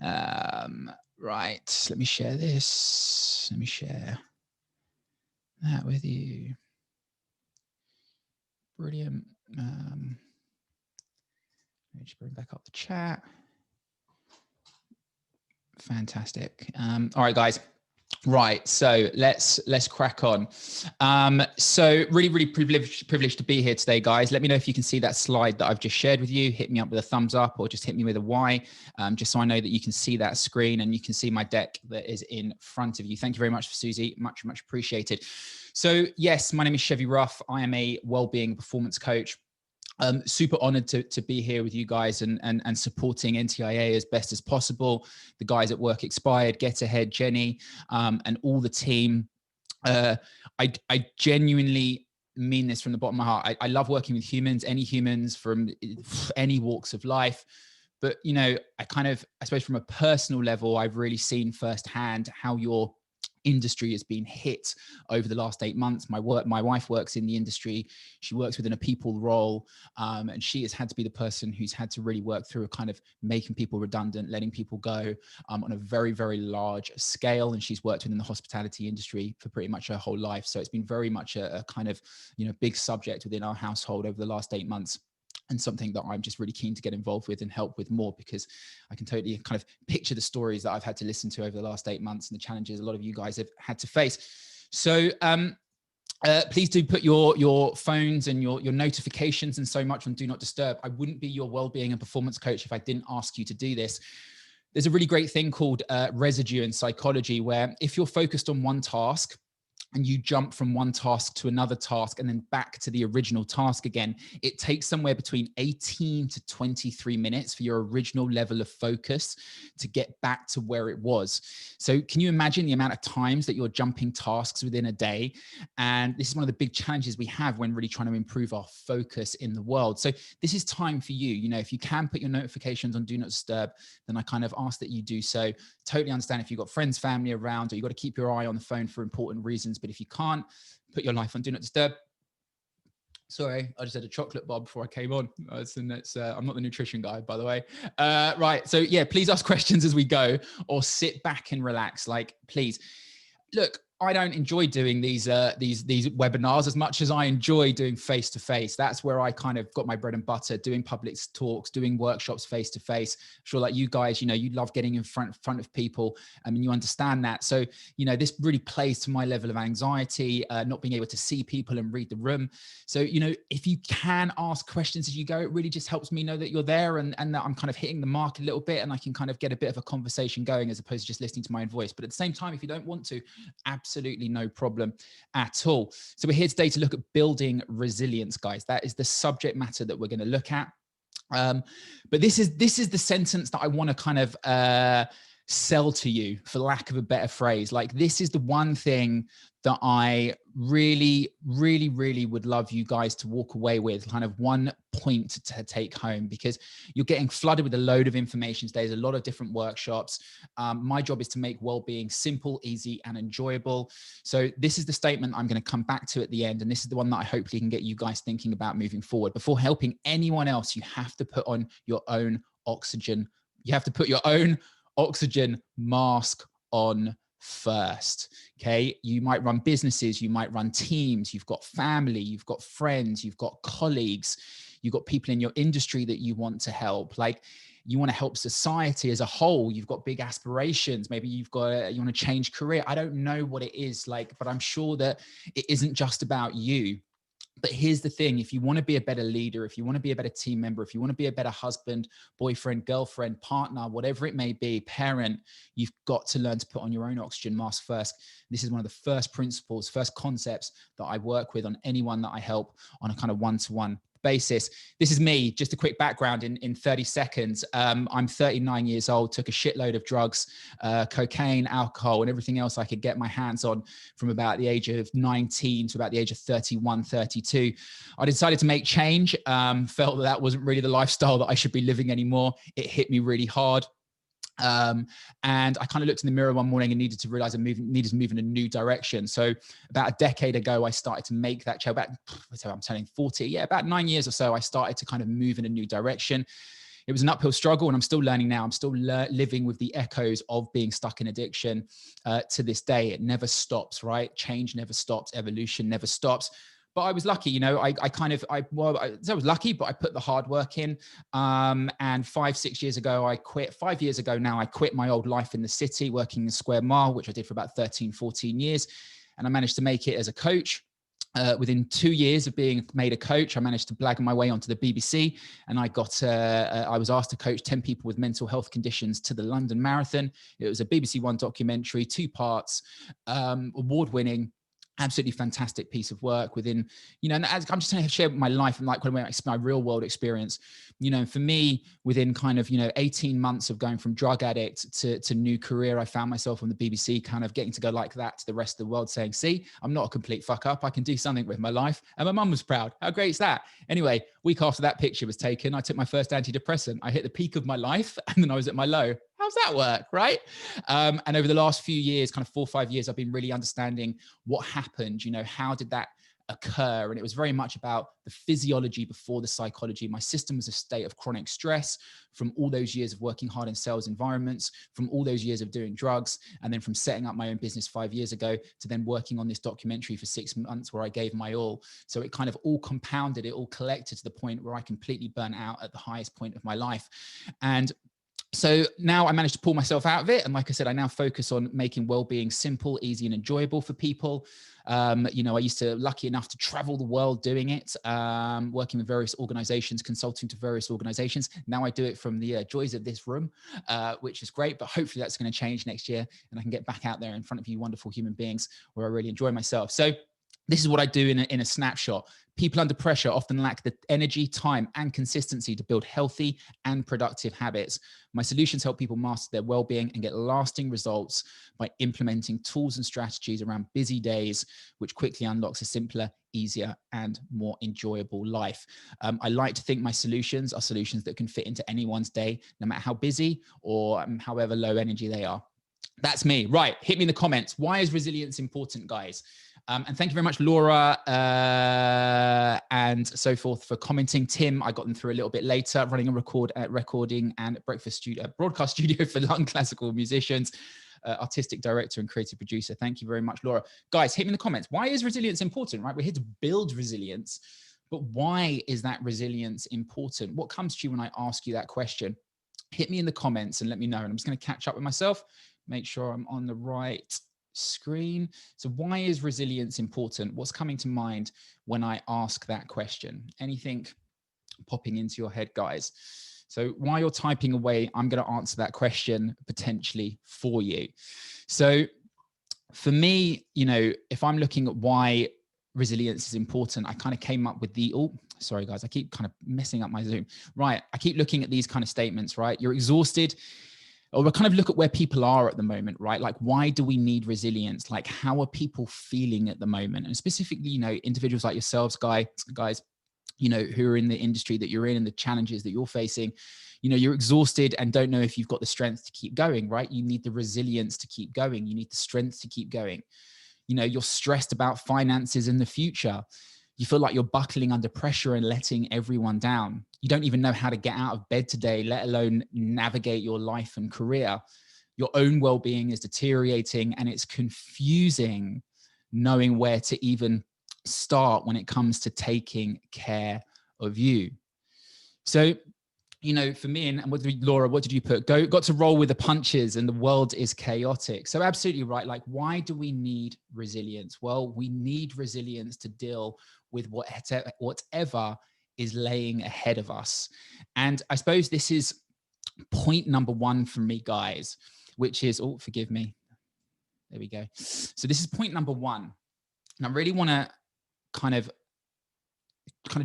Right, let me share this. Let me share that with you. Brilliant. Let me just bring back up the chat. Fantastic. All right, guys. Right, so let's crack on. So really privileged to be here today, guys. Let me know if you can see that slide that I've just shared with you. Hit me up with a thumbs up or just hit me with a Y, just so I know that you can see that screen and you can see my deck that is in front of you. Thank you very much, Susie. Much appreciated. So yes, my name is Chevy Ruff. I am a wellbeing performance coach. Super honored to be here with you guys and supporting NTIA as best as possible. The guys at Work Expired, Get Ahead, Jenny, and all the team. I genuinely mean this from the bottom of my heart. I love working with humans, any humans from any walks of life. But, you know, I suppose from a personal level, I've really seen firsthand how your industry has been hit over the last 8 months. My wife works in the industry. She works within a people role, and she has had to be the person who's had to really work through a kind of making people redundant, letting people go on a very, very large scale. And she's worked within the hospitality industry for pretty much her whole life. So it's been very much a kind of, you know, big subject within our household over the last 8 months. And something that I'm just really keen to get involved with and help with more, because I can totally kind of picture the stories that I've had to listen to over the last 8 months and the challenges a lot of you guys have had to face. So please do put your phones and your notifications and so much on Do Not Disturb. I wouldn't be your wellbeing and performance coach if I didn't ask you to do this. There's a really great thing called residue in psychology, where if you're focused on one task, and you jump from one task to another task and then back to the original task again, it takes somewhere between 18 to 23 minutes for your original level of focus to get back to where it was. So can you imagine the amount of times that you're jumping tasks within a day? And this is one of the big challenges we have when really trying to improve our focus in the world. So this is time for you. You know, if you can put your notifications on Do Not Disturb, then I kind of ask that you do so. Totally understand if you've got friends, family around, or you've got to keep your eye on the phone for important reasons. But if you can't, put your life on Do Not Disturb. Sorry, I just had a chocolate bar before I came on. I'm not the nutrition guy, by the way. Right, so yeah, please ask questions as we go, or sit back and relax. Like, please. Look, I don't enjoy doing these webinars as much as I enjoy doing face-to-face. That's where I kind of got my bread and butter, doing public talks, doing workshops face-to-face. I'm sure like you guys, you know, you love getting in front of people. I mean, you understand that. So, you know, this really plays to my level of anxiety, not being able to see people and read the room. So, you know, if you can ask questions as you go, it really just helps me know that you're there and that I'm kind of hitting the mark a little bit, and I can kind of get a bit of a conversation going as opposed to just listening to my own voice. But at the same time, if you don't want to, absolutely no problem at all. So we're here today to look at building resilience, guys. That is the subject matter that we're going to look at. But this is the sentence that I want to kind of sell to you, for lack of a better phrase. Like, this is the one thing that I really would love you guys to walk away with, kind of one point to take home, because you're getting flooded with a load of information today. There's a lot of different workshops. My job is to make well-being simple, easy, and enjoyable. So this is the statement I'm going to come back to at the end, and this is the one that I hopefully can get you guys thinking about moving forward. Before helping anyone else, you have to put on your own oxygen. You have to put your own oxygen mask on first. Okay, you might run businesses, you might run teams, you've got family, you've got friends, you've got colleagues, you've got people in your industry that you want to help. Like, you want to help society as a whole. You've got big aspirations. Maybe you want to change career. I don't know what it is like, but I'm sure that it isn't just about you. But here's the thing, if you want to be a better leader, if you want to be a better team member, if you want to be a better husband, boyfriend, girlfriend, partner, whatever it may be, parent, you've got to learn to put on your own oxygen mask first. This is one of the first principles, first concepts that I work with on anyone that I help on a kind of one-to-one basis. This is me, just a quick background in 30 seconds. I'm 39 years old, took a shitload of drugs, cocaine, alcohol, and everything else I could get my hands on from about the age of 19 to about the age of 31, 32. I decided to make change, felt that wasn't really the lifestyle that I should be living anymore. It hit me really hard. And I kind of looked in the mirror one morning and needed to realize I needed to move in a new direction. So about a decade ago, I started to make that change. I'm turning 40. Yeah, about 9 years or so, I started to kind of move in a new direction. It was an uphill struggle, and I'm still learning now. I'm still living with the echoes of being stuck in addiction to this day. It never stops, right? Change never stops. Evolution never stops. But I was lucky, you know, I was lucky, but I put the hard work in. And 5-6 years ago, I quit. 5 years ago now, I quit my old life in the city, working in Square Mile, which I did for about 13, 14 years. And I managed to make it as a coach. Within 2 years of being made a coach, I managed to blag my way onto the BBC, and I was asked to coach 10 people with mental health conditions to the London Marathon. It was a BBC One documentary, 2 parts, award-winning. Absolutely fantastic piece of work within, you know, and as I'm just trying to share my life and like my real world experience, you know, for me within kind of, 18 months of going from drug addict to new career, I found myself on the BBC kind of getting to go like that to the rest of the world saying, see, I'm not a complete fuck up. I can do something with my life. And my mum was proud. How great is that? Anyway, week after that picture was taken, I took my first antidepressant. I hit the peak of my life and then I was at my low. How's that work, right? And over the last few years, kind of 4 or 5 years, I've been really understanding what happened, how did that occur? And it was very much about the physiology before the psychology. My system was a state of chronic stress from all those years of working hard in sales environments, from all those years of doing drugs, and then from setting up my own business 5 years ago to then working on this documentary for 6 months where I gave my all. So it kind of all compounded, it all collected to the point where I completely burnt out at the highest point of my life. And so now I managed to pull myself out of it. And like I said, I now focus on making well-being simple, easy, and enjoyable for people. I used to lucky enough to travel the world doing it, working with various organizations, consulting to various organizations. Now I do it from the joys of this room, which is great, but hopefully that's going to change next year and I can get back out there in front of you wonderful human beings where I really enjoy myself. So this is what I do in a snapshot. People under pressure often lack the energy, time, and consistency to build healthy and productive habits. My solutions help people master their well-being and get lasting results by implementing tools and strategies around busy days, which quickly unlocks a simpler, easier, and more enjoyable life. I like to think my solutions are solutions that can fit into anyone's day, no matter how busy or however low energy they are. That's me. Right. Hit me in the comments. Why is resilience important, guys? And thank you very much, Laura, and so forth for commenting. Tim, I got them through a little bit later, running a recording and broadcast studio for London classical musicians, artistic director and creative producer. Thank you very much, Laura. Guys, hit me in the comments. Why is resilience important, right? We're here to build resilience, but why is that resilience important? What comes to you when I ask you that question? Hit me in the comments and let me know. And I'm just going to catch up with myself, make sure I'm on the right screen. So why is resilience important? What's coming to mind when I ask that question? Anything popping into your head, guys? So while you're typing away, I'm going to answer that question potentially for you. So for me, if I'm looking at why resilience is important, I kind of came up with sorry guys, I keep kind of messing up my Zoom. Right. I keep looking at these kind of statements, right? You're exhausted. Or we'll kind of look at where people are at the moment, right? Like, why do we need resilience? Like, how are people feeling at the moment? And specifically, individuals like yourselves, guys, who are in the industry that you're in and the challenges that you're facing, you're exhausted and don't know if you've got the strength to keep going, right? You need the resilience to keep going. You need the strength to keep going. You're stressed about finances in the future. You feel like you're buckling under pressure and letting everyone down. You don't even know how to get out of bed today, let alone navigate your life and career. Your own well-being is deteriorating and it's confusing knowing where to even start when it comes to taking care of you. So, for me, and Laura, what did you put? Got to roll with the punches and the world is chaotic. So absolutely right. Like, why do we need resilience? Well, we need resilience to deal with whatever is laying ahead of us. And I suppose this is point number 1 for me, guys, which is, forgive me. There we go. So this is point number 1. And I really want to kind of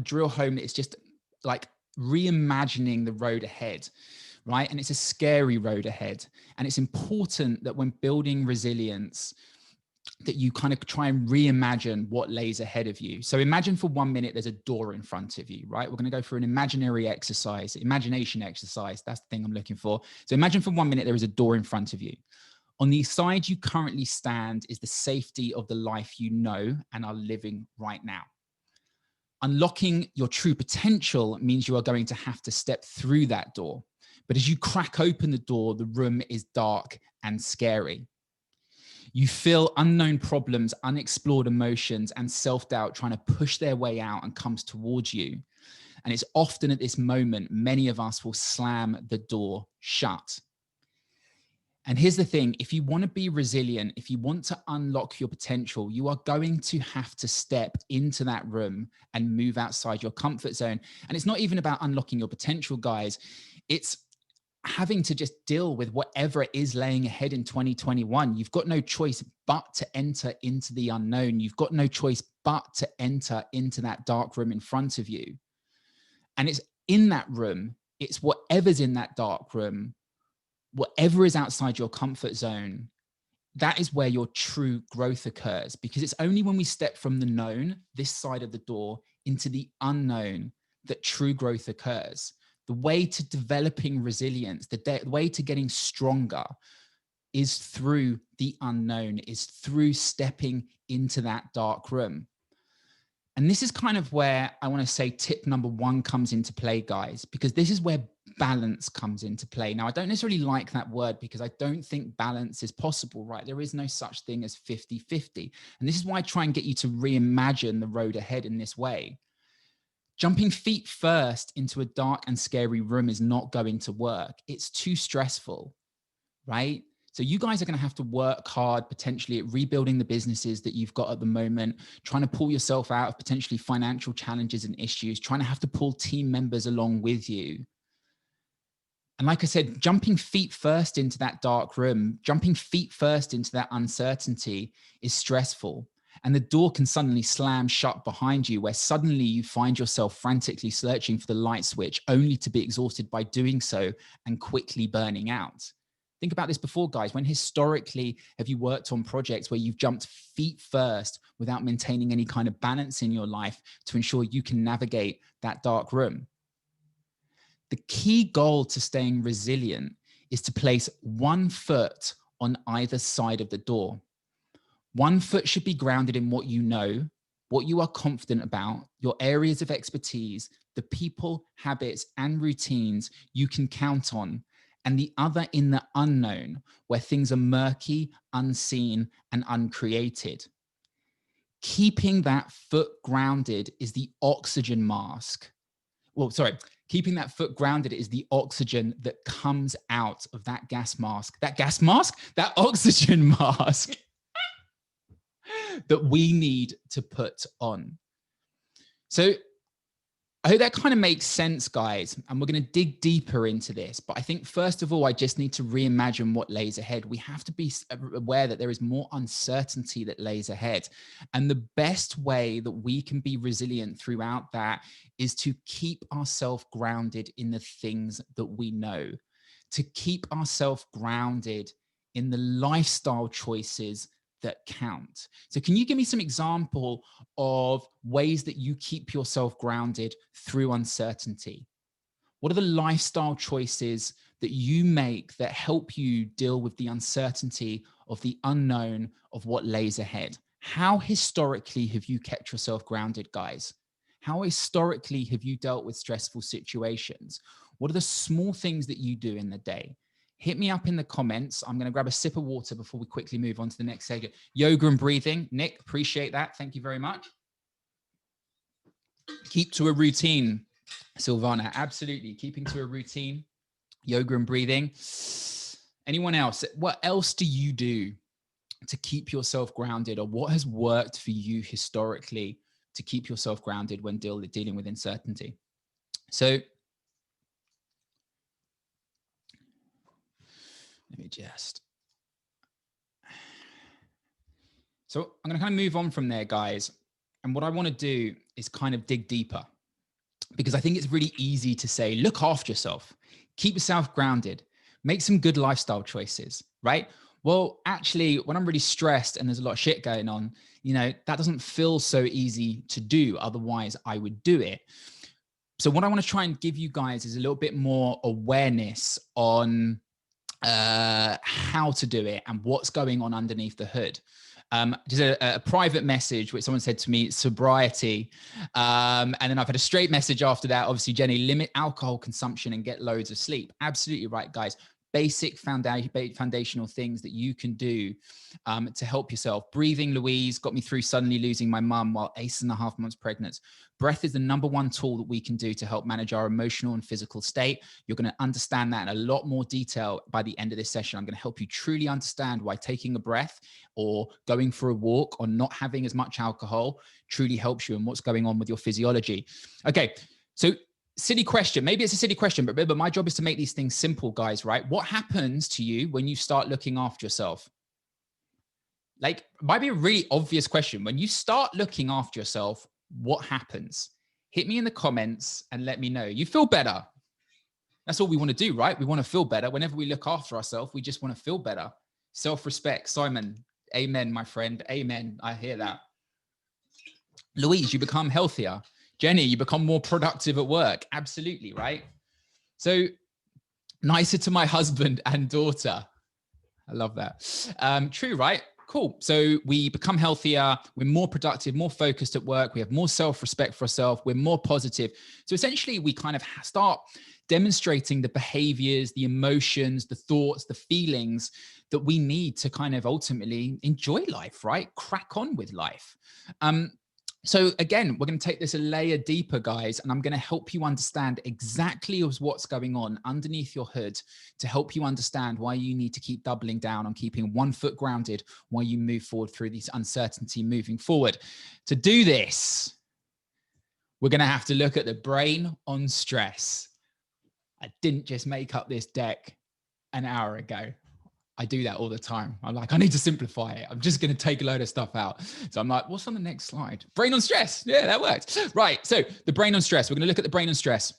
drill home that it's just like reimagining the road ahead, right? And it's a scary road ahead. And it's important that when building resilience, that you kind of try and reimagine what lays ahead of you. So imagine for 1 minute, there's a door in front of you, right? We're going to go through an imagination exercise. That's the thing I'm looking for. So imagine for 1 minute, there is a door in front of you. On the side you currently stand is the safety of the life you know and are living right now. Unlocking your true potential means you are going to have to step through that door. But as you crack open the door, the room is dark and scary. You feel unknown problems, unexplored emotions, and self-doubt trying to push their way out and comes towards you. And it's often at this moment, many of us will slam the door shut. And here's the thing, if you want to be resilient, if you want to unlock your potential, you are going to have to step into that room and move outside your comfort zone. And it's not even about unlocking your potential, guys. It's having to just deal with whatever it is laying ahead in 2021. You've got no choice but to enter into the unknown. You've got no choice but to enter into that dark room in front of you. And it's in that room, it's whatever's in that dark room, whatever is outside your comfort zone, that is where your true growth occurs. Because it's only when we step from the known, this side of the door, into the unknown, that true growth occurs. The way to developing resilience, the way to getting stronger is through the unknown, is through stepping into that dark room. And this is kind of where I want to say tip number 1 comes into play, guys, because this is where balance comes into play. Now, I don't necessarily like that word because I don't think balance is possible, right? There is no such thing as 50-50. And this is why I try and get you to reimagine the road ahead in this way. Jumping feet first into a dark and scary room is not going to work. It's too stressful, right? So you guys are going to have to work hard potentially at rebuilding the businesses that you've got at the moment, trying to pull yourself out of potentially financial challenges and issues, trying to have to pull team members along with you. And like I said, jumping feet first into that dark room, jumping feet first into that uncertainty is stressful. And the door can suddenly slam shut behind you, where suddenly you find yourself frantically searching for the light switch, only to be exhausted by doing so and quickly burning out. Think about this before, guys. When historically have you worked on projects where you've jumped feet first without maintaining any kind of balance in your life to ensure you can navigate that dark room? The key goal to staying resilient is to place 1 foot on either side of the door. 1 foot should be grounded in what you know, what you are confident about, your areas of expertise, the people, habits, and routines you can count on, and the other in the unknown, where things are murky, unseen, and uncreated. Keeping that foot grounded is the oxygen mask. Keeping that foot grounded is the oxygen that comes out of that gas mask. That oxygen mask that we need to put on. So I hope that kind of makes sense, guys. And we're going to dig deeper into this. But I think, first of all, I just need to reimagine what lays ahead. We have to be aware that there is more uncertainty that lays ahead. And the best way that we can be resilient throughout that is to keep ourselves grounded in the things that we know, to keep ourselves grounded in the lifestyle choices that count. So can you give me some example of ways that you keep yourself grounded through uncertainty? What are the lifestyle choices that you make that help you deal with the uncertainty of the unknown of what lays ahead? How historically have you kept yourself grounded, guys? How historically have you dealt with stressful situations? What are the small things that you do in the day? Hit me up in the comments. I'm going to grab a sip of water before we quickly move on to the next segment. Yoga and breathing. Nick, appreciate that. Thank you very much. Keep to a routine, Silvana. Absolutely. Keeping to a routine. Yoga and breathing. Anyone else? What else do you do to keep yourself grounded, or what has worked for you historically to keep yourself grounded when dealing with uncertainty? So let me just. So I'm going to kind of move on from there, guys. And what I want to do is kind of dig deeper, because I think it's really easy to say, look after yourself, keep yourself grounded, make some good lifestyle choices, right? Well, actually, when I'm really stressed and there's a lot of shit going on, you know, that doesn't feel so easy to do. Otherwise, I would do it. So what I want to try and give you guys is a little bit more awareness on how to do it and what's going on underneath the hood. Just a private message which someone said to me, sobriety. And then I've had a straight message after that. Obviously, Jenny, limit alcohol consumption and get loads of sleep. Absolutely right, guys. Basic foundational things that you can do to help yourself. Breathing, Louise, got me through suddenly losing my mum while 8.5 months pregnant. Breath is the #1 tool that we can do to help manage our emotional and physical state. You're going to understand that in a lot more detail by the end of this session. I'm going to help you truly understand why taking a breath or going for a walk or not having as much alcohol truly helps you and what's going on with your physiology. Okay, so silly question. Maybe it's a silly question, but remember, my job is to make these things simple, guys, right? What happens to you when you start looking after yourself? Like, it might be a really obvious question. When you start looking after yourself, what happens? Hit me in the comments and let me know. You feel better. That's all we want to do, right? We want to feel better. Whenever we look after ourselves, we just want to feel better. Self-respect. Simon, amen, my friend. Amen. I hear that. Louise, you become healthier. Jenny, you become more productive at work. Absolutely, right? So nicer to my husband and daughter. I love that. True, right? Cool. So we become healthier. We're more productive, more focused at work. We have more self-respect for ourselves. We're more positive. So essentially, we kind of start demonstrating the behaviors, the emotions, the thoughts, the feelings that we need to kind of ultimately enjoy life, right? Crack on with life. So again, we're going to take this a layer deeper, guys, and I'm going to help you understand exactly what's going on underneath your hood to help you understand why you need to keep doubling down on keeping one foot grounded while you move forward through this uncertainty moving forward. To do this, we're going to have to look at the brain on stress. I didn't just make up this deck an hour ago. I do that all the time. I'm like, I need to simplify it. I'm just going to take a load of stuff out. So I'm like, what's on the next slide? Brain on stress. Yeah, that works. Right. So the brain on stress. We're going to look at the brain on stress.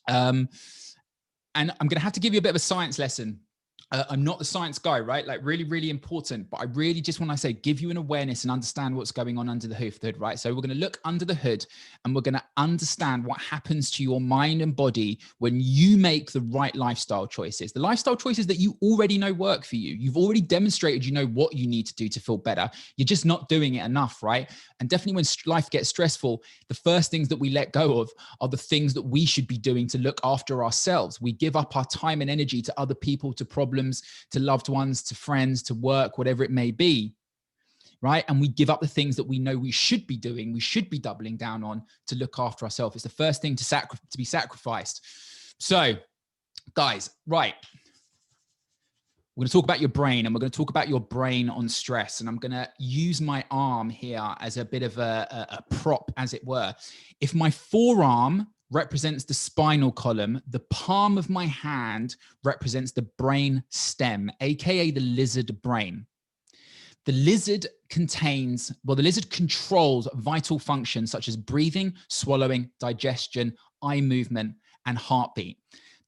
And I'm going to have to give you a bit of a science lesson. I'm not the science guy, right? Like really, really important. But I really just want to say, give you an awareness and understand what's going on under the hood, right? So we're going to look under the hood and we're going to understand what happens to your mind and body when you make the right lifestyle choices. The lifestyle choices that you already know work for you. You've already demonstrated you know what you need to do to feel better. You're just not doing it enough, right? And definitely when life gets stressful, the first things that we let go of are the things that we should be doing to look after ourselves. We give up our time and energy to other people, to problems, to loved ones, to friends, to work, whatever it may be, right? And we give up the things that we know we should be doing, we should be doubling down on to look after ourselves. It's the first thing to be sacrificed. So, guys, right. We're going to talk about your brain and we're going to talk about your brain on stress. And I'm going to use my arm here as a bit of a prop, as it were. If my forearm represents the spinal column, the palm of my hand represents the brain stem, aka the lizard brain. The lizard the lizard controls vital functions such as breathing, swallowing, digestion, eye movement, and heartbeat.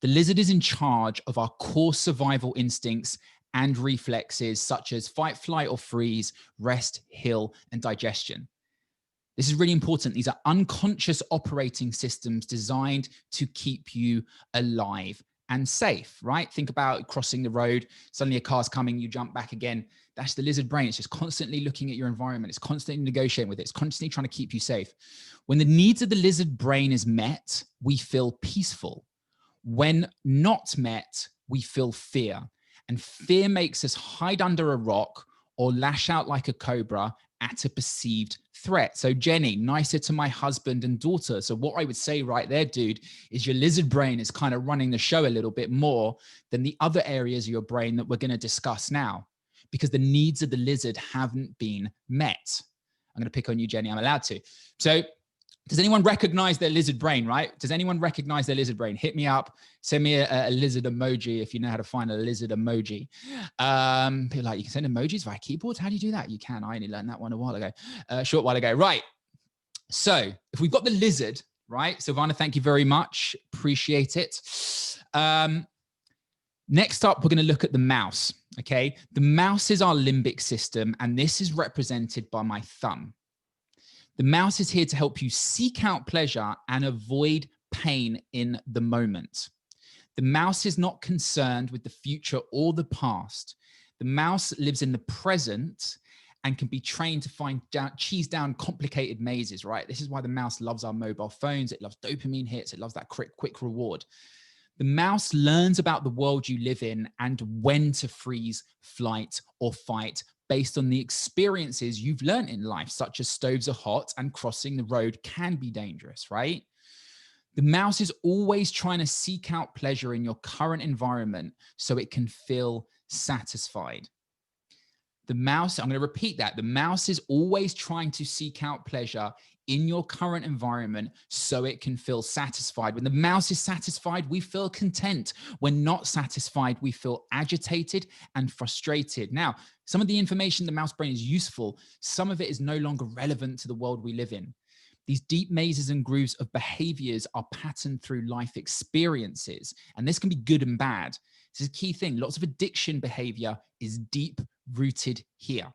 The lizard is in charge of our core survival instincts and reflexes such as fight, flight, or freeze, rest, heal, and digestion. This is really important. These are unconscious operating systems designed to keep you alive and safe, right? Think about crossing the road. Suddenly a car's coming, you jump back again. That's the lizard brain. It's just constantly looking at your environment. It's constantly negotiating with it. It's constantly trying to keep you safe. When the needs of the lizard brain is met, we feel peaceful. When not met, we feel fear. And fear makes us hide under a rock or lash out like a cobra at a perceived threat. So Jenny, nicer to my husband and daughter. So what I would say right there, dude, is your lizard brain is kind of running the show a little bit more than the other areas of your brain that we're going to discuss now, because the needs of the lizard haven't been met. I'm going to pick on you, Jenny. I'm allowed to. So does anyone recognize their lizard brain, right? Does anyone recognize their lizard brain? Hit me up. Send me a lizard emoji if you know how to find a lizard emoji. People like, you can send emojis via keyboards. How do you do that? You can. I only learned that one a short while ago. Right. So if we've got the lizard, right? Silvana, thank you very much. Appreciate it. Next up, we're going to look at the mouse. Okay. The mouse is our limbic system, and this is represented by my thumb. The mouse is here to help you seek out pleasure and avoid pain in the moment. The mouse is not concerned with the future or the past. The mouse lives in the present and can be trained to cheese down complicated mazes, right? This is why the mouse loves our mobile phones. It loves dopamine hits. It loves that quick reward. The mouse learns about the world you live in and when to freeze, flight, or fight based on the experiences you've learned in life, such as stoves are hot and crossing the road can be dangerous, right? The mouse is always trying to seek out pleasure in your current environment so it can feel satisfied. The mouse, I'm going to repeat that. The mouse is always trying to seek out pleasure in your current environment so it can feel satisfied. When the mouse is satisfied, we feel content. When not satisfied, we feel agitated and frustrated. Now, some of the information in the mouse brain is useful. Some of it is no longer relevant to the world we live in. These deep mazes and grooves of behaviors are patterned through life experiences, and this can be good and bad. This is a key thing. Lots of addiction behavior is deep rooted here.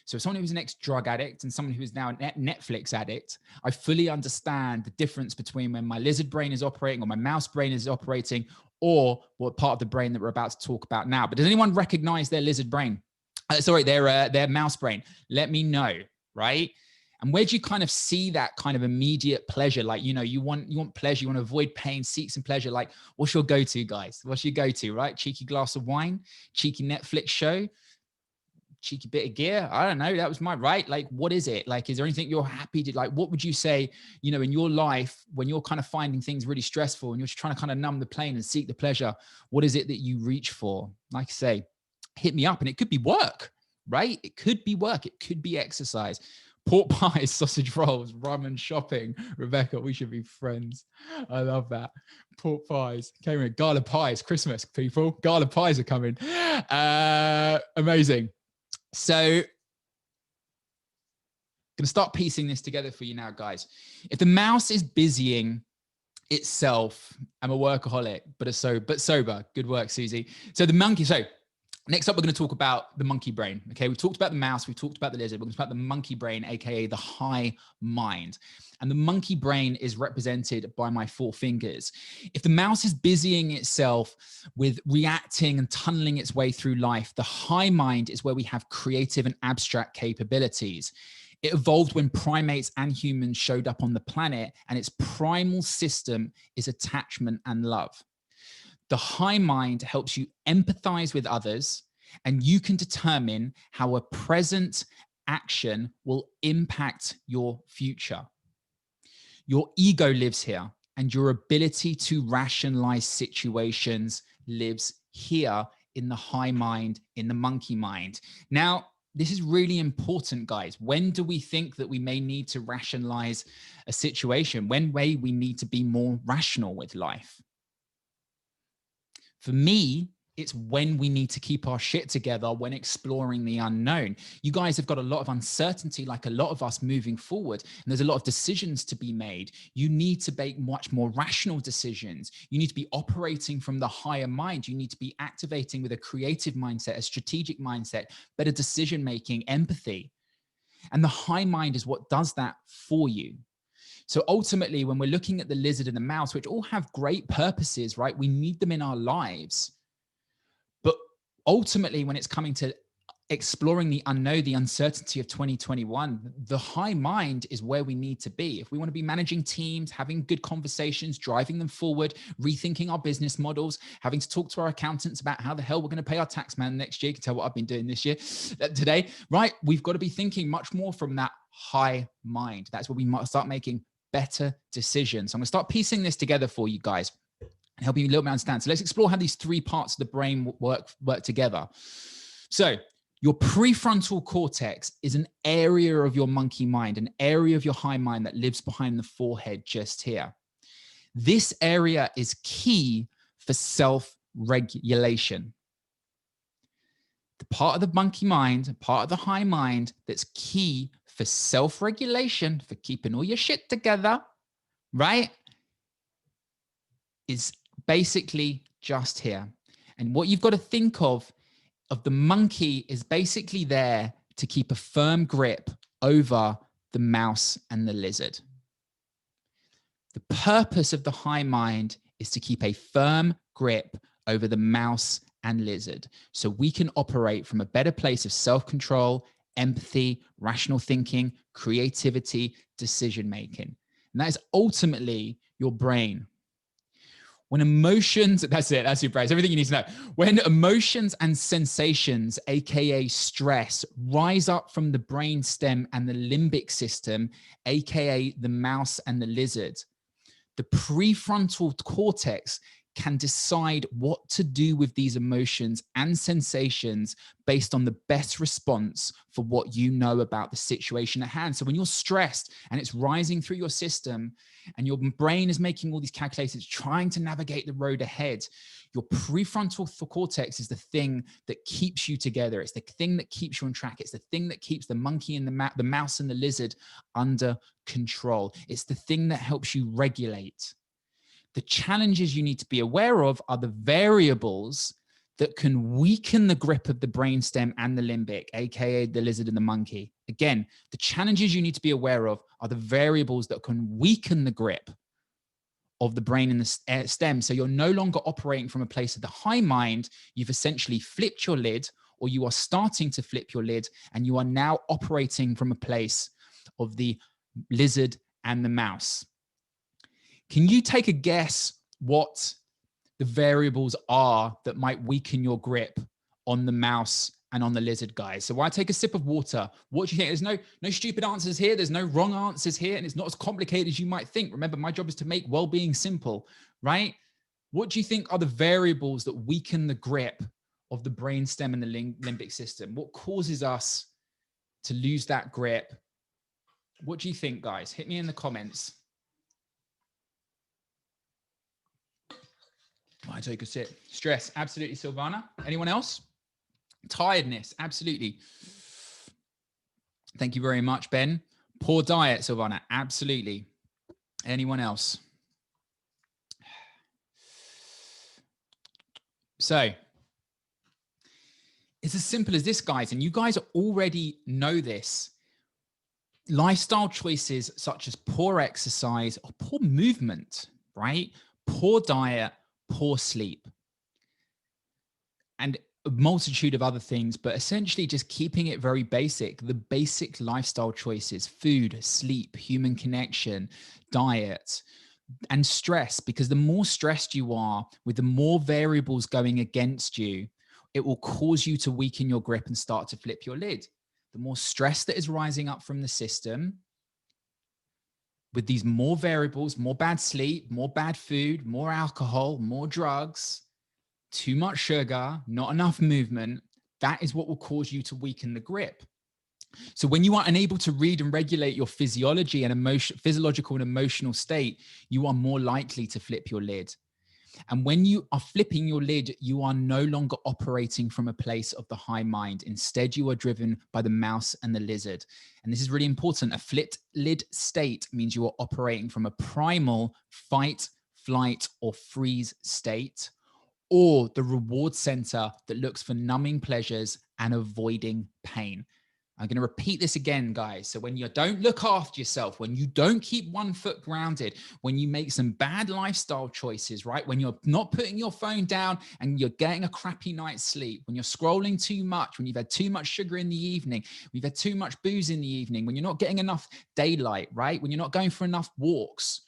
So someone who's an ex-drug addict and someone who is now a Netflix addict, I fully understand the difference between when my lizard brain is operating or my mouse brain is operating, or what part of the brain that we're about to talk about now. But does anyone recognize their lizard brain? Their mouse brain? Let me know, right? And where do you kind of see that kind of immediate pleasure? Like, you know, you want pleasure, you want to avoid pain, seek some pleasure. Like, what's your go-to, guys? What's your go-to, right? Cheeky glass of wine, cheeky Netflix show, cheeky bit of gear. I don't know. That was my right. Like, what is it? Like, is there anything you're happy to, like, what would you say, you know, in your life when you're kind of finding things really stressful and you're just trying to kind of numb the pain and seek the pleasure? What is it that you reach for? Like I say, hit me up. And it could be work, right? It could be work. It could be exercise. Pork pies, sausage rolls, ramen shopping. Rebecca, we should be friends. I love that. Pork pies. Came in. Gala pies. Christmas, people. Gala pies are coming. Amazing. So I'm going to start piecing this together for you now, guys. If the mouse is busying itself, I'm a workaholic, but sober. Good work, Susie. So the monkey. So next up, we're going to talk about the monkey brain. Okay, we've talked about the mouse, we've talked about the lizard, we're going to talk about the monkey brain, aka the high mind. And the monkey brain is represented by my 4 fingers. If the mouse is busying itself with reacting and tunneling its way through life, the high mind is where we have creative and abstract capabilities. It evolved when primates and humans showed up on the planet, and its primal system is attachment and love. The high mind helps you empathize with others, and you can determine how a present action will impact your future. Your ego lives here, and your ability to rationalize situations lives here in the high mind, in the monkey mind. Now, this is really important, guys. When do we think that we may need to rationalize a situation? When may we need to be more rational with life? For me, it's when we need to keep our shit together when exploring the unknown. You guys have got a lot of uncertainty, like a lot of us moving forward, and there's a lot of decisions to be made. You need to make much more rational decisions. You need to be operating from the higher mind. You need to be activating with a creative mindset, a strategic mindset, better decision-making, empathy. And the high mind is what does that for you. So ultimately, when we're looking at the lizard and the mouse, which all have great purposes, right? We need them in our lives. But ultimately, when it's coming to exploring the unknown, the uncertainty of 2021, the high mind is where we need to be. If we want to be managing teams, having good conversations, driving them forward, rethinking our business models, having to talk to our accountants about how the hell we're going to pay our tax man next year, you can tell what I've been doing this year, today, right? We've got to be thinking much more from that high mind. That's where we might start making better decisions. I'm going to start piecing this together for you guys and helping you a little bit understand. So let's explore how these 3 parts of the brain work together. So your prefrontal cortex is an area of your monkey mind, an area of your high mind that lives behind the forehead just here. This area is key for self-regulation. The part of the monkey mind, part of the high mind that's key for self-regulation, for keeping all your shit together, right, is basically just here. And what you've got to think of the monkey is basically there to keep a firm grip over the mouse and the lizard. The purpose of the high mind is to keep a firm grip over the mouse and lizard, so we can operate from a better place of self-control, empathy, rational thinking, creativity, decision-making. And that is ultimately your brain. When emotions, that's it, that's your brain, it's everything you need to know. When emotions and sensations, AKA stress, rise up from the brain stem and the limbic system, AKA the mouse and the lizard, the prefrontal cortex can decide what to do with these emotions and sensations based on the best response for what you know about the situation at hand. So when you're stressed and it's rising through your system and your brain is making all these calculations, trying to navigate the road ahead, your prefrontal cortex is the thing that keeps you together. It's the thing that keeps you on track. It's the thing that keeps the monkey and the mouse and the lizard under control. It's the thing that helps you regulate. The challenges you need to be aware of are the variables that can weaken the grip of the brainstem and the limbic, AKA the lizard and the monkey. Again, the challenges you need to be aware of are the variables that can weaken the grip of the brain and the stem. So you're no longer operating from a place of the high mind. You've essentially flipped your lid, or you are starting to flip your lid, and you are now operating from a place of the lizard and the mouse. Can you take a guess what the variables are that might weaken your grip on the mouse and on the lizard, guys? So while I take a sip of water, what do you think? There's no stupid answers here. There's no wrong answers here. And it's not as complicated as you might think. Remember, my job is to make well-being simple, right? What do you think are the variables that weaken the grip of the brainstem and the limbic system? What causes us to lose that grip? What do you think, guys? Hit me in the comments. I take a sip. Stress, absolutely, Silvana. Anyone else? Tiredness, absolutely. Thank you very much, Ben. Poor diet, Silvana, absolutely. Anyone else? So it's as simple as this, guys, and you guys already know this. Lifestyle choices such as poor exercise or poor movement, right? Poor diet, poor sleep, and a multitude of other things, but essentially just keeping it very basic. The basic lifestyle choices: food, sleep, human connection, diet, and stress. Because the more stressed you are, with the more variables going against you, it will cause you to weaken your grip and start to flip your lid. The more stress that is rising up from the system, with these more variables, more bad sleep, more bad food, more alcohol, more drugs, too much sugar, not enough movement, that is what will cause you to weaken the grip. So when you are unable to read and regulate your physiology and physiological and emotional state, you are more likely to flip your lid. And when you are flipping your lid, you are no longer operating from a place of the high mind. Instead, you are driven by the mouse and the lizard. And this is really important. A flipped lid state means you are operating from a primal fight, flight, or freeze state, or the reward center that looks for numbing pleasures and avoiding pain. I'm going to repeat this again, guys. So when you don't look after yourself, when you don't keep one foot grounded, when you make some bad lifestyle choices, right? When you're not putting your phone down and you're getting a crappy night's sleep, when you're scrolling too much, when you've had too much sugar in the evening, when you've had too much booze in the evening, when you're not getting enough daylight, right? When you're not going for enough walks,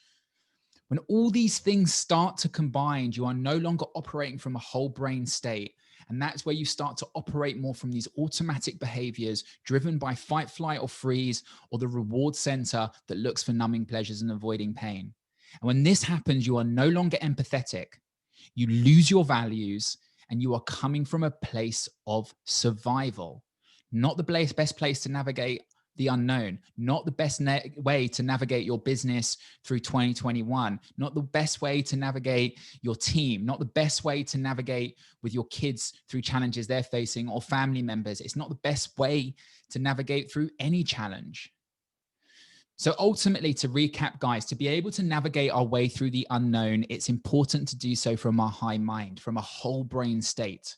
when all these things start to combine, you are no longer operating from a whole brain state. And that's where you start to operate more from these automatic behaviors driven by fight, flight, or freeze, or the reward center that looks for numbing pleasures and avoiding pain. And when this happens, you are no longer empathetic. You lose your values, and you are coming from a place of survival, not the best place to navigate the unknown, not the best way to navigate your business through 2021, not the best way to navigate your team, not the best way to navigate with your kids through challenges they're facing or family members. It's not the best way to navigate through any challenge. So ultimately, to recap, guys, to be able to navigate our way through the unknown, it's important to do so from our high mind, from a whole brain state.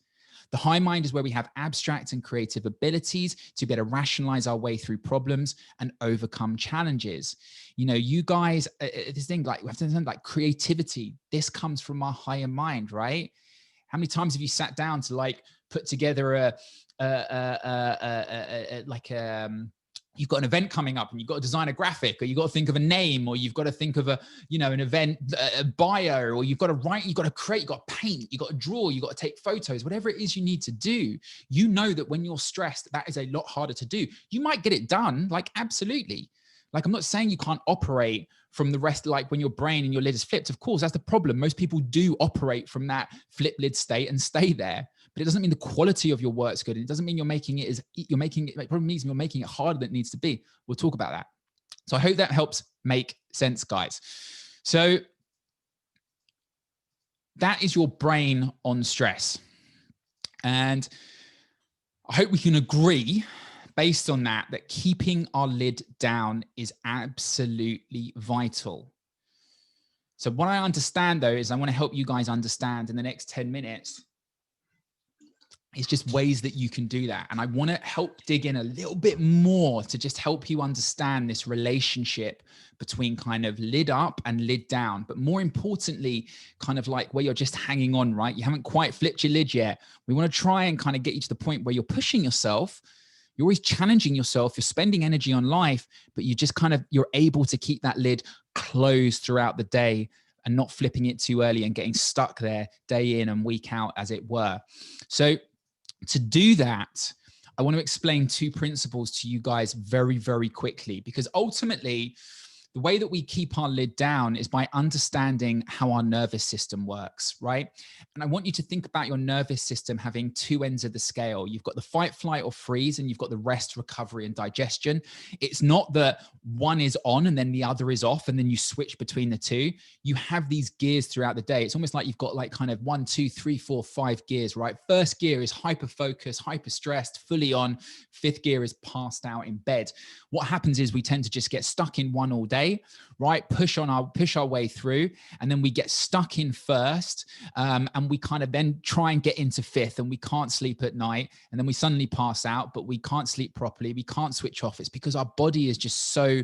The high mind is where we have abstract and creative abilities to be able to rationalize our way through problems and overcome challenges. You know, you guys, this thing like we have to understand, like creativity, this comes from our higher mind, right? How many times have you sat down to like put together you've got an event coming up and you've got to design a graphic, or you've got to think of a name, or you've got to think of a, you know, an event, a bio, or you've got to write, you've got to create, you've got to paint, you've got to draw, you've got to take photos, whatever it is you need to do. You know that when you're stressed, that is a lot harder to do. You might get it done, like absolutely. Like, I'm not saying you can't operate from the rest, like when your brain and your lid is flipped. Of course, that's the problem. Most people do operate from that flip lid state and stay there. But it doesn't mean the quality of your work's good. It doesn't mean you're making it it probably means you're making it harder than it needs to be. We'll talk about that. So I hope that helps make sense, guys. So that is your brain on stress. And I hope we can agree based on that, that keeping our lid down is absolutely vital. So what I understand though, is I want to help you guys understand in the next 10 minutes, it's just ways that you can do that. And I want to help dig in a little bit more to just help you understand this relationship between kind of lid up and lid down, but more importantly, kind of like where you're just hanging on, right? You haven't quite flipped your lid yet. We want to try and kind of get you to the point where you're pushing yourself. You're always challenging yourself. You're spending energy on life, but you just kind of, you're able to keep that lid closed throughout the day and not flipping it too early and getting stuck there day in and week out, as it were. So to do that, I want to explain two principles to you guys very, very quickly, because ultimately the way that we keep our lid down is by understanding how our nervous system works, right? And I want you to think about your nervous system having two ends of the scale. You've got the fight, flight, or freeze, and you've got the rest, recovery, and digestion. It's not that one is on and then the other is off, and then you switch between the two. You have these gears throughout the day. It's almost like you've got like kind of 1, 2, 3, 4, 5 gears, right? First gear is hyper focused, hyper stressed, fully on. Fifth gear is passed out in bed. What happens is we tend to just get stuck in one all day, right? Push our way through, and then we get stuck in first, and we kind of then try and get into fifth, and we can't sleep at night, and then we suddenly pass out, but we can't sleep properly. We can't switch off. It's because our body is just so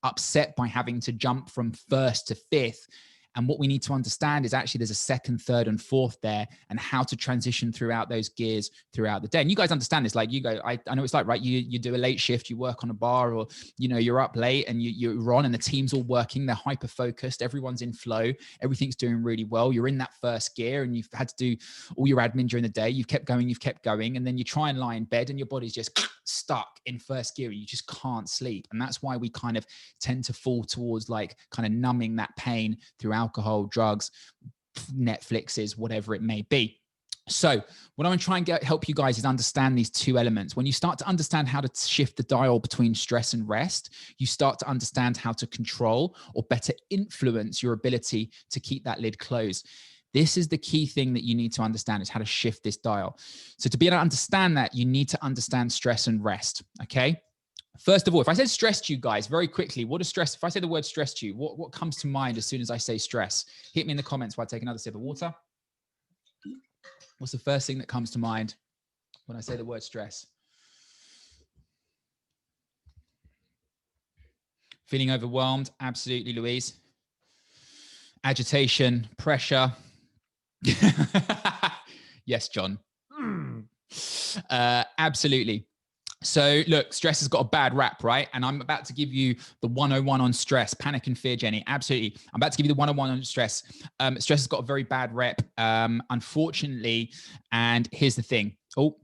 upset by having to jump from first to fifth. And what we need to understand is actually there's a second, third, and fourth there, and how to transition throughout those gears throughout the day. And you guys understand this, like you go, I know it's like, right, you do a late shift, you work on a bar, or, you know, you're up late and you're on and the team's all working, they're hyper focused, everyone's in flow, everything's doing really well. You're in that first gear and you've had to do all your admin during the day. You've kept going, and then you try and lie in bed and your body's just stuck in first gear. You just can't sleep. And that's why we kind of tend to fall towards like kind of numbing that pain through alcohol, drugs, Netflixes, whatever it may be. So what I'm going to try and help you guys is understand these two elements. When you start to understand how to shift the dial between stress and rest, you start to understand how to control or better influence your ability to keep that lid closed. This is the key thing that you need to understand, is how to shift this dial. So to be able to understand that, you need to understand stress and rest, okay? First of all, if I said stress to you guys very quickly, what is stress? If I say the word stress to you, what comes to mind as soon as I say stress? Hit me in the comments while I take another sip of water. What's the first thing that comes to mind when I say the word stress? Feeling overwhelmed? Absolutely, Louise. Agitation, pressure. Yes, John. Absolutely. So look, stress has got a bad rap, right? And I'm about to give you the 101 on stress, panic and fear, Jenny. Absolutely. I'm about to give you the 101 on stress. Stress has got a very bad rep, unfortunately. And here's the thing. Oh,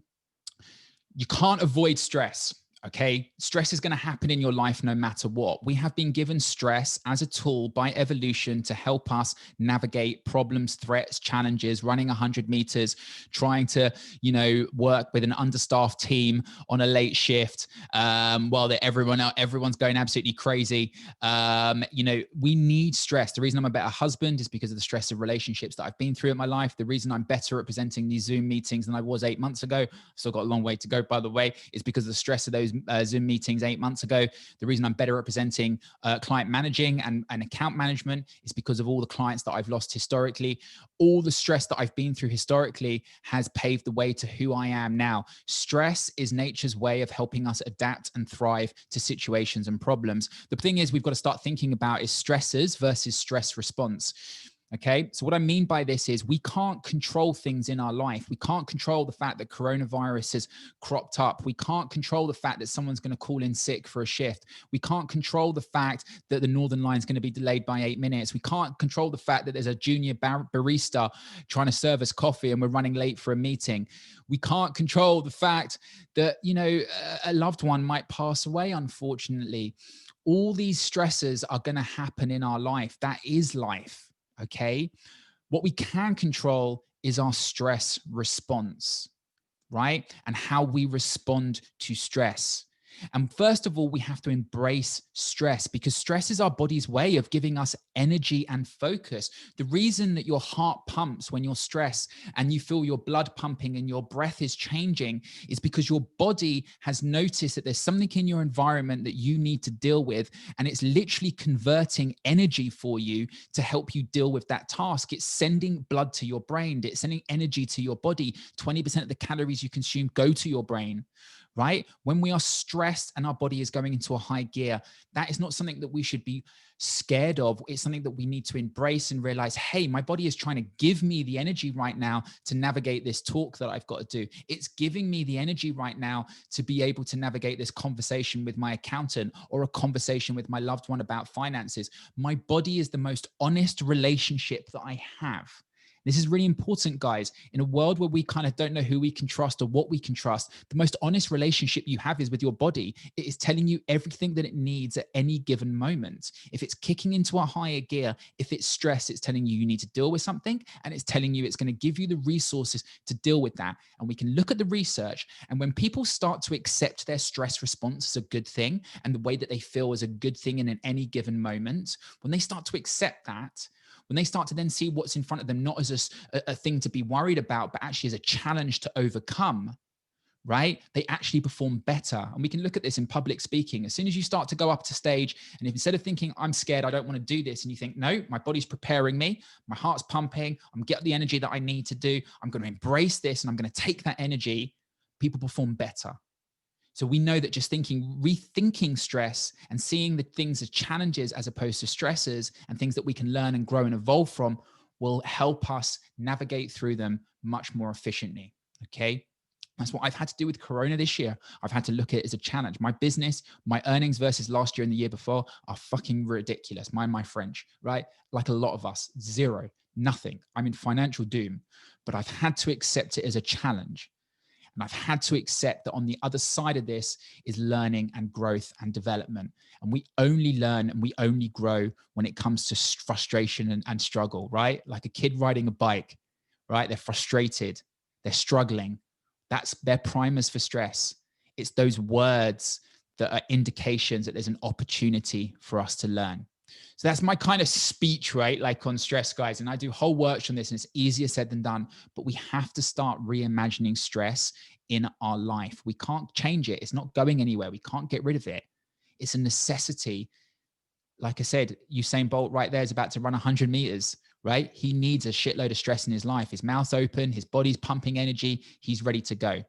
you can't avoid stress. Okay, stress is going to happen in your life no matter what. We have been given stress as a tool by evolution to help us navigate problems, threats, challenges, running 100 meters, trying to, you know, work with an understaffed team on a late shift while everyone's going absolutely crazy. You know, we need stress. The reason I'm a better husband is because of the stress of relationships that I've been through in my life. The reason I'm better at presenting these Zoom meetings than I was 8 months ago, still got a long way to go, by the way, is because of the stress of those those Zoom meetings 8 months ago. The reason I'm better at presenting client managing and account management is because of all the clients that I've lost historically. All the stress that I've been through historically has paved the way to who I am now. Stress is nature's way of helping us adapt and thrive to situations and problems. The thing is, we've got to start thinking about is stressors versus stress response. Okay, so what I mean by this is we can't control things in our life. We can't control the fact that coronavirus has cropped up. We can't control the fact that someone's going to call in sick for a shift. We can't control the fact that the Northern Line is going to be delayed by 8 minutes. We can't control the fact that there's a junior barista trying to serve us coffee and we're running late for a meeting. We can't control the fact that, you know, a loved one might pass away, unfortunately. All these stressors are going to happen in our life. That is life. Okay, what we can control is our stress response, right? And how we respond to stress. And first of all, we have to embrace stress, because stress is our body's way of giving us energy and focus. The reason that your heart pumps when you're stressed and you feel your blood pumping and your breath is changing is because your body has noticed that there's something in your environment that you need to deal with. And it's literally converting energy for you to help you deal with that task. It's sending blood to your brain. It's sending energy to your body. 20% of the calories you consume go to your brain. Right? When we are stressed and our body is going into a high gear, that is not something that we should be scared of. It's something that we need to embrace and realize, hey, my body is trying to give me the energy right now to navigate this talk that I've got to do. It's giving me the energy right now to be able to navigate this conversation with my accountant or a conversation with my loved one about finances. My body is the most honest relationship that I have. This is really important, guys. In a world where we kind of don't know who we can trust or what we can trust, the most honest relationship you have is with your body. It is telling you everything that it needs at any given moment. If it's kicking into a higher gear, if it's stress, it's telling you you need to deal with something, and it's telling you it's going to give you the resources to deal with that. And we can look at the research, and when people start to accept their stress response as a good thing and the way that they feel is a good thing in any given moment, when they start to accept that, when they start to then see what's in front of them, not as a thing to be worried about, but actually as a challenge to overcome, right? They actually perform better. And we can look at this in public speaking. As soon as you start to go up to stage, and if instead of thinking, I'm scared, I don't want to do this, and you think, no, my body's preparing me, my heart's pumping, I'm getting the energy that I need to do, I'm going to embrace this, and I'm going to take that energy, people perform better. So we know that just rethinking stress and seeing the things as challenges as opposed to stressors and things that we can learn and grow and evolve from will help us navigate through them much more efficiently. Okay. That's what I've had to do with Corona this year. I've had to look at it as a challenge. My business, my earnings versus last year and the year before are fucking ridiculous. Mind my French, right? Like a lot of us, zero, nothing. I'm in financial doom, but I've had to accept it as a challenge. And I've had to accept that on the other side of this is learning and growth and development. And we only learn and we only grow when it comes to frustration and struggle, right? Like a kid riding a bike, right? They're frustrated, they're struggling. That's their primers for stress. It's those words that are indications that there's an opportunity for us to learn. So that's my kind of speech, right? Like on stress, guys. And I do whole works on this, and it's easier said than done, but we have to start reimagining stress in our life. We can't change it. It's not going anywhere. We can't get rid of it. It's a necessity. Like I said, Usain Bolt right there is about to run 100 meters, right? He needs a shitload of stress in his life. His mouth's open, his body's pumping energy. He's ready to go.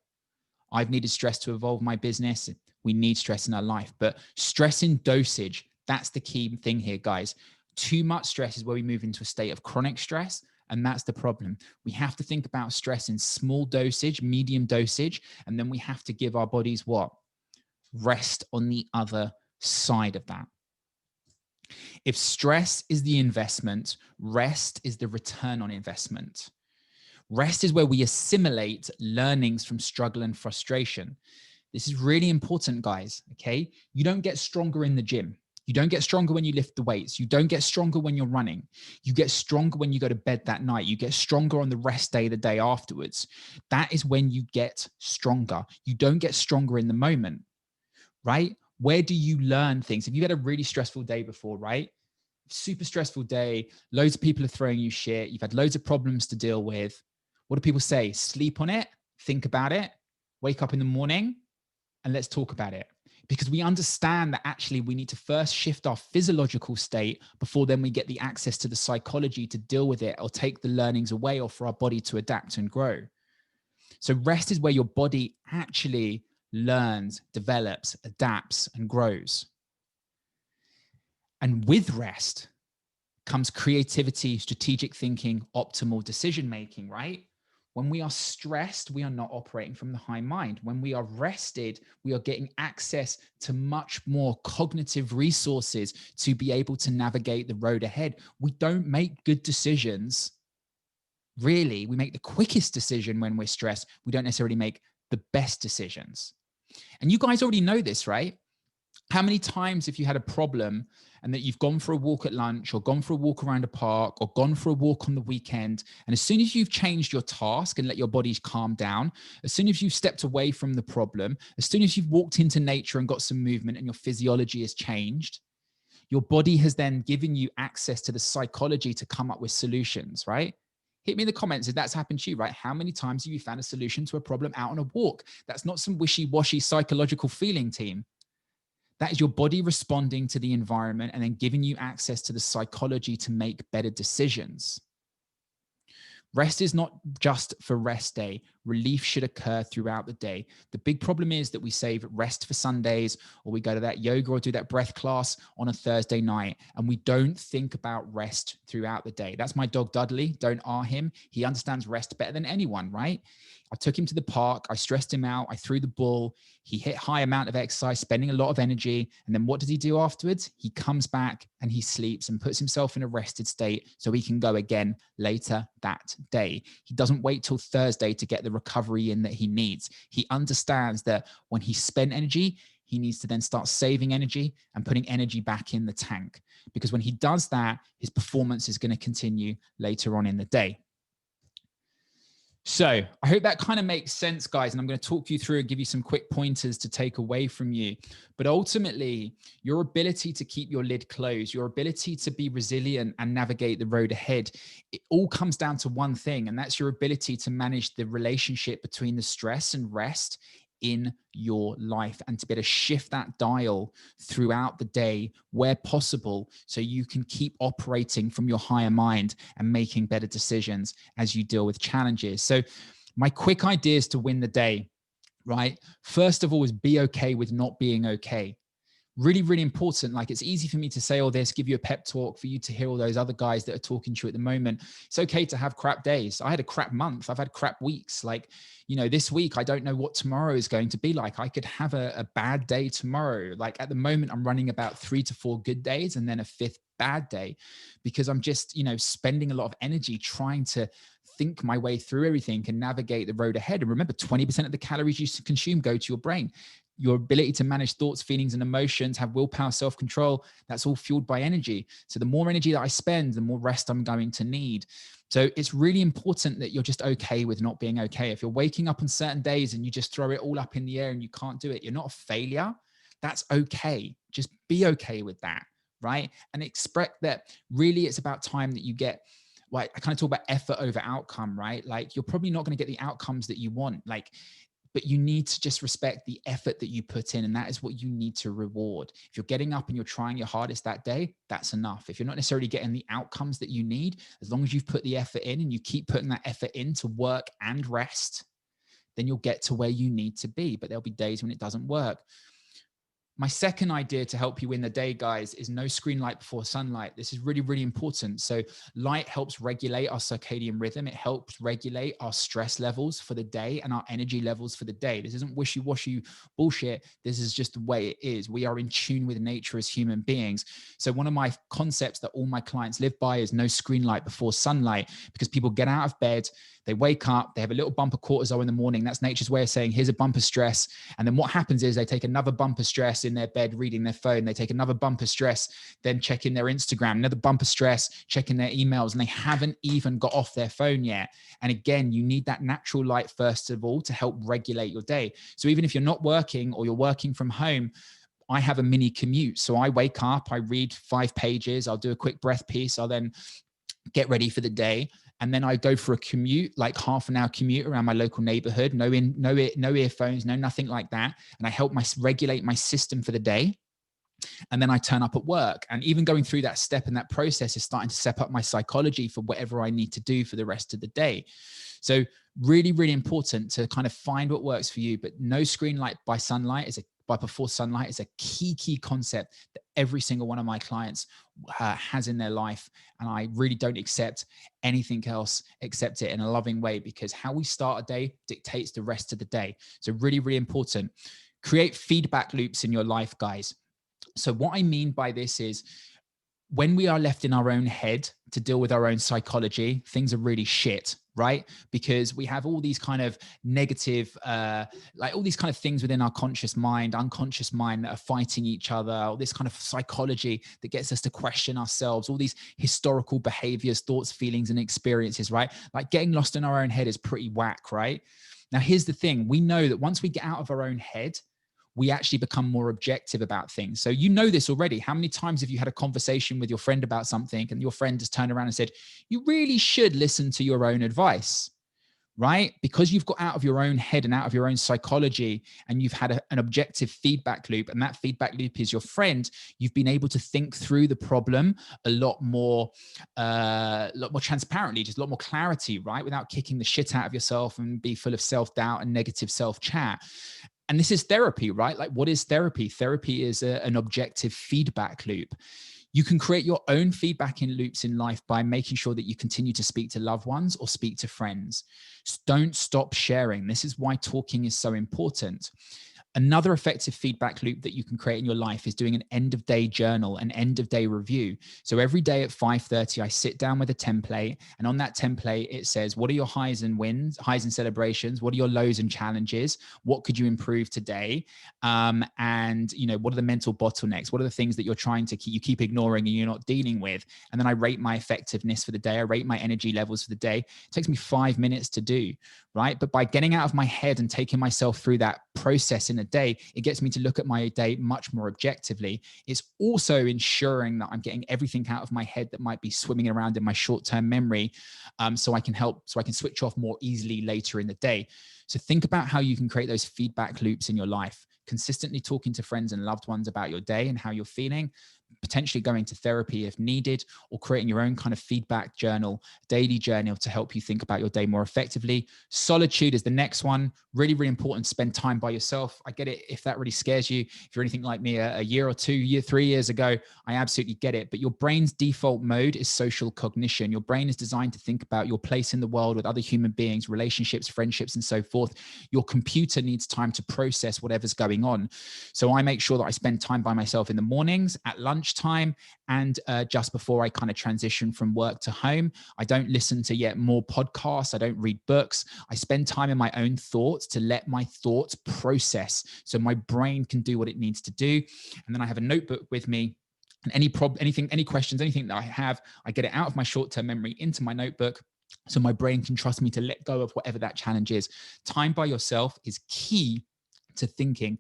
I've needed stress to evolve my business. We need stress in our life, but stress in dosage, that's the key thing here, guys. Too much stress is where we move into a state of chronic stress, and that's the problem. We have to think about stress in small dosage, medium dosage, and then we have to give our bodies what? Rest on the other side of that. If stress is the investment, rest is the return on investment. Rest is where we assimilate learnings from struggle and frustration. This is really important, guys, okay? You don't get stronger in the gym. You don't get stronger when you lift the weights. You don't get stronger when you're running. You get stronger when you go to bed that night. You get stronger on the rest day, the day afterwards. That is when you get stronger. You don't get stronger in the moment, right? Where do you learn things? If you had a really stressful day before, right? Super stressful day, loads of people are throwing you shit. You've had loads of problems to deal with. What do people say? Sleep on it, think about it, wake up in the morning, and let's talk about it. Because we understand that actually we need to first shift our physiological state before then we get the access to the psychology to deal with it or take the learnings away or for our body to adapt and grow. So rest is where your body actually learns, develops, adapts, and grows. And with rest comes creativity, strategic thinking, optimal decision-making, right? When we are stressed, we are not operating from the high mind. When we are rested, we are getting access to much more cognitive resources to be able to navigate the road ahead. We don't make good decisions. Really, we make the quickest decision when we're stressed. We don't necessarily make the best decisions. And you guys already know this, right? How many times if you had a problem and that you've gone for a walk at lunch or gone for a walk around a park or gone for a walk on the weekend, and as soon as you've changed your task and let your body calm down, as soon as you've stepped away from the problem, as soon as you've walked into nature and got some movement and your physiology has changed, your body has then given you access to the psychology to come up with solutions, right? Hit me in the comments if that's happened to you, right? How many times have you found a solution to a problem out on a walk? That's not some wishy-washy psychological feeling, team. That is your body responding to the environment and then giving you access to the psychology to make better decisions. Rest is not just for rest day. Relief should occur throughout the day. The big problem is that we save rest for Sundays, or we go to that yoga or do that breath class on a Thursday night, and we don't think about rest throughout the day. That's my dog Dudley. Don't R him. He understands rest better than anyone, right? I took him to the park. I stressed him out. I threw the ball. He hit high amount of exercise, spending a lot of energy. And then what does he do afterwards? He comes back and he sleeps and puts himself in a rested state so he can go again later that day. He doesn't wait till Thursday to get the recovery in that he needs. He understands that when he spent energy, he needs to then start saving energy and putting energy back in the tank. Because when he does that, his performance is going to continue later on in the day. So I hope that kind of makes sense, guys. And I'm going to talk you through and give you some quick pointers to take away from you. But ultimately, your ability to keep your lid closed, your ability to be resilient and navigate the road ahead, it all comes down to one thing, and that's your ability to manage the relationship between the stress and rest in your life, and to be able to shift that dial throughout the day where possible so you can keep operating from your higher mind and making better decisions as you deal with challenges. So my quick ideas to win the day, right? First of all, is be okay with not being okay. Really, really important. Like, it's easy for me to say all this, give you a pep talk, for you to hear all those other guys that are talking to you at the moment. It's okay to have crap days. I had a crap month. I've had crap weeks. Like, you know, this week, I don't know what tomorrow is going to be like. I could have a bad day tomorrow. Like, at the moment, I'm running about 3 to 4 good days and then a 5th bad day, because I'm just, you know, spending a lot of energy trying to think my way through everything and navigate the road ahead. And remember, 20% of the calories you consume go to your brain. Your ability to manage thoughts, feelings, and emotions, have willpower, self-control, that's all fueled by energy. So the more energy that I spend, the more rest I'm going to need. So it's really important that you're just okay with not being okay. If you're waking up on certain days and you just throw it all up in the air and you can't do it, you're not a failure. That's okay. Just be okay with that, right? And expect that really it's about time that you get, like, I kind of talk about effort over outcome, right? Like, you're probably not going to get the outcomes that you want. Like, but you need to just respect the effort that you put in, and that is what you need to reward. If you're getting up and you're trying your hardest that day, that's enough. If you're not necessarily getting the outcomes that you need, as long as you've put the effort in and you keep putting that effort in to work and rest, then you'll get to where you need to be. But there'll be days when it doesn't work. My second idea to help you win the day, guys, is no screen light before sunlight. This is really, really important. So light helps regulate our circadian rhythm. It helps regulate our stress levels for the day and our energy levels for the day. This isn't wishy-washy bullshit. This is just the way it is. We are in tune with nature as human beings. So one of my concepts that all my clients live by is no screen light before sunlight, because people get out of bed, they wake up, they have a little bump of cortisol in the morning. That's nature's way of saying, here's a bump of stress. And then what happens is they take another bump of stress in their bed, reading their phone. They take another bump of stress, then checking their Instagram, another bump of stress, checking their emails, and they haven't even got off their phone yet. And again, you need that natural light, first of all, to help regulate your day. So even if you're not working or you're working from home, I have a mini commute. So I wake up, I read 5 pages, I'll do a quick breath piece, I'll then get ready for the day. And then I go for a commute, like half an hour commute around my local neighborhood, no earphones, no nothing like that. And I help regulate my system for the day. And then I turn up at work. And even going through that step and that process is starting to set up my psychology for whatever I need to do for the rest of the day. So really, really important to kind of find what works for you. But no screen light by before sunlight is a key concept that every single one of my clients has in their life. And I really don't accept anything else except it in a loving way, because how we start a day dictates the rest of the day. So really, really important. Create feedback loops in your life, guys. So what I mean by this is, when we are left in our own head to deal with our own psychology, things are really shit, right? Because we have all these kind of negative, like all these kind of things within our conscious mind, unconscious mind that are fighting each other, all this kind of psychology that gets us to question ourselves, all these historical behaviors, thoughts, feelings, and experiences, right? Like getting lost in our own head is pretty whack, right? Now, here's the thing. We know that once we get out of our own head, we actually become more objective about things. So you know this already. How many times have you had a conversation with your friend about something and your friend has turned around and said, you really should listen to your own advice, right? Because you've got out of your own head and out of your own psychology, and you've had an objective feedback loop, and that feedback loop is your friend. You've been able to think through the problem a lot more transparently, just a lot more clarity, right? Without kicking the shit out of yourself and be full of self-doubt and negative self-chat. And this is therapy, right? Like, what is therapy? Therapy is an objective feedback loop. You can create your own feedback in loops in life by making sure that you continue to speak to loved ones or speak to friends. Don't stop sharing. This is why talking is so important. Another effective feedback loop that you can create in your life is doing an end of day journal, an end of day review. So every day at 5:30, I sit down with a template, and on that template, it says, what are your highs and wins, highs and celebrations? What are your lows and challenges? What could you improve today? And what are the mental bottlenecks? What are the things that you're trying to keep ignoring and you're not dealing with? And then I rate my effectiveness for the day. I rate my energy levels for the day. It takes me 5 minutes to do, right? But by getting out of my head and taking myself through that process in a day, it gets me to look at my day much more objectively. It's also ensuring that I'm getting everything out of my head that might be swimming around in my short-term memory, so I can switch off more easily later in the day. So think about how you can create those feedback loops in your life, consistently talking to friends and loved ones about your day and how you're feeling, potentially going to therapy if needed, or creating your own kind of feedback journal, daily journal to help you think about your day more effectively. Solitude is the next one. Really, really important to spend time by yourself. I get it if that really scares you. If you're anything like me a year or 3 years ago, I absolutely get it. But your brain's default mode is social cognition. Your brain is designed to think about your place in the world with other human beings, relationships, friendships, and so forth. Your computer needs time to process whatever's going on. So I make sure that I spend time by myself in the mornings, at lunchtime, and just before I kind of transition from work to home. I don't listen to yet more podcasts. I don't read books. I spend time in my own thoughts to let my thoughts process so my brain can do what it needs to do. And then I have a notebook with me, and any questions, anything that I have, I get it out of my short-term memory into my notebook, so my brain can trust me to let go of whatever that challenge is. Time by yourself is key to thinking.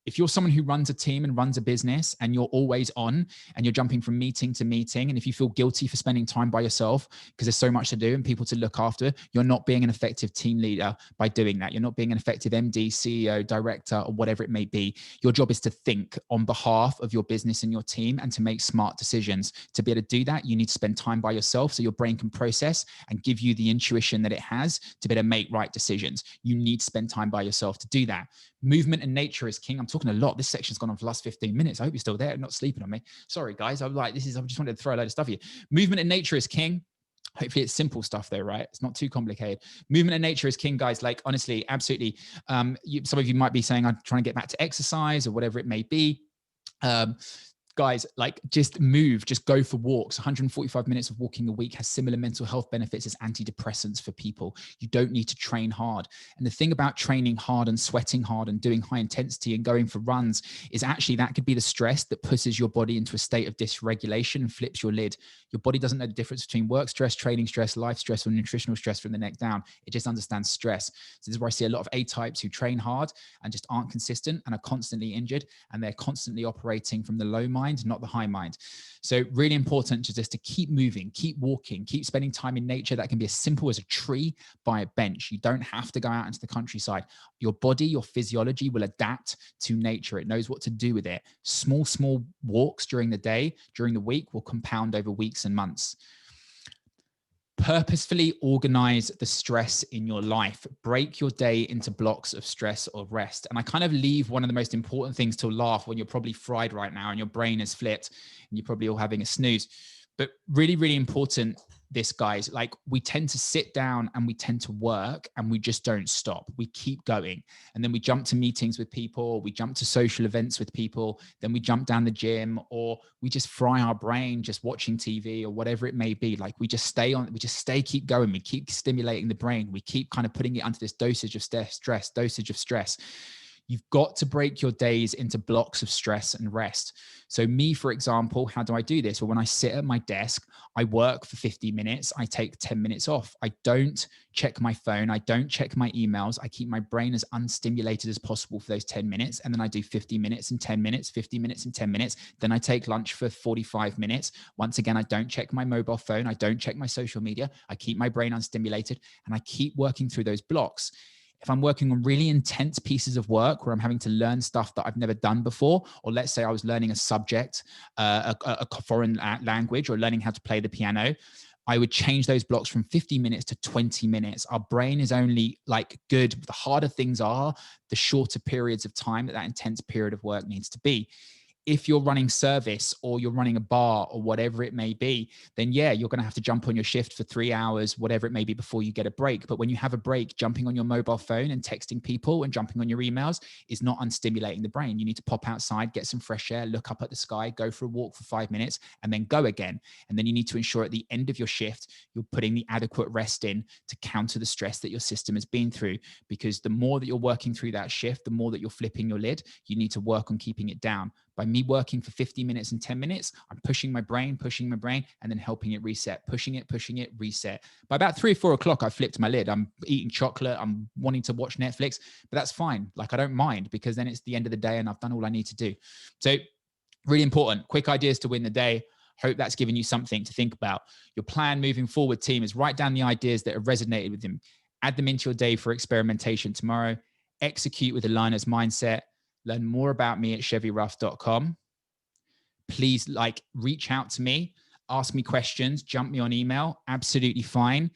If you're someone who runs a team and runs a business and you're always on and you're jumping from meeting to meeting, and if you feel guilty for spending time by yourself because there's so much to do and people to look after, you're not being an effective team leader by doing that. You're not being an effective MD, CEO, director, or whatever it may be. Your job is to think on behalf of your business and your team and to make smart decisions. To be able to do that, you need to spend time by yourself so your brain can process and give you the intuition that it has to be able to make right decisions. You need to spend time by yourself to do that. Movement and nature is king. I'm talking a lot. This section's gone on for the last 15 minutes. I hope you're still there, not sleeping on me. Sorry, guys. I just wanted to throw a load of stuff at you. Movement and nature is king. Hopefully it's simple stuff though, right? It's not too complicated. Movement and nature is king, guys. Like, honestly, absolutely. Some of you might be saying, I'm trying to get back to exercise or whatever it may be. Guys, like, just move, just go for walks. 145 minutes of walking a week has similar mental health benefits as antidepressants for people. You don't need to train hard. And the thing about training hard and sweating hard and doing high intensity and going for runs is actually that could be the stress that pushes your body into a state of dysregulation and flips your lid. Your body doesn't know the difference between work stress, training stress, life stress, or nutritional stress from the neck down. It just understands stress. So this is where I see a lot of A-types who train hard and just aren't consistent and are constantly injured, and they're constantly operating from the low mind mind, not the high mind. So really important just to keep moving, keep walking, keep spending time in nature. That can be as simple as a tree by a bench. You don't have to go out into the countryside. Your body, your physiology will adapt to nature. It knows what to do with it. Small walks during the day, during the week will compound over weeks and months. Purposefully organize the stress in your life. Break your day into blocks of stress or rest. And I kind of leave one of the most important things till laugh when you're probably fried right now and your brain is flipped and you're probably all having a snooze. But really, really important, this, guys, like we tend to sit down and we tend to work and we just don't stop. We keep going. And then we jump to meetings with people, we jump to social events with people, then we jump down the gym, or we just fry our brain just watching TV or whatever it may be. Like we just keep going. We keep stimulating the brain. We keep kind of putting it under this dosage of stress. You've got to break your days into blocks of stress and rest. So me, for example, how do I do this? Well, when I sit at my desk, I work for 50 minutes. I take 10 minutes off. I don't check my phone. I don't check my emails. I keep my brain as unstimulated as possible for those 10 minutes. And then I do 50 minutes and 10 minutes, 50 minutes and 10 minutes. Then I take lunch for 45 minutes. Once again, I don't check my mobile phone. I don't check my social media. I keep my brain unstimulated and I keep working through those blocks. If I'm working on really intense pieces of work where I'm having to learn stuff that I've never done before, or let's say I was learning a subject, a foreign language, or learning how to play the piano, I would change those blocks from 50 minutes to 20 minutes. Our brain is only like good. The harder things are, the shorter periods of time that intense period of work needs to be. If you're running service or you're running a bar or whatever it may be, then yeah, you're going to have to jump on your shift for 3 hours, whatever it may be, before you get a break. But when you have a break, jumping on your mobile phone and texting people and jumping on your emails is not unstimulating the brain. You need to pop outside, get some fresh air, look up at the sky, go for a walk for 5 minutes, and then go again. And then you need to ensure at the end of your shift, you're putting the adequate rest in to counter the stress that your system has been through. Because the more that you're working through that shift, the more that you're flipping your lid, you need to work on keeping it down. By me working for 50 minutes and 10 minutes, I'm pushing my brain, and then helping it reset, pushing it, reset. By about 3 or 4 o'clock, I flipped my lid. I'm eating chocolate. I'm wanting to watch Netflix, but that's fine. Like, I don't mind, because then it's the end of the day and I've done all I need to do. So really important, quick ideas to win the day. Hope that's given you something to think about. Your plan moving forward, team, is write down the ideas that have resonated with them. Add them into your day for experimentation tomorrow. Execute with a learner's mindset. Learn more about me at chevyruff.com. Please reach out to me, ask me questions, jump me on email. Absolutely fine.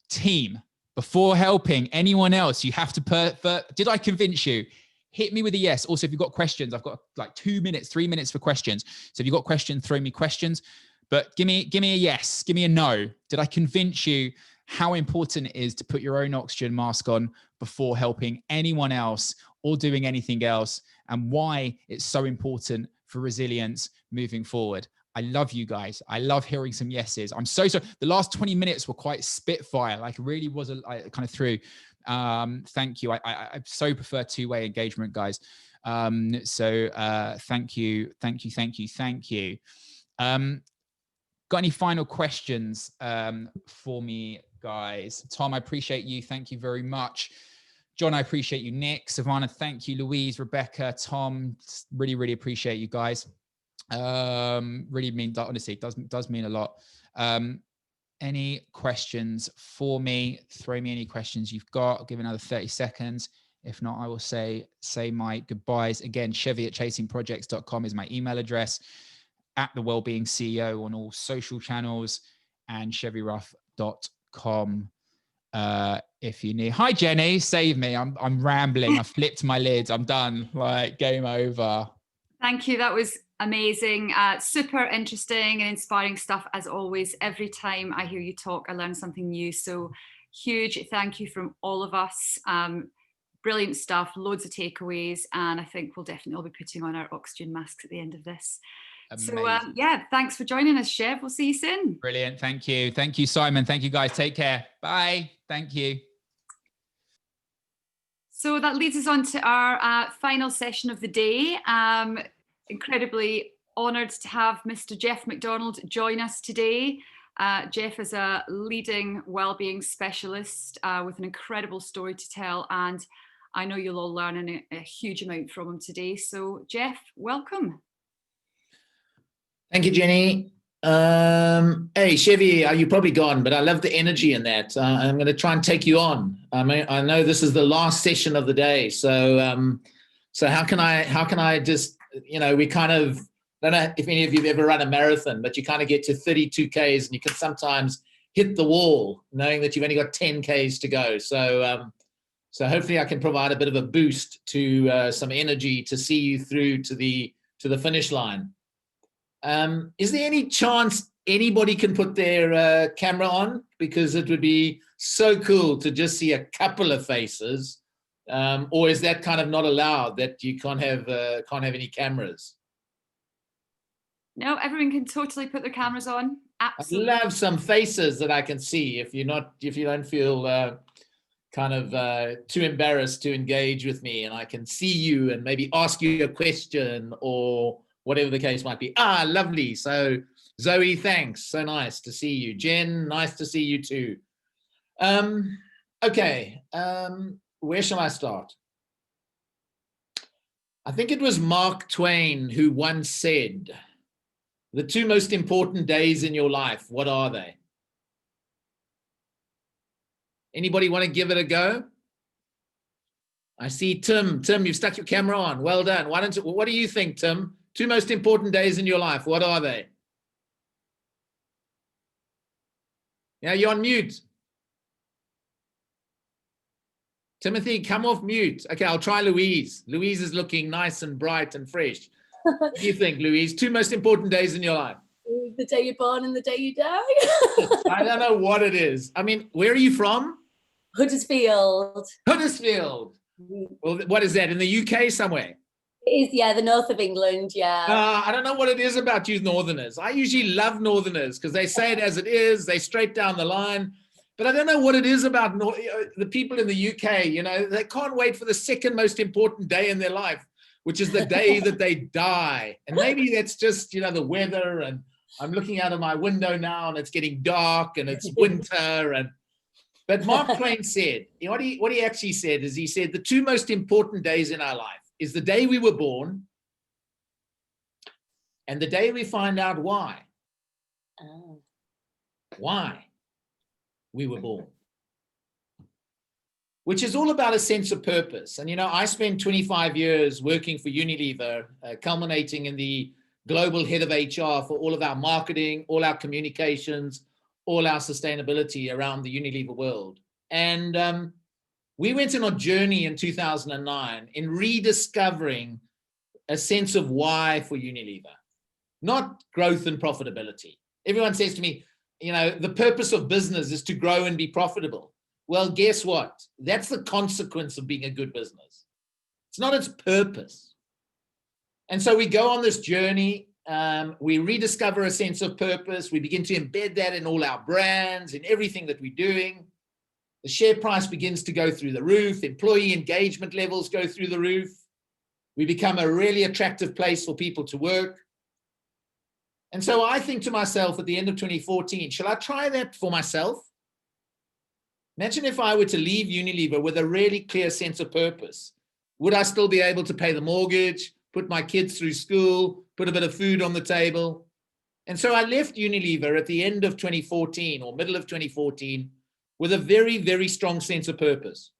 Team, before helping anyone else, you have to did I convince you? Hit me with a yes. Also, if you've got questions, I've got like 2 minutes, 3 minutes for questions. So if you've got questions, throw me questions, but give me a yes, give me a no. Did I convince you how important it is to put your own oxygen mask on before helping anyone else or doing anything else, and why it's so important for resilience moving forward? I love you guys. I love hearing some yeses. I'm so sorry. The last 20 minutes were quite spitfire. Like, it really was kind of through. Thank you. I so prefer two-way engagement, guys. Thank you. Got any final questions for me, guys? Tom, I appreciate you. Thank you very much. John, I appreciate you. Nick, Savannah, thank you. Louise, Rebecca, Tom, really, really appreciate you guys. Really mean, honestly, it does mean a lot. Any questions for me? Throw me any questions you've got. I'll give another 30 seconds. If not, I will say my goodbyes. Again, chevy@chasingprojects.com is my email address. At the Wellbeing CEO on all social channels, and chevyruff.com if you need. Hi Jenny, save me. I'm rambling. I flipped my lids. I'm done. Like, game over. Thank you. That was amazing. Super interesting and inspiring stuff as always. Every time I hear you talk, I learn something new. So huge thank you from all of us. Brilliant stuff. Loads of takeaways, and I think we'll definitely all be putting on our oxygen masks at the end of this. Amazing. So yeah, thanks for joining us, Chev. We'll see you soon. Brilliant. Thank you. Thank you, Simon. Thank you, guys. Take care. Bye. Thank you. So that leads us on to our final session of the day. Incredibly honoured to have Mr. Jeff McDonald join us today. Jeff is a leading wellbeing specialist with an incredible story to tell, and I know you'll all learn a huge amount from him today. So Jeff, welcome. Thank you, Jenny. Hey, Chevy, you're probably gone, but I love the energy in that. I'm going to try and take you on. I know this is the last session of the day, so how can I just, we kind of, I don't know if any of you have ever run a marathon, but you kind of get to 32 Ks and you can sometimes hit the wall knowing that you've only got 10 Ks to go. So hopefully I can provide a bit of a boost to some energy to see you through to the finish line. Is there any chance anybody can put their camera on? Because it would be so cool to just see a couple of faces. Or is that kind of not allowed, that you can't have any cameras? No, everyone can totally put their cameras on. Absolutely. I'd love some faces that I can see if you don't feel kind of too embarrassed to engage with me, and I can see you and maybe ask you a question or whatever the case might be. Lovely. So Zoe, thanks. So nice to see you. Jen, nice to see you too. Okay. Where shall I start? I think it was Mark Twain who once said, the two most important days in your life, what are they? Anybody want to give it a go? I see Tim. Tim, you've stuck your camera on. Well done. What do you think, Tim? Two most important days in your life, what are they? Yeah, you're on mute. Timothy, come off mute. Okay, I'll try Louise. Louise is looking nice and bright and fresh. What do you think, Louise? Two most important days in your life? The day you're born and the day you die. I don't know what it is. I mean, where are you from? Huddersfield. Huddersfield. Well, what is that, in the UK somewhere? It is, yeah, the north of England, yeah. I don't know what it is about you Northerners. I usually love Northerners because they say it as it is. They straight down the line. But I don't know what it is about the people in the UK. They can't wait for the second most important day in their life, which is the day that they die. And maybe that's just, the weather. And I'm looking out of my window now and it's getting dark and it's winter. But Mark Twain said, what he actually said is, he said, the two most important days in our life is the day we were born and the day we find out why. Oh. Why we were born. Which is all about a sense of purpose. And, I spent 25 years working for Unilever, culminating in the global head of HR for all of our marketing, all our communications, all our sustainability around the Unilever world. And we went on a journey in 2009 in rediscovering a sense of why for Unilever, not growth and profitability. Everyone says to me, the purpose of business is to grow and be profitable. Well, guess what? That's the consequence of being a good business. It's not its purpose. And so we go on this journey. We rediscover a sense of purpose. We begin to embed that in all our brands, in everything that we're doing. The share price begins to go through the roof. Employee engagement levels go through the roof. We become a really attractive place for people to work. And so I think to myself at the end of 2014, shall I try that for myself? Imagine if I were to leave Unilever with a really clear sense of purpose. Would I still be able to pay the mortgage, put my kids through school, put a bit of food on the table? And so I left Unilever at the end of 2014 or middle of 2014 with a very, very strong sense of purpose.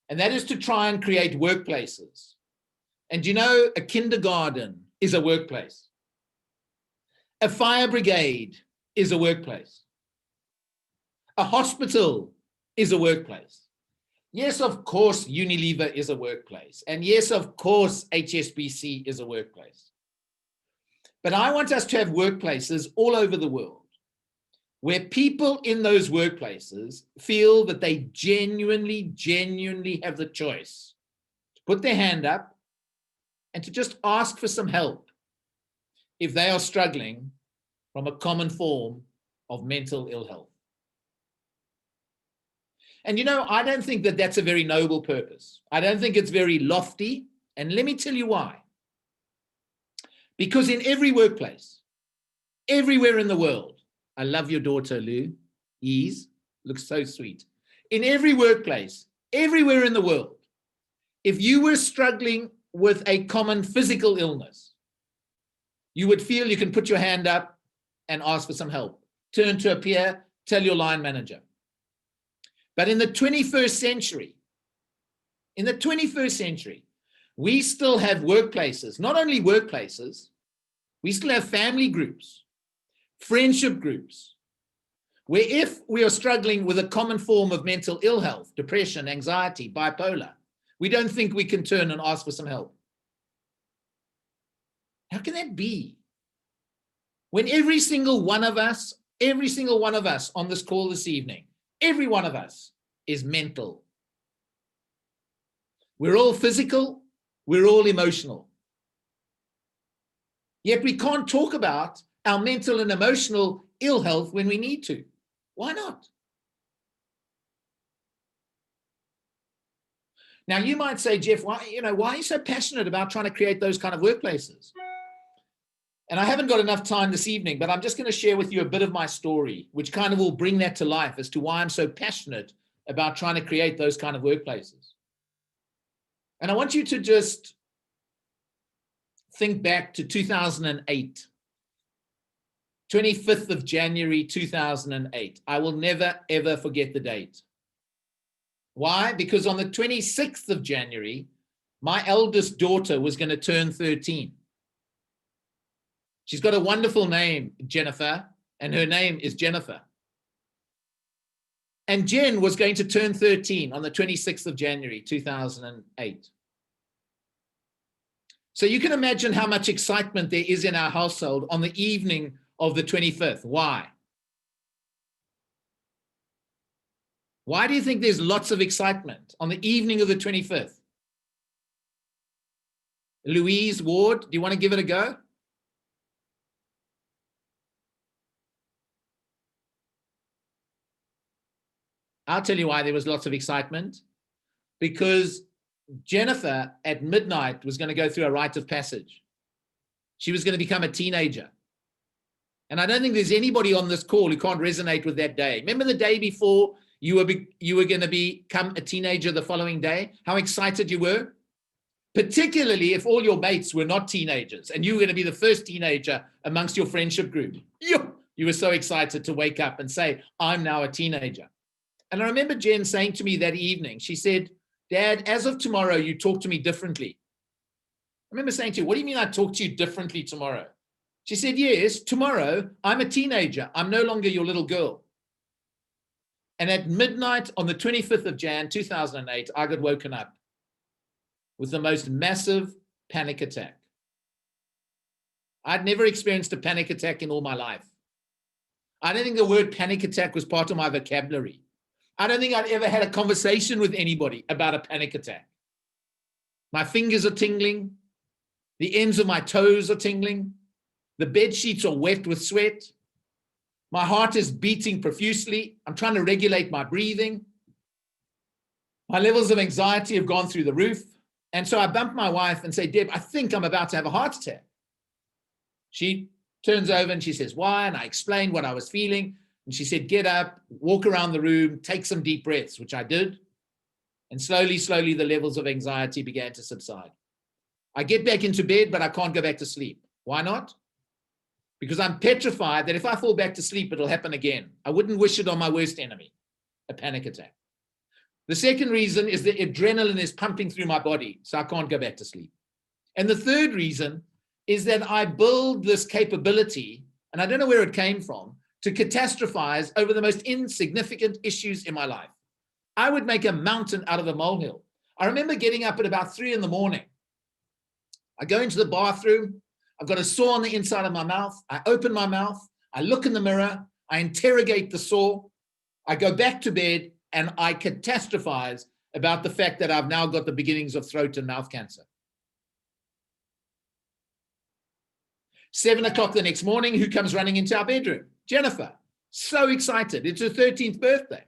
And that is to try and create workplaces. And a kindergarten is a workplace. A fire brigade is a workplace. A hospital is a workplace. Yes, of course, Unilever is a workplace. And yes, of course, HSBC is a workplace. But I want us to have workplaces all over the world where people in those workplaces feel that they genuinely have the choice to put their hand up and to just ask for some help if they are struggling from a common form of mental ill health. And I don't think that that's a very noble purpose. I don't think it's very lofty. And let me tell you why. Because in every workplace, everywhere in the world, I love your daughter, Lou, Ease, looks so sweet. In every workplace, everywhere in the world, if you were struggling with a common physical illness, you would feel you can put your hand up and ask for some help. Turn to a peer, tell your line manager. But in the 21st century, we still have workplaces, not only workplaces, we still have family groups, friendship groups, where if we are struggling with a common form of mental ill health, depression, anxiety, bipolar, we don't think we can turn and ask for some help. How can that be? When every single one of us on this call this evening, every one of us is mental. We're all physical, we're all emotional. Yet we can't talk about our mental and emotional ill health when we need to. Why not? Now you might say, Jeff, why are you so passionate about trying to create those kind of workplaces? And I haven't got enough time this evening, but I'm just going to share with you a bit of my story, which kind of will bring that to life as to why I'm so passionate about trying to create those kind of workplaces. And I want you to just think back to 2008, 25th of January, 2008. I will never, ever forget the date. Why? Because on the 26th of January, my eldest daughter was going to turn 13. She's got a wonderful name, Jennifer, and her name is Jennifer. And Jen was going to turn 13 on the 26th of January, 2008. So you can imagine how much excitement there is in our household on the evening of the 25th. Why? Why do you think there's lots of excitement on the evening of the 25th? Louise Ward, do you want to give it a go? I'll tell you why there was lots of excitement. Because Jennifer at midnight was going to go through a rite of passage. She was going to become a teenager. And I don't think there's anybody on this call who can't resonate with that day. Remember the day before you were going to become a teenager the following day? How excited you were? Particularly if all your mates were not teenagers and you were going to be the first teenager amongst your friendship group. You were so excited to wake up and say, I'm now a teenager. And I remember Jen saying to me that evening, she said, Dad, as of tomorrow, you talk to me differently. I remember saying to her, what do you mean I talk to you differently tomorrow? She said, yes, tomorrow I'm a teenager. I'm no longer your little girl. And at midnight on the 25th of Jan, 2008, I got woken up with the most massive panic attack. I'd never experienced a panic attack in all my life. I don't think the word panic attack was part of my vocabulary. I don't think I'd ever had a conversation with anybody about a panic attack. My fingers are tingling. The ends of my toes are tingling. The bed sheets are wet with sweat. My heart is beating profusely. I'm trying to regulate my breathing. My levels of anxiety have gone through the roof. And so I bump my wife and say, Deb, I think I'm about to have a heart attack. She turns over and she says, why? And I explained what I was feeling. And she said, get up, walk around the room, take some deep breaths, which I did. And slowly, slowly, the levels of anxiety began to subside. I get back into bed, but I can't go back to sleep. Why not? Because I'm petrified that if I fall back to sleep, it'll happen again. I wouldn't wish it on my worst enemy, a panic attack. The second reason is that adrenaline is pumping through my body, so I can't go back to sleep. And the third reason is that I build this capability, and I don't know where it came from, to catastrophize over the most insignificant issues in my life. I would make a mountain out of a molehill. I remember getting up at about 3 in the morning. I go into the bathroom. I've got a sore on the inside of my mouth. I open my mouth. I look in the mirror. I interrogate the sore. I go back to bed and I catastrophize about the fact that I've now got the beginnings of throat and mouth cancer. 7 o'clock the next morning, who comes running into our bedroom? Jennifer. So excited. It's her 13th birthday.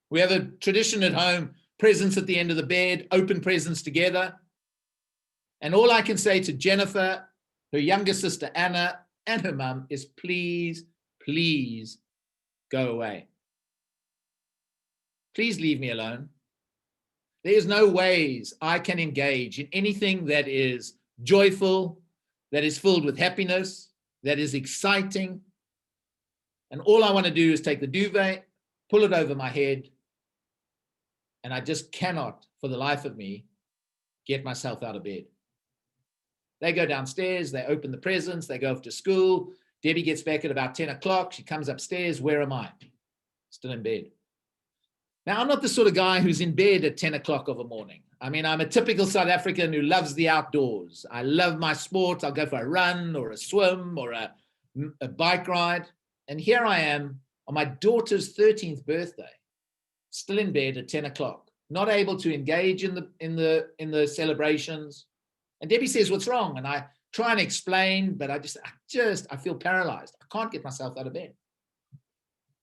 We have a tradition at home, presents at the end of the bed, open presents together. And all I can say to Jennifer, her younger sister Anna, and her mum is please, please go away. Please leave me alone. There's no ways I can engage in anything that is joyful, that is filled with happiness, that is exciting. And all I want to do is take the duvet, pull it over my head, and I just cannot, for the life of me, get myself out of bed. They go downstairs, they open the presents, they go off to school. Debbie gets back at about 10 o'clock. She comes upstairs. Where am I? Still in bed. Now, I'm not the sort of guy who's in bed at 10 o'clock of a morning. I mean, I'm a typical South African who loves the outdoors. I love my sport. I'll go for a run or a swim or a bike ride. And here I am on my daughter's 13th birthday, still in bed at 10 o'clock, not able to engage in the celebrations. And Debbie says, what's wrong? And I try and explain, but I feel paralyzed. I can't get myself out of bed.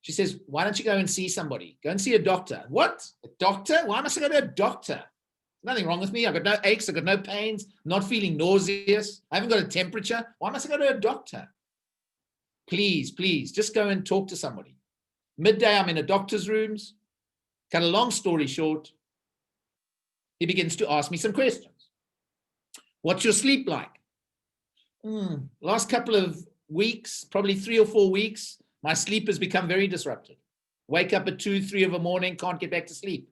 She says, why don't you go and see somebody? Go and see a doctor. What? A doctor? Why must I go to a doctor? There's nothing wrong with me. I've got no aches. I've got no pains. Not feeling nauseous. I haven't got a temperature. Why must I go to a doctor? Please, please, just go and talk to somebody. Midday, I'm in a doctor's rooms. Cut a long story short, he begins to ask me some questions. What's your sleep like? Last couple of weeks, probably 3 or 4 weeks, my sleep has become very disrupted. Wake up at 2, 3 of the morning, can't get back to sleep.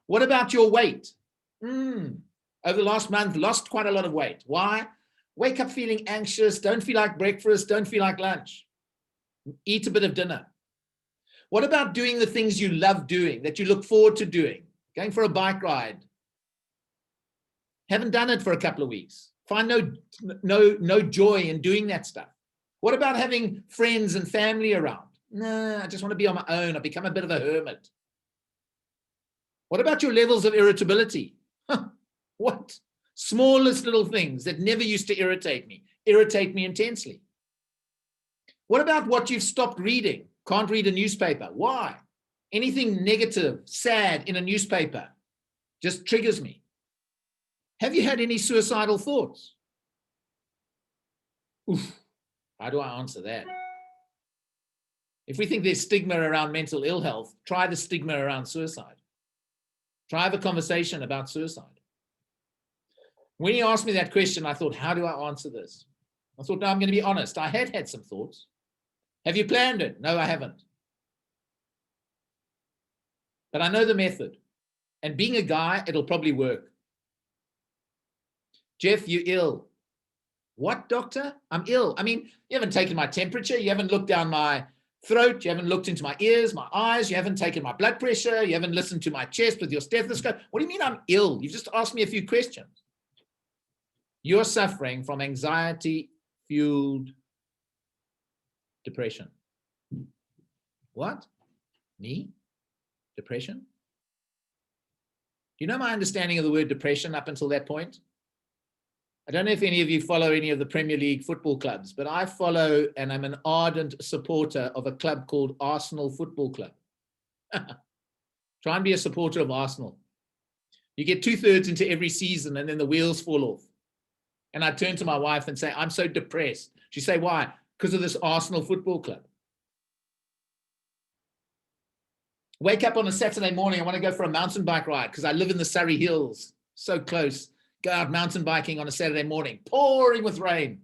What about your weight? Over the last month, lost quite a lot of weight. Why? Wake up feeling anxious, don't feel like breakfast, don't feel like lunch. Eat a bit of dinner. What about doing the things you love doing, that you look forward to doing? Going for a bike ride. Haven't done it for a couple of weeks. Find no joy in doing that stuff. What about having friends and family around? No, I just want to be on my own. I've become a bit of a hermit. What about your levels of irritability? What? Smallest little things that never used to irritate me intensely. What about what you've stopped reading? Can't read a newspaper. Why? Anything negative, sad in a newspaper just triggers me. Have you had any suicidal thoughts? Oof, how do I answer that? If we think there's stigma around mental ill health, try the stigma around suicide. Try have a conversation about suicide. When he asked me that question, I thought, how do I answer this? I thought, no, I'm going to be honest. I had some thoughts. Have you planned it? No, I haven't. But I know the method. And being a guy, it'll probably work. Jeff, you're ill. What, doctor? I'm ill. I mean, you haven't taken my temperature. You haven't looked down my throat. You haven't looked into my ears, my eyes. You haven't taken my blood pressure. You haven't listened to my chest with your stethoscope. What do you mean I'm ill? You've just asked me a few questions. You're suffering from anxiety-fueled depression. What? Me? Depression? Do you know my understanding of the word depression up until that point? I don't know if any of you follow any of the Premier League football clubs, but I follow and I'm an ardent supporter of a club called Arsenal Football Club. Try and be a supporter of Arsenal. You get 2/3 into every season and then the wheels fall off. And I turn to my wife and say, I'm so depressed. She say, why? Because of this Arsenal Football Club. Wake up on a Saturday morning, I want to go for a mountain bike ride because I live in the Surrey Hills, so close. Go out mountain biking on a Saturday morning, pouring with rain.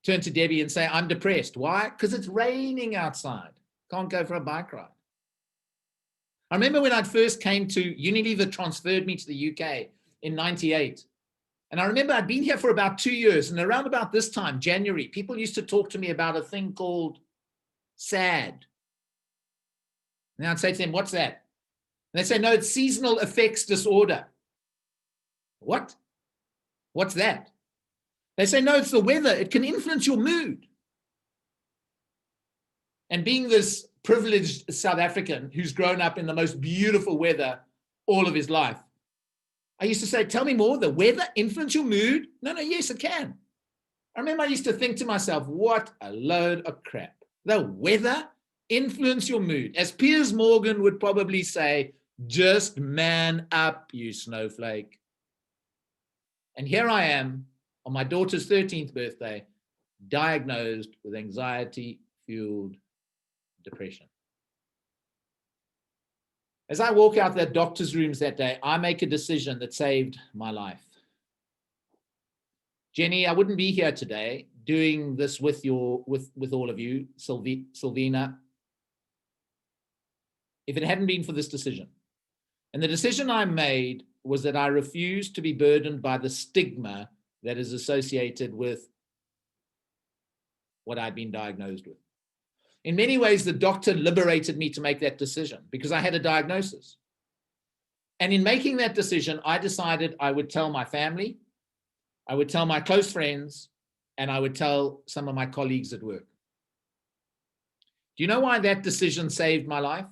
Turn to Debbie and say, I'm depressed. Why? Because it's raining outside. Can't go for a bike ride. I remember when I first came to Unilever, transferred me to the UK in '98. And I remember I'd been here for about 2 years. And around about this time, January, people used to talk to me about a thing called SAD. And I'd say to them, what's that? And they'd say, no, it's seasonal affects disorder. What? What's that? They say, no, it's the weather. It can influence your mood. And being this privileged South African who's grown up in the most beautiful weather all of his life, I used to say, tell me more, the weather influence your mood? No, yes, it can. I remember I used to think to myself, what a load of crap. The weather influence your mood. As Piers Morgan would probably say, just man up, you snowflake. And here I am on my daughter's 13th birthday, diagnosed with anxiety-fueled depression. As I walk out that doctor's rooms that day, I make a decision that saved my life. Jenny, I wouldn't be here today doing this with all of you, Sylvina, if it hadn't been for this decision. And the decision I made was that I refused to be burdened by the stigma that is associated with what I'd been diagnosed with. In many ways, the doctor liberated me to make that decision because I had a diagnosis. And in making that decision, I decided I would tell my family, I would tell my close friends, and I would tell some of my colleagues at work. Do you know why that decision saved my life?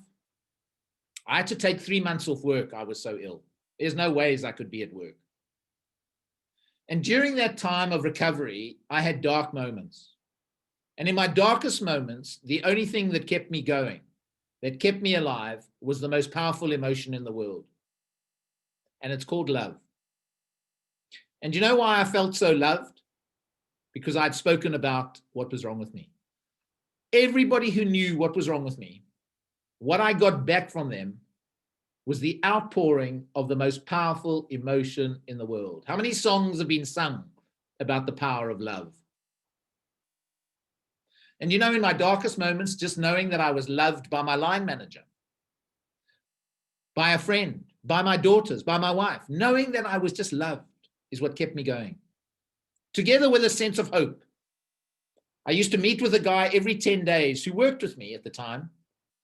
I had to take 3 months off work. I was so ill. There's no ways I could be at work. And during that time of recovery, I had dark moments. And in my darkest moments, the only thing that kept me going, that kept me alive, was the most powerful emotion in the world. And it's called love. And do you know why I felt so loved? Because I'd spoken about what was wrong with me. Everybody who knew what was wrong with me, what I got back from them was the outpouring of the most powerful emotion in the world. How many songs have been sung about the power of love? And you know, in my darkest moments, just knowing that I was loved by my line manager, by a friend, by my daughters, by my wife, knowing that I was just loved is what kept me going. Together with a sense of hope. I used to meet with a guy every 10 days who worked with me at the time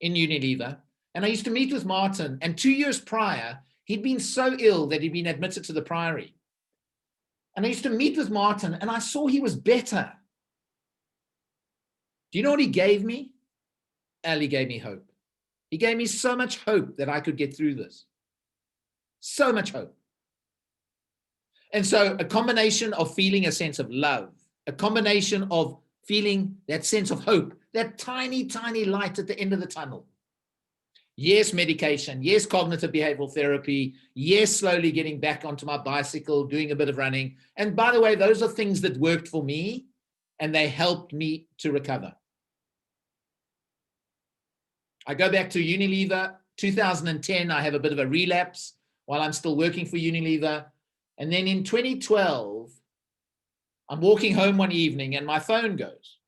in Unilever. And I used to meet with Martin. And 2 years prior, he'd been so ill that he'd been admitted to the Priory. And I used to meet with Martin and I saw he was better. Do you know what he gave me? He gave me hope. He gave me so much hope that I could get through this. So much hope. And so a combination of feeling a sense of love, a combination of feeling that sense of hope, that tiny, tiny light at the end of the tunnel. Yes, medication. Yes, cognitive behavioral therapy. Yes, slowly getting back onto my bicycle, doing a bit of running. And by the way, those are things that worked for me and they helped me to recover. I go back to Unilever, 2010, I have a bit of a relapse while I'm still working for Unilever. And then in 2012, I'm walking home one evening and my phone goes.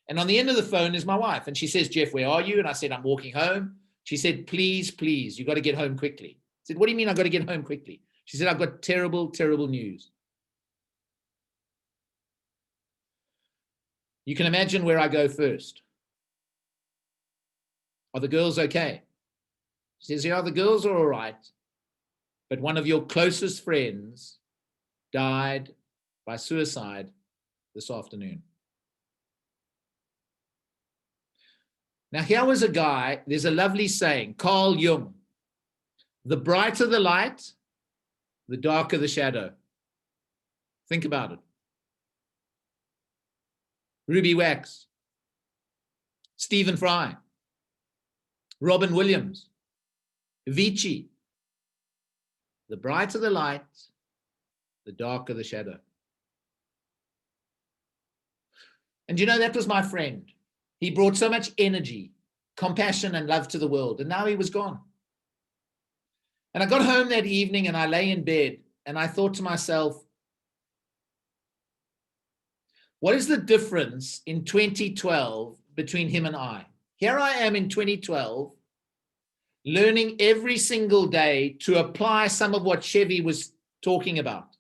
And on the end of the phone is my wife. And she says, Jeff, where are you? And I said, I'm walking home. She said, please, please, you got to get home quickly. I said, what do you mean I've got to get home quickly? She said, I've got terrible, terrible news. You can imagine where I go first. Are the girls okay? She says, yeah, the girls are all right. But one of your closest friends died by suicide this afternoon. Now, here was a guy, there's a lovely saying, Carl Jung, the brighter the light, the darker the shadow. Think about it. Ruby Wax, Stephen Fry, Robin Williams, Vici. The brighter the light, the darker the shadow. And you know, that was my friend. He brought so much energy, compassion, and love to the world, and now he was gone. And I got home that evening and I lay in bed and I thought to myself, what is the difference in 2012 between him and I? Here I am in 2012, learning every single day to apply some of what Chevy was talking about.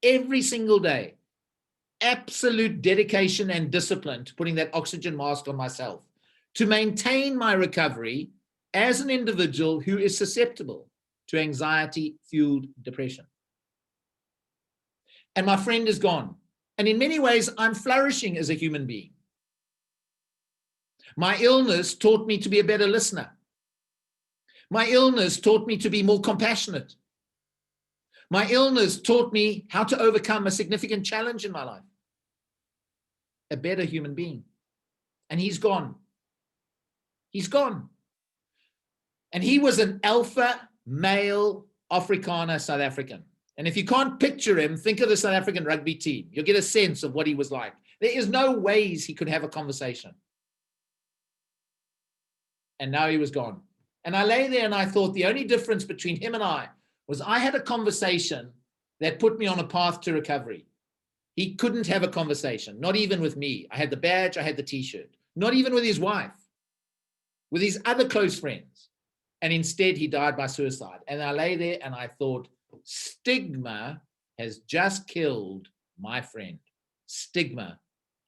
Every single day. Absolute dedication and discipline to putting that oxygen mask on myself to maintain my recovery as an individual who is susceptible to anxiety-fueled depression. And my friend is gone. And in many ways, I'm flourishing as a human being. My illness taught me to be a better listener. My illness taught me to be more compassionate. My illness taught me how to overcome a significant challenge in my life. A better human being. And he's gone. He's gone. And he was an alpha male Afrikaner South African. And if you can't picture him, think of the South African rugby team. You'll get a sense of what he was like. There is no ways he could have a conversation. And now he was gone. And I lay there and I thought the only difference between him and I was I had a conversation that put me on a path to recovery. He couldn't have a conversation, not even with me. I had the badge, I had the t-shirt, not even with his wife, with his other close friends. And instead he died by suicide. And I lay there and I thought, stigma has just killed my friend. Stigma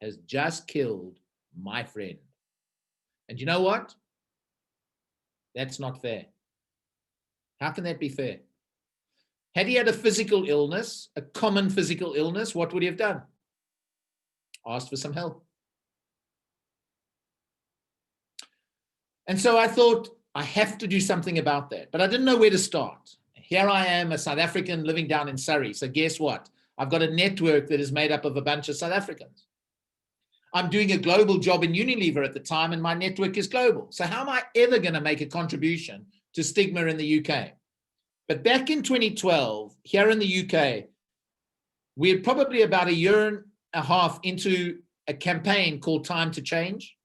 has just killed my friend. And you know what? That's not fair. How can that be fair? Had he had a physical illness, a common physical illness, what would he have done? Asked for some help. And so I thought, I have to do something about that, but I didn't know where to start. Here I am, a South African living down in Surrey. So guess what? I've got a network that is made up of a bunch of South Africans. I'm doing a global job in Unilever at the time, and my network is global. So how am I ever going to make a contribution to stigma in the UK? But back in 2012, here in the UK, we're probably about a year and a half into a campaign called Time to Change.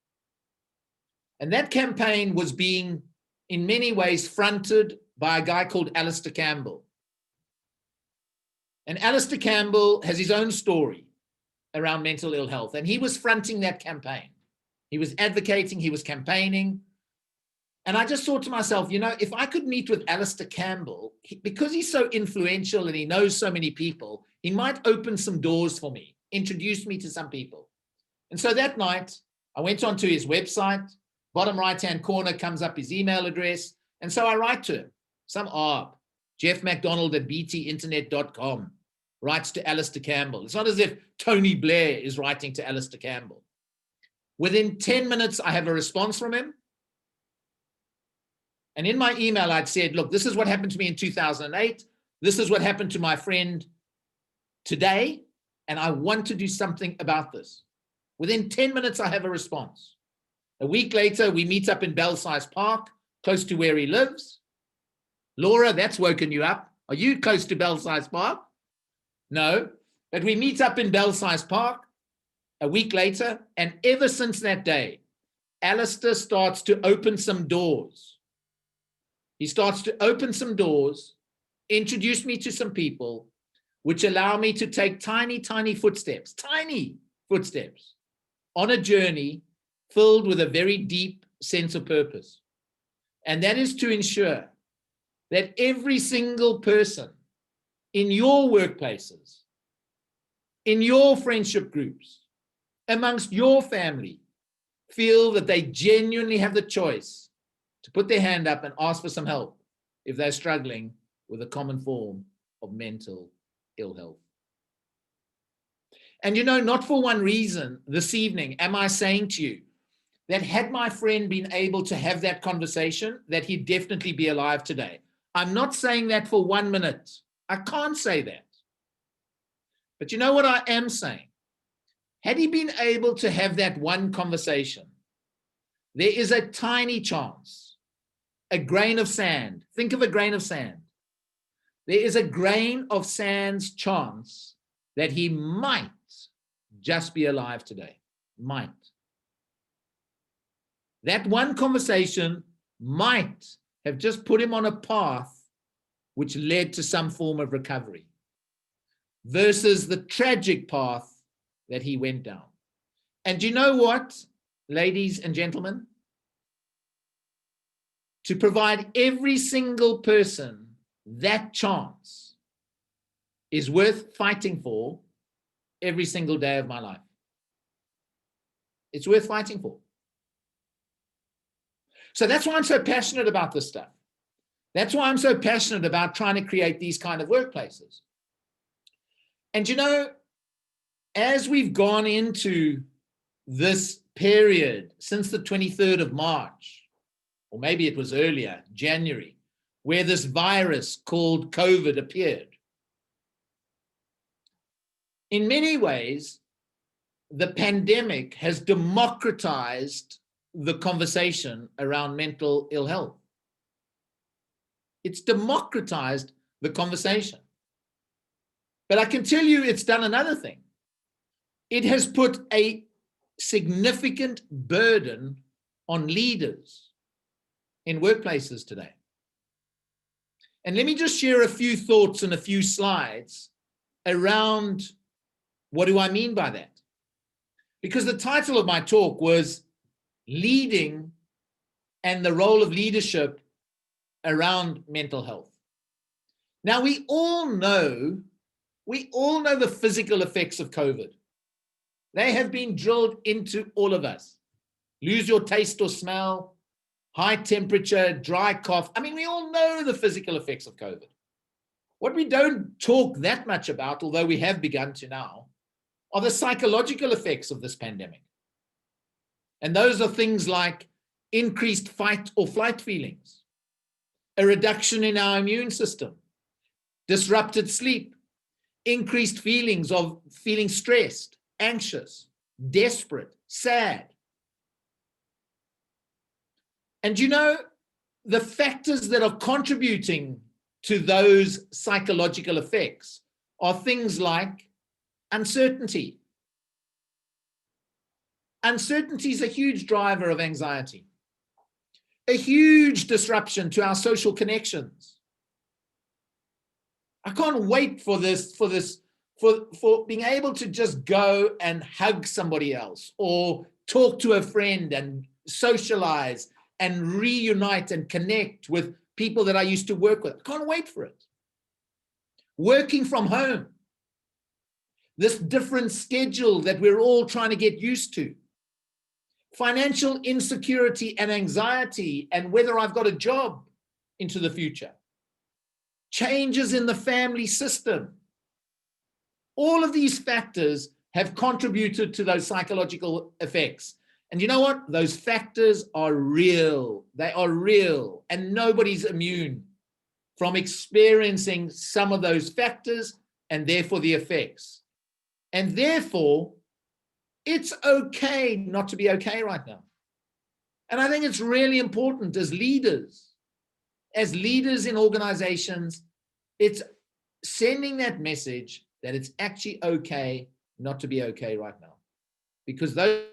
And that campaign was being, in many ways, fronted by a guy called Alistair Campbell. And Alistair Campbell has his own story around mental ill health, and he was fronting that campaign. He was advocating, he was campaigning. And I just thought to myself, you know, if I could meet with Alistair Campbell, because he's so influential and he knows so many people, he might open some doors for me, introduce me to some people. And so that night, I went onto his website, bottom right-hand corner comes up his email address. And so I write to him, some ARB, jeffmcdonald@btinternet.com, writes to Alistair Campbell. It's not as if Tony Blair is writing to Alistair Campbell. Within 10 minutes, I have a response from him. And in my email, I'd said, look, this is what happened to me in 2008. This is what happened to my friend today. And I want to do something about this. Within 10 minutes, I have a response. A week later, we meet up in Belsize Park, close to where he lives. Laura, that's woken you up. Are you close to Belsize Park? No, but we meet up in Belsize Park a week later. And ever since that day, Alistair starts to open some doors. He starts to open some doors, introduce me to some people, which allow me to take tiny footsteps on a journey filled with a very deep sense of purpose. And that is to ensure that every single person in your workplaces, in your friendship groups, amongst your family, feel that they genuinely have the choice to put their hand up and ask for some help if they're struggling with a common form of mental ill health. And you know, not for one reason this evening am I saying to you that had my friend been able to have that conversation, that he'd definitely be alive today. I'm not saying that for 1 minute. I can't say that. But you know what I am saying? Had he been able to have that one conversation, there is a tiny chance, a grain of sand. Think of a grain of sand. There is a grain of sand's chance that he might just be alive today. Might. That one conversation might have just put him on a path which led to some form of recovery versus the tragic path that he went down. And you know what, ladies and gentlemen? To provide every single person that chance is worth fighting for every single day of my life. It's worth fighting for. So that's why I'm so passionate about this stuff. That's why I'm so passionate about trying to create these kind of workplaces. And you know, as we've gone into this period since the 23rd of March, or maybe it was earlier, January, where this virus called COVID appeared, in many ways, the pandemic has democratized the conversation around mental ill health. It's democratized the conversation. But I can tell you it's done another thing. It has put a significant burden on leaders in workplaces today. And let me just share a few thoughts and a few slides around what do I mean by that? Because the title of my talk was Leading and the Role of Leadership Around Mental Health. Now, we all know the physical effects of COVID. They have been drilled into all of us. Lose your taste or smell, high temperature, dry cough. I mean, we all know the physical effects of COVID. What we don't talk that much about, although we have begun to now, are the psychological effects of this pandemic. And those are things like increased fight or flight feelings, a reduction in our immune system, disrupted sleep, increased feelings of feeling stressed, anxious, desperate, sad. And you know, the factors that are contributing to those psychological effects are things like uncertainty. Uncertainty is a huge driver of anxiety, a huge disruption to our social connections. I can't wait for being able to just go and hug somebody else or talk to a friend and socialize and reunite and connect with people that I used to work with. I can't wait for it. Working from home, this different schedule that we're all trying to get used to. Financial insecurity and anxiety and whether I've got a job into the future. Changes in the family system. All of these factors have contributed to those psychological effects. And you know what? Those factors are real. They are real. And nobody's immune from experiencing some of those factors and therefore the effects. And therefore, it's okay not to be okay right now. And I think it's really important as leaders in organizations, it's sending that message that it's actually okay not to be okay right now. Because those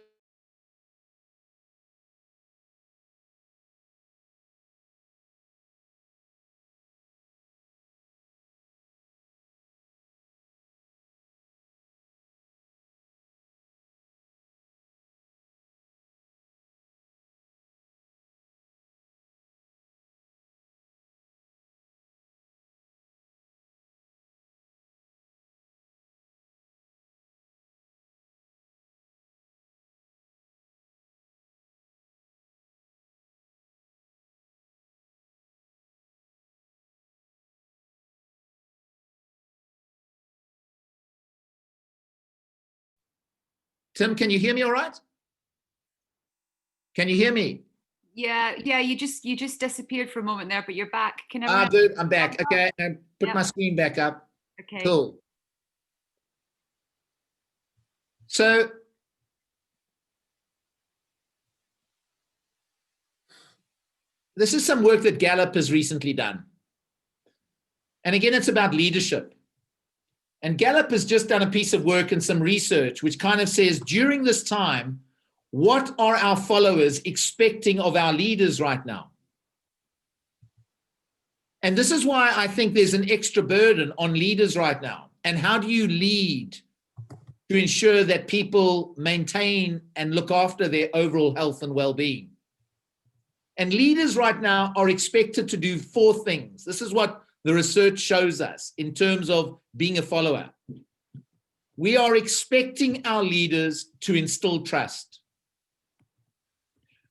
Tim, can you hear me all right? Can you hear me? Yeah, you just disappeared for a moment there, but you're back. Can I? Good, I'm back. Okay, I put my screen back up. Okay. Cool. So this is some work that Gallup has recently done. And again, it's about leadership. And Gallup has just done a piece of work and some research which kind of says during this time, what are our followers expecting of our leaders right now? And this is why I think there's an extra burden on leaders right now. And how do you lead to ensure that people maintain and look after their overall health and well-being? And leaders right now are expected to do 4 things. This is what the research shows us in terms of being a follower. We are expecting our leaders to instill trust.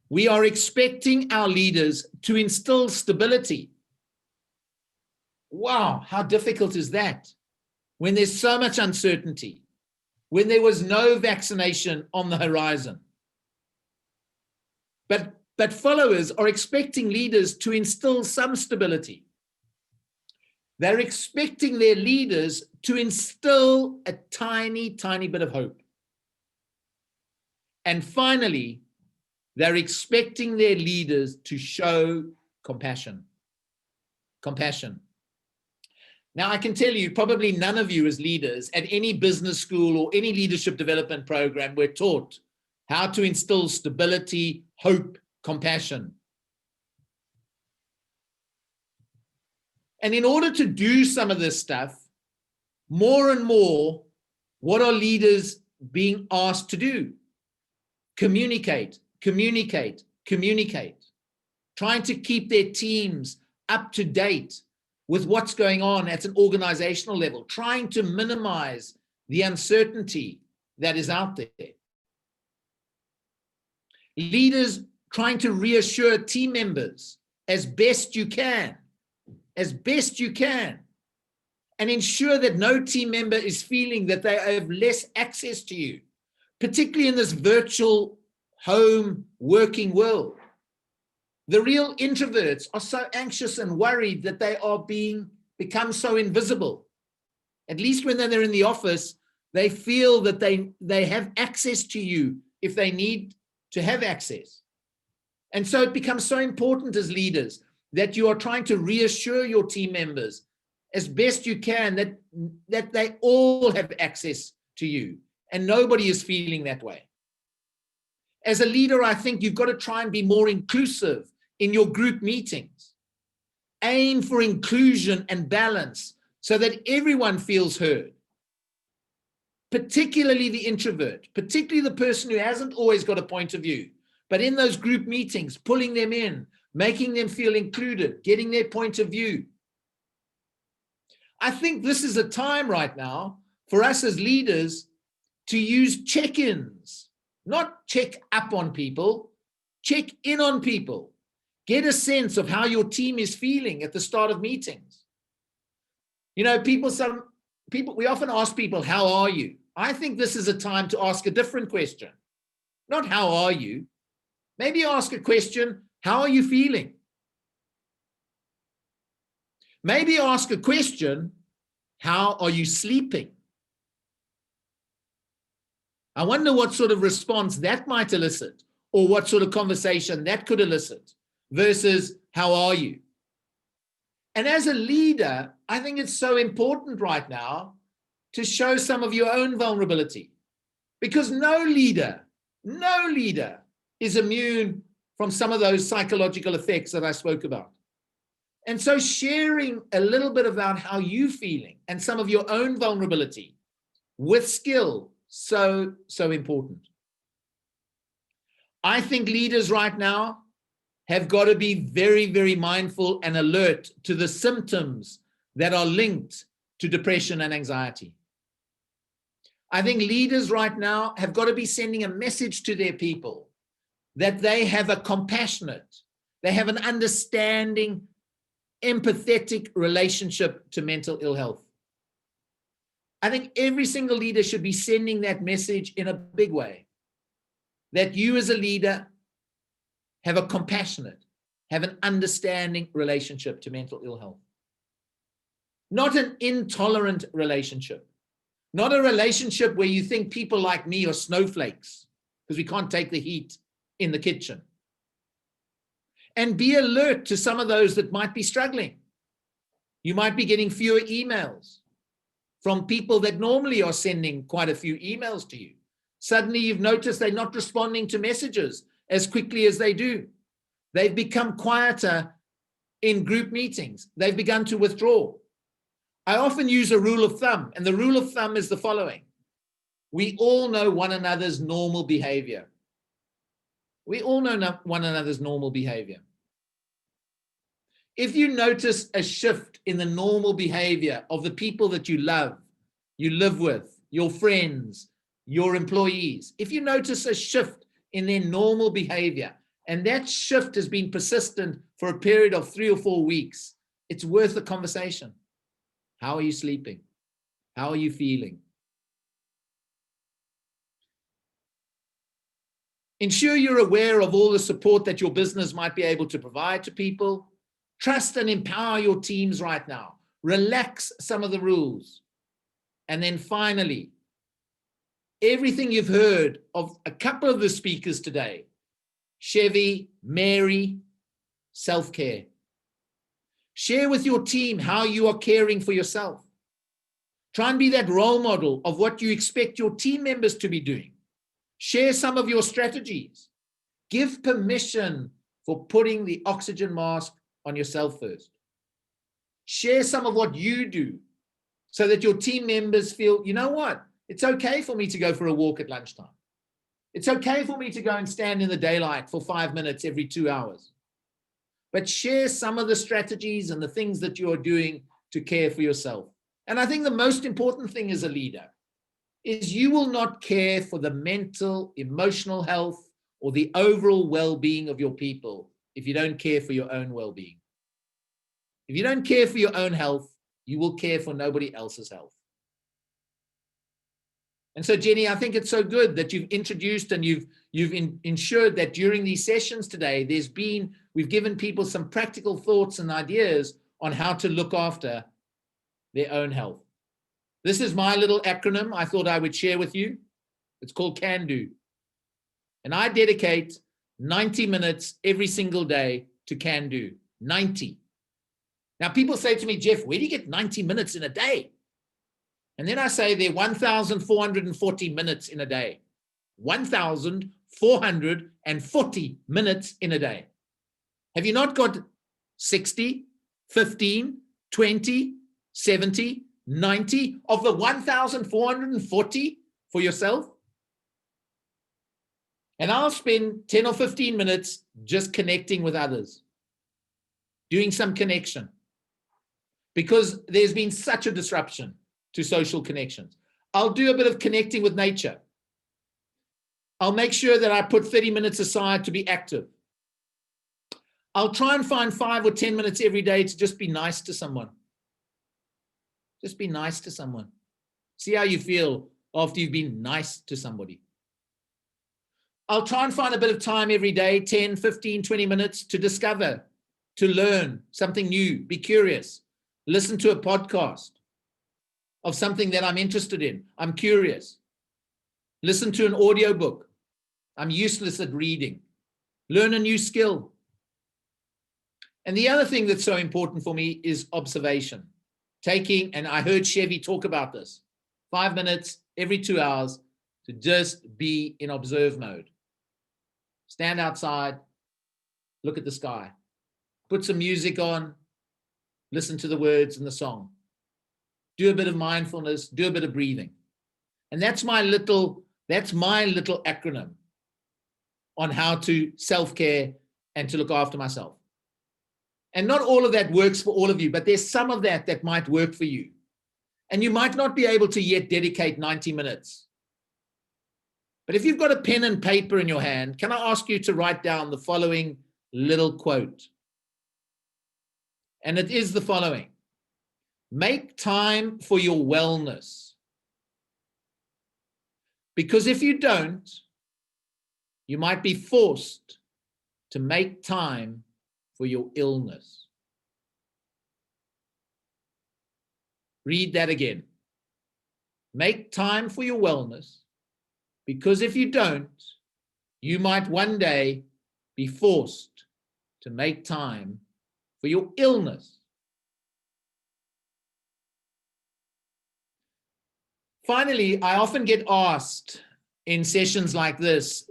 We are expecting our leaders to instill stability. Wow, how difficult is that? When there's so much uncertainty, when there was no vaccination on the horizon. But followers are expecting leaders to instill some stability. They're expecting their leaders to instill a tiny, tiny bit of hope. And finally, they're expecting their leaders to show compassion. Compassion. Now, I can tell you, probably none of you as leaders at any business school or any leadership development program were taught how to instill stability, hope, compassion. And in order to do some of this stuff, more and more, what are leaders being asked to do? Communicate, communicate, communicate. Trying to keep their teams up to date with what's going on at an organizational level, trying to minimize the uncertainty that is out there. Leaders trying to reassure team members as best you can, and ensure that no team member is feeling that they have less access to you, particularly in this virtual home working world. The real introverts are so anxious and worried that they are become so invisible. At least when they're in the office, they feel that they have access to you if they need to have access. And so it becomes so important as leaders that you are trying to reassure your team members as best you can that they all have access to you and nobody is feeling that way. As a leader, I think you've got to try and be more inclusive in your group meetings. Aim for inclusion and balance so that everyone feels heard, particularly the introvert, particularly the person who hasn't always got a point of view, but in those group meetings, pulling them in, making them feel included, getting their point of view. I think this is a time right now for us as leaders to use check-ins, not check up on people, check in on people. Get a sense of how your team is feeling at the start of meetings. You know, we often ask people, how are you? I think this is a time to ask a different question. Not how are you? Maybe ask a question, how are you feeling? Maybe ask a question, how are you sleeping? I wonder what sort of response that might elicit, or what sort of conversation that could elicit, versus how are you? And as a leader, I think it's so important right now to show some of your own vulnerability, because no leader is immune from some of those psychological effects that I spoke about. And so sharing a little bit about how you're feeling and some of your own vulnerability with skill, so important. I think leaders right now have got to be very, very mindful and alert to the symptoms that are linked to depression and anxiety. I think leaders right now have got to be sending a message to their people that they have a compassionate, they have an understanding, empathetic relationship to mental ill health. I think every single leader should be sending that message in a big way, that you as a leader have a compassionate, have an understanding relationship to mental ill health. Not an intolerant relationship, not a relationship where you think people like me are snowflakes because we can't take the heat in the kitchen. And be alert to some of those that might be struggling. You might be getting fewer emails from people that normally are sending quite a few emails to you. Suddenly you've noticed they're not responding to messages as quickly as they do. They've become quieter in group meetings. They've begun to withdraw. I often use a rule of thumb, and the rule of thumb is the following. We all know one another's normal behavior. We all know one another's normal behavior. If you notice a shift in the normal behavior of the people that you love, you live with, your friends, your employees, if you notice a shift in their normal behavior, and that shift has been persistent for a period of 3 or 4 weeks, it's worth a conversation. How are you sleeping? How are you feeling? Ensure you're aware of all the support that your business might be able to provide to people. Trust and empower your teams right now. Relax some of the rules. And then finally, everything you've heard of a couple of the speakers today, Chevy, Mary, self-care. Share with your team how you are caring for yourself. Try and be that role model of what you expect your team members to be doing. Share some of your strategies. Give permission for putting the oxygen mask on yourself first. Share some of what you do so that your team members feel, you know what, it's okay for me to go for a walk at lunchtime. It's okay for me to go and stand in the daylight for 5 minutes every 2 hours. But share some of the strategies and the things that you're doing to care for yourself. And I think the most important thing as a leader is you will not care for the mental, emotional health or the overall well-being of your people if you don't care for your own well-being. If you don't care for your own health, you will care for nobody else's health. And so, Jenny, I think it's so good that you've introduced and you've ensured that during these sessions today, we've given people some practical thoughts and ideas on how to look after their own health. This is my little acronym I thought I would share with you. It's called CAN DO. And I dedicate 90 minutes every single day to CAN DO. 90. Now, people say to me, Jeff, where do you get 90 minutes in a day? And then I say there are 1,440 minutes in a day. 1,440 minutes in a day. Have you not got 60, 15, 20, 70, 90 of the 1,440 for yourself? And I'll spend 10 or 15 minutes just connecting with others, doing some connection, because there's been such a disruption to social connections. I'll do a bit of connecting with nature. I'll make sure that I put 30 minutes aside to be active. I'll try and find 5 or 10 minutes every day to just be nice to someone. Just be nice to someone. See how you feel after you've been nice to somebody. I'll try and find a bit of time every day, 10, 15, 20 minutes to discover, to learn something new, be curious, listen to a podcast of something that I'm interested in. I'm curious. Listen to an audiobook. I'm useless at reading. Learn a new skill. And the other thing that's so important for me is observation. And I heard Chevy talk about this, 5 minutes every 2 hours to just be in observe mode. Stand outside, look at the sky, put some music on, listen to the words and the song. Do a bit of mindfulness, do a bit of breathing. And that's my little acronym on how to self-care and to look after myself. And not all of that works for all of you, but there's some of that might work for you. And you might not be able to yet dedicate 90 minutes. But if you've got a pen and paper in your hand, can I ask you to write down the following little quote? And it is the following. Make time for your wellness. Because if you don't, you might be forced to make time for your illness. Read that again. Make time for your wellness, because if you don't, you might one day be forced to make time for your illness. Finally, I often get asked in sessions like this,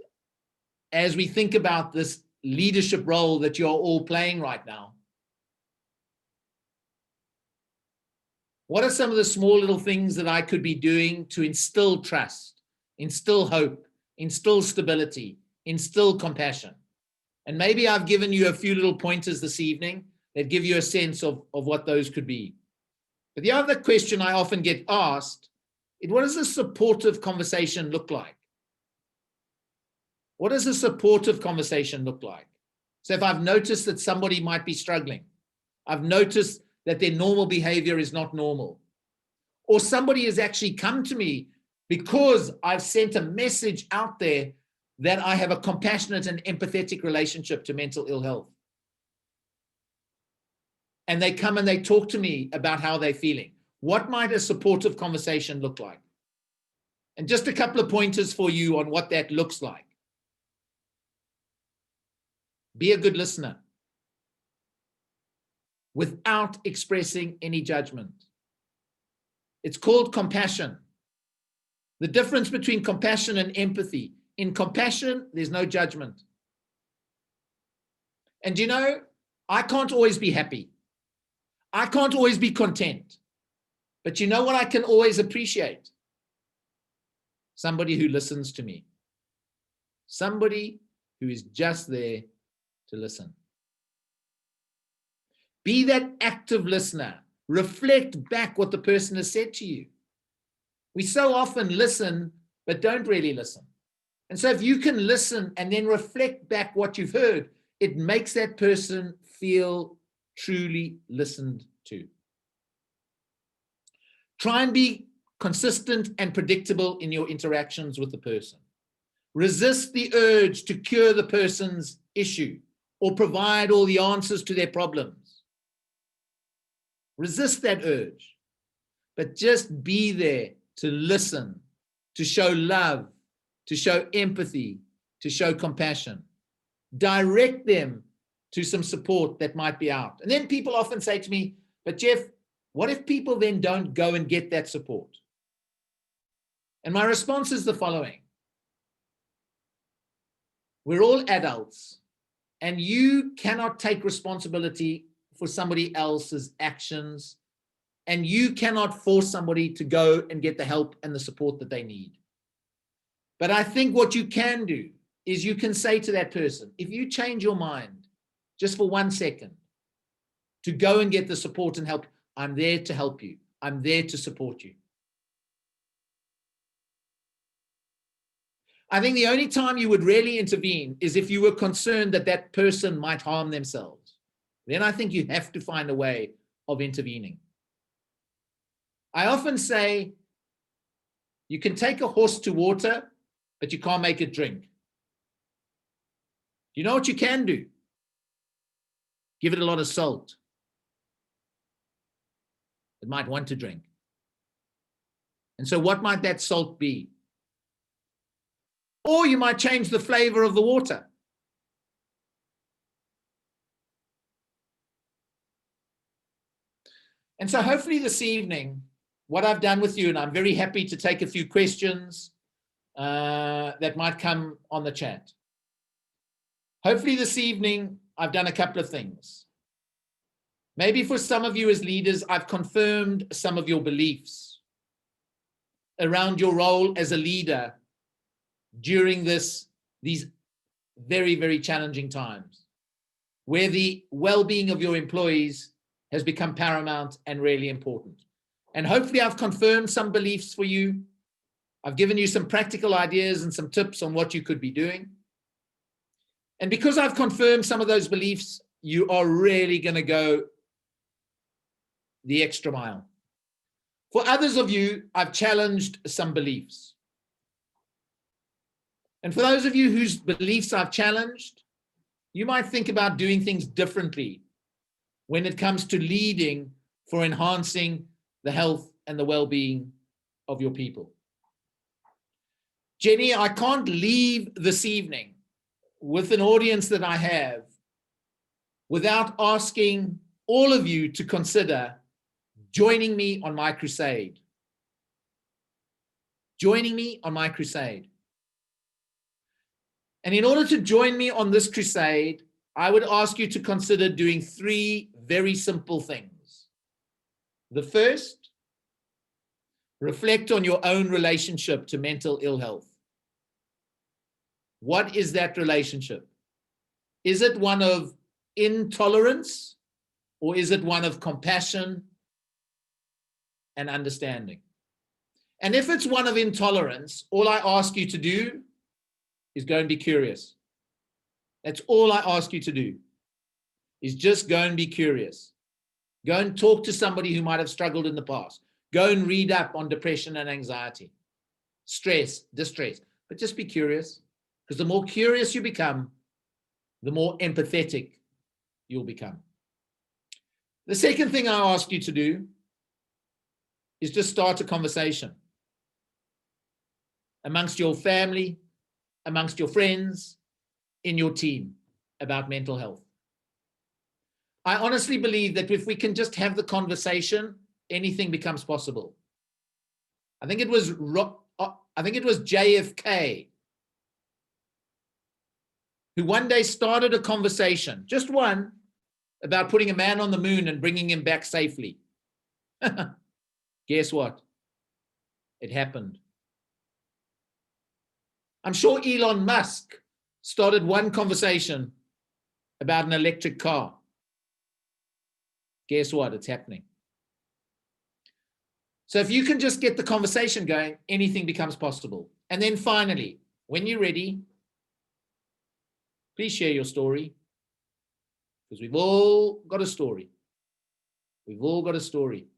as we think about this leadership role that you're all playing right now, what are some of the small little things that I could be doing to instill trust, instill hope, instill stability, instill compassion? And maybe I've given you a few little pointers this evening that give you a sense of what those could be. But the other question I often get asked is, what does a supportive conversation look like? What does a supportive conversation look like? So if I've noticed that somebody might be struggling, I've noticed that their normal behavior is not normal, or somebody has actually come to me because I've sent a message out there that I have a compassionate and empathetic relationship to mental ill health. And they come and they talk to me about how they're feeling. What might a supportive conversation look like? And just a couple of pointers for you on what that looks like. Be a good listener without expressing any judgment. It's called compassion. The difference between compassion and empathy. In compassion, there's no judgment. And you know, I can't always be happy. I can't always be content. But you know what I can always appreciate? Somebody who listens to me. Somebody who is just there to listen. Be that active listener. Reflect back what the person has said to you. We so often listen, but don't really listen. And so if you can listen and then reflect back what you've heard, it makes that person feel truly listened to. Try and be consistent and predictable in your interactions with the person. Resist the urge to cure the person's issue or provide all the answers to their problems. Resist that urge, but just be there to listen, to show love, to show empathy, to show compassion. Direct them to some support that might be out. And then people often say to me, but Jeff, what if people then don't go and get that support? And my response is the following. We're all adults, and you cannot take responsibility for somebody else's actions, and you cannot force somebody to go and get the help and the support that they need. But I think what you can do is you can say to that person, if you change your mind just for 1 second to go and get the support and help, I'm there to help you. I'm there to support you. I think the only time you would really intervene is if you were concerned that that person might harm themselves. Then I think you have to find a way of intervening. I often say, you can take a horse to water, but you can't make it drink. You know what you can do? Give it a lot of salt. It might want to drink. And so what might that salt be? Or you might change the flavor of the water. And so hopefully this evening, what I've done with you, and I'm very happy to take a few questions that might come on the chat. Hopefully this evening, I've done a couple of things. Maybe for some of you as leaders, I've confirmed some of your beliefs around your role as a leader during these very, very challenging times, where the well-being of your employees has become paramount and really important. And hopefully I've confirmed some beliefs for you. I've given you some practical ideas and some tips on what you could be doing. And because I've confirmed some of those beliefs, you are really going to go the extra mile. For others of you, I've challenged some beliefs. And for those of you whose beliefs I've challenged, you might think about doing things differently when it comes to leading for enhancing the health and the well-being of your people. Jenny, I can't leave this evening with an audience that I have without asking all of you to consider joining me on my crusade. Joining me on my crusade. And in order to join me on this crusade, I would ask you to consider doing 3 very simple things. The first, reflect on your own relationship to mental ill health. What is that relationship? Is it one of intolerance, or is it one of compassion and understanding? And if it's one of intolerance, all I ask you to do is go and be curious. That's all I ask you to do, is just go and be curious. Go and talk to somebody who might have struggled in the past. Go and read up on depression and anxiety, stress, distress, but just be curious, because the more curious you become, the more empathetic you'll become. The second thing I ask you to do is just start a conversation amongst your family, amongst your friends, in your team about mental health. I honestly believe that if we can just have the conversation, anything becomes possible. I think it was JFK who one day started a conversation, just one, about putting a man on the moon and bringing him back safely. Guess what? It happened. I'm sure Elon Musk started one conversation about an electric car. Guess what? It's happening. So if you can just get the conversation going, anything becomes possible. And then finally, when you're ready, please share your story, because we've all got a story. We've all got a story.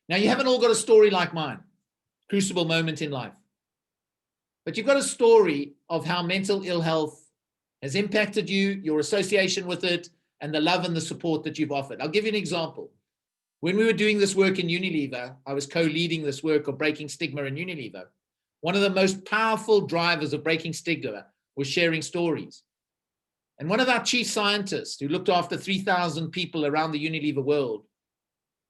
Now, you haven't all got a story like mine, crucible moment in life. But you've got a story of how mental ill health has impacted you, your association with it, and the love and the support that you've offered. I'll give you an example. When we were doing this work in Unilever, I was co-leading this work of breaking stigma in Unilever. One of the most powerful drivers of breaking stigma was sharing stories. And one of our chief scientists, who looked after 3,000 people around the Unilever world,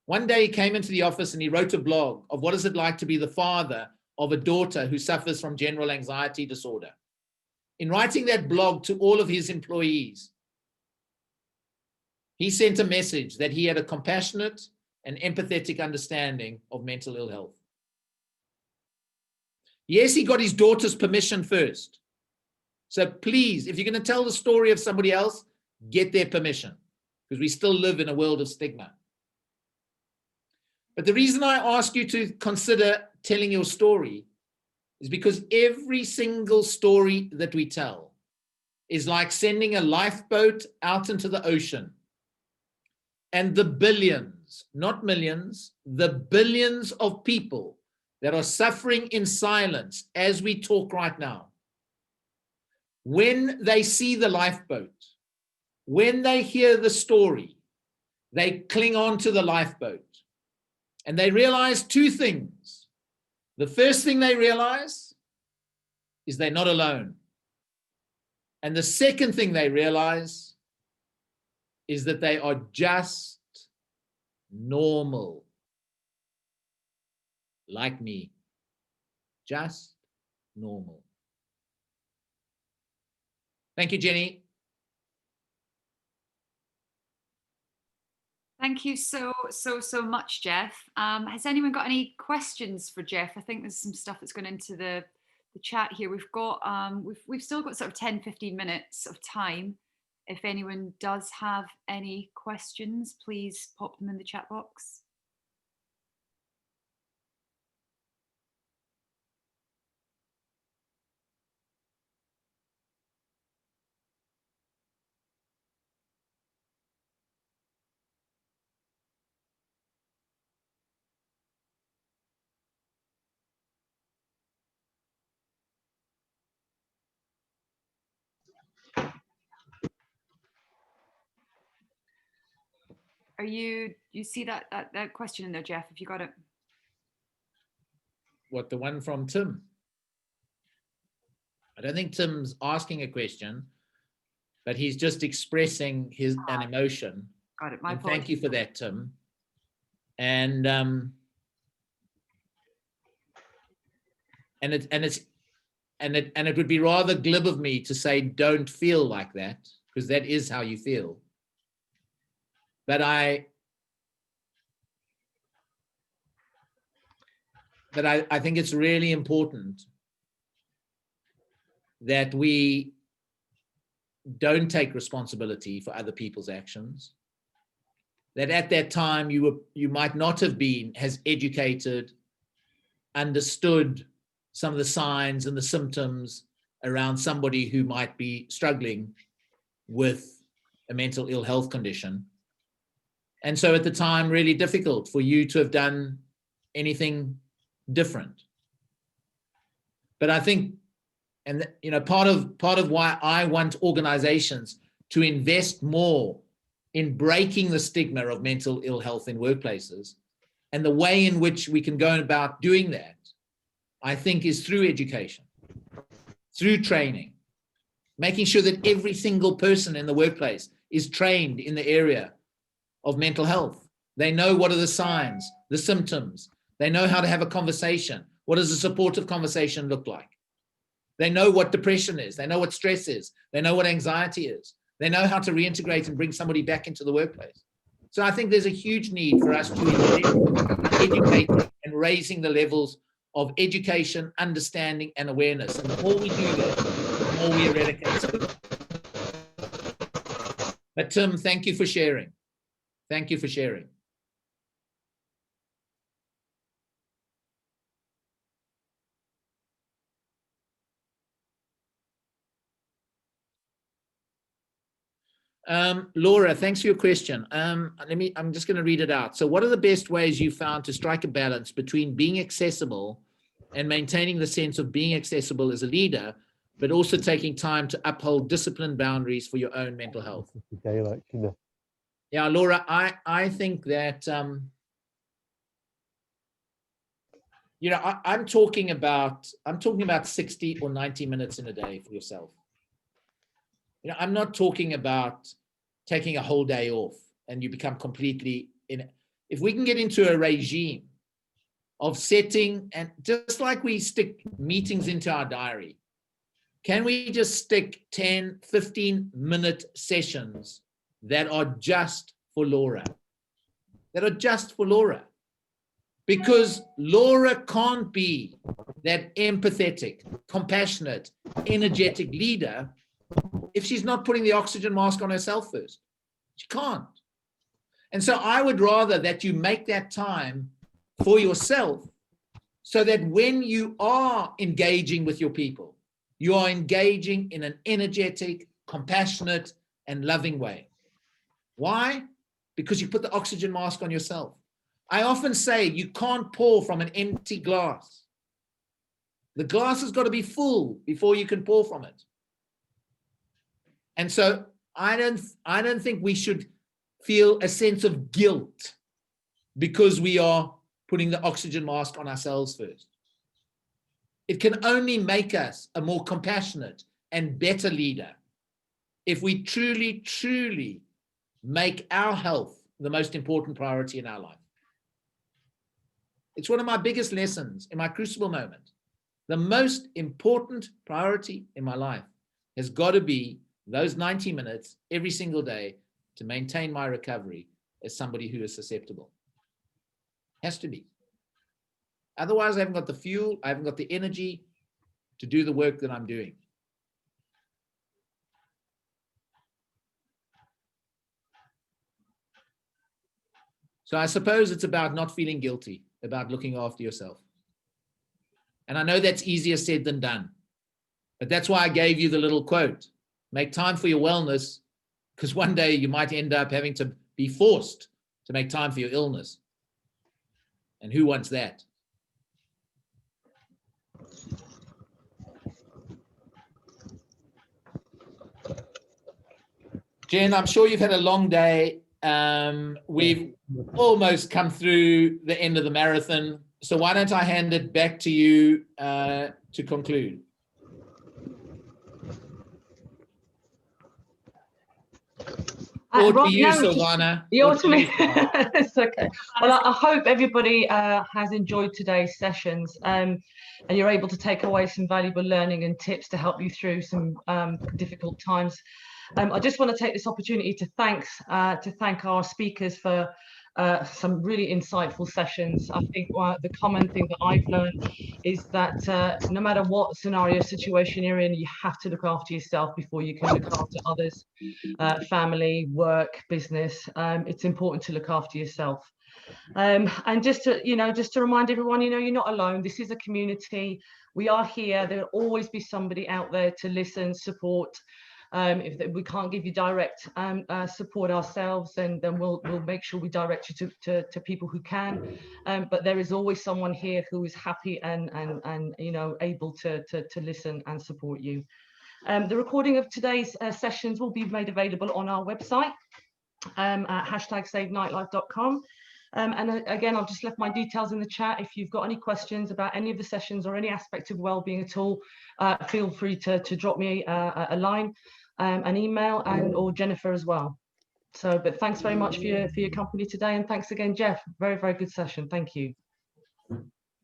one day he came into the office and he wrote a blog of what is it like to be the father of a daughter who suffers from general anxiety disorder. In writing that blog to all of his employees, he sent a message that he had a compassionate and empathetic understanding of mental ill health. Yes, he got his daughter's permission first. So please, if you're going to tell the story of somebody else, get their permission, because we still live in a world of stigma. But the reason I ask you to consider telling your story is because every single story that we tell is like sending a lifeboat out into the ocean. And the billions, not millions, the billions of people that are suffering in silence as we talk right now, when they see the lifeboat, when they hear the story, they cling on to the lifeboat and they realize two things. The first thing they realize is they're not alone. And the second thing they realize is that they are just normal, like me, just normal. Thank you, Jenny. Thank you so much, Jeff. Has anyone got any questions for Jeff? I think there's some stuff that's gone into the chat here. We've got we've still got sort of 10-15 minutes of time. If anyone does have any questions, please pop them in the chat box. You see that question in there, Jeff, if you got it? What, the one from Tim? I don't think Tim's asking a question, but he's just expressing an emotion. Got it. And thank you for that, Tim. And it would be rather glib of me to say don't feel like that, because that is how you feel. But I think it's really important that we don't take responsibility for other people's actions. That at that time you might not have been as educated, understood some of the signs and the symptoms around somebody who might be struggling with a mental ill health condition. And so at the time, really difficult for you to have done anything different. But I think, and you know, part of why I want organizations to invest more in breaking the stigma of mental ill health in workplaces, and the way in which we can go about doing that, I think, is through education, through training, making sure that every single person in the workplace is trained in the area of mental health. They know what are the signs, the symptoms. They know how to have a conversation. What does a supportive conversation look like? They know what depression is. They know what stress is. They know what anxiety is. They know how to reintegrate and bring somebody back into the workplace. So I think there's a huge need for us to invest in educating and raising the levels of education, understanding, and awareness. And the more we do that, the more we eradicate stigma. But Tim, thank you for sharing. Thank you for sharing. Laura, thanks for your question. I'm just going to read it out. So what are the best ways you found to strike a balance between being accessible and maintaining the sense of being accessible as a leader, but also taking time to uphold disciplined boundaries for your own mental health? Yeah, Laura, I think that, you know, I'm talking about 60 or 90 minutes in a day for yourself. You know, I'm not talking about taking a whole day off and you become completely in. If we can get into a regime of setting, and just like we stick meetings into our diary, can we just stick 10, 15-minute sessions that are just for Laura? That are just for Laura. Because Laura can't be that empathetic, compassionate, energetic leader if she's not putting the oxygen mask on herself first. She can't. And so I would rather that you make that time for yourself so that when you are engaging with your people, you are engaging in an energetic, compassionate, and loving way. Why? Because you put the oxygen mask on yourself. I often say you can't pour from an empty glass. The glass has got to be full before you can pour from it. And so I don't think we should feel a sense of guilt because we are putting the oxygen mask on ourselves first. It can only make us a more compassionate and better leader if we truly, truly make our health the most important priority in our life. It's one of my biggest lessons in my crucible moment. The most important priority in my life has got to be those 90 minutes every single day to maintain my recovery as somebody who is susceptible. Has to be. Otherwise, I haven't got the fuel, I haven't got the energy to do the work that I'm doing. So I suppose it's about not feeling guilty, about looking after yourself. And I know that's easier said than done, but that's why I gave you the little quote. Make time for your wellness, because one day you might end up having to be forced to make time for your illness. And who wants that? Jen, I'm sure you've had a long day. We've almost come through the end of the marathon. So why don't I hand it back to you to conclude? Or to you, Silvana. It's okay. Well, I hope everybody has enjoyed today's sessions and you're able to take away some valuable learning and tips to help you through some difficult times. I just want to take this opportunity to thank our speakers for some really insightful sessions. I think the common thing that I've learned is that no matter what scenario situation you're in, you have to look after yourself before you can look after others, family, work, business. It's important to look after yourself. And just to remind everyone, you're not alone. This is a community. We are here. There'll always be somebody out there to listen, support. If we can't give you direct support ourselves, then we'll make sure we direct you to people who can. But there is always someone here who is happy and able to listen and support you. The recording of today's sessions will be made available on our website at #savenightlife.com. And again, I've just left my details in the chat. If you've got any questions about any of the sessions or any aspect of wellbeing at all, feel free to drop me a line, an email, or Jennifer as well. But thanks very much for your company today, and thanks again, Jeff. Very, very good session. Thank you.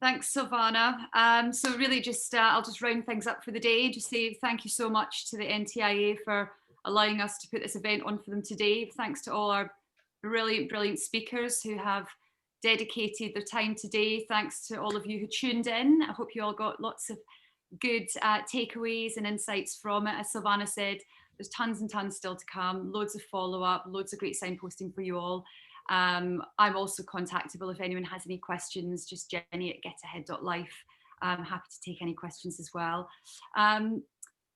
Thanks, Silvana. So really I'll just round things up for the day. Just say thank you so much to the NTIA for allowing us to put this event on for them today. Thanks to all our brilliant speakers who have dedicated their time today. Thanks to all of you who tuned in. I hope you all got lots of good takeaways and insights from it. As Silvana said, there's tons and tons still to come, loads of follow-up, loads of great signposting for you all. I'm also contactable if anyone has any questions, just jenny@getahead.life. I'm happy to take any questions as well.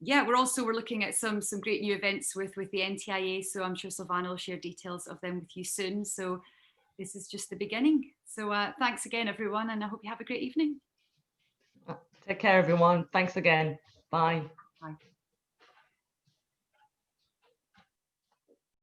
Yeah, we're looking at some great new events with the NTIA, so I'm sure Silvana will share details of them with you soon. So this is just the beginning. So thanks again, everyone, and I hope you have a great evening. Take care, everyone. Thanks again. Bye. Bye.